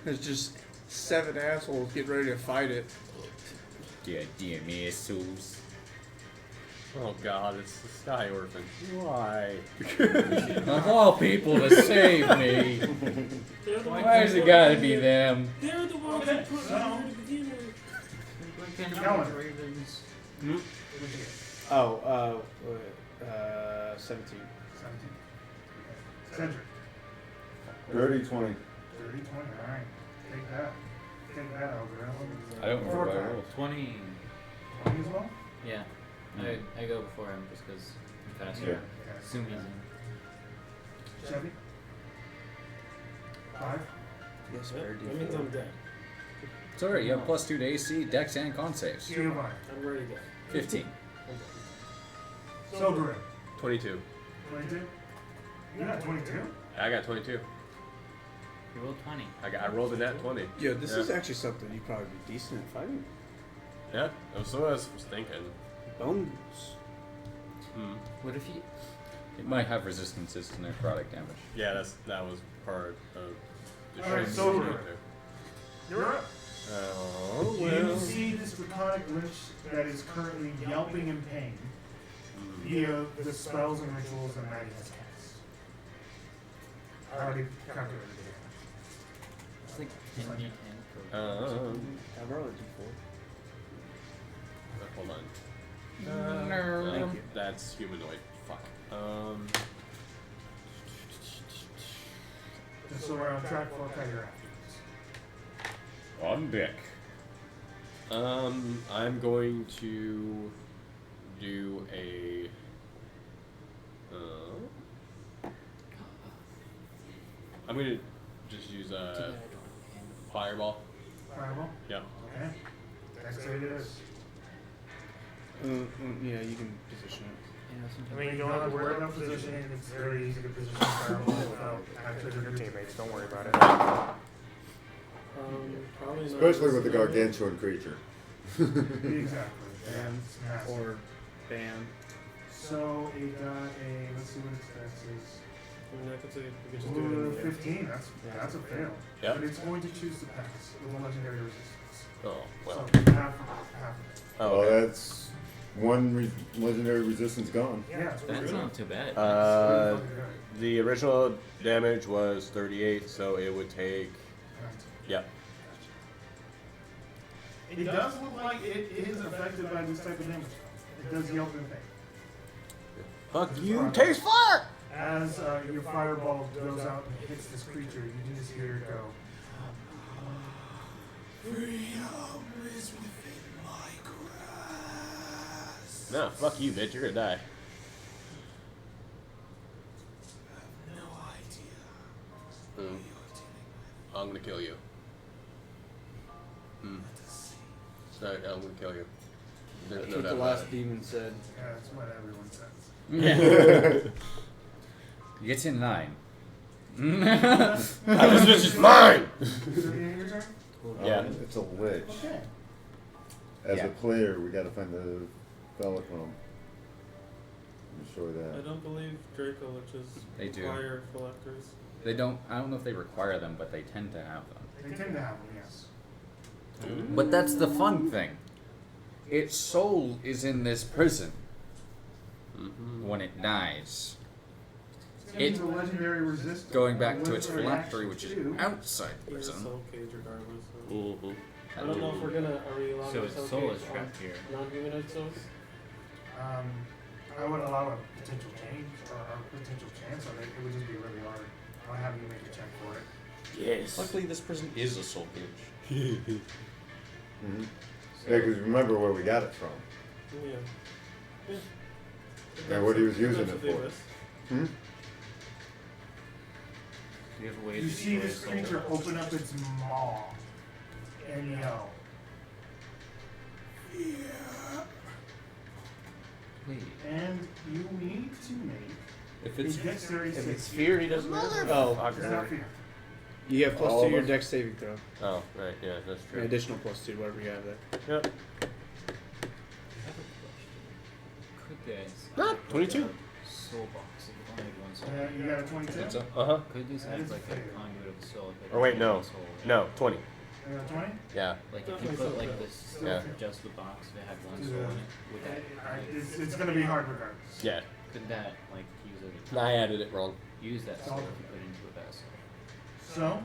There's just 7 assholes getting ready to fight it. Dear me, ensues. Oh God, it's the Sky Orphans. Why? Of all people to save me. Why has it gotta be them? They're the ones who put me here to begin with. Ravens. Oh, 17. 17. Cedric. Dirty 20. 30, 20. Alright. Take that. Take that over. I don't remember what I rolled. 20. 20 as well? Yeah. I go before him just because I'm faster. Yeah. Assume he's in. Chevy? 5? Yes, That means I'm dead. It's alright, you have +2 to AC, Dex, and Con saves. Giovanni. I'm ready to go. 15. Soberin. 22. 22? You got 22? I got 22. You rolled 20. I rolled a nat 20. Yeah, this Yeah. is actually something you'd probably be decent at fighting. Yeah, that's what I was thinking. Bones. What if you... It might have resistances to necrotic damage. Yeah, that was part of the Alright, shit. Soberin. You're up. Oh, You well. see this draconic lich that is currently yelping in pain via the spells and rituals that Maddie has cast. I already calculated it. It's like 10 I rolled a d4. Hold on. That's humanoid. Fuck. Just so we're on track for okay, you're afterwards. On deck. I'm going to do a. I'm gonna just use a fireball. Fireball? Yeah. Okay. Dexterity it is. Yeah, you can position it. I mean, you don't have to worry about positioning. It's very easy to position fireball without actually your teammates. Don't worry about it. Probably not. Especially with the gargantuan creature. Exactly. And it's massive. Or bam. So it got a, let's see what its dex is. I mean, I could say we could just do it. 15, that's a fail. Yep. But it's going to choose to pass with a legendary resistance. Oh, well. So half of it. Oh, Well, okay. that's one legendary resistance gone. Yeah, it's That's really not too bad. The original damage was 38, so it would take. Yeah. It does look like it is affected by this type of damage. It does yelp in pain. Fuck you, taste fire! As your fireball goes out and hits this creature, you just hear it go. Freedom is within my grasp. No, fuck you, bitch. You're gonna die. No idea. I'm gonna kill you. Sorry, I'm gonna kill you. There's That's no what doubt the about last it. demon said. Yeah, that's what everyone says. Yeah. It's in line. This is mine! Your turn? Yeah. It's a lich. Okay. As Yeah. a player, we gotta find the Felichrome. I'm sure I that. don't believe Draco Liches They do. require collectors. They don't. I don't know if they require them, but they tend to have them. They tend to have them, yes. But that's the fun thing. Its soul is in this prison. When it dies, It's a legendary resistance. going back to its Legendary phylactery, action which is too. outside There's a prison. soul cage regardless. So. Mm-hmm. I don't know if we're gonna. Are we allowing So a its soul soul cage is trapped on here. non-humanoid souls? I would allow a potential change or a potential chance of it. It would just be really hard. I'll have you make a check for it. Yes. Luckily, this prison is a soul cage. Mm-hmm. Yeah, because remember where we got it from. Yeah. And what he was using That's it what they for. was. Hmm? Do you have a way You to see destroy this a soul? creature open up its maw and yell. Wait. And you need to make If a it's dexterity If save. it's fear, he doesn't matter. Oh, It's not fear. you have plus All 2 of your us? dex saving throw. Oh, right, yeah, that's An true. additional plus 2, whatever you have there. Yep. Could guys? Ah, 22. soul box. If you only had one soul. You got a 22? What's up? Could this act like a conduit of the soul? If it Or wait, had no. one soul? No, 20. You got a 20? Yeah. Like if you put like this Yeah. just the box that had one soul in it, would that It's going to be hard regardless. Yeah. could that like use it? I added it wrong. Use that soul if you put it into a vessel. So,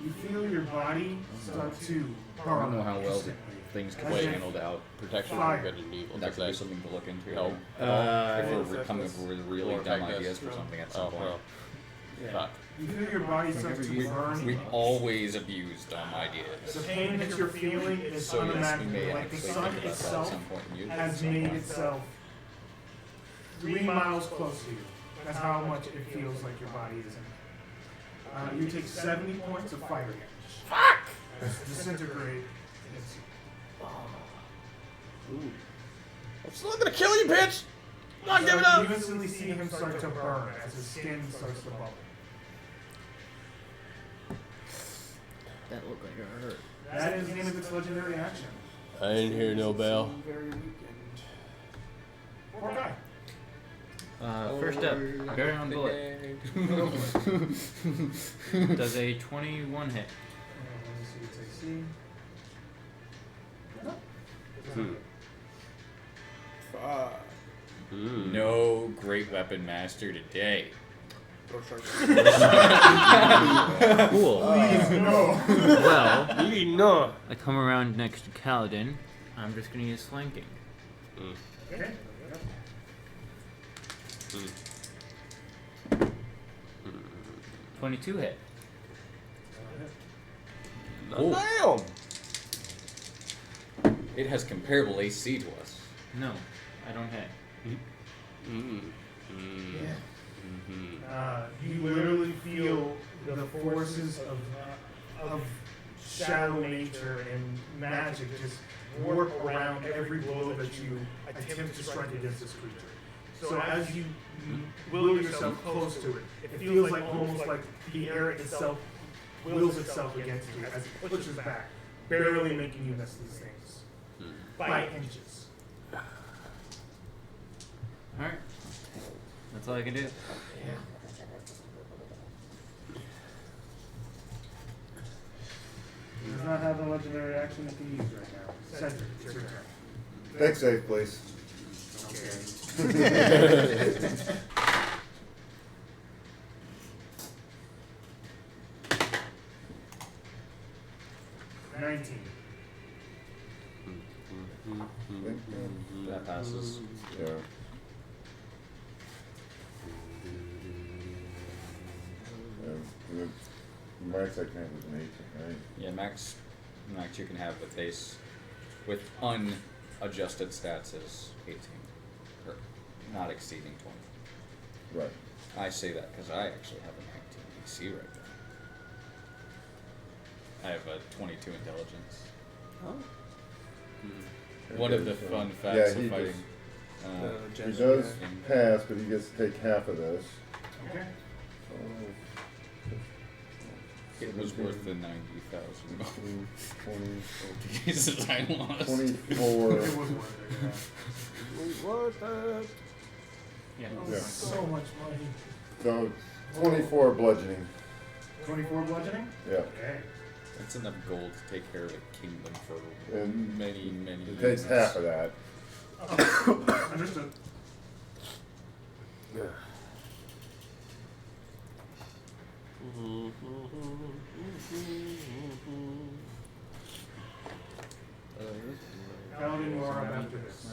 you feel your body start to I don't know how well instantly. things can As be if handled out. Protection Fire. from good and evil. That Does could be that something to look into. help? If we're coming up with really Or dumb affect us? ideas for something at some point. well. Fuck. You feel your body start to burn. We always abuse dumb ideas. The pain that you're feeling is So yes, we unimaginable. may Like the actually sun think about that at itself some point and use it. has made itself 3 miles close to you. That's how much it feels like your body is in. You take 70 points of fire damage. Fuck! Disintegrate. I'm still gonna kill you, bitch! Not giving You up! instantly see him start to burn as his skin starts to bubble. That looked like it hurt. That is the end of its legendary action. I didn't hear no bell. Very weakened. Poor guy. First up, Barry on bullet. Does a 21 hit? Let me see its AC. No great weapon master today. Cool. Please, no. Well, No. I come around next to Kaladin. I'm just gonna use flanking. Okay. 22 hit. Damn! It has comparable AC to us. No, I don't hit. You literally feel the forces of shadow nature and magic just work around every blow that you attempt to strike against this creature. So as you will yourself close to it, it feels like almost like the air itself wills itself against you as it pushes back, barely making you miss these things by inches. Alright. That's all I can do. He does not have a legendary action that can use right now. Cedric, it's your turn. Take safe, please. Okay. 19. That passes. Yeah. Max I can't was an 18, right? Yeah, max you can have with base with unadjusted stats is 18, or not exceeding 20. Right. I say that because I actually have a 19 AC right now. I have a 22 intelligence. One of the fun facts he of fighting. He does pass, but he gets to take half of this. Okay. It was worth the 90,000. 20, Jesus, I lost. 24. It was worth it, Yeah. Yeah. So much money. So 24 bludgeoning. 24 bludgeoning? Yeah. Okay. That's enough gold to take care of a kingdom for And many It takes years. half of that. Understood. Yeah. Paladin, you are up after this.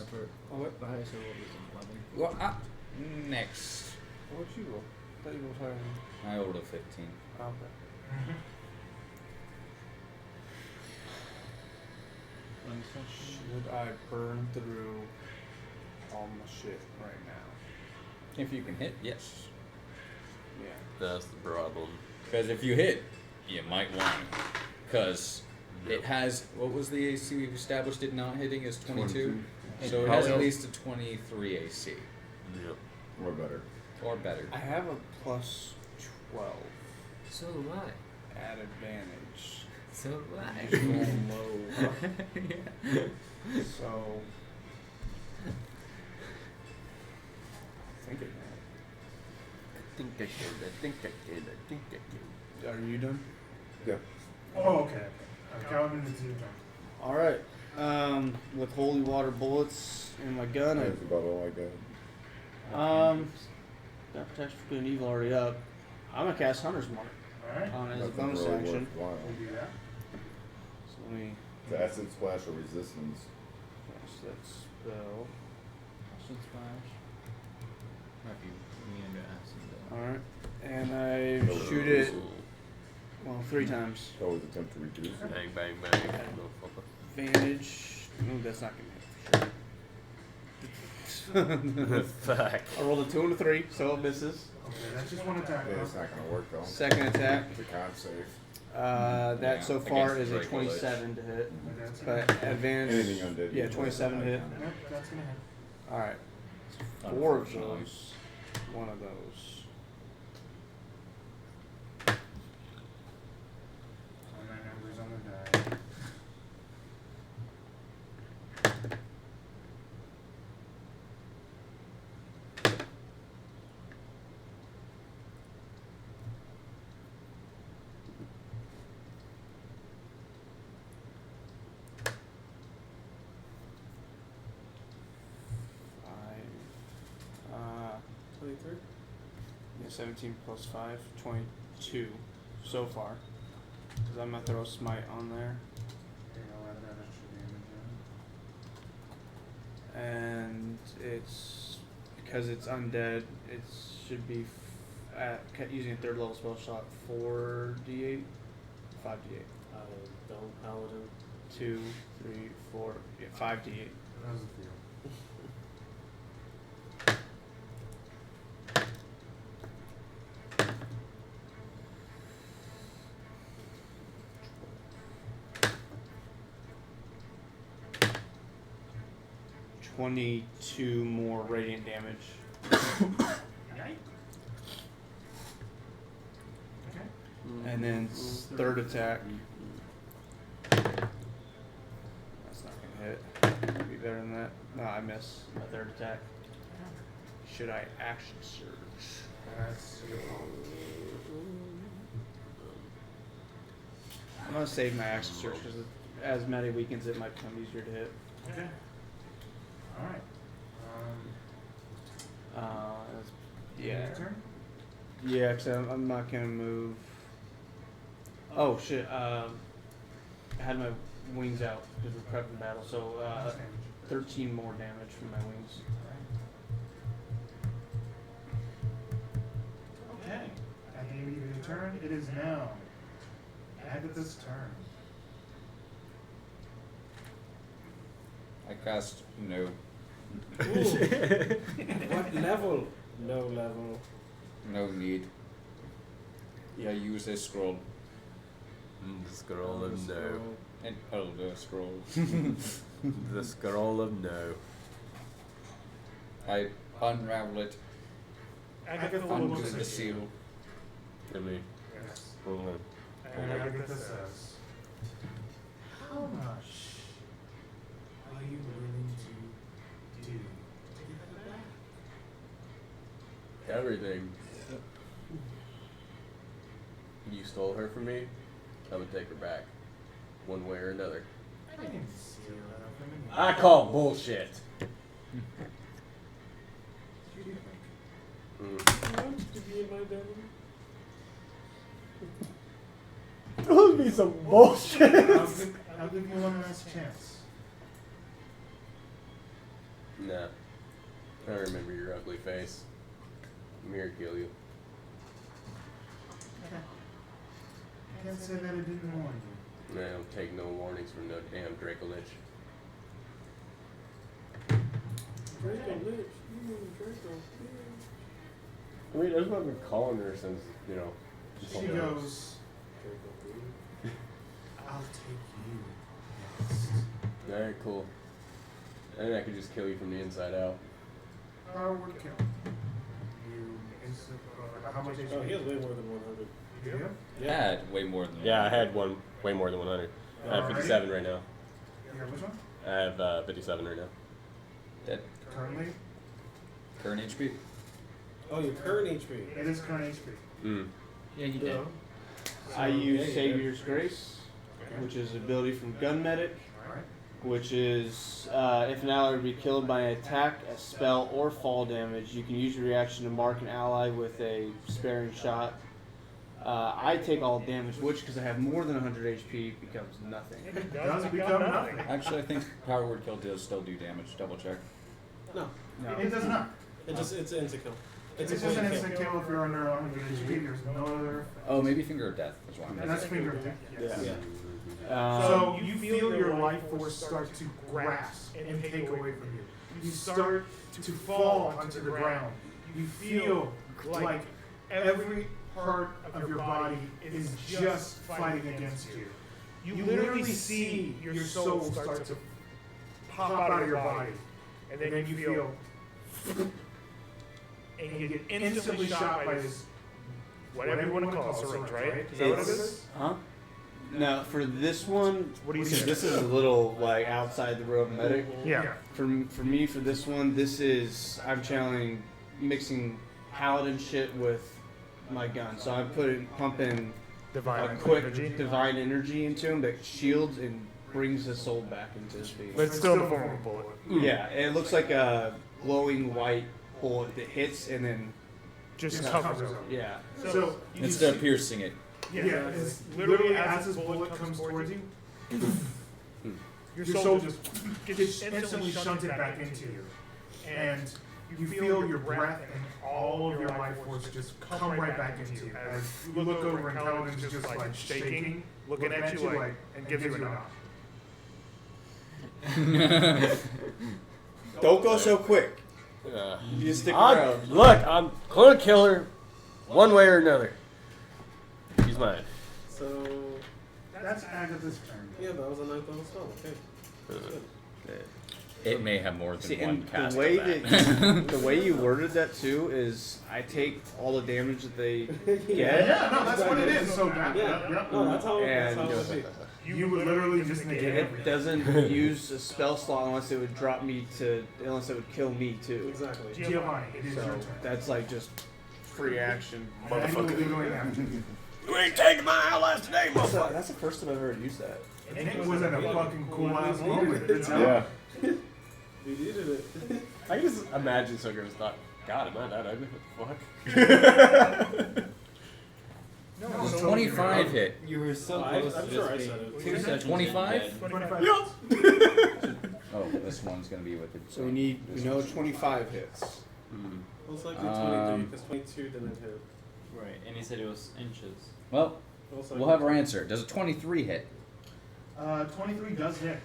Well, next. What'd you roll? I thought you rolled higher than I rolled a 15. Okay. Should I burn through all my shit right now? If you can hit, yes. Yeah. That's the problem. Because if you hit, you might want to. Because it has, what was the AC we've established it not hitting is 22? So it has at least a 23 AC. Yep. Or better. Or better. I have a plus 12 So do I. at advantage. So do I. Just roll low. So Are you done? Yeah. Oh, okay. Calvin, it's your turn. All right. With holy water bullets in my gun, That's about all I got. got protection for good and evil already up. I'm gonna cast Hunter's Mark Alright. on as a Nothing bonus really action. worthwhile. We'll do that. So let me The acid splash or resistance. cast that spell. Acid splash. Might be me under acid though. All right, and I Go with shoot the it. reduce. Well, 3 times. Always attempt to reduce it. Bang, bang, bang. Motherfucker. Advantage. Ooh, that's not gonna hit for sure. Fuck. I rolled a 2 and a 3, so it misses. Okay, that's just one attack. Yeah, it's not gonna work though. Second attack. The con save. That Yeah, so far against is a Draconic. 27 to hit. That's But advantage. Anything undead. Yeah, 27 to hit. Yep, that's gonna hit. Alright. 4 of Unfortunately. those. 1 of those. And that number's on the die. Five. 23? Yeah, 17 plus 5, 22 so far. Because I'm going to throw a smite on there. Here, I'll add that extra damage in. And it's, because it's undead, it should be using a 3rd level spell shot 4d8, 5d8. Don't paladin. 2, 3, 4, yeah, 5d8. How's it feel? 22 more radiant damage. Yikes. Okay. And then 3rd attack. That's not gonna hit. Could be better than that. No, I miss my 3rd attack. Should I action surge? That's your call. I'm gonna save my action surge because as many weakens it might become easier to hit. Okay. Alright. That's, Your yeah. turn? Yeah, because I'm not gonna move. Oh shit! I had my wings out because we're prepping battle, so 13 more damage from my wings. Okay. At the end of your turn, it is now Agatha's turn. I cast no. What level? No level. No need. I use a scroll. The scroll of no. An elder scroll. The scroll of no. I unravel it. Agatha Undo looks the at seal. you. Really? Yes. Mm. And Agatha says, how much are you willing to do to get her back? Everything. You stole her from me. I'm gonna take her back, one way or another. I didn't steal that from anyone. I call bullshit. Want to be in my belly? That would be some bullshit. I'll give you one last chance. Nah. I remember your ugly face. I'm here to kill you. I can't say that I didn't warn you. I don't take no warnings from no damn Draconic. Draco Lich. Draco. I mean, that's what I've been calling her since, you know. She goes, I'll take you next. Alright, cool. And I could just kill you from the inside out. Would kill. You instant, how much HP? Oh, he has way more than 100. You do? I had way more than Yeah, I had way more than 100. I have 57 right now. You have which one? I have 57 right now. Dead. Currently? Current HP. Oh, your current HP. It is current HP. Mm. Yeah, he did. I use Savior's Grace, which is ability from Gun Medic, which is if an ally would be killed by an attack, a spell, or fall damage, you can use your reaction to mark an ally with a sparing shot. I take all damage, which, because I have more than 100 HP, becomes nothing. It does become nothing. Actually, I think Power Word Kill does still do damage. Double check. No. It does not. It's an instant kill. It's just an instant kill if you're under 100 HP. There's no other. Oh, maybe Finger of Death is one. And that's Finger of Death. Yes. Yeah. So you feel your life force start to grasp and take away from you. You start to fall onto the ground. You feel like every part of your body is just fighting against you. You literally see your soul start to pop out of your body. And then you feel, and you get instantly shot by this, whatever you want to call it, syringe, right? Is that what it is? Huh? No, for this one, What do you because think? this is a little like outside the road medic. Yeah. For me, for this one, this is I'm channeling, mixing paladin shit with my gun. So I'm pumping Divine quick energy. divine energy into him that shields and brings his soul back into his being. But it's still in the form of a bullet. Yeah, it looks like a glowing white bullet that hits and then Just covers it. yeah. So you Instead of see- piercing it. Yeah, it's literally as this bullet comes towards you, your soul just gets instantly shunted back into you. And you feel your breath and all of your life force just come right back into you. As you look over and Paladin's just like shaking, looking at you like, and gives you a nod. Don't go so quick. You stick around. Look, I'm gonna kill her one way or another. She's mine. So That's Agatha's turn. yeah, that was a 9th level spell. Okay. It may have more than See, one and cast the way of that. that the way you worded that too is I take all the damage that they get. Yeah, no, that's what it is. So that, Yeah. No, that's how And it would be. you would literally just negate It everything. doesn't use a spell slot unless it would drop me to unless it would kill me too. Exactly. Giovanni, it is your So turn. that's like just free action. Motherfucker. You ain't taking my allies today, motherfucker. That's the first time I've ever used that. And it was at a fucking cool ass moment. It's Yeah. We needed it. I can just imagine Circus thought, God, am I that ugly? What the fuck? No, 25 hit. You were so I'm close to sure I just said being it. 2 seconds 25? dead. 25. Oh, this one's gonna be with it. So we know 25 hits. Most likely 23, because 22 didn't hit. Right, and he said it was inches. Well, Most we'll likely have our answer. Does a 23 hit? 23 does hit.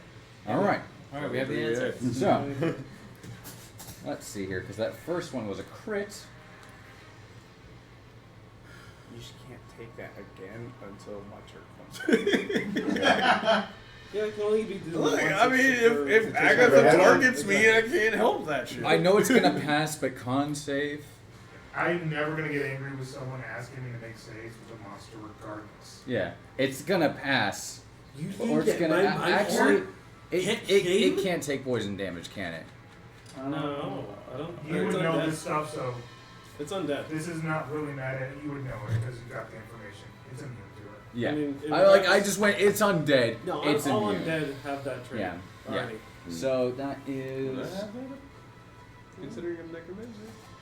All right. Alright, we have the answer. So, let's see here, because that first one was a crit. You just can't take that again until my turn comes. Yeah, it can only be doing Look, once I mean, if Agatha targets me, I can't help that shit. I know it's gonna pass, but con save. I'm never gonna get angry with someone asking me to make saves with a monster regardless. Yeah, it's gonna pass. You Or think it's that gonna my actually. It hit it game? can't take poison damage, can it? No, I don't. You it's would know undead. this stuff, so It's undead. this is not really mad at it. You would know it because you got the information. It's immune to it. Yeah. I mean, it I has- just went. It's undead. No, it's all immune. undead have that trait. Yeah. Already. So that is. Considering I'm necromancer.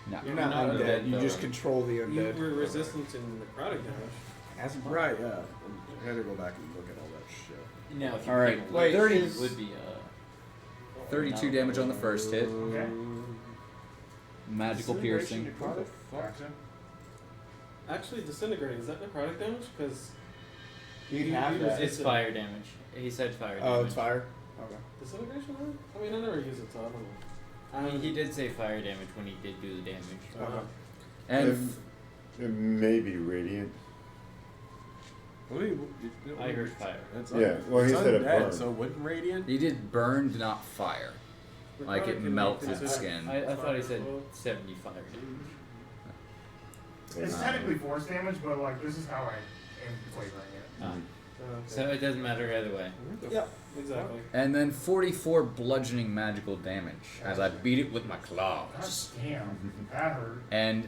No. You're not Not undead. undead, You though. just control the You undead. were resistant to necrotic damage. That's Right, yeah. I had to go back and look at all that shit. Now, if you All right, pick wait, 30 it would be 32 damage on the first hit. Okay. Magical piercing. Actually, disintegrating, is that necrotic damage? Because You'd have that. It's fire damage. He said fire damage. Oh, it's fire? Okay. disintegration hurt? I mean, I never use it, so I don't know. He did say fire damage when he did do the damage. And It may be radiant. I heard fire. That's Yeah, well, he it's said it undead, burned. so wouldn't radiant? he did burned, not fire. Like it Necrotic can melted be the considered- skin. I thought he said 70 fire damage. It's technically force damage, but like this is how I am flavoring it. So it doesn't matter either way. Yeah, exactly. And then 44 bludgeoning magical damage as I beat it with my claws. Damn, that hurt. And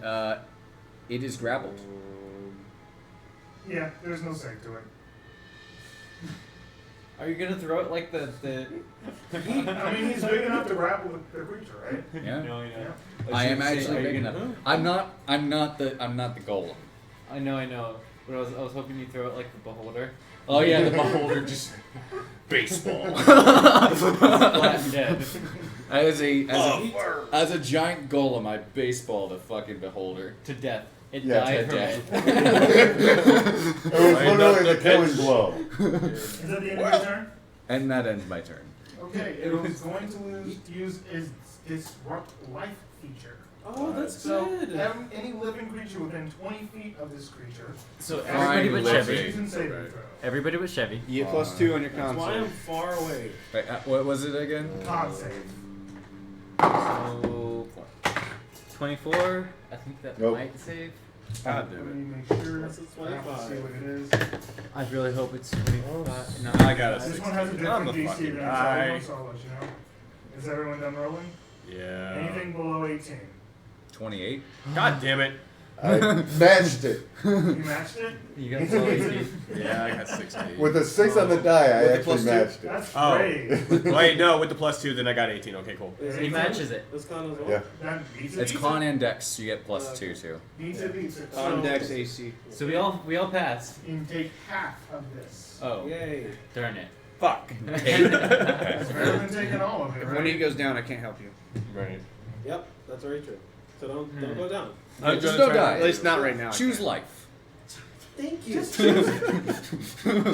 it is grappled. Yeah, there's no save to it. Are you gonna throw it like the? I mean, he's big enough to grapple the creature, right? Yeah. No, yeah. I am actually big enough. I'm not the golem. I know. But I was hoping you'd throw it like the beholder. Oh yeah, the beholder just baseball. Flat and dead. As a giant golem, I baseball the fucking beholder To death. It Yeah, died to from It was literally the killing blow. Is that the end of your turn? and that ends my turn. Okay, it was going to use its disrupt life feature. Oh, that's so good. Any living creature within 20 feet of this creature. So Fine, everybody but living. Chevy. Using saving throw. Everybody but Chevy. You get +2 on your That's con why I'm save. far away. Wait, what was it again? Con save. So 24. I think that Nope. might save. God Let damn it. me make sure. That's a I have to see 25. what it is. I really hope it's 25. No, I got a This 16. one has a I'm different the DC fucking than the guy. other one, so I'll let you know. Is everyone done rolling? Yeah. Anything below 18? 28. God damn it. I matched it. You matched it? You got below 18. Yeah, I got 16. With a 6 on the die, I With the actually +2? matched it. That's Oh. great. Wait, no, with the +2, then I got 18. Okay, cool. He matches it. This con as well? Yeah. That beats it. It's con and dex, so you get +2 too. Beats it. On dex AC. So we all passed. You can take half of this. Oh, Yay. darn it. Fuck. That's better than taking all of it, If right? one of you goes down, I can't help you. Right. Yep, that's very true. So don't go down. Just don't die. At least not right now. I Choose can't. life. Thank you. Just choose it.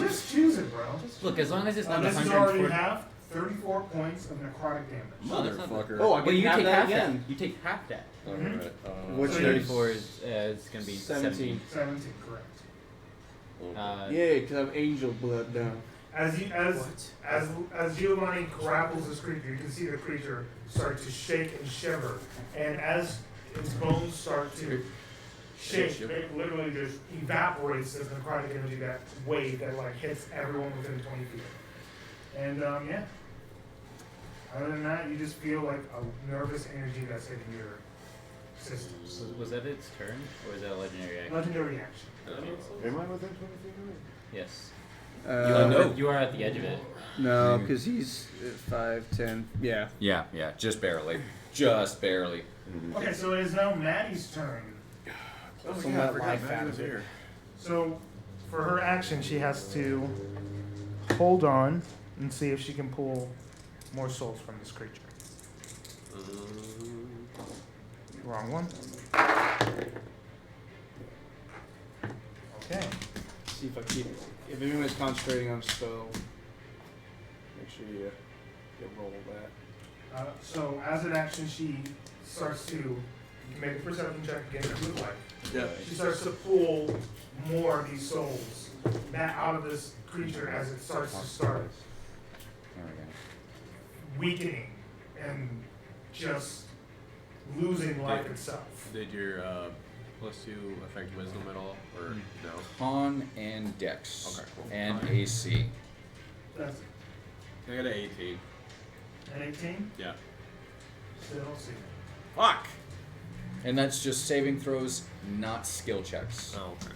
Just choose it, bro. Look, as long as it's not This is already 140. half. 34 points of necrotic damage. Motherfucker. Oh, I well, you have take that half again. that. You take half that. Alright. Which So 34 is gonna be 17. 17, correct. Yay, because I have angel blood down. As Giovanni grapples this creature, you can see the creature start to shake and shiver, and as its bones start to shake, it literally just evaporates this necrotic energy, that wave that like hits everyone within 20 feet. And yeah. Other than that, you just feel like a nervous energy that's hitting your systems. Was that its turn, or is that a legendary action? Legendary action. Am I within 20 feet of it? Yes. No. You are at the edge of it. No, because he's 5, 10. Yeah. Yeah, just barely. Just barely. Okay, so it is now Maddie's turn. Some of that life out of here. So, for her action, she has to hold on and see if she can pull more souls from this creature. Wrong one. Okay. See if I keep. If anyone's concentrating on a spell, make sure you roll that. So, as an action, she starts to make a perception check against her blue light. Yeah. She starts to pull more of these souls back out of this creature as it starts to start weakening and just losing life itself. Did your +2 affect wisdom at all? Or no? Con and dex. Okay, cool. And Fine. AC. That's I got an 18. an 18? Yeah. Still don't see it. Fuck! And that's just saving throws, not skill checks. Oh, okay.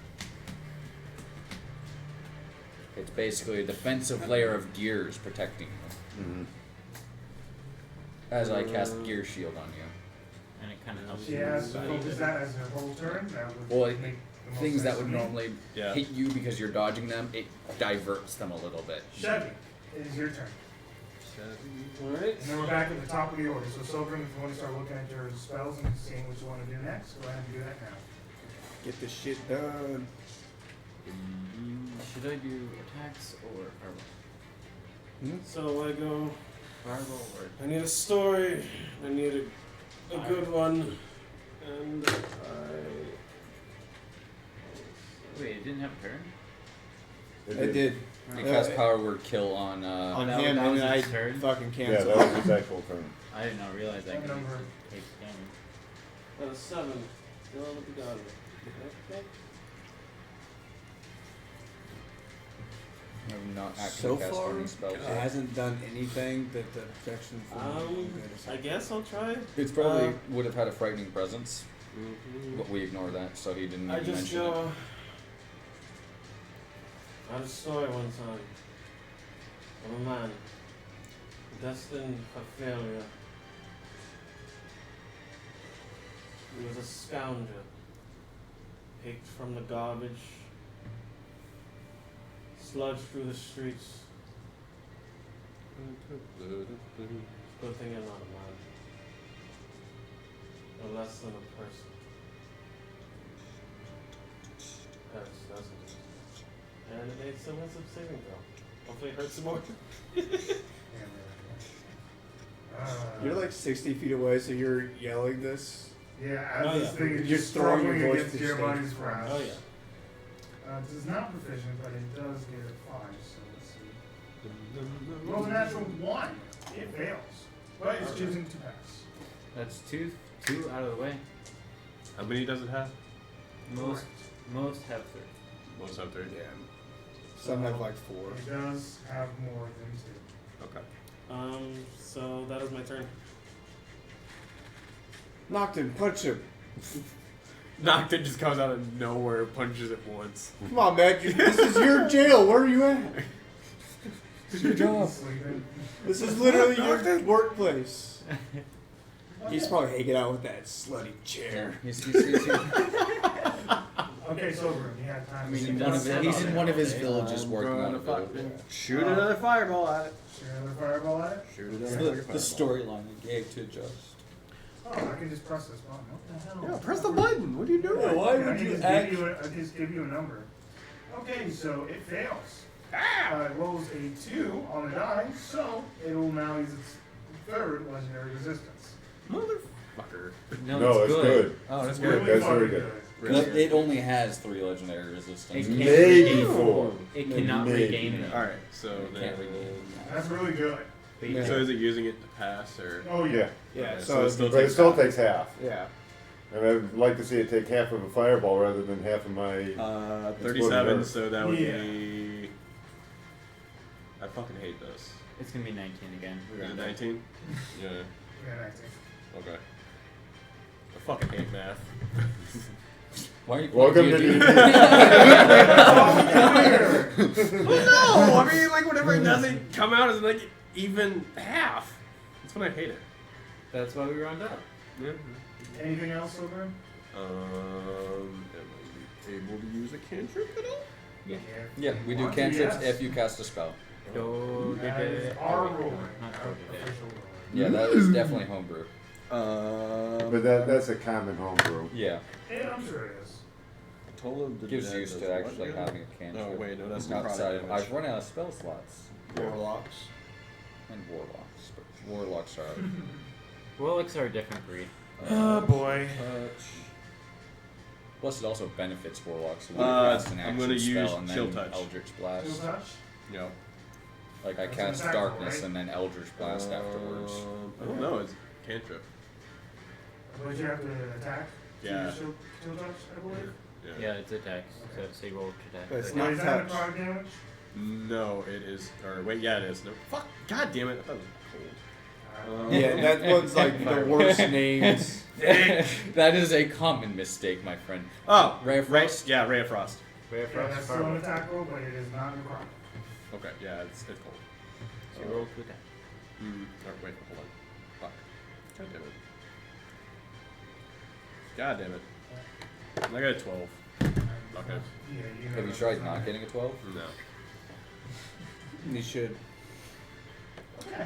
It's basically a defensive layer of gears protecting you. Mm-hmm. As I cast Gear Shield on you. And it kind of helps She you. has to focus that as her whole turn. That would Well, make the most things that sense would to me. normally hit you because you're dodging them, it diverts them a little bit. Chevy, it is your turn. Alright. And then we're back at the top of the order. So, Silverman, if you want to start looking at your spells and seeing what you want to do next, go ahead and do that now. Get this shit done. Should I do attacks or fireball? So I go. Fireball or I need a story. I need a good one. And wait, it didn't have a turn? It did. You cast Power Word Kill on On that him, was and then I his turn? fucking Yeah, canceled. that was his actual turn. I did not realize I could Number. take damage. Got a 7. Still with the gun. Okay. I'm not So actively cast far, burning spells. it hasn't done anything that the protection from I guess I'll try. It's probably would have had a frightening presence, but we ignore that, so he didn't I even just mention it. I had a story one time of a man destined for failure. He was a scoundrel, picked from the garbage, sludged through the streets. Good thing I'm not a man. No less than a person. That's and it made someone some saving throw. Hopefully it hurts some more. You're like 60 feet away, so you're yelling this. Yeah, as this thing is You're just throwing your struggling voice against to your stage. body's wrath. Oh yeah. This is not proficient, but it does get a 5, so let's see. Roll a natural 1. It fails. But it's choosing to pass. That's two out of the way. How many does it have? Most have 3. Most have 3. Yeah. Some have like 4. It does have more than 2. Okay. So that is my turn. Knocked him, punch him. Noctin just comes out of nowhere, punches it once. Come on, man. This is your jail. Where are you at? It's your job. This is literally your workplace. He's probably hanging out with that slutty chair. He's Okay, Sober, he had time. he's in one of his villages working on a village. Shoot another fireball at it. Shoot another fireball at it? Shoot It's another the fireball. storyline we gave to adjust. Oh, I can just press this button. What the hell? Yeah, press the button. What are you doing? Yeah, why I would can you just act? I just give you a number. Okay, so it fails. It rolls a 2 on the die, so it will now use its 3rd legendary resistance. Motherfucker. No, it's good. Oh, that's Really That's fucking very good. It only has 3 legendary resistance. It can't Maybe regain- 4. It cannot Maybe. regain them. Alright, so It then. can't regain. That's really good. But you Yeah. So is it using it to pass or? Oh, yeah. Yeah, Okay, so it still But it takes still half. takes half. yeah. And I'd like to see it take half of a fireball rather than half of my. 37, Exploding so that would Yeah. be. I fucking hate this. It's gonna be 19 again. We Is it round up. 19? Yeah. Yeah, 19. Okay. I fucking hate math. Why are you Welcome to D&D? No, I mean like whenever it doesn't come out as like even half. That's when I hate it. That's why we round up. Yeah. Anything else, Sober? Am I able to use a cantrip at all? Yeah. Yeah, we do Want to, cantrips yes. if you cast a spell. That is our rule. Not Our Dodede. official rule. Yeah, that is definitely homebrew. But that's a common homebrew. Yeah, Yeah, I'm sure it is. Toll of the gives Dead use does to what actually again? having a cantrip. Oh wait, no, that's outside. necrotic I've damage. run out of spell slots. Warlocks. And warlocks, but warlocks are. Warlocks are a different breed. Oh, boy. Plus, it also benefits warlocks. So we Uh, cast an I'm action gonna use spell and Chill then Touch. Eldritch Still Blast. touch? No. Like I That's cast an attack roll, darkness right? and then Eldritch Blast afterwards. I don't know. It's cantrip. Would you have to attack? to Yeah. use Shield touch, I believe? Yeah, it's attacks. So it's a roll to But attack. it's Now, not is that touch. necrotic damage? No, it is. Or wait, yeah, it is. No, fuck. God damn it! I thought it was cold. Yeah, that one's like the worst names. That is a common mistake, my friend. Oh, Ray of Frost? Yeah, Ray of Frost. Ray of Yeah, Frost, that's still Fireball. an attack roll, but it is not necrotic. Okay, yeah, it's cold. So roll to attack. Wait, hold on. Fuck. God damn it. God damn it. I got a 12. Okay. Yeah, you know Have you that tried doesn't not matter. getting a 12? No. You should. Okay.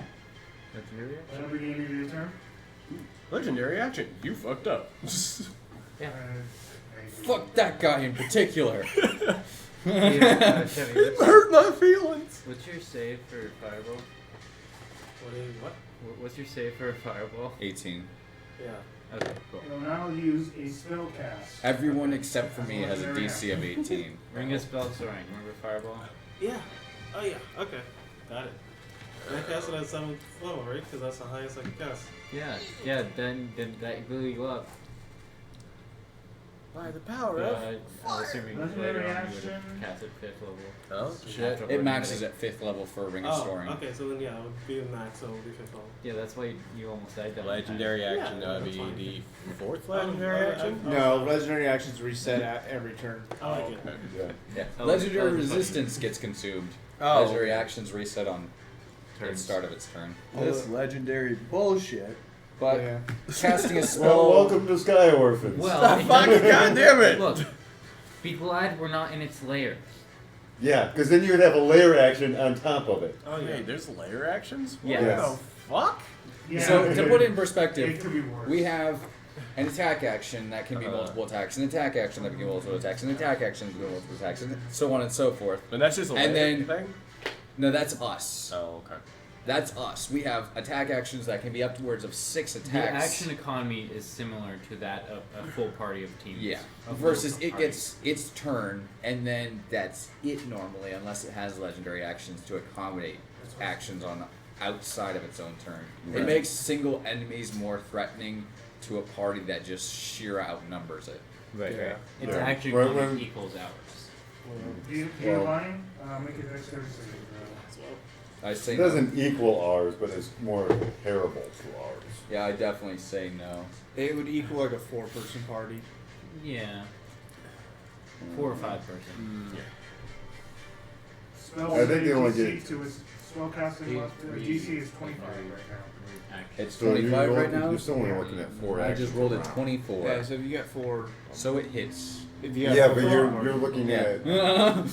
Legendary action? That'll be the end of your turn. Legendary action. You fucked up. Yeah. Fuck that guy in particular. Chevy, It hurt my feelings. what's your save for Fireball? What? What's your save for a Fireball? 18. Yeah. Okay, cool. You'll now use a spell cast. Everyone except for me has a DC of 18. Ring of Spell Soaring. Remember Fireball? Yeah. Oh yeah. Okay. Got it. And I cast it at 7th level, right? Because that's the highest I can cast. Yeah. Yeah. Then that blew you up. By the power I'm assuming Legendary later on you would action. have cast at 5th level. Oh, So shit. after It one maxes minute. at 5th level for Ring of Storing. Okay, so then yeah, it would be a max, so it would be 5th level. Yeah, that's why you almost died down. Legendary action, that would that's be fine. the 4th legendary action? No, legendary actions reset at every turn. I like it. Yeah. Yeah. Oh, Legendary that was funny. resistance gets consumed. Oh. Legendary actions reset on the start of its turn. This legendary bullshit. But Yeah. casting a Well, spell. welcome to Sky Orphans. Well, Fucking goddamn it! look, be glad we're not in its lair. Yeah, because then you would have a layer action on top of it. Oh yeah. Hey, there's layer actions? Yeah. Yes. Fuck? Yeah, So to put it in it perspective, could be worse. we have an attack action that can be multiple attacks, an attack action that can be multiple attacks, an attack action that can be multiple attacks, and so on and so forth. But that's just a layer And then- thing? No, that's us. Oh, okay. That's us. We have attack actions that can be upwards of 6 The attacks. action economy is similar to that of a full party of teams. Yeah. A full Versus it party. gets its turn, and then that's it normally, unless it has legendary actions to accommodate actions on outside of its own turn. It Right. makes single enemies more threatening to a party that just sheer outnumbers it. Right, Yeah. right. Its Yeah. action Right, economy right. equals ours. Do you Well- line? Make it dexterity saving I say It no. doesn't equal ours, but it's more comparable to ours. Yeah, I definitely say no. It would equal like a 4-person party. Yeah. 4 or 5 person. Spell I think they only DC get- to its spell casting level. DC is 25 right now. Action. It's So you're 25 right only- now? You're still only looking at 4 I actions. just rolled a per round. 24. Yeah, so if you got 4. So it hits. If you got Yeah, 4 but you're armor, looking Yeah. at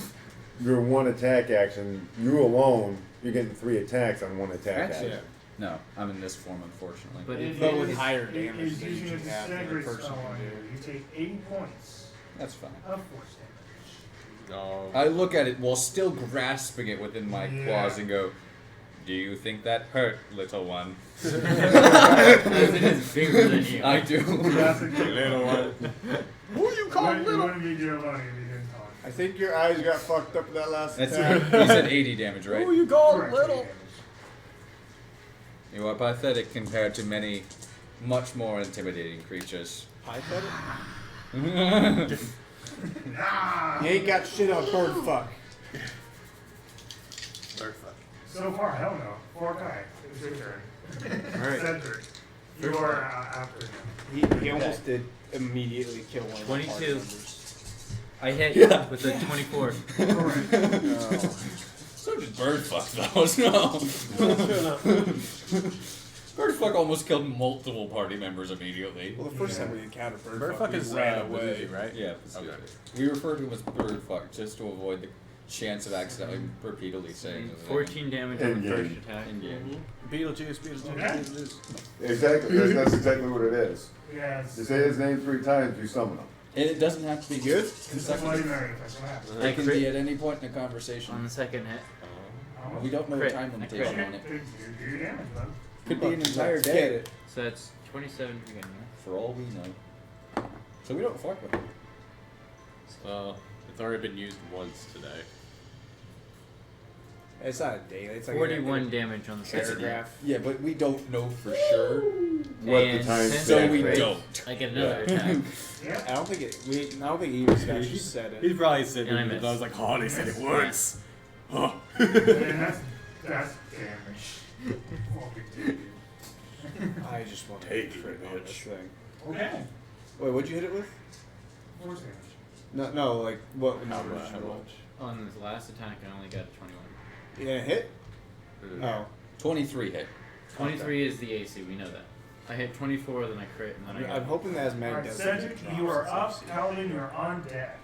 your one attack action. You alone, you're getting 3 attacks on one attack Actually, action. no, I'm in this form, unfortunately. But It if But with is- higher it damage is than you using a should have, the other disintegrate person spell can on do. you. You take 80 points That's fine. of force damage. No. I look at it while still grasping it within my Yeah. claws and go, "Do you think that hurt, little one?" as it is bigger than you. I do. Little one. Who you call You little? wouldn't get your money if you didn't talk. I think your eyes got fucked up that last That's attack. you said 80 damage, right? Who you call Correct. little? You are pathetic compared to many, much more intimidating creatures. Python? Ah! You ain't got shit on bird fuck. Bird fuck. So far, hell no. 4 it's your turn. Alright. Cedric, you are after him. He almost did immediately kill one of my 22. party members. I hit Yeah. with a 24. So did Birdfuck though, no. Birdfuck almost killed multiple party members immediately. Well, the first time we encountered bird Bird fuck, fuck we is ran away, away. right? Yeah, Okay. we refer to him as Birdfuck just to avoid the chance of accidentally repeatedly saying his name. 14 damage on the In-game. first attack. In-game. Beetlejuice, Okay. Exactly. That's exactly what it is. Yes. You say his name 3 times, you summon him. And it doesn't have to be good. It's a Bloody Mary. That's what happens. It can be at any point in the On conversation. the second hit. We don't know the Crit. time I limitation crit. on it. Do your damage, bud. Could be an entire Let's day. get it. So that's 27 again, right? For all we know. So we don't fuck with him. It's already been used once today. It's not a day. It's like 41 damage on the second hit. paragraph. Yeah, but we don't know for sure. What the And time since So I we crit, don't. I get another attack. Yeah. I don't think it. I don't think he even actually said He's it. probably sitting And I there. missed. I was like, oh, they said it once. Oh. And that's damage. What we do. I just want to Take hit it, crit on this bitch. thing. Okay. Wait, what'd you hit it with? Force damage. No, like what How number much? did you roll? On this last attack, I only got a 21. You didn't hit? Oh. 23 hit. 23 is the AC, we know that. I hit 24, then I crit, and then I I'm got hoping that asthmatic Alright, doesn't Cedric, get you are dropped. up. Paladin, you are on deck.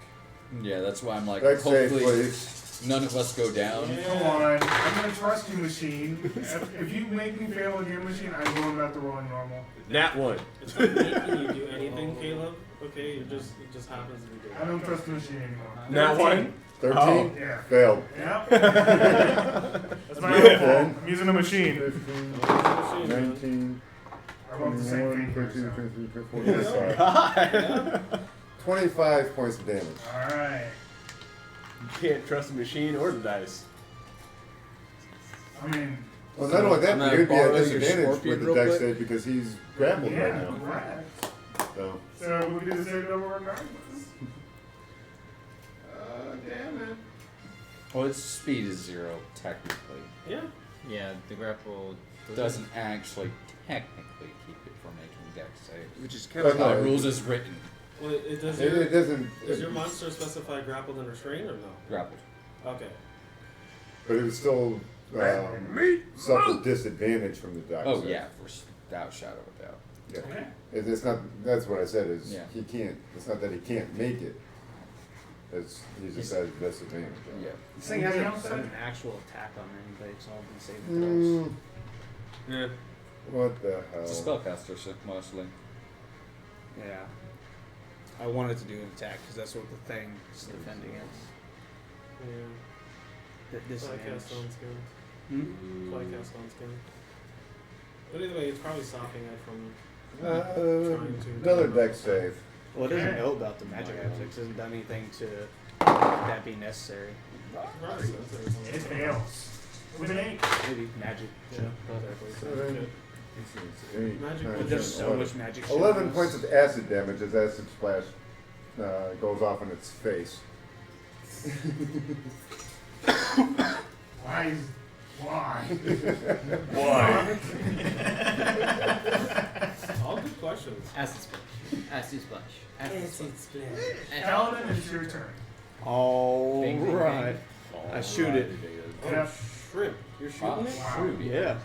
Yeah, that's why I'm like, Dex save, hopefully please. none of us go down. Come on. I'm going to trust you, machine. If you make me fail again, machine, I'm going back to rolling normal. Nat 1. It's like, can you do anything, Caleb? Okay, it just happens to be good. I don't trust the machine anymore. Nat 1. 13? Oh. Yeah. Failed. Yep. That's my own fault. I'm using a machine. 15, 19, I wrote the same 21, thing. 22, So. 23, 24, God. 25 points of damage. Alright. You can't trust the machine or the dice. I mean, Well, not only that, I'm but you'd be gonna at borrow your disadvantage scorpion with the real dex quick. save because he's grappled right yeah, now. correct. So So we can do the same number regardless. Damn it. Well, its speed is 0, technically. Yeah. Yeah, the grapple Doesn't actually technically keep it from making dex saves. Which is kind of by how- rules as written. Well, it does. It doesn't. Does your monster specify grappled and restrained or no? Grappled. Okay. But it would still suffer disadvantage from the dex. Oh save. yeah, without shadow of doubt. Yeah. Okay. It's not. That's what I said. Is Yeah. he can't. It's not that he can't make it. It's he just has disadvantage. on it. Yeah. This thing hasn't done an actual attack on anybody. It's all been saving throws. Yeah. What the hell? It's a spellcaster, so mostly. Yeah. I wanted to do an attack because that's what the thing is defending against. Yeah. This Flycast on skin. Hmm? Flycast on skin. But either way, it's probably stopping it from trying to. Another dex save. Well, it doesn't know about the magic aspects. It hasn't done anything to that be necessary. It fails. With an 8. Maybe magic. Yeah. Seven. Magic Nine, would 10, just so 11. much magic shit 11 on points us. of acid damage as acid splash goes off in its face. Why? Why? Why? All good questions. Acid splash. Acid splash. Acid splash. Paladin, it's your turn. All Bing, bing, right. bing. I shoot it. Oh, Yep. shrimp. You're shooting it? Shoot. Yeah.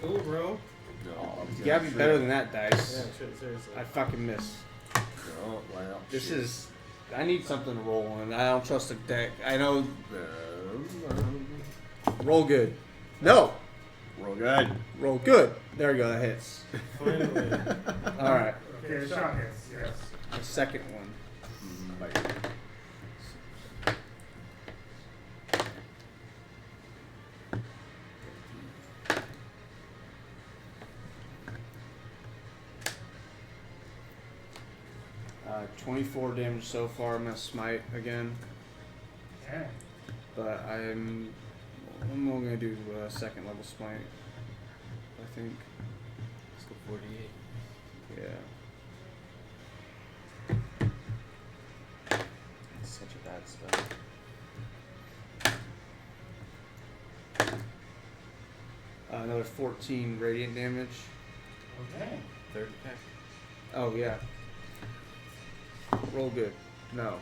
Cool, bro. You gotta be better than that, Yeah, dice. shit, seriously. I fucking miss. Oh, well. This is. I need something to roll in. I don't trust the deck. I know. Roll good. No! Roll good. Roll good. There we go, that hits. Finally. Alright. Okay, the shot hits. Yes. The second one. Uh, 24 damage so far. I'm gonna smite again, Okay. but I'm only gonna do second level smite. I think. Let's go 48. Yeah. It's such a bad spell. Another 14 radiant damage. Okay. Third attack. Oh yeah. Roll good. No.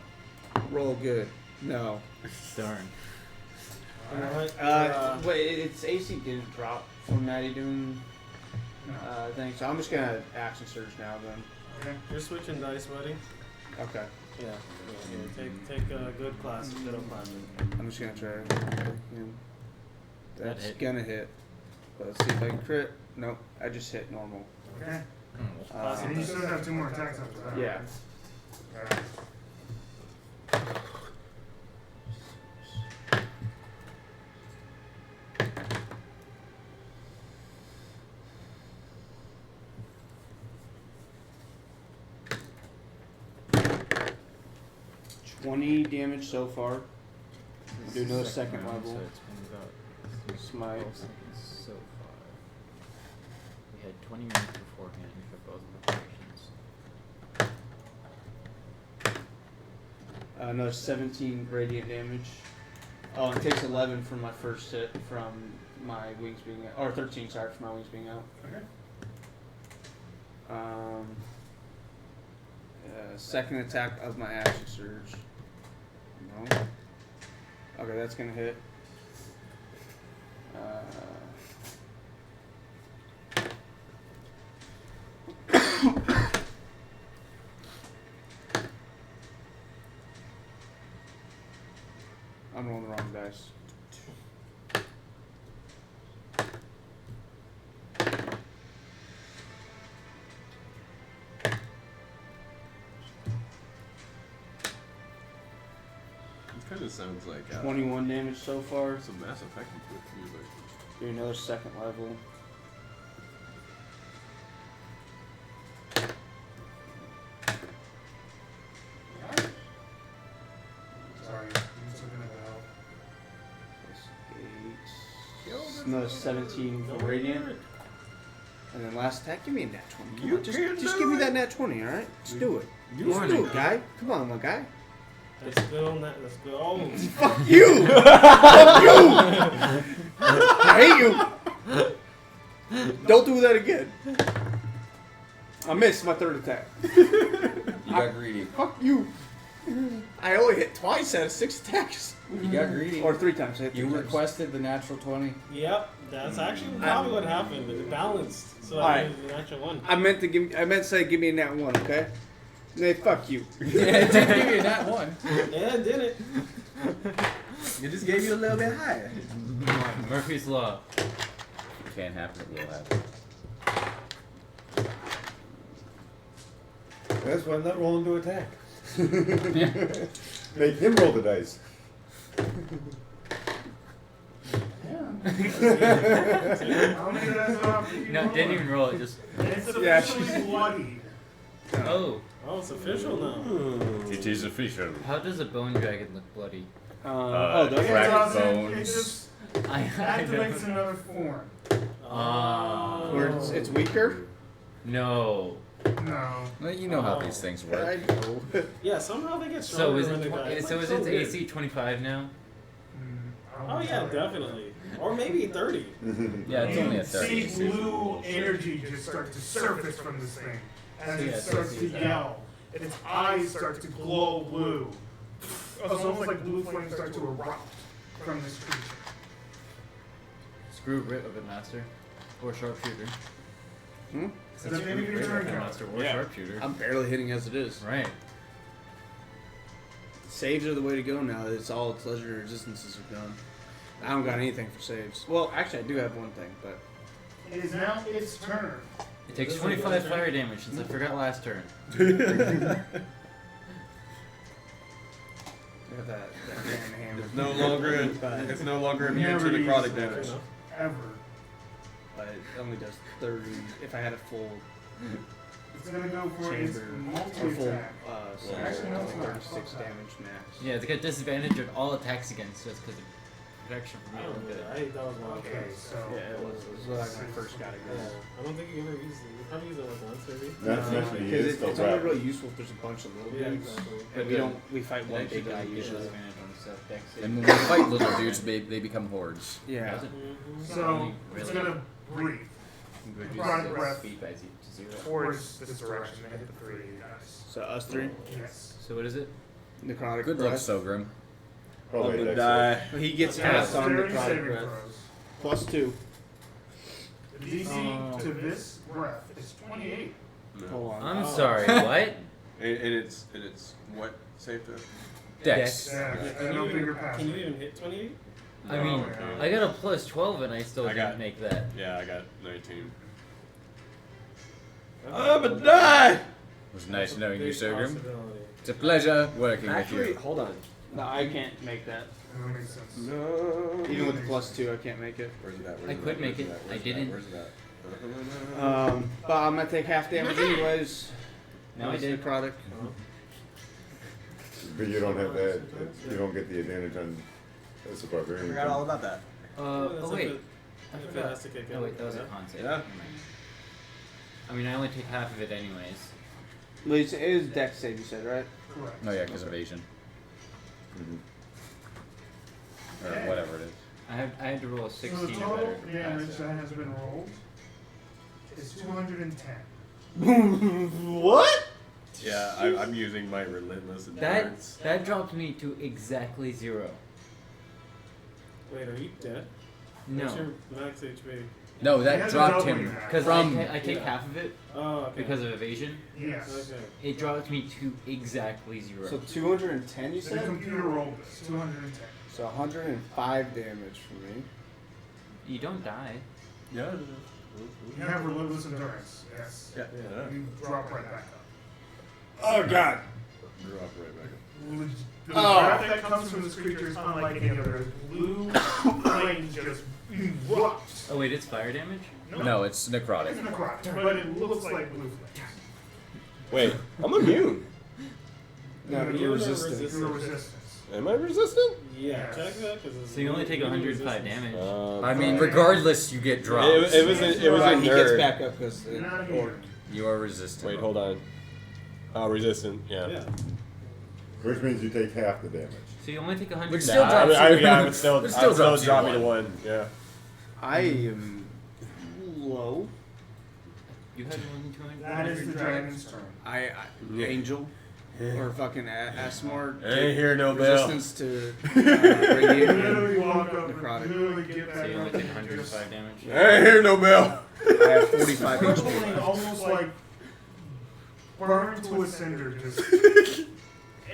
Roll good. No. Darn. Wait, its AC didn't drop from Maddie doing thing, so I'm just gonna action surge now then. Okay. You're switching dice, buddy. Okay. Yeah. Take a good classic, good old classic. I'm just gonna try. Again. That's hit. gonna hit. Let's see if I can crit. Nope, I just hit normal. Okay. Uh, And you still have 2 more attacks after that. yeah. Okay. 20 damage so far. This Do is another the second round, level. So it's been about Smite. 12 seconds so far. We had 20 minutes beforehand for both preparations. Another 17 radiant damage. Oh, it takes 11 from my first hit from my wings being out. Or 13, sorry, from my wings being out. Okay. Second attack of my action surge. No. Okay, that's gonna hit. I'm rolling the wrong dice. It kind of sounds like 21 damage so far. some Mass Effect music. Do another second level. Sorry, I'm just looking at Plus 8. Another 17 for radiant. And then last attack, give me a nat 20. Come You on, can just do give me it. that nat 20, alright? Just do it. Just Morning. do it, guy. Come on, my guy. Let's go on that. Let's go. Oh, Fuck you! Fuck you! I hate you! Don't do that again. I missed my third attack. You got greedy. Fuck you. I only hit twice out of 6 attacks. You got greedy. Or 3 times. I hit You 3 times. requested the natural 20. yep. That's actually probably what happened. But it balanced, so Alright. it was the natural one. I meant to say give me a nat 1, okay? Nay, fuck you. Yeah, it did give you a nat 1. Yeah, it did it. It just gave you a little bit higher. Murphy's Law. It can't happen, it will happen. That's why I'm not rolling to attack. Make him roll the dice. I'll make that as an option. No, didn't even roll it. Just It's Yeah, officially bloodied. oh. Oh, it's official now. It is official. How does a bone dragon look bloody? Does It it? Crack doesn't, bones. it just I activates another form. Where it's weaker? No. No. Well, you know how these things work. I know. Yeah, somehow they get So stronger is when it they die. so like is so its weird. AC 25 now? Oh yeah, definitely. Or maybe 30. Yeah, it's only a You 30. see blue energy just start to surface from this thing as it starts to yell, and its eyes start to glow blue. It's almost like blue flames start to erupt from this creature. Screw Rip of it, Master. Or Sharpshooter. Hmm? Is that maybe your turn, Cal? Master or Yeah. Sharpshooter. I'm barely hitting as it is. Right. Saves are the way to go now. It's all its legendary resistances are gone. I don't got anything for saves. Well, actually, I do have one thing, but It is now its turn. It takes 25 fire damage since I forgot last turn. I got that grand hammer. It's no longer it's no longer immune to Never necrotic used damage. that ever. But it only does 30. If I had a full It's gonna go for its chamber or multi full attack. Actually, no, it's not. 36 damage max. Yeah, it's got disadvantage on all attacks against us because of protection from I me. don't get it. I hate that was my Okay, so Yeah, it was like when I first got it. Yeah. I don't think you ever used it. You probably used it like once, maybe. That's actually Because is it's still only bad. really useful if there's a bunch of little Yeah, dudes. exactly. But we fight one big guy usually. Disadvantage on stuff, dex save. And when we fight little dudes, they become hordes. Yeah. Does it? So it's Really? gonna breathe Reduce Chronic its breath. speed by 0. towards this direction and hit the 3 of you guys. So us three, Yes. So what is it? necrotic Good luck, breath. Sogrim. Probably I'm gonna dex die. He gets Yeah, cast on dexterity necrotic saving breath. throws. Plus 2. The DC to this breath is 28. Hold on. I'm sorry, what? And it's what save to? Dex. Yeah, Can I don't you think you're even, past can you it. even hit 28? I mean, No. I got a plus 12 and I still I didn't got- make that. Yeah, I got 19. I'm gonna die! It was nice knowing you, Big Sogrim. possibility. It's a pleasure working Actually, with you. hold on. No, I can't make that. That makes sense. No. Even with the plus 2, I can't make it. Where's it at? I could make it. I didn't. Where's it at? But I'm gonna take half damage anyways. No, I It's did. necrotic. But you don't have that. You don't get the advantage on. That's a barbarian. Forgot all about that. That's Oh wait. if it- I if it forgot. has to kick Oh in. wait, that was a con save. Yeah. Never mind. I mean, I only take half of it anyways. Well, it is dex save, you said, right? Correct. Oh yeah, because evasion. Mhm. Or whatever it is. I had to roll a So 16 the or total better. to damage pass that it. has been rolled is 210. What? Yeah, I'm using my relentless endurance. That dropped me to exactly 0. Wait, are you dead? No. What's your max HP? No, He that has a dropped double him in that. Because from. I take Yeah. half of it Oh, okay. because of evasion. Yes. Okay. It dropped me to exactly 0. So 210, you The said? computer rolled this. 210. So 105 damage for me. You don't die. Yeah. You have relentless endurance. Yes. Yeah. You drop right back up. Oh god! Drop right back up. The breath that comes from this creature is unlike any other. Blue flame just erupts. Oh wait, it's fire damage? No, it's necrotic. It's necrotic, but it looks like blue flame. Wait, I'm immune. No, Immune you're or resistant. resistant? Your resistance. Am I resistant? Yeah, check that. So you only take 105 damage. I mean, regardless, you get dropped. It was a He nerd. gets back up because You are resistant. Wait, hold on. Oh, resistant. Yeah. Which means you take half the damage. So you only take 100 Which still damage. drops you. I would still, It still drops you drop me to one. 1. Yeah. I am low. You had 120. That is the dragon's turn. Angel or fucking Asmar. Ain't hear no bell. Resistance to Literally walk up and necrotic. literally get So back you only up take and 105 damage. I ain't hear no bell. I have 45 crippling, HP. almost like burned to a cinder. Just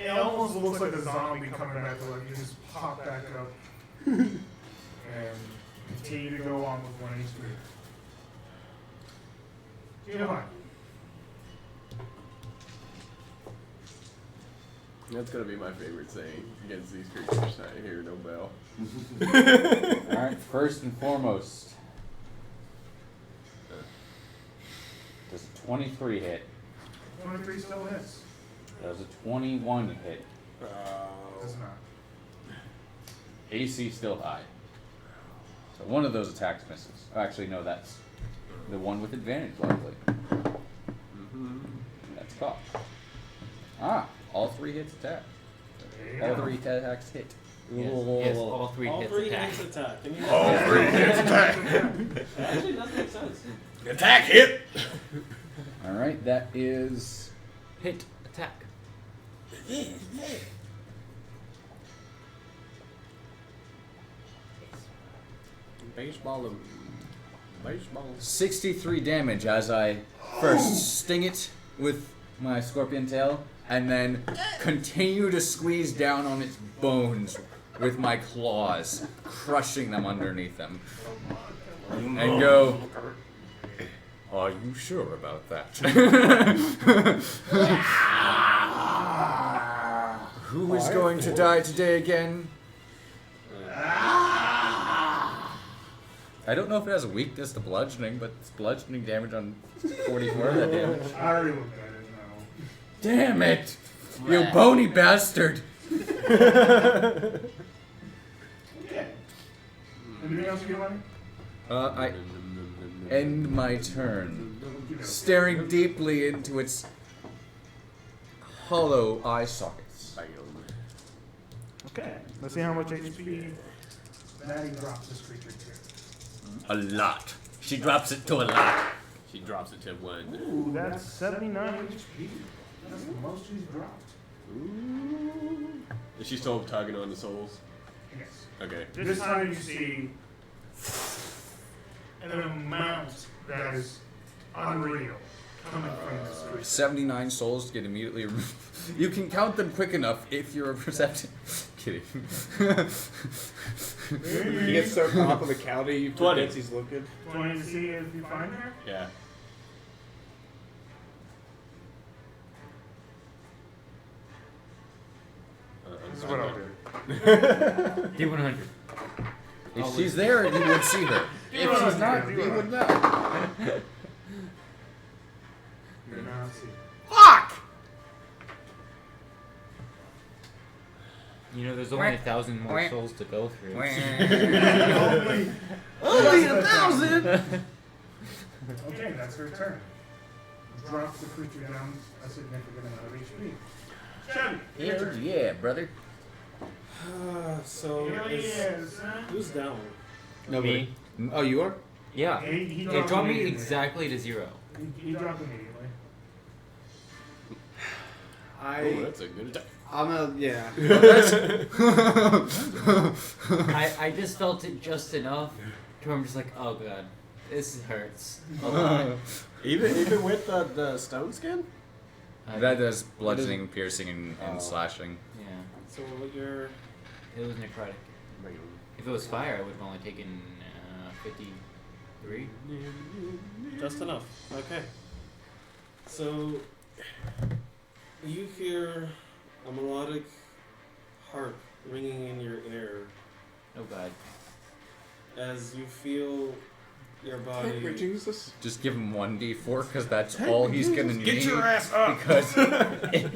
it almost looks like a zombie coming back to life. You just pop back up and continue to go on with 1 HP. Giovanni. That's gonna be my favorite saying against these creatures. I hear no bell. Alright, first and foremost. Does a 23 hit? 23 still hits. Does a 21 hit? Does not. AC still high. So one of those attacks misses. Oh, actually, no, that's the one with advantage, likely. That's cocked. All 3 hits attack. All 3 attacks hit. Yes, all 3 All hits 3 attack. hits attack. Can you All 3 hits attack. That actually does make sense. Attack hit. Alright, that is Hit attack. Baseball. 63 damage as I first sting it with my scorpion tail and then continue to squeeze down on its bones with my claws, crushing them underneath them. And go, are you sure about that? Who is going to die today again? I don't know if it has a weakness to bludgeoning, but it's bludgeoning damage on 44 of that damage. I already looked at it now. Damn it! You bony bastard! Okay. Anything else you want? I end my turn, staring deeply into its hollow eye sockets. Okay. Let's see how much HP Maddie drops this creature to. A lot. She drops it to a lot. She drops it to 1. Ooh, that's 79 HP. That's the most she's dropped. Ooh. Is she still tugging on the souls? Yes. Okay. This time you see an amount that is unreal coming from this creature. 79 souls get immediately removed. You can count them quick enough if you're a perception. Kidding. He gets so caught up on the county, he forgets he's looking. 20 to see if you find her? Yeah. This is what I'll do. D100. If she's there, you would see her. If she's not, you would not. You're not see. Fuck! You know, there's only 1,000 more souls to go through. Only 1,000! Okay, that's her turn. Drops the creature down a significant amount of HP. Chevy, your Hell turn. yeah, brother. So, Hell yes, huh? who's down? Nobody. Me? Oh, you are? Yeah. He It dropped me immediately. exactly to 0. He dropped immediately. Oh, that's a good attack. I'm a, yeah. I just felt it just enough to where I'm just like, oh god, this hurts a lot. Even with the stone skin? That does bludgeoning, piercing, and slashing. Yeah. So you're... It was necrotic. If it was fire, I would have only taken 53. Just enough. Okay. So you hear a melodic harp ringing in your ear Oh god. as you feel your body. Jesus. Just give him 1d4 because that's all he's gonna need. Get your ass up! Because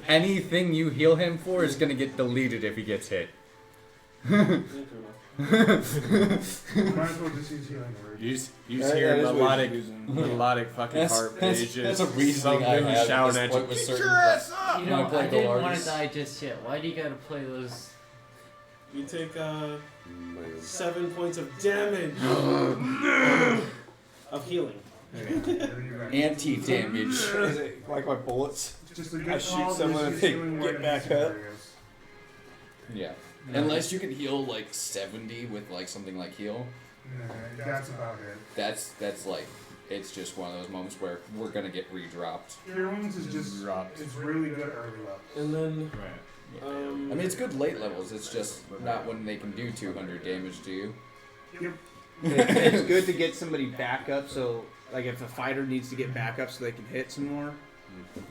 anything you heal him for is gonna get deleted if he gets hit. Might as well just use healing word. You just hear melodic fucking harp pages. That's a reasoning I have shouting at at this you. point with Get certain your ass up! You know, play I didn't want to Dolores. die just yet. Why do you gotta play those? You take 7 points of damage of healing. anti-damage. Is it like my bullets? Just a good I shoot call, someone just and they healing word get in back these up. scenarios. Yeah. Unless you can heal like 70 with like something like heal. Nah, that's about it. That's like it's just one of those moments where we're gonna get redropped. Cure wounds is just it's really good early level. And then I mean it's good late levels, it's just not when they can do 200 damage to you. Yep. It's good to get somebody back up, so like if a fighter needs to get back up so they can hit some more.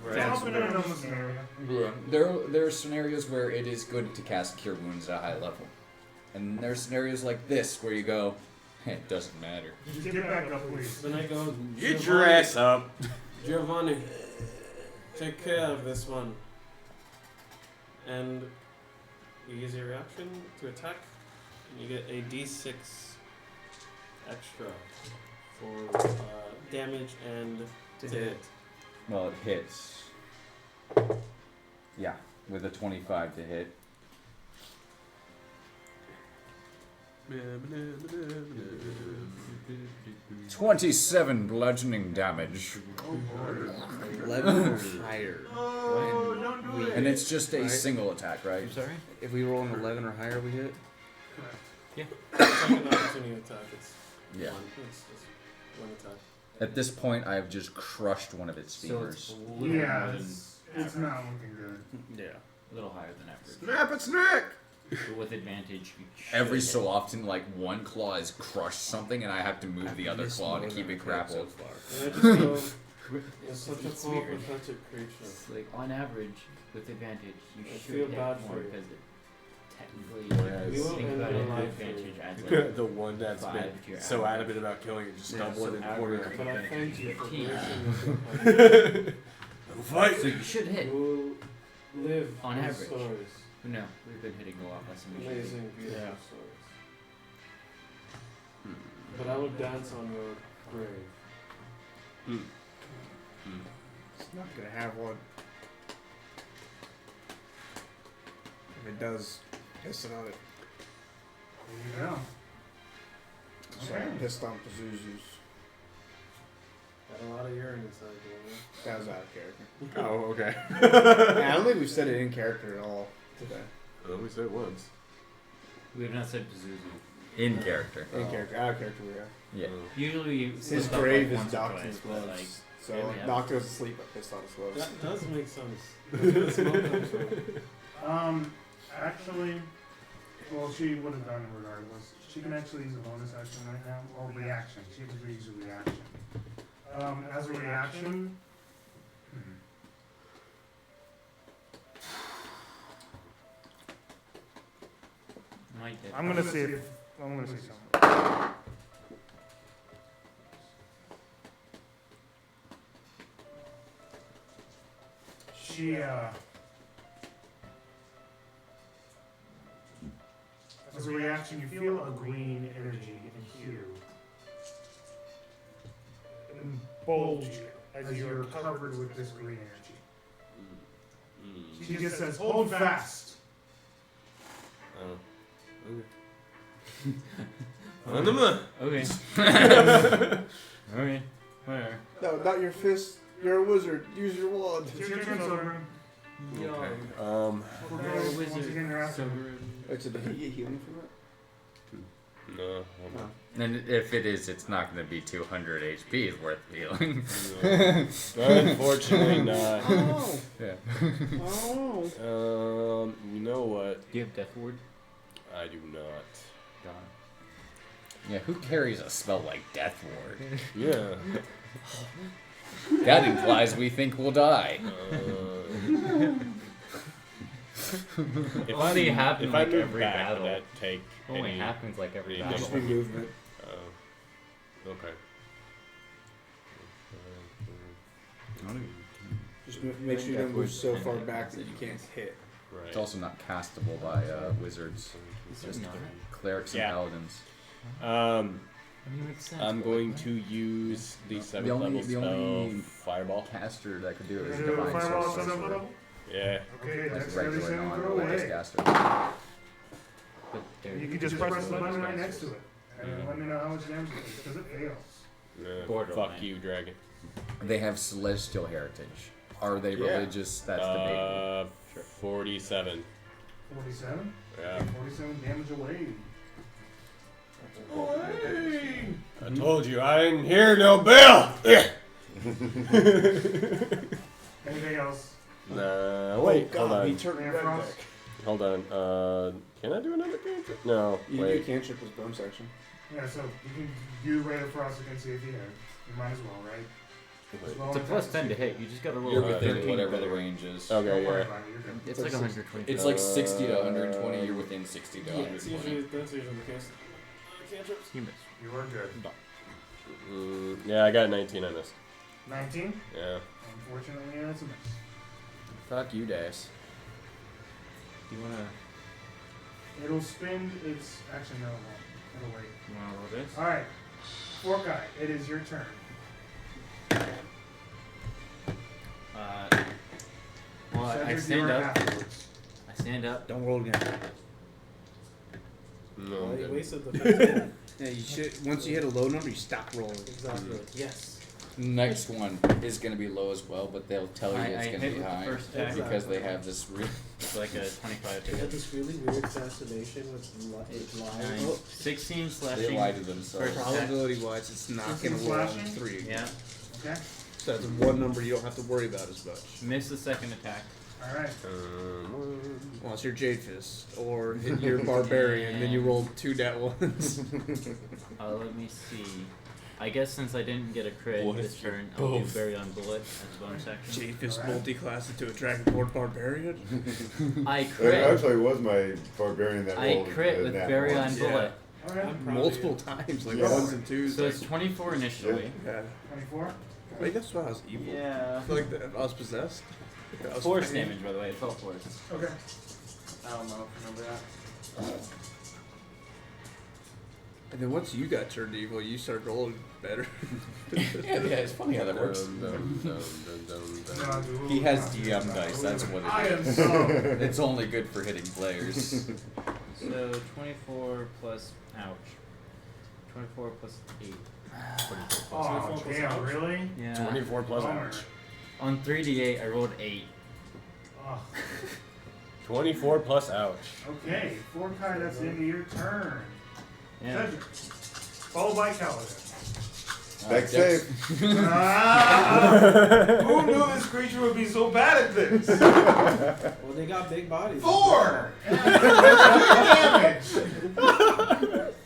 That's in a normal scenario. Yeah. There are scenarios where it is good to cast Cure Wounds at a high level. And there are scenarios like this where you go, it doesn't matter. Just get back up, please. then I go, Get your ass up. Giovanni, take care of this one. And you use your reaction to attack, and you get a d6 extra for damage and to hit. Well, it hits. Yeah, with a 25 to hit. 27 bludgeoning damage. 11 or higher. Oh, don't do it. And it's just a single attack, right? I'm sorry? If we roll an 11 or higher, we hit? Second opportunity attack, it's Yeah. one. It's just one attack. At this point, I've just crushed one of its femurs. Yeah, it's not looking good. Yeah. A little higher than average. Snap its neck! But with advantage, you should Every hit. so often, like, one claw has crushed something, and I have to move the other claw to keep it grappled. And I just go, you're such a It's poor, weird. pathetic creature. It's like on average, with advantage, you I should feel hit bad more for you. because it technically, Whereas- if you think You about will it, end the your life advantage for adds like The one that's 5 been to your so average. adamant about killing it, just Yeah, stumble so in the average corner. But I thank you for 15. gracing me. Fight! So you should hit. You will live On in average. stories. No, we've been hitting a lot less than we should. Amazing, beautiful Yeah. stories. But I will dance on your grave. It's not gonna have one. If it does, pissing on it. There you go. So I pissed on Pazuzu's. Got a lot of urine inside you, That was out of character. Oh, okay. Yeah, I don't think we've said it in character at all today. Well, we said it once. We have not said Pazuzu. In character. In character, out of character we are. Yeah. Usually you His slip up, grave like, is once or docked in twice, his but, gloves. like, So yeah, we have. Doctor was asleep, I pissed on his gloves. That does make sense. That's where the smoke comes from. Actually, well, she would have done it regardless. She can actually use a bonus action right now, or reaction. She can use a reaction. As a reaction, Might hit. I'm gonna see if I'm gonna say something. She as a reaction, you feel a green energy in hue bulge you as you're covered with this green energy. She just says, "Hold fast." Okay. Okay. Whatever. No, not your fist. You're a wizard. Use your wand. It's your turn, Silver. Okay. Once again, you're after. Wait, so did he get healing from it? No. And if it is, it's not going to be 200 HP is worth healing. Unfortunately not. Oh. Yeah. Oh. You know what? Do you have Death Ward? I do not. Yeah, who carries a spell like Death Ward? Yeah. That implies we think we'll die. If Only happen if like I move every back, battle. would that take Only any happens like every any battle. Just be movement. Okay. Just make sure you don't move so far back that you can't hit. Right. It's also not castable by wizards. It's just clerics and Yeah. paladins. I'm going to use the 7th level spell Fireball. Caster that could do it is You're gonna do a Divine fireball at Sorcerer. 7th level? Yeah. Okay, That's that's regular ready, non-roll away. caster. You can just press the button right next to it. And let me know how much damage it is, because it fails. Fuck you, dragon. They have celestial heritage. Are they Yeah. religious? That's debatable. 47. 47? Yeah. 47 damage away. I told you I didn't hear no bell. Anything else? Nah, wait, hold on. He turned red back. Hold on. Can I do another cantrip? No. You can do Wait. cantrip with bonus action. Yeah, so you can do Ray of Frost against the APR. You might as well, right? It's a plus 10 to hit. You just gotta roll You're a within 13 whatever better. the range is. Okay, Don't worry yeah. about it, you're good. It's like 120. It's like 60 to 120. You're within 60 to Yeah, it's 120. usually, that's usually the case. Cantrips? You miss. You are good. Yeah, I got 19. I missed. 19? Yeah. Unfortunately, that's a miss. Fuck you, Dace. Do you wanna? It'll spin its. Actually, no, it won't. It'll wait. You wanna roll this? Alright. Fork Eye, it is your turn. Well, I Cedric, stand you're up. afterwards. I stand up. Don't roll again. No. Well, I'm he good. wasted the 15. Yeah, you should. Once you hit a low number, you stop rolling. Exactly. Yes. Next one is going to be low as well, but they'll tell you I it's going to hit be with the high first attack. because they have this really. It's like a 25 to They hit. had this really weird assassination with lies. Nine. 16 They slashing. lie to themselves. First attack. Probability wise, it's not going to roll on slashing? 3. Yeah. Okay. So that's one number you don't have to worry about as much. Miss the second attack. Alright. Unless you're Jade Fist or hit your Barbarian, then you roll 2 nat ones. Let me see. I guess since I didn't get a crit What this if you're turn, I'll do both? Bury on Bullet as a bonus action. Jade Fist multi-class into a Dragonborn Barbarian. I It crit. actually was my barbarian that I rolled crit the with nat Bury one. on Bullet. Alright. I'm proud Multiple of times, like Yeah. 1s and 2s. So it's 24 initially. yeah. 24? Wait, that's why I was evil. Yeah. I feel like that I was possessed. I was Force pain. damage, by the way. It's all force. Okay. I don't know if I remember that. And then once you got turned evil, you started rolling better. Yeah, it's funny how that works. He has DM dice, that's what I it am is. so. It's only good for hitting players. So 24 plus. Ouch. 24 plus 8. 24 plus Oh, damn, really? Yeah. 24 plus Bummer. ouch. On 3d8, I rolled 8. Oh. 24 plus ouch. Okay, Fork Eye, that's the end of your turn. Yeah. Cedric. Followed by Kaladin. Dex save. Who knew this creature would be so bad at this? Well, they got big bodies. 4! Damage!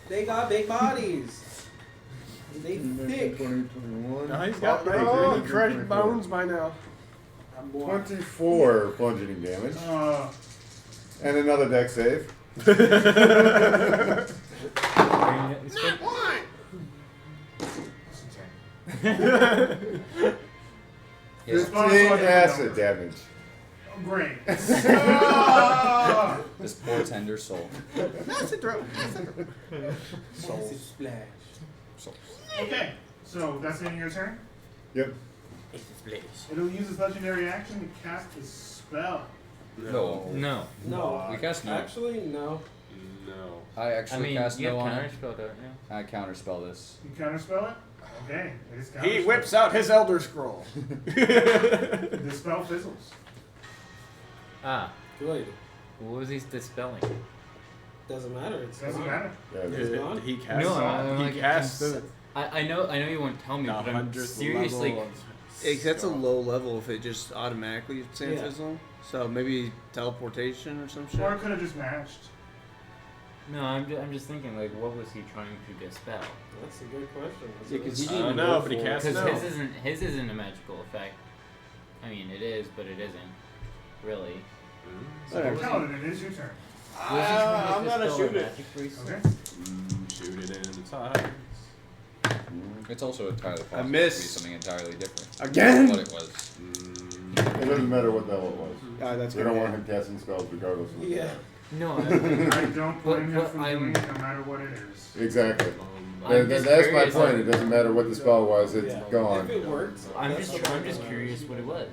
They got big bodies. They thick. 21. No, he's got pretty credit bones by now. I'm born. 24 bludgeoning damage. Uh, And another dex save. Yes. 15 acid damage. oh, great. This poor tender soul. Acid splash. Okay, so that's the end of your turn. Yep. It'll use its legendary action to cast a spell. No. No. No. We cast no. Actually, no. No. I actually I mean, cast you no have on it. counterspell, don't you? I counterspell this. You counterspell it? Okay, it is He counterspell. whips out his Elder Scroll. The spell fizzles. Ah. Good. What was he dispelling? Doesn't matter. It's Doesn't gone. matter. It's gone. He casts. No, I'm he casts the I know you won't tell me, but I'm 100th seriously. level That's a low level if it just automatically sand Yeah. fizzle. So maybe teleportation or some shit. Or it could have just matched. No, I'm just thinking, like, what was he trying to dispel? That's a good question. Yeah, 'cause he I didn't don't even know, go but he for it. casts Because no. his isn't a magical effect. I mean, it is, but it isn't. Really. So Whatever. what was he- Kaladin, it is your turn. was he trying to I'm gonna dispel shoot a it. magic priest? Okay. Shoot it in its eyes. It's also entirely possible to be missed. something entirely different. Again? What it was. It doesn't matter what the hell it was. That's we don't gonna want him casting spells regardless of what they are. No, I don't blame him for I'm- doing it, no matter what it is. Exactly. I'm That's just my curious. point. It doesn't matter what the spell was, it's gone. If it worked, I'm just curious what it was.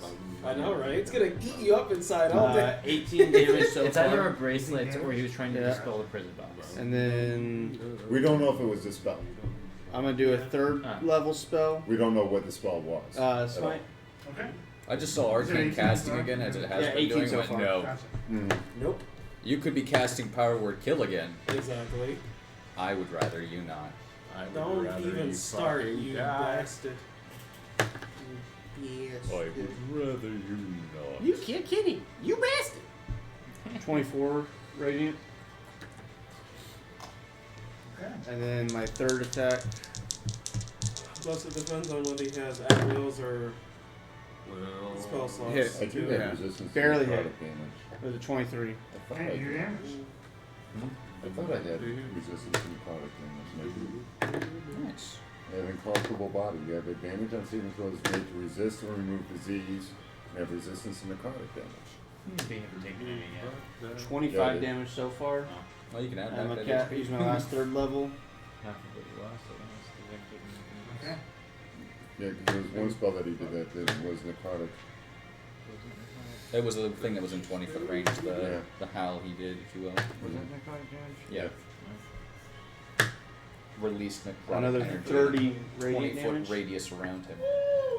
I know, right? It's gonna eat you up inside all day. 18 damage so It's far. either a bracelet or he was trying to dispel the prison box. And then We don't know if it was a spell. I'm gonna do a third level spell. We don't know what the spell was. Smite. Okay. I just saw Is it arcane 18 casting so again as it has Yeah, been 18 doing. so Went far. no. Gotcha. Nope. You could be casting power word kill again. Exactly. I would rather you not. I would Don't rather even you start, fucking you die. bastard. I would rather you not. You can't kidding. You bastard. 24 radiant. Okay. And then my third attack. Plus, it depends on whether he has at wills or Well, spell slots. Hit. I do Yeah. have resistance Barely to hit. necrotic damage. It was a 23. I thought I And your did. damage. I thought I had resistance to necrotic damage. Maybe. Nice. I have incorruptible body. You have advantage on saving throws made to resist or remove disease. And have resistance to necrotic damage. Being able to take any yet. 25 Yeah, damage so far. Well, you can add And my that. cat use my last third level. Half of what you lost, I guess, 'cause I didn't take Okay. Yeah, because there was one spell that he did that was necrotic. It was the thing that was in 20-foot range. The howl he did, if you will. Was that necrotic damage? Yeah. Released necrotic Another energy. 30 radiant 20-foot damage. radius around him.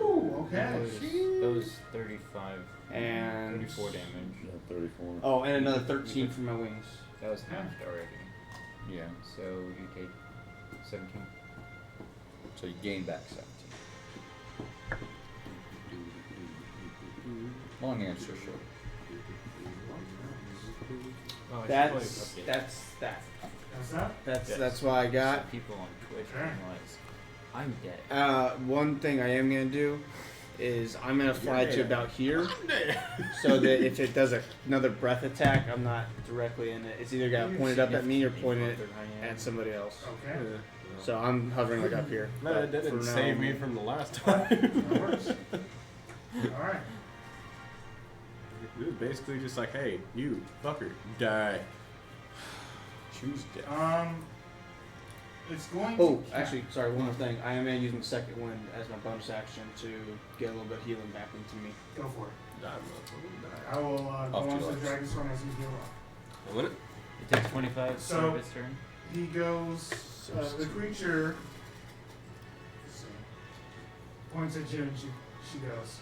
Ooh, That okay. was 35, And 34 damage. Yeah, 34. Oh, and another 13 for my wings. That was halved already. Yeah. So you take 17. So you gain back 17. Long answer short. Oh, I should That's probably update that. How's that? That's what I got. people on Twitch Okay. realize I'm dead. One thing I am gonna do is I'm gonna fly to about here, so that if it does another breath attack, I'm not directly in it. It's either got pointed up at me or pointed at somebody else. Okay. So I'm hovering like up here. Man, it But didn't for now- save me from the last time. That works. All right. It was basically just like, hey, you fucker, die. Choose death. It's going Oh, to. actually, sorry, one more thing. I am gonna use my second wind as my bonus action to get a little bit of healing back into me. Go for it. Die, motherfucker, die. I will go Off on to to the yours. dragon storm as you heal off. Win it? It takes 25 So- for his turn. He goes. The creature. Let's see, points at you and she goes.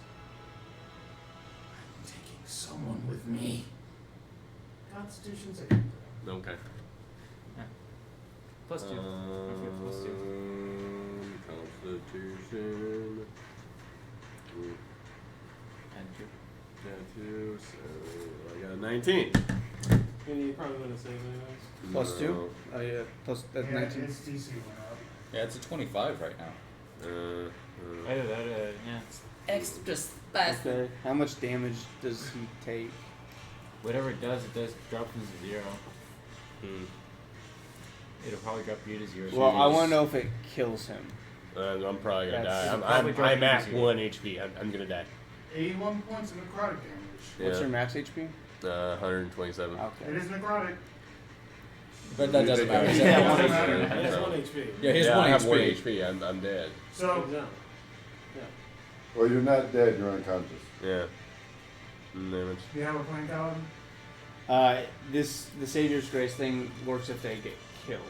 I'm taking someone with me. Constitution saving throw. Okay. Plus 2. Don't forget plus 2. Constitution. And 2. Yeah, 2, so I got a 19. And you're probably gonna save anyways. Plus No. 2? Oh yeah, plus that's Yeah, 19. its DC went up. Yeah, it's a 25 right now. Either that, yeah. Extra spicy. Okay. How much damage does he take? Whatever it does drop him to 0. It'll probably drop you to 0. Well, I want to know if it kills him. I'm probably gonna That's- die. probably drop I'm you at to 0. 1 HP. I'm gonna die. 81 points of necrotic damage. What's Yeah. your max HP? 127. It Okay. is necrotic. But that doesn't matter. He's Yeah, at one 1 HP. HP. He has 1 HP. Yeah, he's Yeah, 1 I have 1 HP. HP. I'm dead. So Yeah. Well, you're not dead, you're unconscious. Yeah. Damage. do you have a plain paladin? The Savior's Grace thing works if they get killed.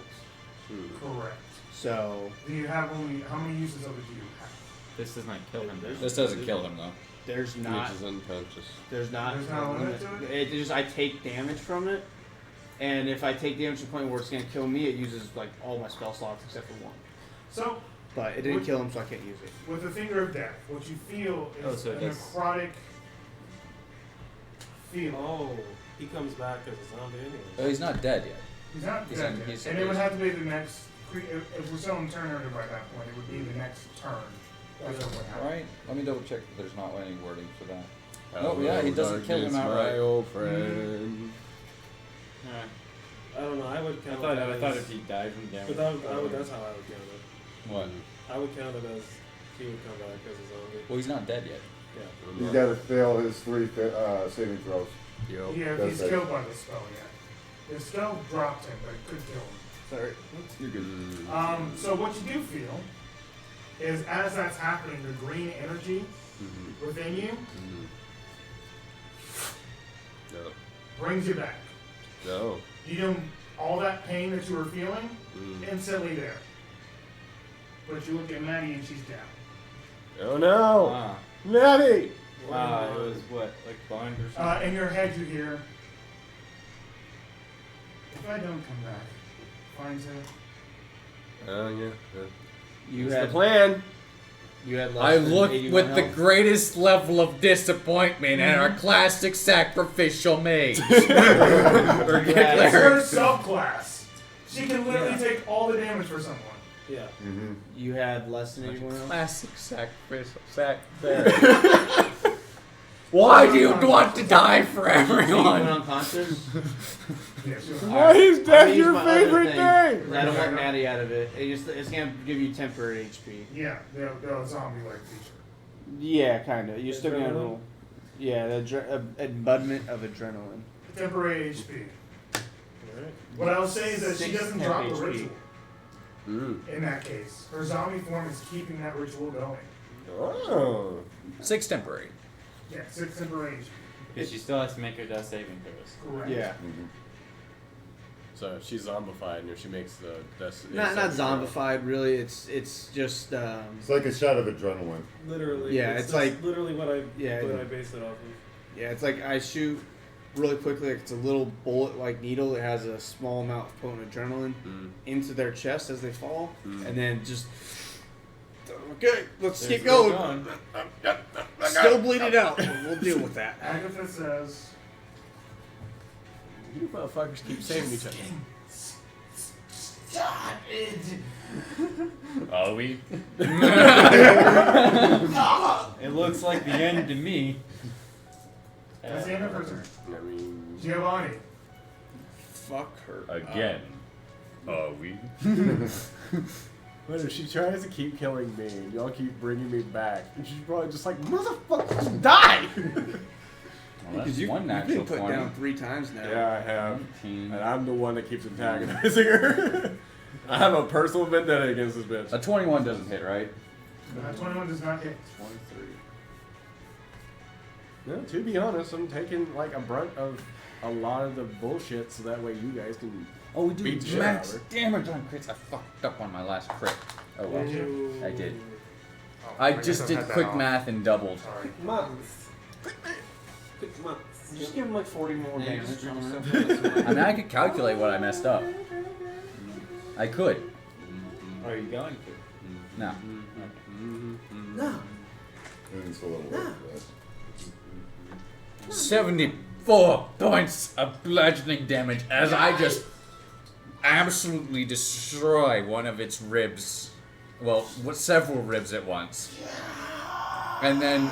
Correct. So Do you have only how many uses of it do you have? This does not kill him. This doesn't kill him though. there's not Which is unconscious. there's not There's not a limit to it? It just I take damage from it, and if I take damage to the point where it's gonna kill me, it uses like all my spell slots except for one. So But it didn't kill him, so I can't use it. with the finger of death, what you feel is Oh, so a it does- necrotic feel. Oh, he comes back as a zombie anyway. Oh, he's not dead yet. He's not He's dead in- yet. he's- And it would have to be the next. If we're still in turn order by that point, it would be the next turn. That's what would happen. Right? Let me double check that there's not any wording for that. Hello, No, yeah, he doesn't kill him darkness, outright. my old friend. I don't know. I would I count thought that if as- he died from damage. But that's how I would count it. What? I would count it as he would come back as a zombie. Well, he's not dead yet. Yeah. He's got to fail his 3 saving throws. Yeah, if That's he's it. killed by the spell, yeah. The spell dropped him, but it could kill him. Sorry. You're good. So what you do feel is as that's happening, the green energy within you No. brings you back. No. You know, all that pain that you were feeling, instantly there. But you look at Maddie and she's down. Oh no! Ah. Maddie! It was what, like blind or something? In your head you hear, if I don't come back, finds her. Oh yeah. You That's had the plan. You had less I than look 81 with the health. greatest level of disappointment at our classic sacrificial mage. It's her subclass. She can literally take all the damage for someone. Yeah. You had less than 81 health. Classic sacrificial Why do you want to die for You went everyone? unconscious. Why is that I'll use your my other favorite thing. thing? I don't want Maddie out of it. It's gonna give you temporary HP. Yeah, the zombie-like feature. Yeah, kind of. You're still gonna roll. Yeah, the embodiment of adrenaline. Temporary HP. Alright. What I was saying is that she 6 doesn't temp drop the HP. ritual. In that case, her zombie form is keeping that ritual going. Oh. 6 temporary. Yeah, 6 temporary HP. Because she still has to make her death saving throws. Correct. Yeah. So if she's zombified and if she makes the Not zombified, really. It's just. It's like a shot of adrenaline. Literally. Yeah, it's like literally what I yeah, what I base it off of. Yeah, it's like I shoot really quickly. Like it's a little bullet-like needle that has a small amount of potent adrenaline into their chest as they fall, and then just. Okay, let's keep going. Still bleeding out. We'll deal with that. Agatha says, You motherfuckers keep saving each other. "Stop it!" Are we? It looks like the end to me. That's the end of her turn. I mean, Giovanni. Fuck her. Again. Are we? what if she tries to keep killing me and y'all keep bringing me back? And she's probably just like, motherfuckers, die! Well, that's Because one you've natural been put 20. down 3 times now. Yeah, I have. 19. And I'm the one that keeps antagonizing her. I have a personal vendetta against this bitch. A 21 doesn't hit, right? 21 does not hit. 23. No, to be honest, I'm taking like a brunt of a lot of the bullshit so that way you guys can Oh, we do beat the shit out of max her. damage on crits. I fucked up on my last crit. Oh well. Did you? I did. Oh, I guess just I've did had that quick off. math and doubled. Sorry. Months. Months. Just give him like 40 more Yeah, damage. just on bring her. yourself up. I mean, I could calculate what I messed up. I could. Are you going to? No. No. It's a little worse. 74 points of bludgeoning damage as I just absolutely destroy one of its ribs. Well, several ribs at once. And then,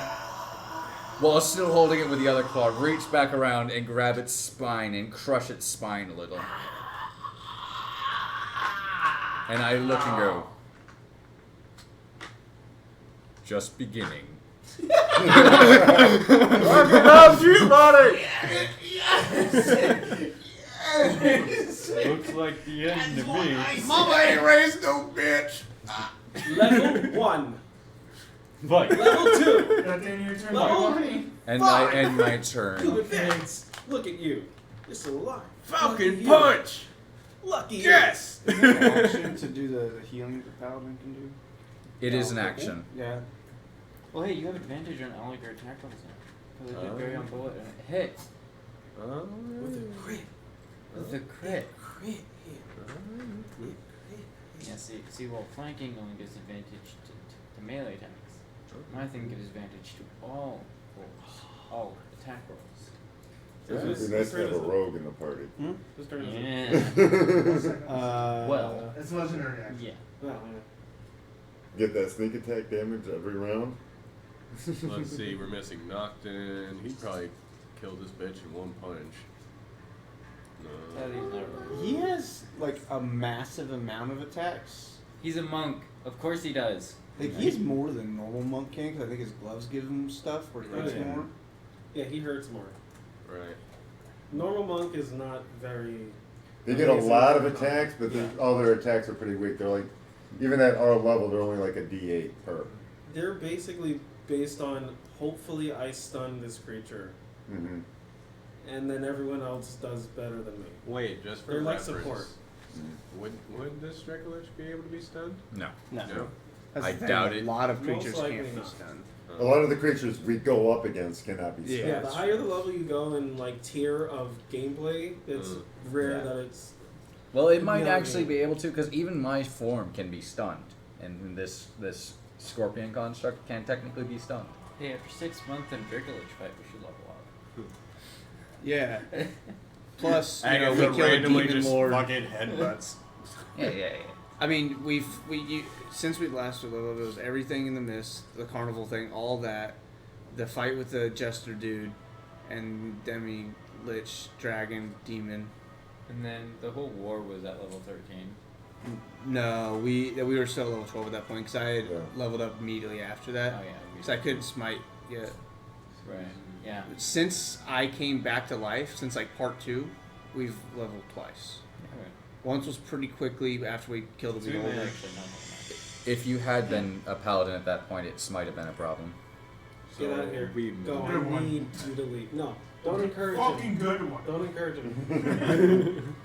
while still holding it with the other claw, reach back around and grab its spine and crush its spine a little. And I look and go, just beginning. Love you, buddy! Looks like the end to me. Mama ain't raised no bitch! Level 1. But Level 2. That then your turn. Level Giovanni. And I end my turn. Good thanks. Look at you. You're still alive. Falcon punch! Lucky you. Yes! Is there an action to do the healing the paladin can do? It is an action. Yeah. well, hey, you have advantage on all of your attack rolls now. Because I did very on bullet and it hit With a crit. with the crit. Crit hit. Yeah, see, well, flanking only gives advantage to melee attacks. My thing gives advantage to all attack rolls. It'd be nice to have a rogue in the party. Whose turn is it? Yeah. Well. It's legendary action. Yeah. Well, Get that sneak attack damage every round. Let's see, we're missing Nocton. He'd probably kill this bitch in one punch. That is not really. He has like a massive amount of attacks. He's a monk. Of course he does. Like, he's more than normal monk can, because I think his gloves give him stuff where he hurts more. Yeah, he hurts more. Right. Normal monk is not very. They get a lot of attacks, but all their attacks are pretty weak. They're like, even at our level, they're only like a D8 per. They're basically based on hopefully I stun this creature, and then everyone else does better than me. Wait, just for they're like reference, support. Would this Dracolich be able to be stunned? No. No. I doubt it. A lot of Most creatures likely can't be not. stunned. A lot of the creatures we go up against cannot be stunned. Yeah, the higher the level you go in like tier of gameplay, it's rare that it's. Well, it might not actually me. be able to, because even my form can be stunned, and this scorpion construct can technically be stunned. Hey, after 6 months in Draconic fight, we should level up. Yeah. Plus, you know, Agatha we kill a randomly demon just lord. fucking headbutts. Yeah. I mean, since we last leveled, it was everything in the mist, the carnival thing, all that, the fight with the jester dude, and demi lich dragon demon. And then the whole war was at level 13. No, we were still level 12 at that point because I had leveled up immediately after that. Oh, yeah. Because I couldn't smite yet. Right. Yeah. Since I came back to life, since like part 2, we've leveled twice. Right. Once was pretty quickly after we killed a beholder. If you had been a paladin at that point, it might have been a problem. Get out of here. Go. I need you to leave. No. Don't encourage fucking him. good one. Don't encourage him.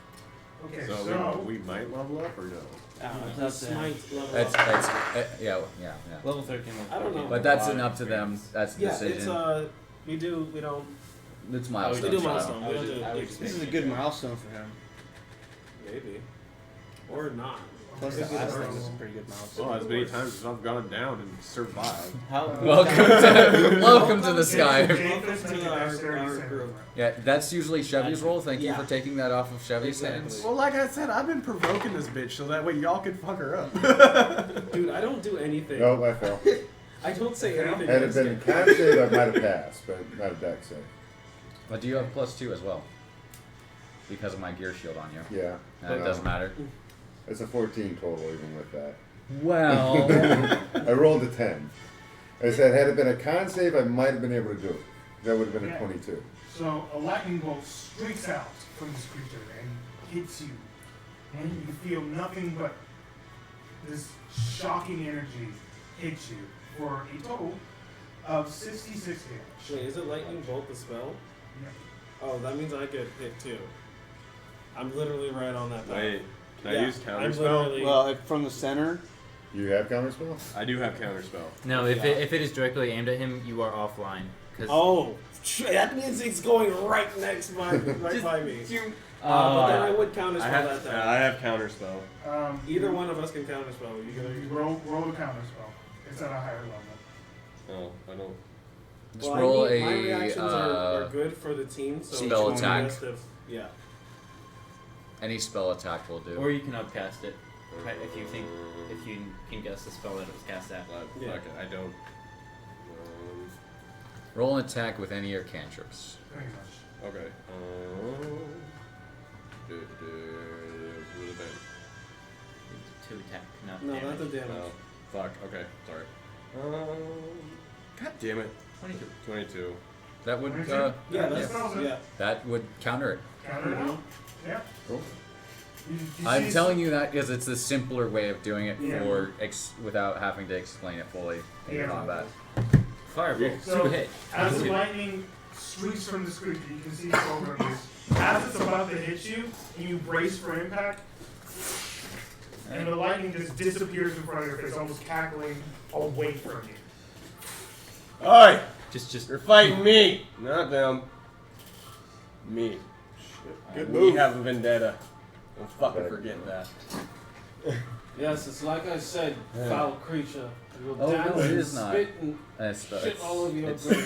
Okay, So we might level up or no? Yeah. Level 13. I don't know. But that's up to them. That's the Yeah, decision. it's we don't. It's milestone. We do milestone. We don't do This is a good milestone for him. Maybe. Or not. Plus, the last thing was a pretty good milestone. Well, as many times as I've gone down and survived. Welcome to the sky. Welcome to our group. Yeah, that's usually Chevy's role. Thank you for taking that off of Chevy's hands. Well, like I said, I've been provoking this bitch so that way y'all can fuck her up. Dude, I don't do anything. No, I fell. I don't say anything. Had it been a con save, I might have passed, but not a dex save. But do you have +2 as well? Because of my gear shield on you. Yeah. It doesn't matter. It's a 14 total even with that. Well. I rolled a 10. I said, had it been a con save, I might have been able to do it. That would have been a 22. So a lightning bolt streaks out from this creature and hits you. And you feel nothing but this shocking energy hits you for a total of 66 damage. Wait, is it lightning bolt the spell? Yeah. Oh, that means I get hit too. I'm literally right on that path. Wait, can I use I'm counterspell? literally- Well, from the center. You have counterspell? I do have counterspell. No, if it is directly aimed at him, you are offline. Oh, that means it's going right next by me. But then I would counterspell that time. I have counterspell. Either one of us can counterspell. You roll a counter spell. It's at a higher level. Oh, I don't. Just Well, roll my reactions a are good for the team. So spell each attack. one has to- yeah. Any spell attack will do. Or you can upcast it if you can guess the spell that it was cast at. Yeah. Okay, I don't. Roll an attack with any of your cantrips. Pretty much. Okay. What is that? To attack, not No, damage. not the damage. Oh, fuck. Okay, sorry. God damn it. 22. 22. That would Yeah, that's yeah. that would counter it. Counter it out? Yeah. Cool. You I'm see telling you that because it's the simpler way of doing it Yeah. for without having to explain it fully in Yeah. combat. Fireball. So, hit. as the lightning streaks from this creature, you can see it's over this. As it's about to hit you, and you brace for impact, and the lightning just disappears in front of your face, almost cackling away from you. Oi! Just You're fighting me, not them. Me. Good We move. have a vendetta. Don't fucking forget that. Yes, it's like I said, foul creature. You will Oh, dance no, it and is not. spit and It's shit all over your it's- brain.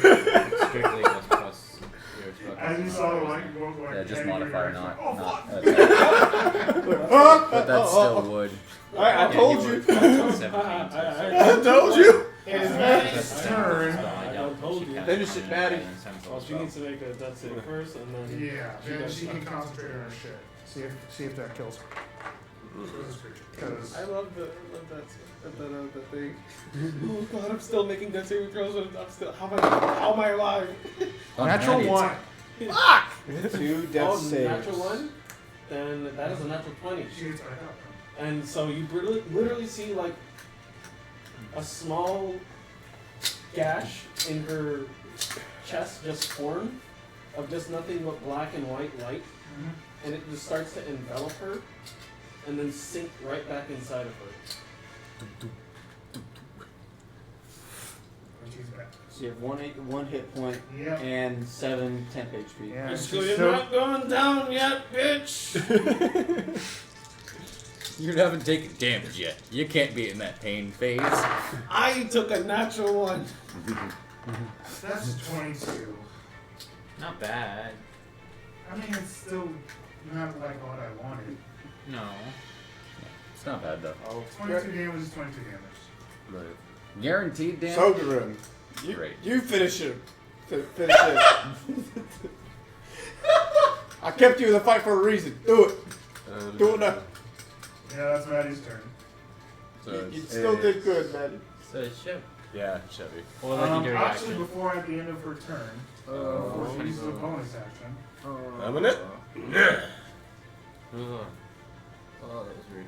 strictly just plus your spell. As you saw the lightning bolt go like Yeah, just heavy, modifier, you're like, not oh, not fuck. attack. But that still would. I told you. I told you. It is Maddie's turn. I told you. Finish it, Maddie. Well, she needs to make a death save first, and then Yeah, then she can concentrate on her shit. See if that kills her. Because I love that thing. Oh god, I'm still making death saving throws. I'm still. How am I alive? natural one. Fuck! 2 death saves. Natural one? Then that is a natural 20. She gets back up. And so you literally see like a small gash in her chest just form of just nothing but black and white light. And it just starts to envelop her and then sink right back inside of her. She's back. So you have one hit point Yep. and 7 temp HP. Yeah, So you're not going down yet, bitch! You haven't taken damage yet. You can't be in that pain phase. I took a natural one. That's 22. Not bad. I mean, it's still not like what I wanted. No. It's not bad though. 22 damage is 22 damage. Right. Guaranteed damage. Sogarim, Great. you finish him. Finish it. I kept you in the fight for a reason. Do it. Do it now. Yeah, that's Maddie's turn. So You it's, still did good, man. So it's Chip. yeah, Chevy. Or legendary Actually, action. before at the end of her turn, before she uses a bonus action. I'm in it. Ugh. Oh, that was weird.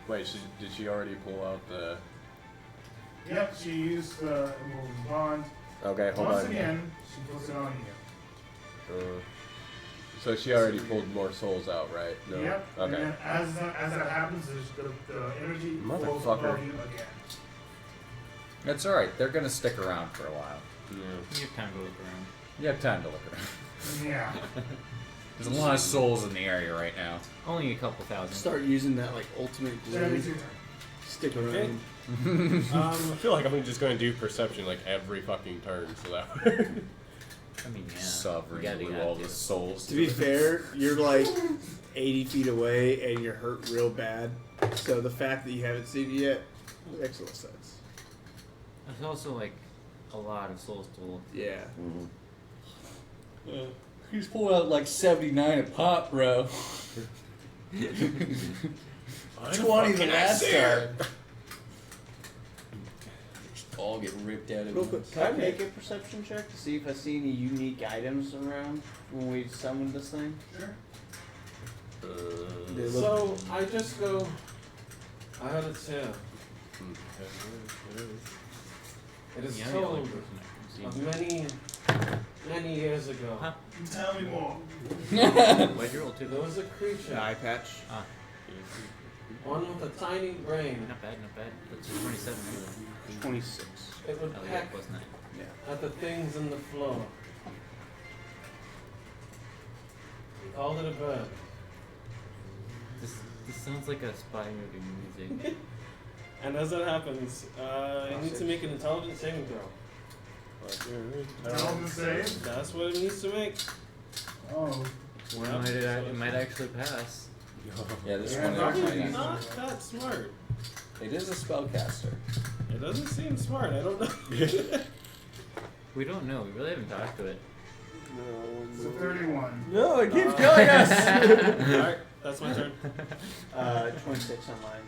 Wait, did she already pull out the? Yep, she used the immovable bond. Okay, hold Once on. again, she puts it on you. So she already pulled more souls out, right? No. Yep. And Okay. then as that happens, the energy flows Motherfucker. above you again. That's alright. They're gonna stick around for a while. You have time to look around. You have time to look around. Yeah. There's a lot of souls in the area right now. Only a couple thousand. Start using that like ultimate That glue. is your turn. Stick around. Okay. I feel like I'm just going to do perception like every fucking turn, so that. I mean, yeah. Sovereign You gotta do glue that all too. the souls. To be fair, you're like 80 feet away and you're hurt real bad. So the fact that you haven't seen it yet makes a little sense. There's also like a lot of souls to look. Yeah. He's pulling out like 79 a pop, bro. 20 the last time. All get ripped out of Real them. quick, can I make a perception check to see if I see any unique items around when we summon this thing? Sure. They look- So I just go. I had a tale. It is Yeah, the told only person I can of see. many years ago. Huh? Tell me more. Why'd you roll two? There was a creature, Eye patch. Ah, one with a tiny brain. not bad, not bad. That's 27. 26. It would Oh yeah, peck plus 9. at the things in the floor. He called it a bird. This sounds like a spy movie music. And as that happens, you need to make an intelligence saving throw. Intelligence save. That's what it needs to make. Oh. Well, it might actually pass. Yeah, this Yeah, one probably actually. It's not that smart. It is a spellcaster. It doesn't seem smart. I don't know. We don't know. We really haven't talked to it. It's a 31. No, it keeps killing us! Alright, that's my turn. 26 on mine.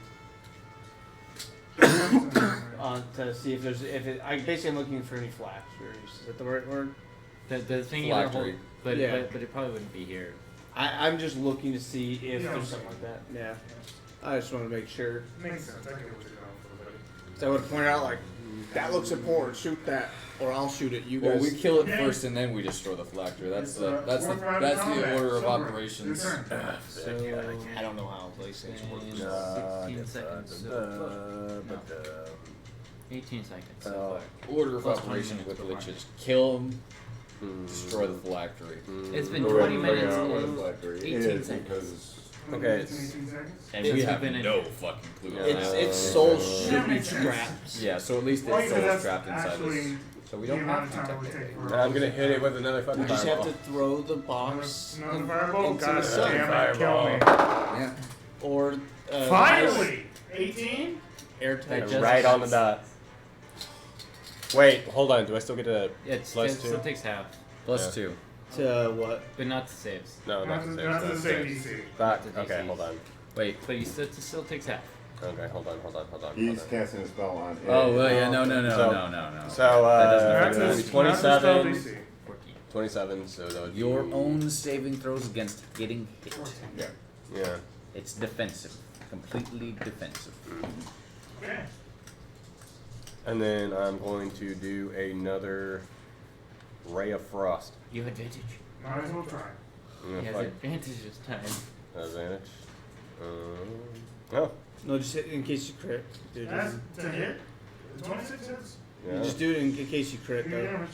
To see if there's, I'm looking for any flash. Is that the right word? The thing you hold, Phylactery. but Yeah. but it probably wouldn't be here. I'm just looking to see if Yeah, there's something like that. Yeah. I just want to make sure. Makes sense. I get what you're going for, buddy. So I would point out, like, that looks important, shoot that, or I'll shoot it. You Well, guys. we kill it first and then we destroy the phylactery. That's the Fourth round of combat. order of Silver. operations. Your turn. So I don't know how these things work. 16 seconds. So 18 seconds. So far. Order of Plus 20 operations minutes with so which far. is kill them, destroy the phylactery. It's been Go 20 ahead and figure minutes out what a and phylactery 18 is, seconds. because 20 Okay, minutes and 18 seconds? And It's we have been no fucking clue. It's soul That should be makes sense. straps. Yeah, so at least Well, it's because all that's trapped inside actually this. So we the don't amount have of to time it would technically. take for I'm gonna hit it with another fucking We just have to fireball. throw the box Another fireball? into God the sun. damn it, kill me. Yeah. or Finally! 18? airtight. Just- Right on the dot. Wait, hold on. Do I still get a It's plus it still 2? takes half, Plus Yeah. 2. To what? but not to saves. No, not the same. That's the same DC. Fuck. That's a Okay, DC. hold on. Wait. But you still takes half. Okay, hold on. He's casting a spell on it. Oh, well, yeah, no. So, that doesn't that'd be 27. 27, so that would be... Your own saving throws against getting hit. Yeah. It's defensive. Completely defensive. Okay. And then I'm going to do another Ray of Frost. You have advantage. Might as well try. Yeah, He has fuck. advantage this time. Advantage. Oh. No, just hit in case you crit. Dude, That's to hit. 26 hits. Yeah. Just do it in case you crit, Give me though. damage.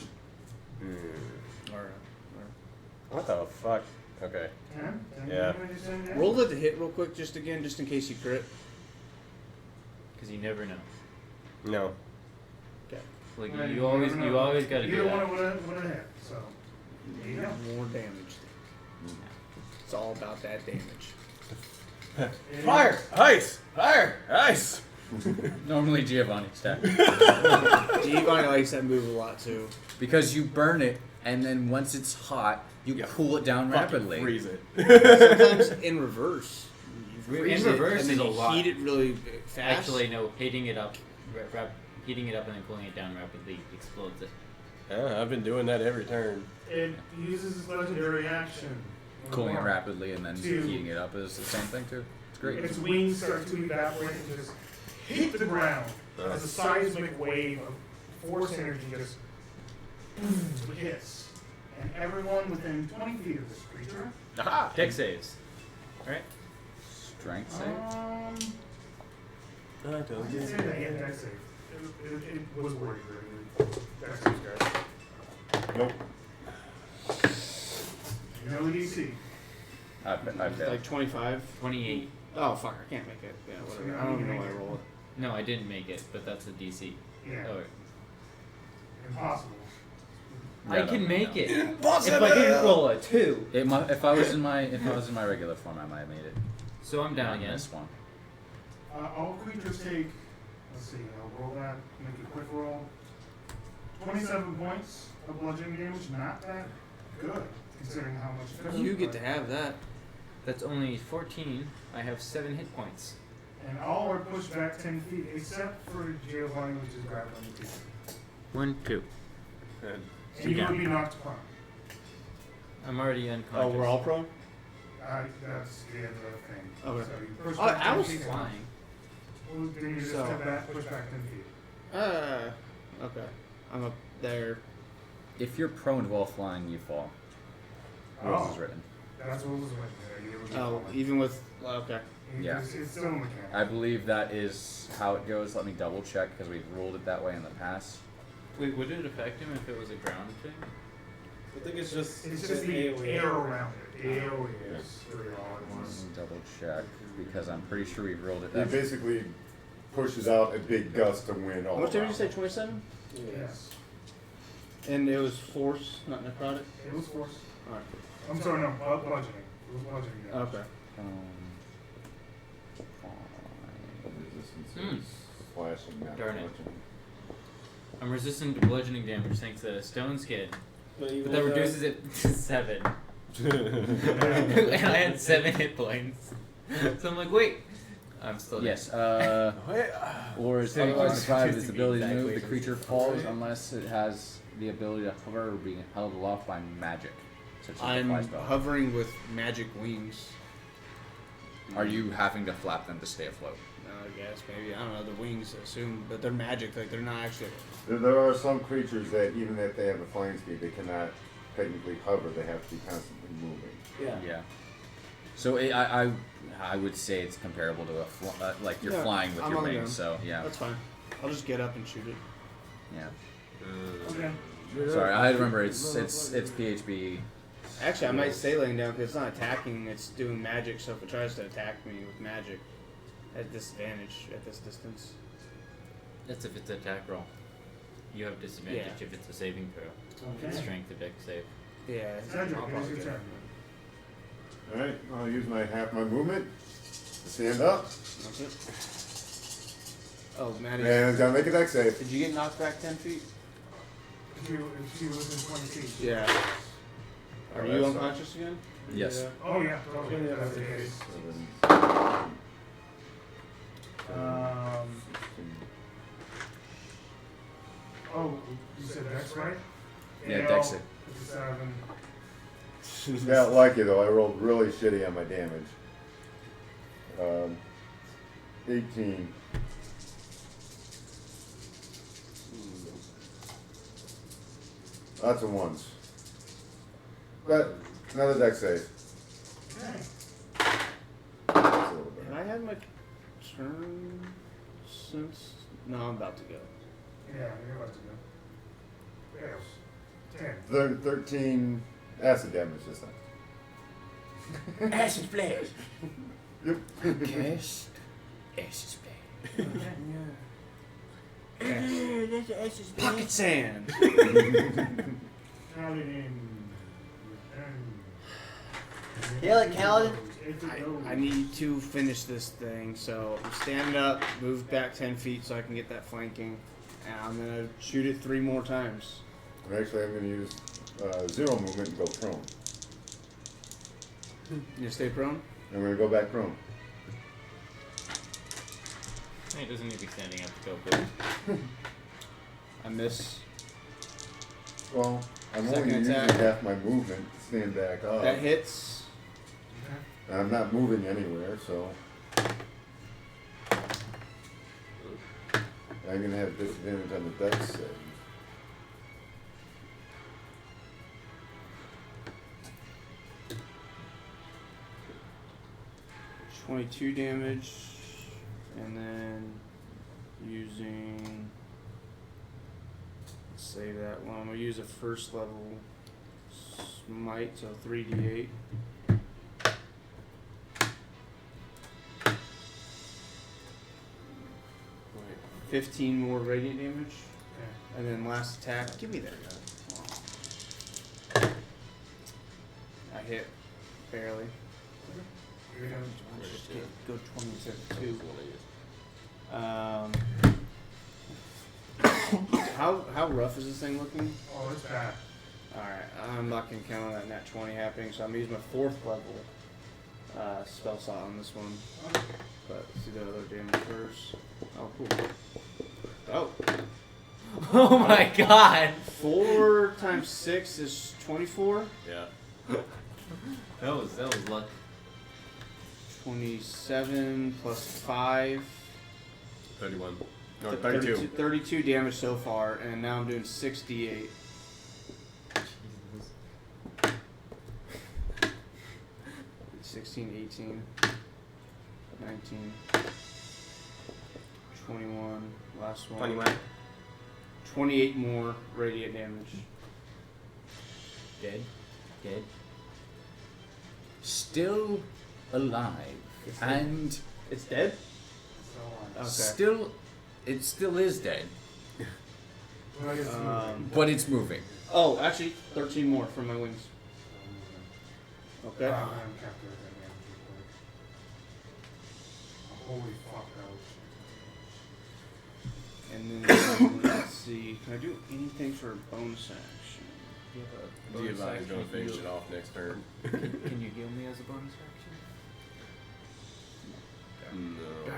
What the fuck? Okay. 10? Yeah. Roll the hit real quick, just in case you crit. Because you never know. No. Okay. Like Well, you always never got to do Either that. one would have hit. So there you go. More damage. It's all about that damage. Fire! Ice! Fire! Ice! Normally Giovanni's attack. Giovanni likes that move a lot too. Because you burn it, and then once it's hot, you cool it down rapidly. Freeze it. Sometimes in reverse. You freeze In reverse it, and then is a you lot. heat it really fast. Actually, no. Heating it up and then cooling it down rapidly explodes it. Yeah, I've been doing that every turn. It uses its legendary action. Cooling it rapidly and then Two. heating it up is the same thing too. It's great. Its wings start to evaporate and just hit the ground as a seismic wave of force energy just hits. And everyone within 20 feet of this creature. Aha! Dex saves. Alright. Strength save? Yeah, dex save. It was worried really. Dex save, guys. Nope. No DC. I failed. Like 25? 28. Oh, fuck, I can't make it. Yeah, whatever. I don't even know why I roll it. No, I didn't make it, but that's a DC. Yeah. Oh, Impossible. I can make it. Impossible! If I didn't roll a 2. If I was in my regular form, I might have made it. So I'm down Not again. this one. All creatures take, let's see, I'll roll that, make a quick roll. 27 points of bludgeoning damage, not that good, considering how much it You get to have that. That's only 14. I have 7 hit points. And all are pushed back 10 feet, except for Giovanni, which is grabbed on the teeth. 1, 2. Good. And you would be knocked prone. I'm already unconscious. Oh, we're all prone? That's the end of the thing. Okay. So you push I back 10 was feet. flying. Well, then you just So- step back, push back 10 feet. Okay. I'm up there. If you're prone while flying, you fall. Rules is written. That's what was written there. You would be Oh, falling. even with. Okay. Yeah. It's still a mechanic. I believe that is how it goes. Let me double check because we've ruled it that way in the past. Wait, would it affect him if it was a ground thing? I think it's just the air around it. The AoE is really all it Let was. me double check because I'm pretty sure we've ruled it It that way. basically pushes out a big gust of wind all How much did around. you say? 27? Yes. And it was force, not necrotic? It was force. Alright. I'm sorry, no, bludgeoning. It was bludgeoning damage. Okay. Flashing now. Darn it. I'm resistant to bludgeoning damage thanks to Stone Skin. But that reduces it to 7. And I had 7 hit points. So I'm like, wait. I'm still dead. Yes. Or is otherwise deprived of its ability to move. The creature falls unless it has the ability to hover or being held aloft by magic, such as the I'm fly spell. hovering with magic wings. Are you having to flap them to stay afloat? I guess maybe, I don't know, the wings I assume, but they're magic, like they're not actually. There are some creatures that even if they have a flying speed, they cannot technically hover. They have to be constantly moving. Yeah. So I would say it's comparable to like you're Yeah, flying with I'm your on the wings. ground. So yeah. That's fine. I'll just get up and shoot it. Yeah. Okay. Sorry, I remember it's PHB. Actually, I might stay laying down because it's not attacking, it's doing magic, so if it tries to attack me with magic, at disadvantage at this distance. That's if it's an attack roll. You have disadvantage Yeah. if it's a saving throw. If it's Okay. strength or dex save. Yeah, Cedric, I'll it is probably your get turn. it. Alright, I'll use my half my movement to stand up. That's it. Oh, Maddie. And gotta make a dex save. Did you get knocked back 10 feet? If she was in 20 feet. Yeah. Are Oh, you that's unconscious again? Yes. Oh yeah, totally. That's the case. Oh, you said Dex, right? Yeah, Dex it. 7. Got lucky though. I rolled really shitty on my damage. 18. Lots of ones. But another deck save. Okay. Have I had my turn since? No, I'm about to go. Yeah, you're about to go. Fails. 10. 13 acid damage this time. Acid splash. Yep. Cast acid splash. That's acid splash. Pocket sand. Kill it, Kaladin. I need to finish this thing, so I'm standing up, move back 10 feet so I can get that flanking, and I'm gonna shoot it 3 more times. And actually, I'm going to use 0 movement and go prone. You gonna stay prone? I'm going to go back prone. He doesn't need to be standing up to go boom. I miss. Well, I'm Second only attack. using half my movement to stand back up. That hits. And I'm not moving anywhere, so I'm going to have disadvantage on the dex save. $22 damage, and then using. Let's save that one. I'm gonna use a first level smite, so 3d8. 15 more radiant damage, and then last attack. Give me that. I hit barely. Just go 20 instead of 2. How rough is this thing looking? Oh, it's bad. Alright, I'm not gonna count on that nat 20 happening, so I'm gonna use my 4th level spell slot on this one. But let's do the other damage first. Oh, cool. Oh. Oh my god! 4 times 6 is 24. Yeah. That was luck. 27 plus 5. 31. No, 32. 32 damage so far, and now I'm doing 68. 16, 18, 19, 21, last one. 21. 28 more radiant damage. Dead. Still alive. And it's dead? Okay. It still is dead. But it's moving. Oh, actually, 13 more from my wings. Okay. Holy fuck, that was. And then, let's see. Can I do anything for a bonus action? Do you advise going to finish it off next turn? Can you heal me as a bonus action? No.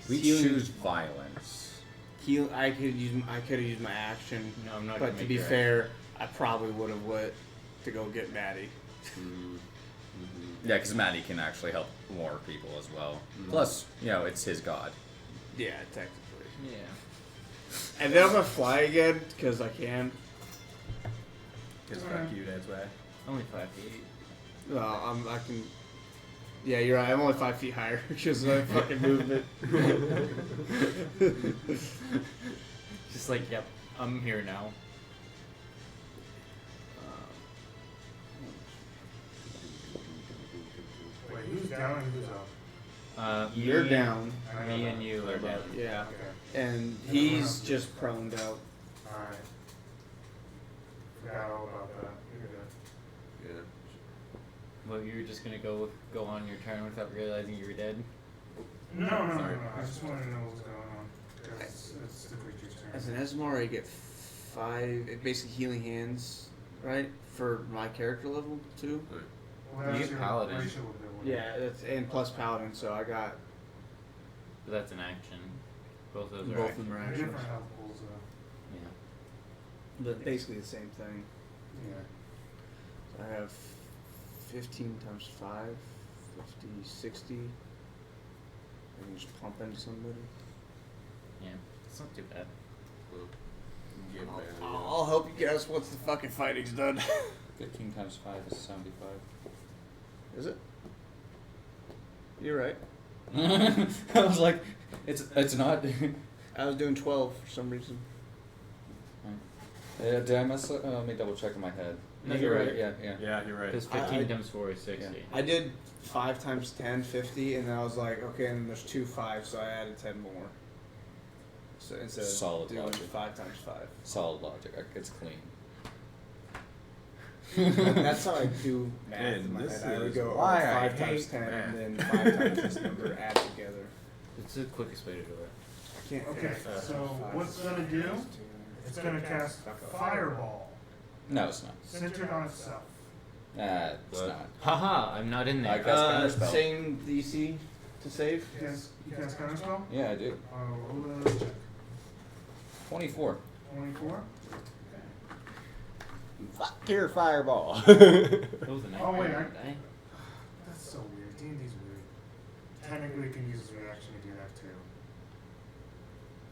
We choose violence. Heal. I could have used my action. No, I'm not. But gonna to make be your fair, I probably would have went to go get Maddie. Yeah, because Matty can actually help more people as well. Plus, it's his god. Yeah, technically. Yeah. And then I'm gonna fly again because I can. Because fuck you, that's why. Only 5 feet. Well, I can. Yeah, you're right. I'm only 5 feet higher because of my fucking movement. Just like, yep, I'm here now. Wait, who's down and who's up? You're Me- down. Me and you are down. Yeah. Okay. And he's just proned out. Alright. Forgot all about that. You're good. Yeah. Well, you were just gonna go on your turn without realizing you were dead. No. Sorry. I just want to know what's going on. Because it's the creature's turn. As an Esmar, I get 5, basically healing hands, right? For my character level too. Well, You that's get your paladin. racial ability. Yeah, that's and plus paladin, so I got But that's an action. Both of those are both of actions. them are They're actions. different health pools, though. basically the same thing. Yeah. So I have 15 times 5, 50, 60. I can just pump into somebody. Yeah, it's not too bad. I'll help you guys once the fucking fighting's done. 15 times 5 is 75. Is it? You're right. I was like, it's not. I was doing 12 for some reason. Yeah, did I mess up? Let me double check in my head. No, you're right. Yeah. Yeah, you're right. Because 15 times 4 is 60. Yeah. I did 5 times 10, 50, and then I was like, okay, and there's 2 5s, so I added 10 more. So instead of Solid doing logic. 5 times 5. Solid logic. It's clean. That's how I do math And in my this head. I would is go why I 5 times hate 10 math. and then 5 times this number add together. It's the quickest way to do it. I can't. Okay, so what's it gonna do? It's gonna cast Fireball, No, it's not. centered on itself. It's not. Haha, I'm not in I there. cast Counterspell. Same DC to save? You cast Counterspell? Yeah, I do. Roll the check. 24. 24? Fuck your fireball. That was a nice Oh, wait, die. That's so weird. D&D's weird. Technically, you can use his reaction to do that too.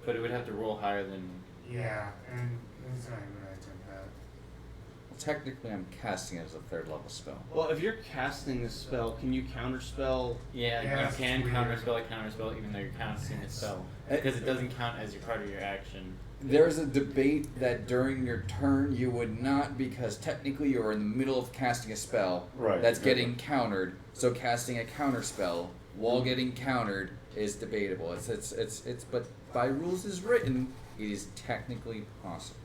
But it would have to roll higher than. Yeah, and he's not even gonna attempt that. Well, technically, I'm casting it as a 3rd level spell. Well, if you're casting a spell, can you counterspell? Yeah, Yeah, you that's can weird. counterspell even though you're casting a spell. Because it doesn't count as your part of your action. There's a debate that during your turn you would not, because technically you're in the middle of casting a spell Right. that's getting countered. So casting a counter spell while getting countered is debatable. It's but by rules as written, it is technically possible.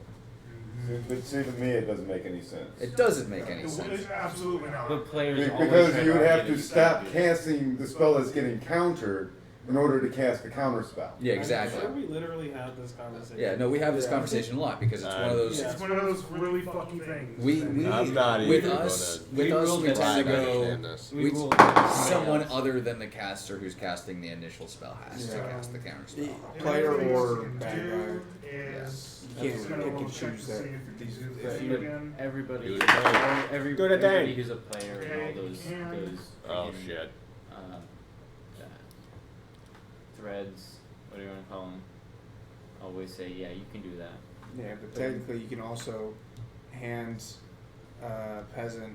But see, to me, it doesn't make any sense. It doesn't make any It's sense. absolutely not. But players always Because try you would have argue to that stop you casting the spell that's getting countered in order to cast the counter spell. Yeah, I'm exactly. sure we literally had this conversation. Yeah, no, we have this conversation a lot because it's one of those. It's one of those really fucking things. We I'm not with even us gonna with us ruled we that tend to I go. understand this. We, ruled that somebody someone else. other than the caster who's casting the initial spell has to cast the counter spell. Player And or everything bad you guy. do is You it's can't gonna pick roll and check choose to that. see if it uses But it you- again. Everybody, Do the everybody who's a player and all Okay, those you can. Oh freaking, shit. uh, threads, what do you want to call them? Always say, yeah, you can do that. Yeah, but technically you can also hand peasant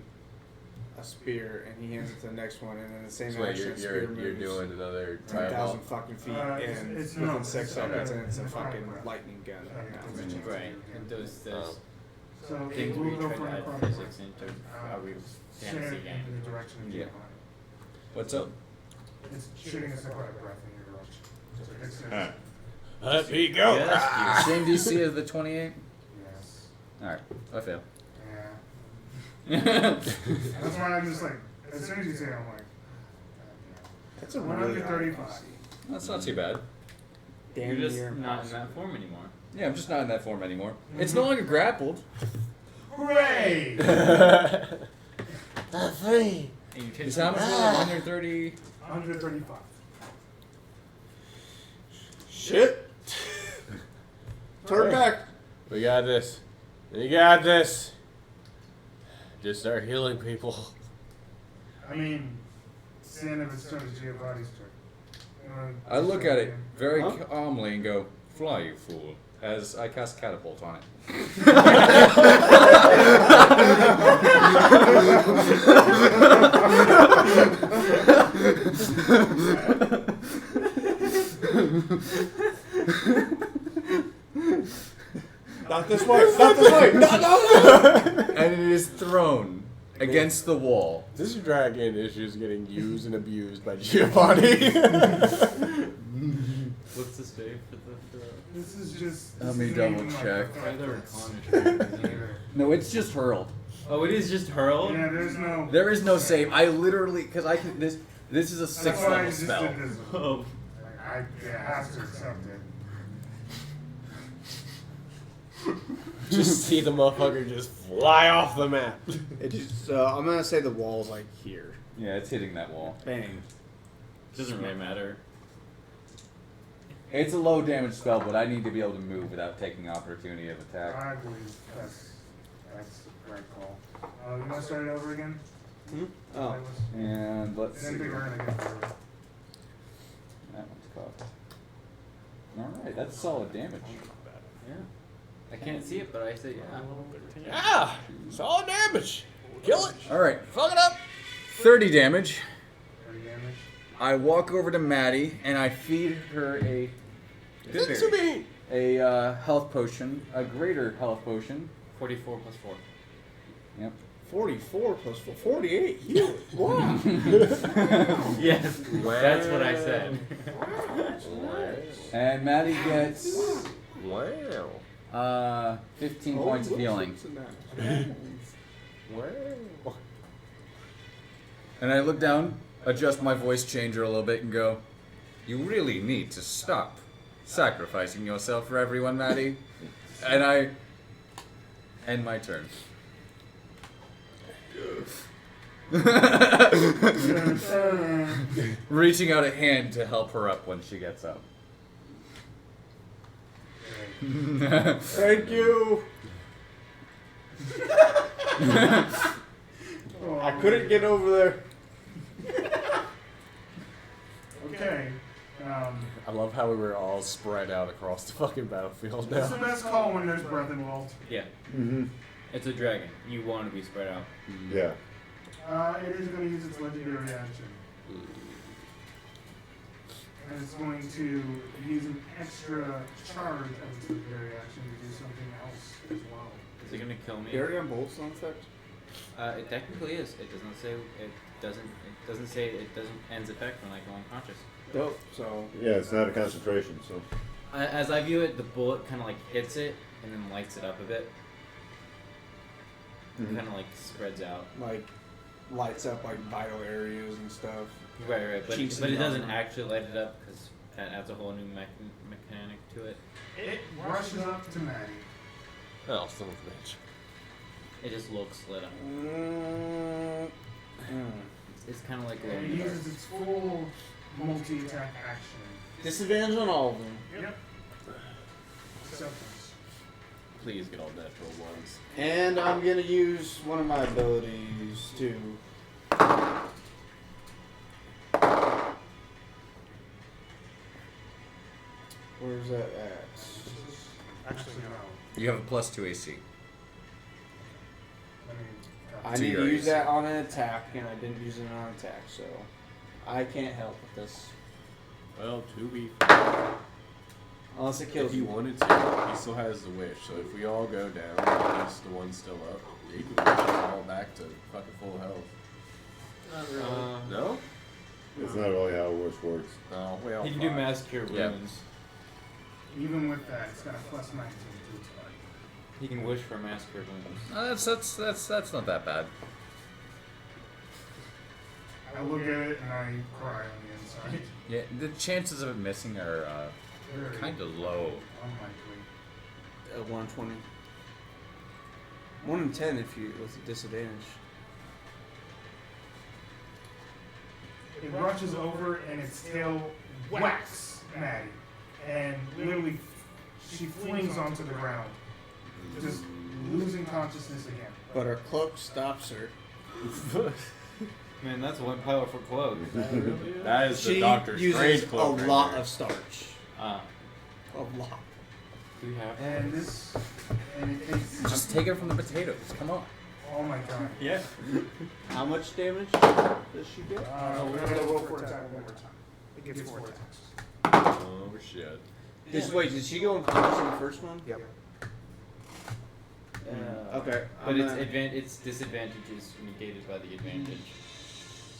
a spear, and he hands it to the next one, and then the same So wait, action spear you're moves doing another 10,000 fireball. fucking feet, It's- and it's within not. 6 It's seconds, not. and it's a It's fucking not. lightning gun. now. Right. And those Oh. So things where we'll you go try for to an add acrobatic. physics into a real Share fantasy it game. in the direction of Yeah. your opponent. What's up? It's shooting a aquatic breath in your direction. So it's Alright. Let me go. Just Same DC as the 28. Yes. All right, I fail. Yeah. That's why I'm just like, as soon as you say it, I'm like, That's a really high 135. DC. That's not too bad. Damn You're just near not in impossible. that form anymore. Yeah, I'm just not in that form anymore. It's no longer grappled. Hooray! Free. And you take It's how much was it? 130. 135. Shit! Turn back! We got this. You got this. Just start healing people. I mean, seeing if it's turned to Giovanni's turn. You know, I look at it very calmly and go, "Fly, you fool!" As I cast catapult on it. Not this way! Not this way! No! And it is thrown against the wall. This dragon is just getting used and abused by Giovanni. What's the save for the throw? This is just. Let this me isn't double even like check. a Either threat. replenished. No, it's just hurled. Oh, it is just hurled? Yeah, there's no. There is no save. I literally, because I can. This is a 6th That's why I level just spell. did this. Oh. I have to accept it. Just see the motherfucker just fly off the map. It just, I'm gonna say the wall's like here. Yeah, it's hitting that wall. Bang. Doesn't really matter. It's a low damage spell, but I need to be able to move without taking opportunity of attack. I believe that's the right call. You want to start it over again? Oh. And let's see. And then bigger and again. That one's cocked. Alright, that's solid damage. Yeah. I can't see it, but I say yeah. Yeah! Solid damage! Kill it! Alright. Fuck it up! 30 damage. 30 damage. I walk over to Maddie and I feed her a health potion, a greater health potion. 44 plus 4. Yep. 44 plus 4, 48. You. Wow. Yes, that's what I said. And Maddie gets 15 points of healing. And I look down, adjust my voice changer a little bit, and go, "You really need to stop sacrificing yourself for everyone, Maddie." And I end my turn. Reaching out a hand to help her up when she gets up. Thank you. I couldn't get over there. Okay. I love how we were all spread out across the fucking battlefield now. That's the best call when there's breath involved. Yeah. Mm-hmm. It's a dragon. You want to be spread out. Yeah. It is going to use its legendary action. And it's going to use an extra charge of its legendary action to do something else as well. Is it gonna kill me? Barrier bolts on effect? It technically is. It doesn't say it doesn't say it doesn't ends effect when I go unconscious. Dope. So Yeah, it's not a concentration, so. As I view it, the bullet kind of like hits it and then lights it up a bit. Mhm. Kind of like spreads out. like lights up like vital areas and stuff. Right. But Cheats it in doesn't armor. actually light it up because that adds a whole new mechanic to it. It rushes up to Maddie. Oh, son of a bitch. It just looks lit up. It's kind of like And it uses its full multi-attack action. Disadvantage on all of them. Yep. Acceptance. Please get all natural ones. And I'm gonna use one of my abilities to. Where's that at? Actually, no. You have a +2 AC. I To need your to use AC. that on an attack, and I didn't use it on an attack, so I can't help with this. Well, to be Unless it kills if he me. wanted to, he still has the wish. So if we all go down, and he's the one still up, he can push us all back to fucking full health. Not really. No? It's not really how Wish works. No, we all He can do fine. mass cure Yeah. wounds. Even with that, it's got a +19 to its body. He can wish for mass cure wounds. That's not that bad. I look at it and I cry on the inside. Yeah, the chances of it missing are Very kind of low. unlikely. 120. 1 in 10 if you with a disadvantage. It rushes over and its tail whacks Maddie. And literally, she flings onto the ground. Just losing consciousness again. But her cloak stops her. Man, that's one powerful cloak. That is the She Doctor uses Strange cloak a right lot there. of starch. A lot. Do we have? And this, and it takes. Just take it from the potatoes. Come on. Oh my god. Yeah. How much damage does she get? We're gonna roll for attack one more time. It gets 4 attacks. Oh shit. Wait, did she go unconscious in the first one? Yep. Okay. But its disadvantage is negated by the advantage.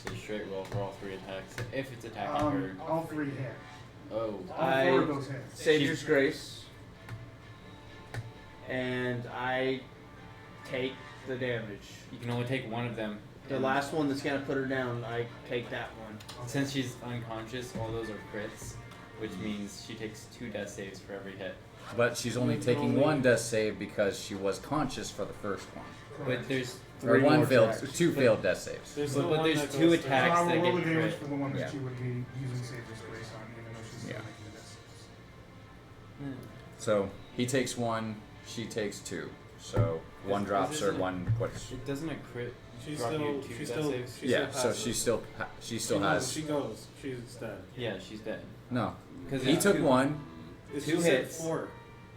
So straight roll for all 3 attacks. If it's attacking her. All 3 hit. Oh. All 4 of those hit. Savior's Grace. And I take the damage. You can only take one of them. The last one that's gonna put her down, I take that one. Since she's unconscious, all those are crits, which means she takes 2 death saves for every hit. But she's only taking 1 death save because she was conscious for the first one. But there's Or 2 failed death saves. There's 2 attacks So that I'll roll get the damage crit. for the one that Yeah. she would be using Savior's Grace on, even though she's still Yeah. making the death saves. So he takes 1, she takes 2. So one drops or one. What's? It doesn't a crit. She's drop still. you 2 She's death still. saves? She's Yeah. still So passive. she still has. She goes. She's dead. Yeah, she's dead. No. 'Cause He it's took 2 1. She 2 said hits. 4.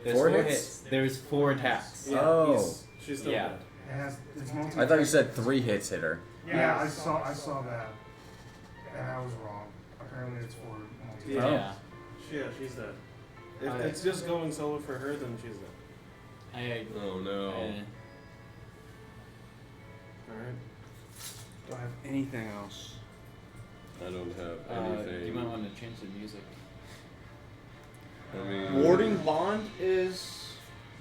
There's 4 4 hits? There's 4 attacks. Yeah, Oh. she's still Yeah. dead. It has, it's multi- I thought you said 3 hits hit her. Yeah, I saw that, and I was wrong. Apparently, it's for multi. Yeah. Oh. Yeah, she's dead. If it's just going solo for her, then she's dead. Oh no. Alright. Do I have anything else? I don't have anything. You might want to change the music. I mean, Warding Bond is.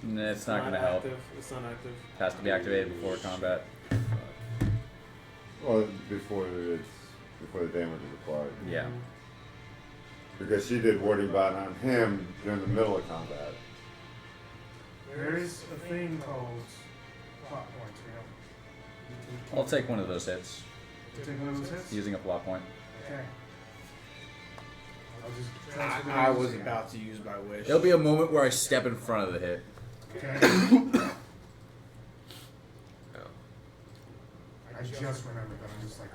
Nah, it's not gonna help. Active. It's not active. It has to be activated before combat. Well, before the damage is applied. Yeah. Because she did warding bot on him during the middle of combat. There is a thing called plot points. I'll take one of those hits. Take one of those hits? Using a plot point. Okay. I'll just transfer I those was again. about to use my wish. There'll be a moment where I step in front of the hit. Okay. I just remembered that. I'm just like,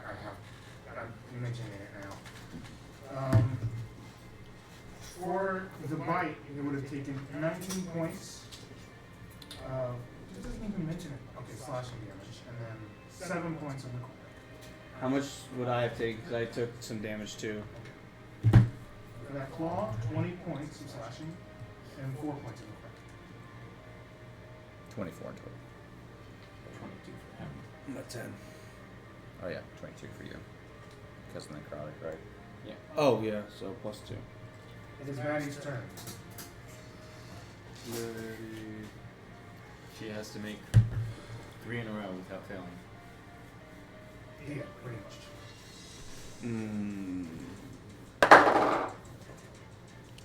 I'm mentioning it now. For the bite, it would have taken 19 points. It doesn't even mention it. Okay, slashing damage, and then 7 points of the core. How much would I have taken? Because I took some damage too. For that claw, 20 points of slashing, and 4 points of the core. 24 in total. 22 for him. I'm at 10. Oh yeah, 22 for you. Because of the necrotic, right? Yeah. Oh yeah, so plus 2. It is Maddie's turn. She has to make 3 in a row without failing. Yeah, pretty much.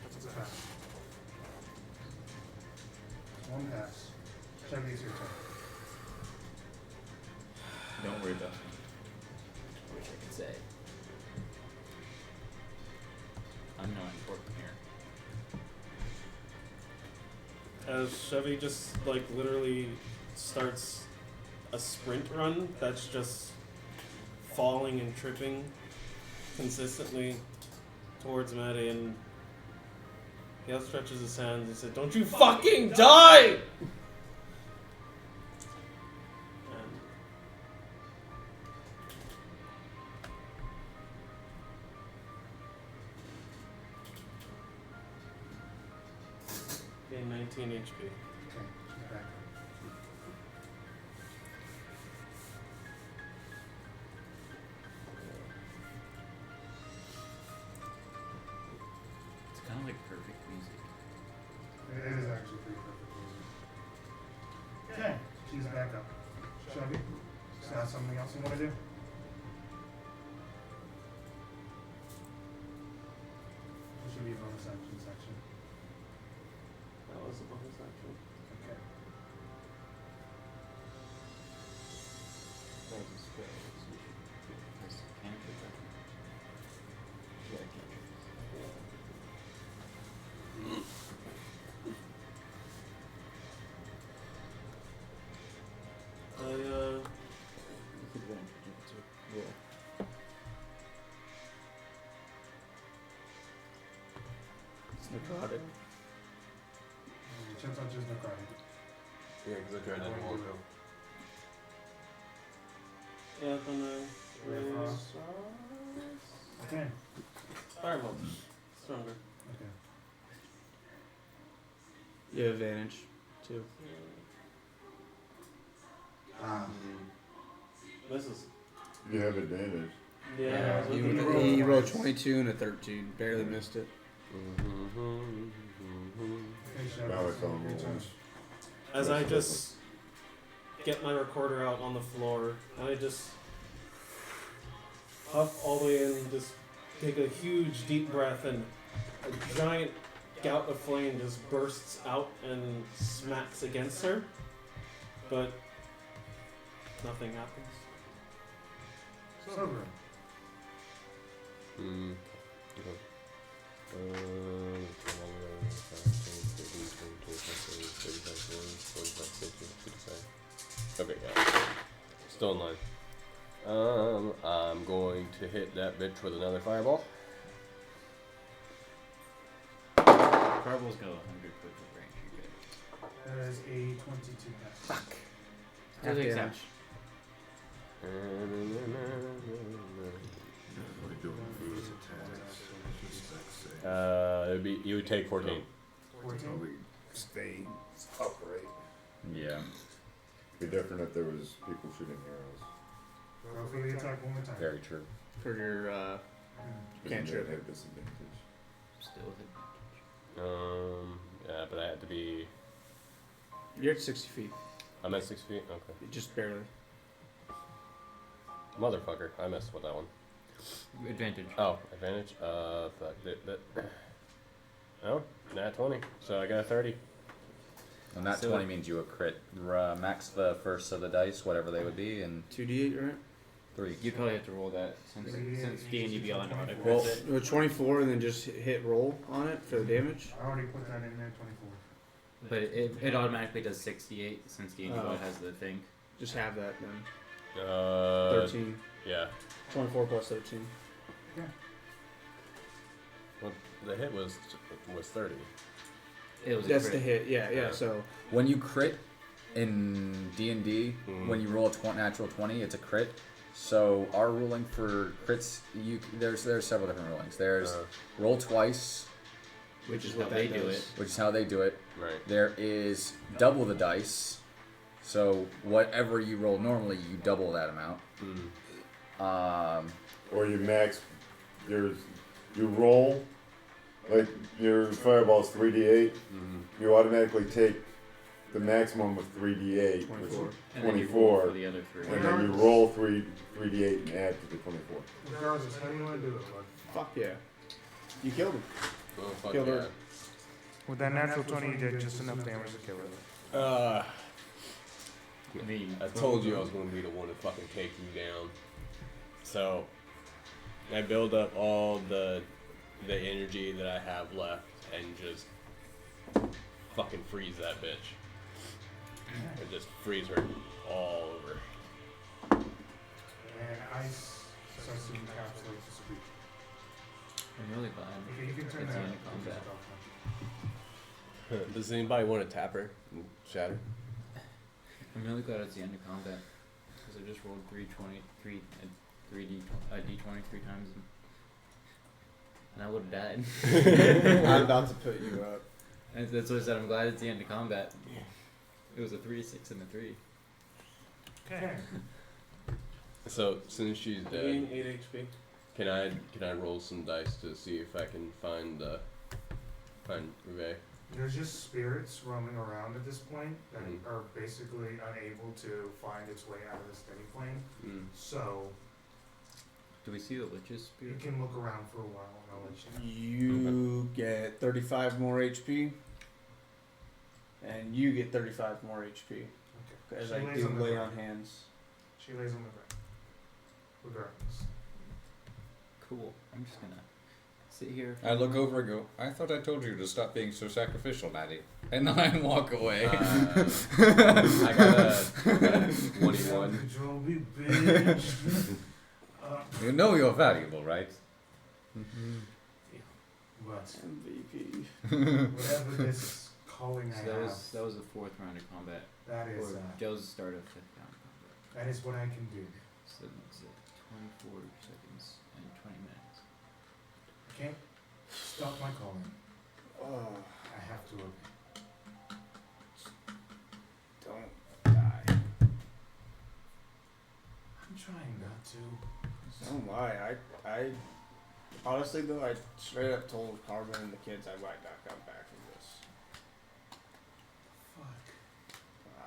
That's a pass. One pass. Chevy, it's your turn. Don't worry about me. I wish I could say. I'm not important here. As Chevy just like literally starts a sprint run that's just falling and tripping consistently towards Maddie, and he outstretches his hands and said, "Don't you fucking die!" Gain 19 HP. Okay, she's back. It's kind of like perfect music. It is actually pretty perfect music. Okay, she's back up. Chevy, is that something else you want to do? It should be a bonus action section. That was a bonus action. Okay. That was a spell. Cantrip. Yeah, cantrip. It's necrotic. Chance on just necrotic. Yeah, because I tried that a while ago. Yeah, then Okay. Firebolt. Stronger. Okay. You have advantage too. Misses. You have advantage. Yeah. He rolled 22 and a 13. Barely missed it. Now it's on your turn. As I just get my recorder out on the floor, and I just puff all the way in, just take a huge deep breath, and a giant gout of flame just bursts out and smacks against her, but nothing happens. Sober. Okay. Still in line. I'm going to hit that bitch with another fireball. Fireball's got 100 foot of range. You're good. That is a 22. Fuck. Still takes damage. You would take 14. 14? Stay upright. Yeah. Be different if there was people shooting arrows. Go for the attack one more time. Very true. For your cantrip. Have disadvantage. Still with Yeah, but I had to be. You're at 60 feet. I'm at 6 feet? Okay. Just barely. Motherfucker, I messed with that one. advantage. Oh, advantage? Fuck. Oh, nat 20. So I got a 30. And that 20 means you a crit. Max the first of the dice, whatever they would be, and 2d8, right? 3. You probably have to roll that since D&D Beyond auto Well, 24 and then just hit roll on it for the damage. I already put that in there, 24. But it automatically does 68 since D&D Beyond has the thing. Just have that then. 13. Yeah. 24 plus 13. Yeah. Well, the hit was 30. It was That's the hit. Yeah. So when you crit in D&D, when you roll a natural 20, it's a crit. So our ruling for crits, there's several different rulings. There's roll twice, which is how they do it. Which is how they do it. Right. There is double the dice. So whatever you roll normally, you double that amount. Or you max you roll like your fireball's 3d8. You automatically take the maximum of 3d8, 24. which is And then you 24, roll for the other 3. and then you roll 3d8 and add to the 24. Regardless, how do you want to do it, bud? fuck yeah, you killed him. Oh, fuck Killed yeah. her. With that natural 20, you did just enough damage to kill it. I told you I was going to be the one to fucking take you down. So, I build up all the energy that I have left and just fucking freeze that bitch. And just freeze her all over. And ice starts to encapsulate the speech. I'm really glad Okay, you can turn it's that the end on. of combat. Does anybody want to tap her and shatter? I'm really glad it's the end of combat because I just rolled d20 3 times and I would have died. I'm about to put you up. And that's what I said. I'm glad it's the end of combat. It was a 3, 6, and a 3. Okay. So since she's dead, Gain 8 HP. can I roll some dice to see if I can find Rive? There's just spirits roaming around at this point that are basically unable to find its way out of the steady plane. So Do we see the witch's you spirit? can look around for a while and I'll let you know. You get 35 more HP, and you get 35 more HP. Okay. As She I lays do on the lay ground. on hands. She lays on the ground. Regardless. Cool. I'm just gonna sit here. I look over and go, I thought I told you to stop being so sacrificial, Maddie. And then I walk away. I got a 21. Control me, bitch. You know you're valuable, right? But MVP. whatever this calling I So have, that was the 4th round of combat. that is Or Joe's start of 5th round of combat. that is what I can do. So that's 24 seconds and 20 minutes. Okay? Stop my calling. Oh, I have to obey. don't die. I'm trying not to. So am I honestly though, I straight up told Carmen and the kids I might not come back from this. Fuck.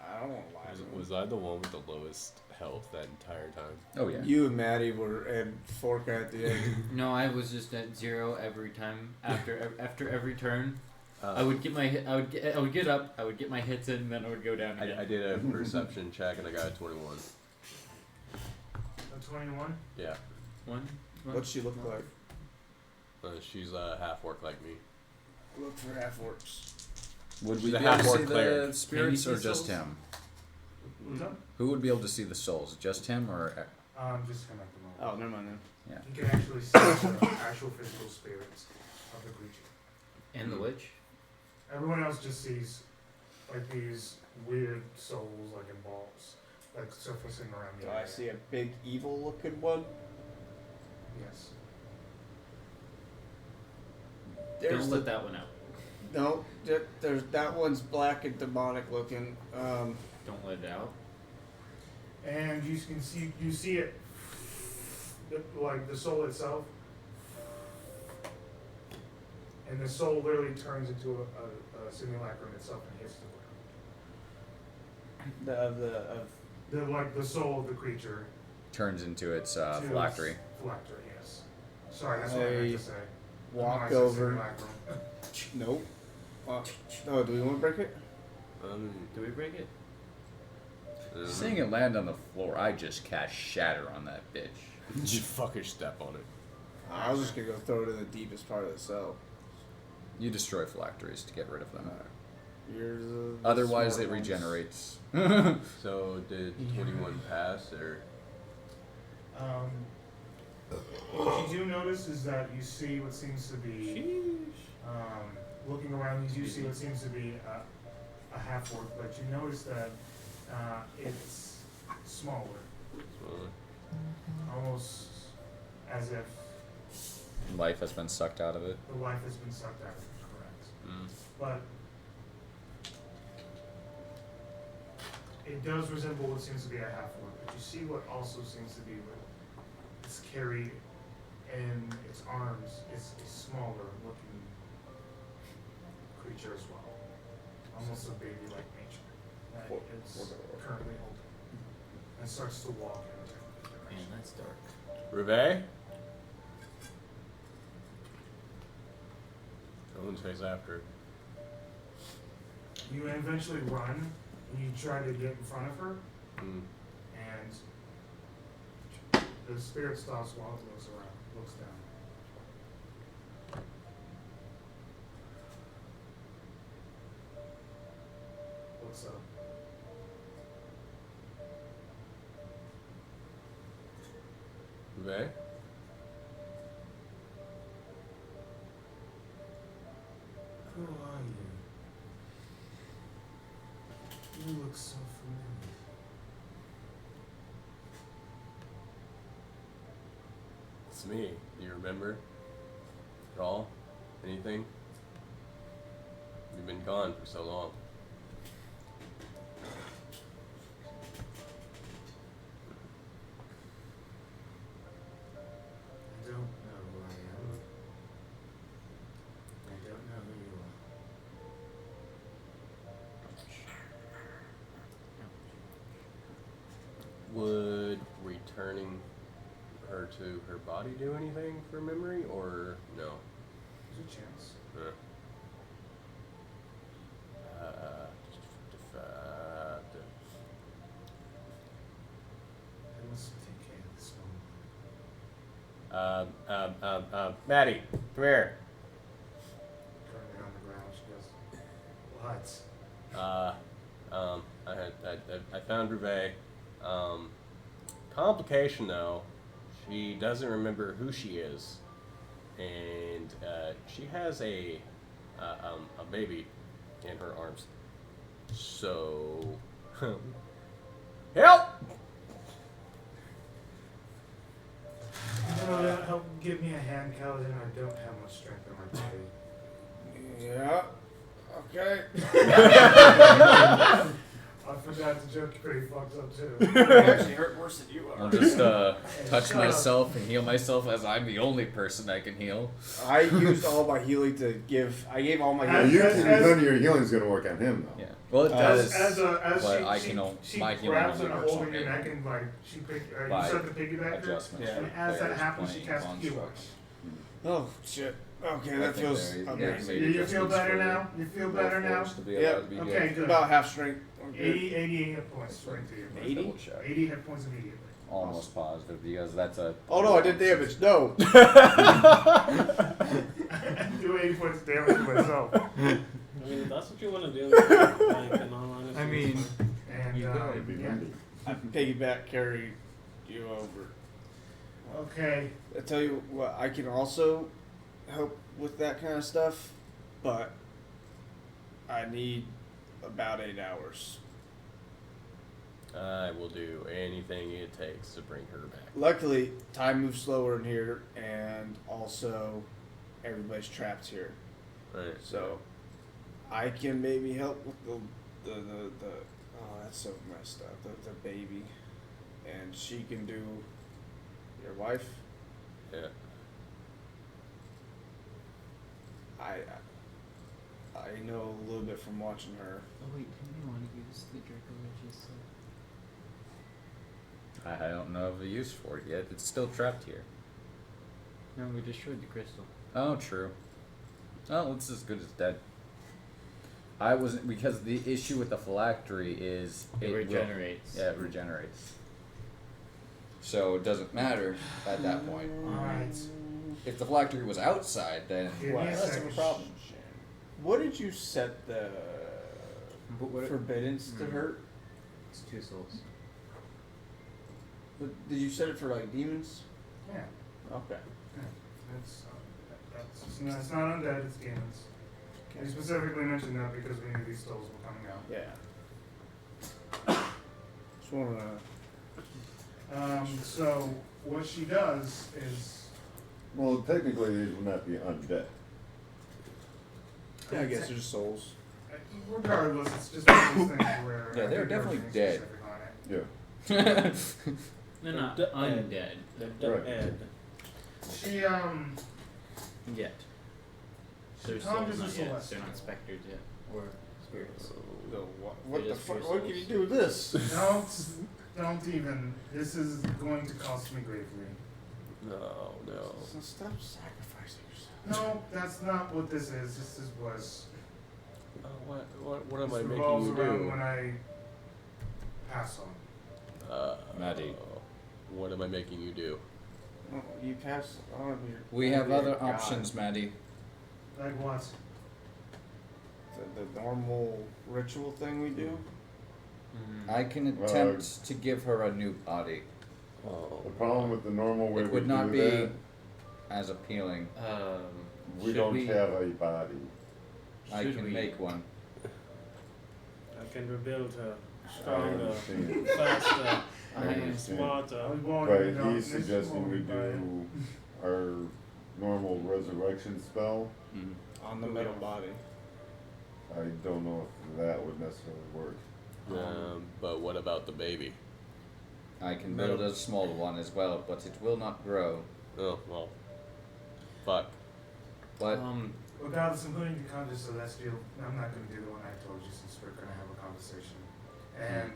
I don't want to lie to them. Was I the one with the lowest health that entire time? Oh, yeah. You and Maddie were at Forka at the end. No, I was just at 0 every time after every turn. I would get my I would get up, I would get my hits in, and then I would go down again. I did a perception check and I got a 21. A 21? Yeah. One. What's she look like? She's a half orc like me. Look for half orcs. Would we She's a be able to half-orc see the cleric. spirits Can or you see just souls? him? Who would be able to see the souls? Just him or? Just him at the moment. Oh, never mind then. Yeah. You can actually see the actual physical spirits of the creature. And the witch? Everyone else just sees like these weird souls, like in balls, like surfacing around the Do area. I see a big evil looking one? Yes. Don't let that one out. No, there's that one's black and demonic looking. Don't let it out. And you can see it, like the soul itself, and the soul literally turns into a simulacrum itself and hits the ground. The soul of the creature Turns into its to phylactery. Phylactery, yes. Sorry, that's what I meant to say. Walk I said over. simulacrum. Nope. Oh, do we want to break it? Do we break it? Seeing it land on the floor, I just cast Shatter on that bitch. Just fucking step on it. I was just gonna go throw it in the deepest part of the cell. You destroy phylacteries to get rid of them. You're the Otherwise, smart it ones. regenerates. So did 21 pass or? What you do notice is that you see what seems to be, looking around, you do see what seems to be a half orc, but you notice that it's smaller, almost as if Life has been sucked out of it. the life has been sucked out of it, correct. But it does resemble what seems to be a half orc, but you see what also seems to be what is carried in its arms is a smaller looking creature as well. Almost a baby-like nature that it's currently holding. And starts to walk in the direction. Man, that's dark. Rivet? Someone's face after it. You eventually run and you try to get in front of her, and the spirit stops while it looks around, looks down. What's up? Rivet? Who are you? You look so familiar. It's me. Do you remember? At all? Anything? You've been gone for so long. I don't know who I am. I don't know who you are. Would returning her to her body do anything for memory, or no? There's a chance. I must take care of this moment. Maddie, come here. Currently on the ground, she goes, what? I found Rivet. Complication though, she doesn't remember who she is, and she has a baby in her arms. So, help! You know, help give me a hand, Kaladin. I don't have much strength in my body. Yeah. Okay. I forgot the joke pretty fucked up too. It actually hurt worse than you are. I'll just touch myself and heal myself as I'm the only person I can heal. I used all my healing to give. I gave all my None of your healing's gonna work on him though. Yeah. Well, it does. As but I she can my healing grabs only on works holding on your me. neck and like she you By start to piggyback her. adjustments And for as that players happens, she playing casts heal. constructs. Oh shit. Okay, I that think feels there amazing. may be You feel adjustments better for now? You feel better now? Warforged to be allowed to be Okay, good. good. About half strength. Okay. 80 hit points right to you. 80? Double check. 80 hit points immediately. Almost positive because that's a. Oh no, I did damage. No. Do 80 points of damage to myself. I mean, if that's what you want to do. Like, in all honesty. I mean, And And You go. It'd be yeah. windy. I piggyback carry you over. Okay. I tell you what, I can also help with that kind of stuff, but I need about 8 hours. I will do anything it takes to bring her back. Luckily, time moves slower in here, and also everybody's trapped here. Right. So I can maybe help with the oh, that's so messed up. The baby, and she can do your wife. Yeah. I know a little bit from watching her. Oh wait, didn't we want to use the Draconic? I don't know of the use for it yet. It's still trapped here. No, we destroyed the crystal. Oh, true. Oh, it's as good as dead. I wasn't, because the issue with the phylactery is It will- regenerates. yeah, it regenerates. So it doesn't matter at that point. Alright. If the phylactery was outside, then Give me a less of a second. problem. What did you set the forbiddance to Mm. hurt? It's 2 souls. But did you set it for like demons? Yeah. Okay. It's not undead, it's demons. We specifically mentioned that because we knew these souls were coming out. Yeah. Just wanna. So what she does is, Well, technically, these would not be undead. Yeah, I guess they're just souls. regardless, it's just one of those things where Yeah, I they're think definitely everything's dead. specific on it. Yeah. They're not They're undead. They're Right. dead. She Yet. They're conjures souls a not yet. celestial. They're not specters yet. Or spirits. What They're the just fuck? pure What can you souls. do with this? Don't even. This is going to cost me gravely. No, no. So stop sacrificing yourself. No, that's not what this is. This is was. What am This I making revolves you around do? when I pass on. Maddie. What am I making you do? Oh, you pass on your. We have your other God. options, Maddie. Like what? The normal ritual thing we do. I can attempt to give her a new body. Oh. The problem with the normal way It we would not do be that, as appealing. we should don't we- have a body. I Should can we- make one. I can rebuild her I stronger, understand. faster, I understand. smarter. But he's suggesting we do our normal resurrection spell. On the metal body. I don't know if that would necessarily work. But what about the baby? I can build a small one as well, but it will not grow. Oh, well. Fuck. But Regardless of who you conjure celestial, I'm not going to do the one I told you since we're going to have a conversation. And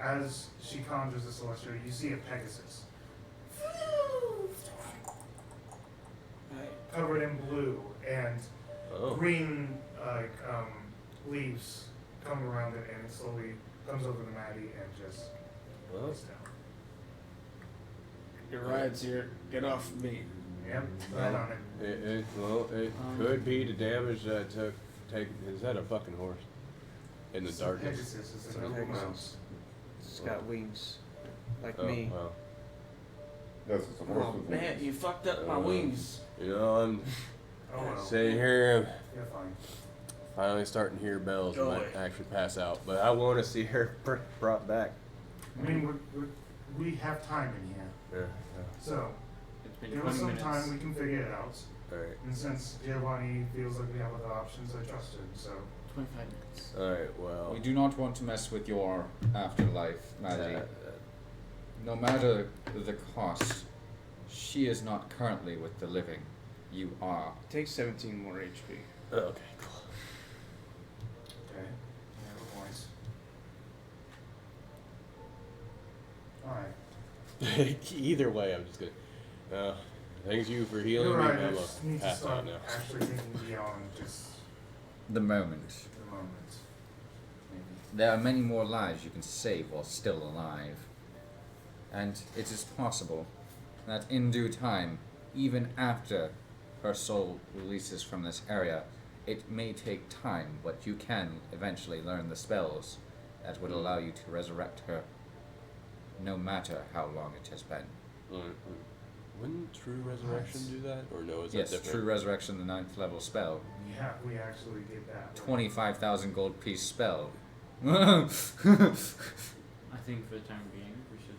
as she conjures the celestial, you see a Pegasus. Covered in blue and green leaves come around it, and it slowly comes over to Maddie and just lays down. Your ride's here. Get off me. Yep, right on it. It could be the damage that took. Is that a fucking horse? In the It's a darkness. Pegasus, it's It's a a little Pegasus. mouse. It's got wings. Like Oh, me. well. Yes, it's a horse Oh with man, wings. you fucked up my wings. You know, I'm Oh well. sitting here, You're fine. finally starting to hear bells. I might Joy. actually pass out, but I want to see her brought back. I mean, we have time in here. Yeah. So, It's been give us 20 some minutes. time, we can figure it out. Alright. And since Giovanni feels like we have other options, I trust him, so. 25 minutes. Alright, well. we do not want to mess with your afterlife, Maddie. No matter the cost, she is not currently with the living. You are. Take 17 more HP. Okay, cool. Okay. Yeah, points. Alright. Either way, I'm just gonna. Thanks you for healing You're me. right, I I'm just need to pass start out now. actually thinking beyond just The moment. the moment. Maybe. There are many more lives you can save while still alive. And it is possible that in due time, even after her soul releases from this area, it may take time, but you can eventually learn the spells that would allow you to resurrect her, no matter how long it has been. Wouldn't True Resurrection do that? Or no, is that Yes, different? True Resurrection, the 9th level spell. Yeah, we actually did that. 25,000 gold piece spell. I think for the time being, we should.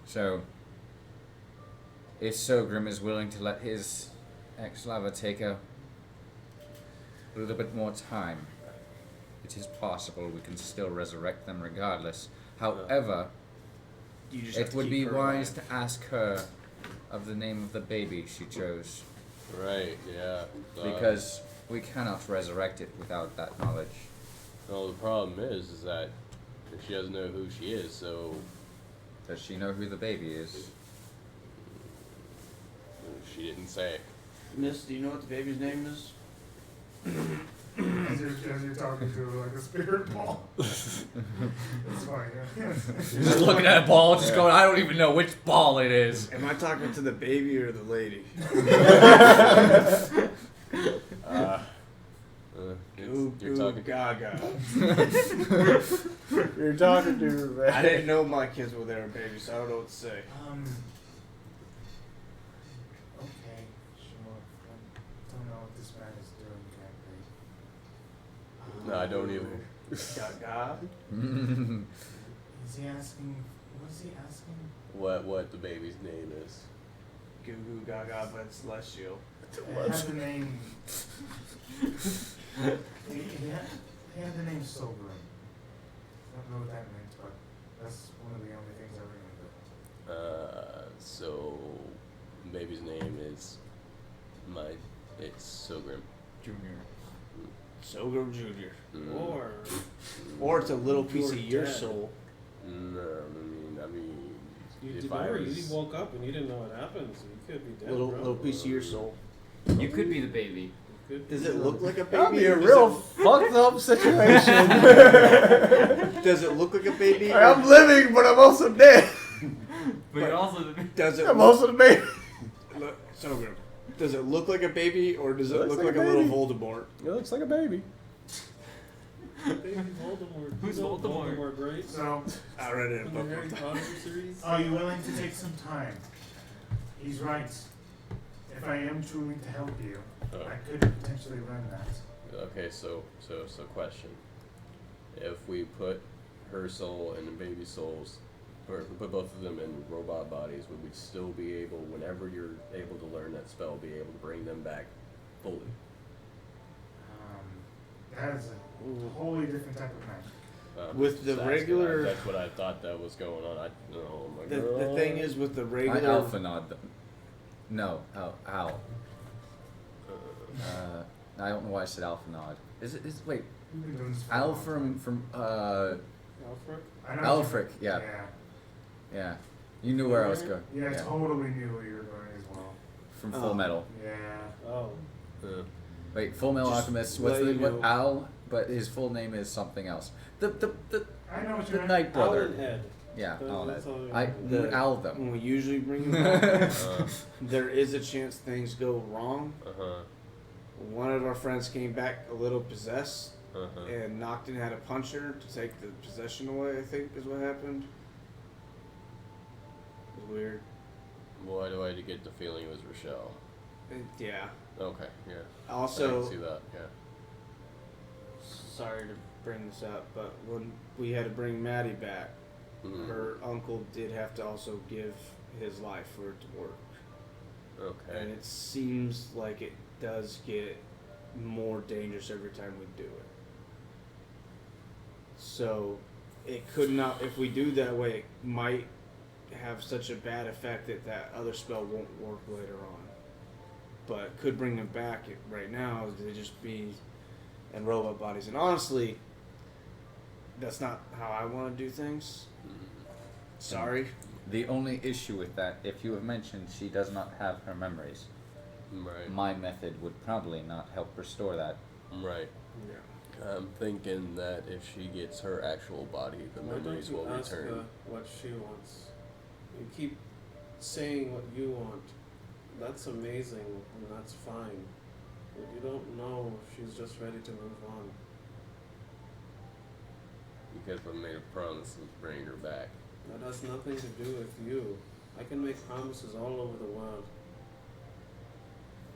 So, if Sogrim is willing to let his ex-lover take a little bit more time, it is possible we can still resurrect them regardless. However, You just have it to would keep be her wise alive. to ask her of the name of the baby she chose. Right, yeah. Because we cannot resurrect it without that knowledge. Well, the problem is that she doesn't know who she is, so... Does she know who the baby is? She didn't say. Miss, do you know what the baby's name is? As you're talking to like a spirit ball. It's fine, yeah. Just looking at a ball, just going, I don't even know which ball it is. Am I talking to the baby or the lady? You're talking Gaga. You're talking to her, man. I didn't know my kids were there, baby, so I don't know what to say. Okay, sure. I don't know what this man is doing exactly. No, I don't either. Gaga? Is he asking? What is he asking? What the baby's name is. Goo Goo Gaga, but it's celestial. I have the name. He had the name Sobering. I don't know what that meant, but that's one of the only things I remember. So baby's name is it's Sogrim Junior. Sogrim Junior. Or it's a little piece of your dead. soul. No, I mean You woke up and you didn't know what happened, so you could be dead. Little piece of your soul. You could be the baby. Does it look like a baby? That'd be a Does real it- fucked up situation. Does it look like a baby? I'm living, but I'm also dead. But you're also the Does it? I'm also the baby. Look, Sogrim. Does it look like a baby, or does it Looks look like like a a little baby. Voldemort? It looks like a baby. Baby Voldemort. Who's You know Voldemort? right? So, I read it in a From the Harry book. Potter series. are you willing to take some time? He's right. If I am truly to help you, I could potentially learn that. Okay, so question. If we put her soul and the baby's souls, or if we put both of them in robot bodies, would we still be able, whenever you're able to learn that spell, be able to bring them back fully? That is a wholly different type of magic. With the That's regular- that's what I thought that was going on. Oh my The god. thing is with the I regular. alpha nod them. No, Al. I don't know why I said alpha nod. Wait, We've been doing this for a Al long from Alfred? I know Alfric, yeah. Yeah. You knew where I was going. Yeah, I totally knew where you were going as well. From Full Metal. Yeah. Oh. Wait, Full Metal Just Alchemist. let you know. Al? But his full name is something else. I know what The you're Night Brother. Alan Ed. Yeah, Alan Ed. That's all I Al them. When we usually bring them back, there is a chance things go wrong. One of our friends came back a little possessed, and Nocton had to punch her to take the possession away, I think is what happened. It was weird. Why do I get the feeling it was Rochelle? Yeah. Okay, yeah. Also, I can see that, yeah. Sorry to bring this up, but when we had to bring Maddie back, her uncle did have to also give his life for it to work. Okay. And it seems like it does get more dangerous every time we do it. So it could not, if we do that way, it might have such a bad effect that that other spell won't work later on. But could bring them back right now. They just be in robot bodies. And honestly, that's not how I want to do things. Sorry. The only issue with that, if you have mentioned she does not have her memories, my method would probably not help restore that. Right. Yeah. I'm thinking that if she gets her actual body, the Why don't memories you will ask return. her what she wants? You keep saying what you want. That's amazing, and that's fine. But you don't know if she's just ready to move on. Because I made a promise of bringing her back. That has nothing to do with you. I can make promises all over the world.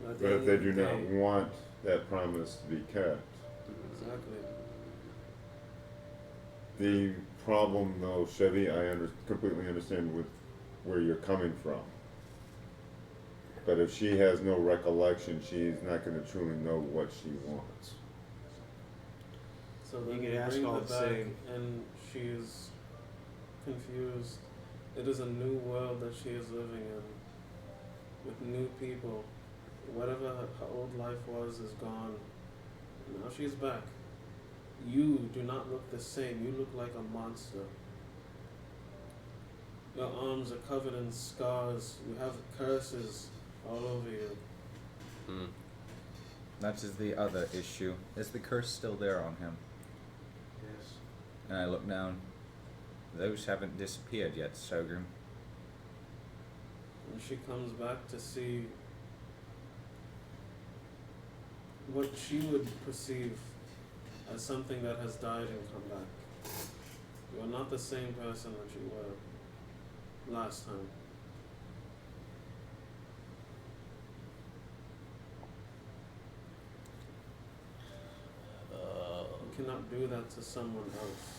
But if they do not want that promise to be kept. Exactly. The problem, though, Chevy, completely understand where you're coming from. But if she has no recollection, she's not going to truly know what she wants. So then You you can ask bring all her the back same. and she is confused. It is a new world that she is living in with new people. Whatever her old life was is gone. Now she's back. You do not look the same. You look like a monster. Your arms are covered in scars. You have curses all over you. That is the other issue. Is the curse still there on him? Yes. And I look down. Those haven't disappeared yet, Sogrim. And she comes back to see what she would perceive as something that has died and come back. You are not the same person that you were last time. You cannot do that to someone else.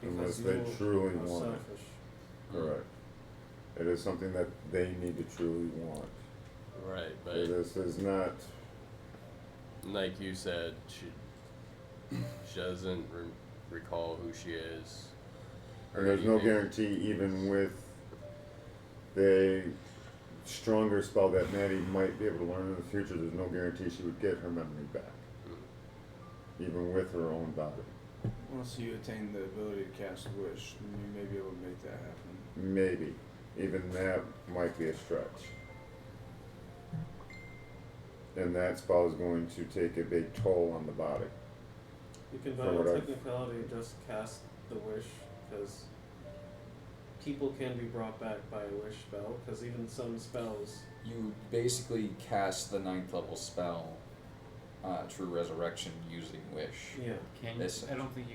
Unless Because they you truly are want it. selfish. Correct. It is something that they need to truly want. Right, but This is not. like you said, she doesn't recall who she is. or And there's no anything. guarantee, even with the stronger spell that Maddie might be able to learn in the future, there's no guarantee she would get her memory back. Even with her own body. Once you attain the ability to cast a wish, then you may be able to make that happen. Maybe. Even that might be a stretch. And that spell is going to take a big toll on the body. You can, by From what I've- technicality, just cast the wish, because people can be brought back by a wish spell, because even some spells. You basically cast the 9th level spell, True Resurrection, using Wish. Yeah. Can you, I don't think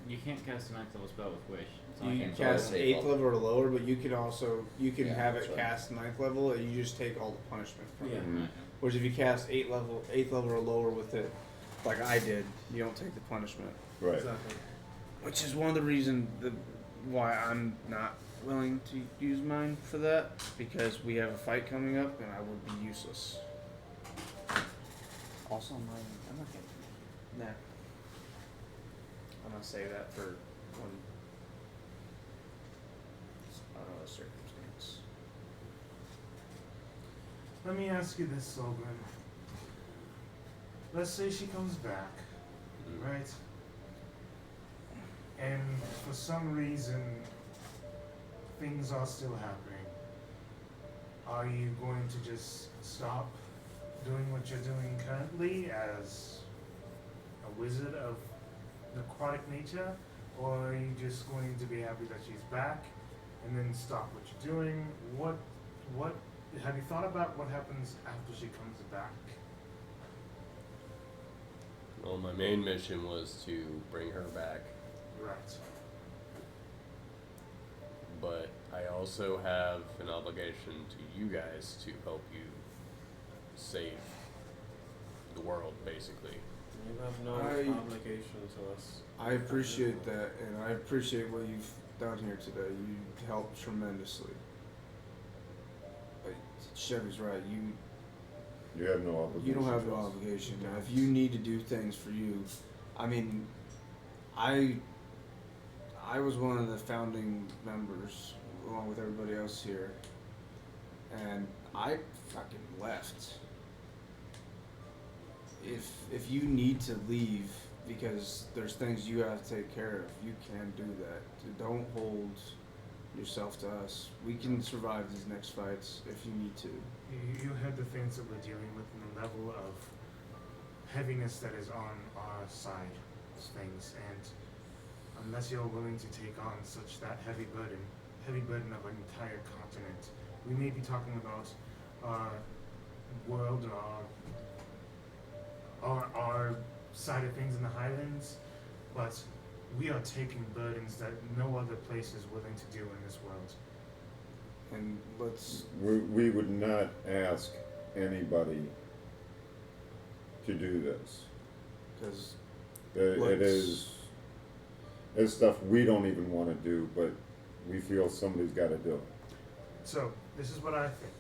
you can't cast a 9th level spell with Wish. It's not You gonna can cast 8th level or lower, but you can also Yeah, have it that's right. cast 9th level, and you just take all the punishment from Yeah. it. Mhm. Whereas if you cast 8th level or lower with it, like I did, you don't take the punishment. Right. Exactly. Which is one of the reasons why I'm not willing to use mine for that, because we have a fight coming up and I would be useless. Also, I'm not gonna. Nah. I'm gonna say that for when. Circumstance. Let me ask you this, Solgren. Let's say she comes back, right? And for some reason, things are still happening. Are you going to just stop doing what you're doing currently as a wizard of necrotic nature? Or are you just going to be happy that she's back and then stop what you're doing? What have you thought about what happens after she comes back? Well, my main mission was to bring her back, Right. but I also have an obligation to you guys to help you save the world, basically. You have no obligation to us. I appreciate that, and I appreciate what you've done here today. You helped tremendously. But Chevy's right. You have no obligation. You don't have no to us. obligation. Now, if you need to do things for you, I mean, I was one of the founding members along with everybody else here, and I fucking left. If you need to leave because there's things you have to take care of, you can do that. Don't hold yourself to us. We can survive these next fights if you need to. You have the things that we're dealing with and the level of heaviness that is on our side of things, and unless you're willing to take on such that heavy burden of an entire continent, we may be talking about our world or our side of things in the Highlands, but we are taking burdens that no other place is willing to do in this world. And let's. We would not ask anybody to do this. Because it's stuff we don't even want to do, but we feel somebody's got to do it. So, this is what I think.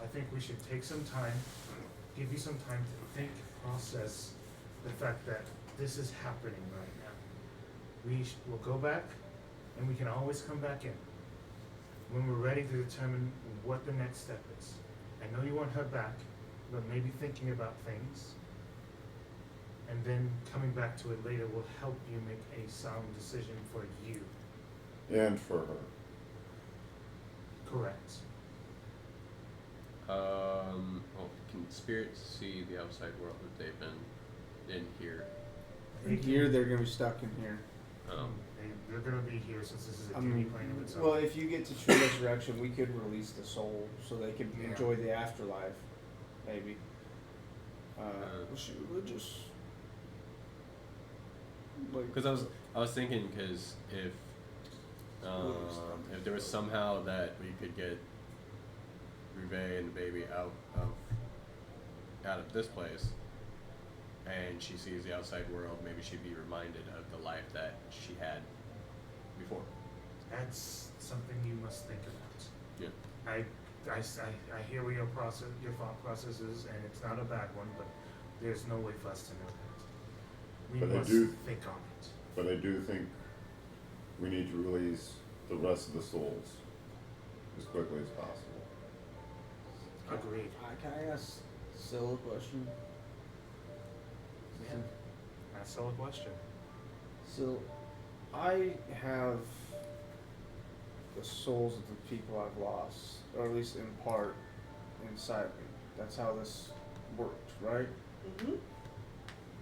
I think we should take some time, give you some time to think, process the fact that this is happening right now. We'll go back, and we can always come back in when we're ready to determine what the next step is. I know you want her back, but maybe thinking about things, and then coming back to it later will help you make a sound decision for you. And for her. Correct. Well, can spirits see the outside world that they've been in here? In here, they're gonna be stuck in here. They're gonna be here since this is a I TV mean, plane of its own. well, if you get to true resurrection, we could release the soul so they could Yeah. enjoy the afterlife, maybe. Was she religious? Like, Because I was thinking, because if there was somehow that we could get Rive and the baby out of this place, and she sees the outside world, maybe she'd be reminded of the life that she had before. That's something you must think about. Yeah. I hear where your thought process is, and it's not a bad one, but there's no way for us to know that. We But must I do think on it. But I do think we need to release the rest of the souls as quickly as possible. Agreed. Can I ask Syl a question? Yeah. That's still a question. So, I have the souls of the people I've lost, or at least in part, inside me. That's how this worked, right? Mm-hmm.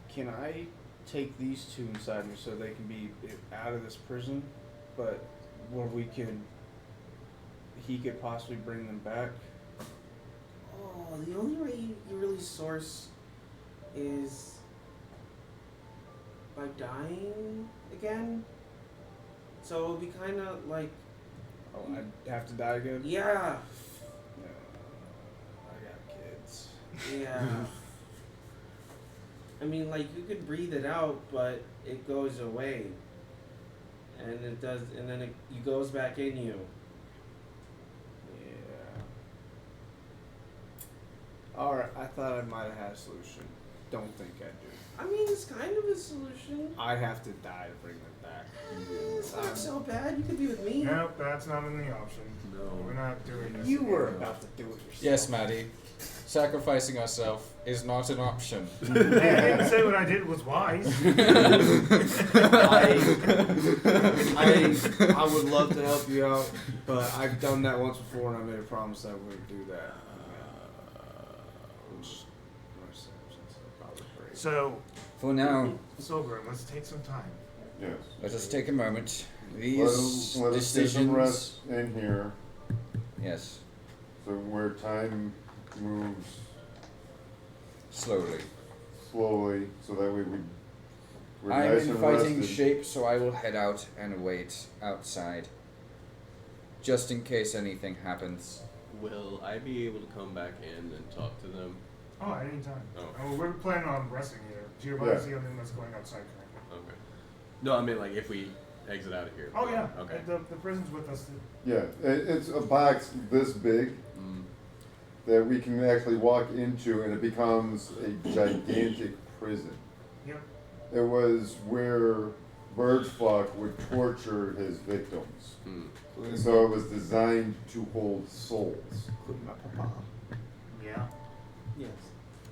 Can I take these two inside me so they can be out of this prison, but where he could possibly bring them back? Oh, the only way you really source is by dying again. So it'll be kind of like. Oh, I'd have to die again? Yeah. I got kids. Yeah. I mean, like, you could breathe it out, but it goes away. And it does, and then it goes back in you. Yeah. Alright, I thought I might have had a solution. Don't think I do. I mean, it's kind of a solution. I have to die to bring them back. It's not so bad. You could be with me. Nope, that's not in the option. No. We're not doing this. You were about to do it yourself. Yes, Maddie. Sacrificing ourselves is not an option. Hey, I didn't say what I did was wise. I would love to help you out, but I've done that once before and I made a promise I wouldn't do that. So, For now, Sober, let's take some time. Yes. let us take a moment. Let These us get some decisions. rest in here, Yes, so where time moves slowly. slowly, so that we're I'm nice in and fighting rested. shape, so I will head out and wait outside. Just in case anything happens. Will I be able to come back in and talk to them? Oh, at any time. Oh. We're planning on resting here. Giovanni's the only one that's going outside currently. Okay. No, I mean, like, if we exit out of here. Oh, yeah. Okay. The prison's with us. Yeah, it's a box this big that we can actually walk into, and it becomes a gigantic prison. Yep. It was where Birdsflock would torture his victims. And so it was designed to hold souls. Including my papa. Yeah. Yes.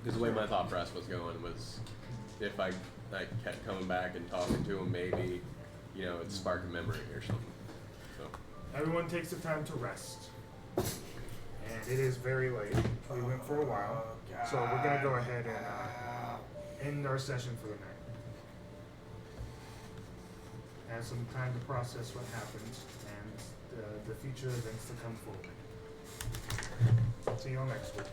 Because the way my thought process was going was, if I kept coming back and talking to him, maybe, it'd spark a memory or something. So. Everyone takes the time to rest. And it is very late. We went for a while. So we're going to go ahead and end our session for the night. Have some time to process what happened and the future events to come forward. See you all next week.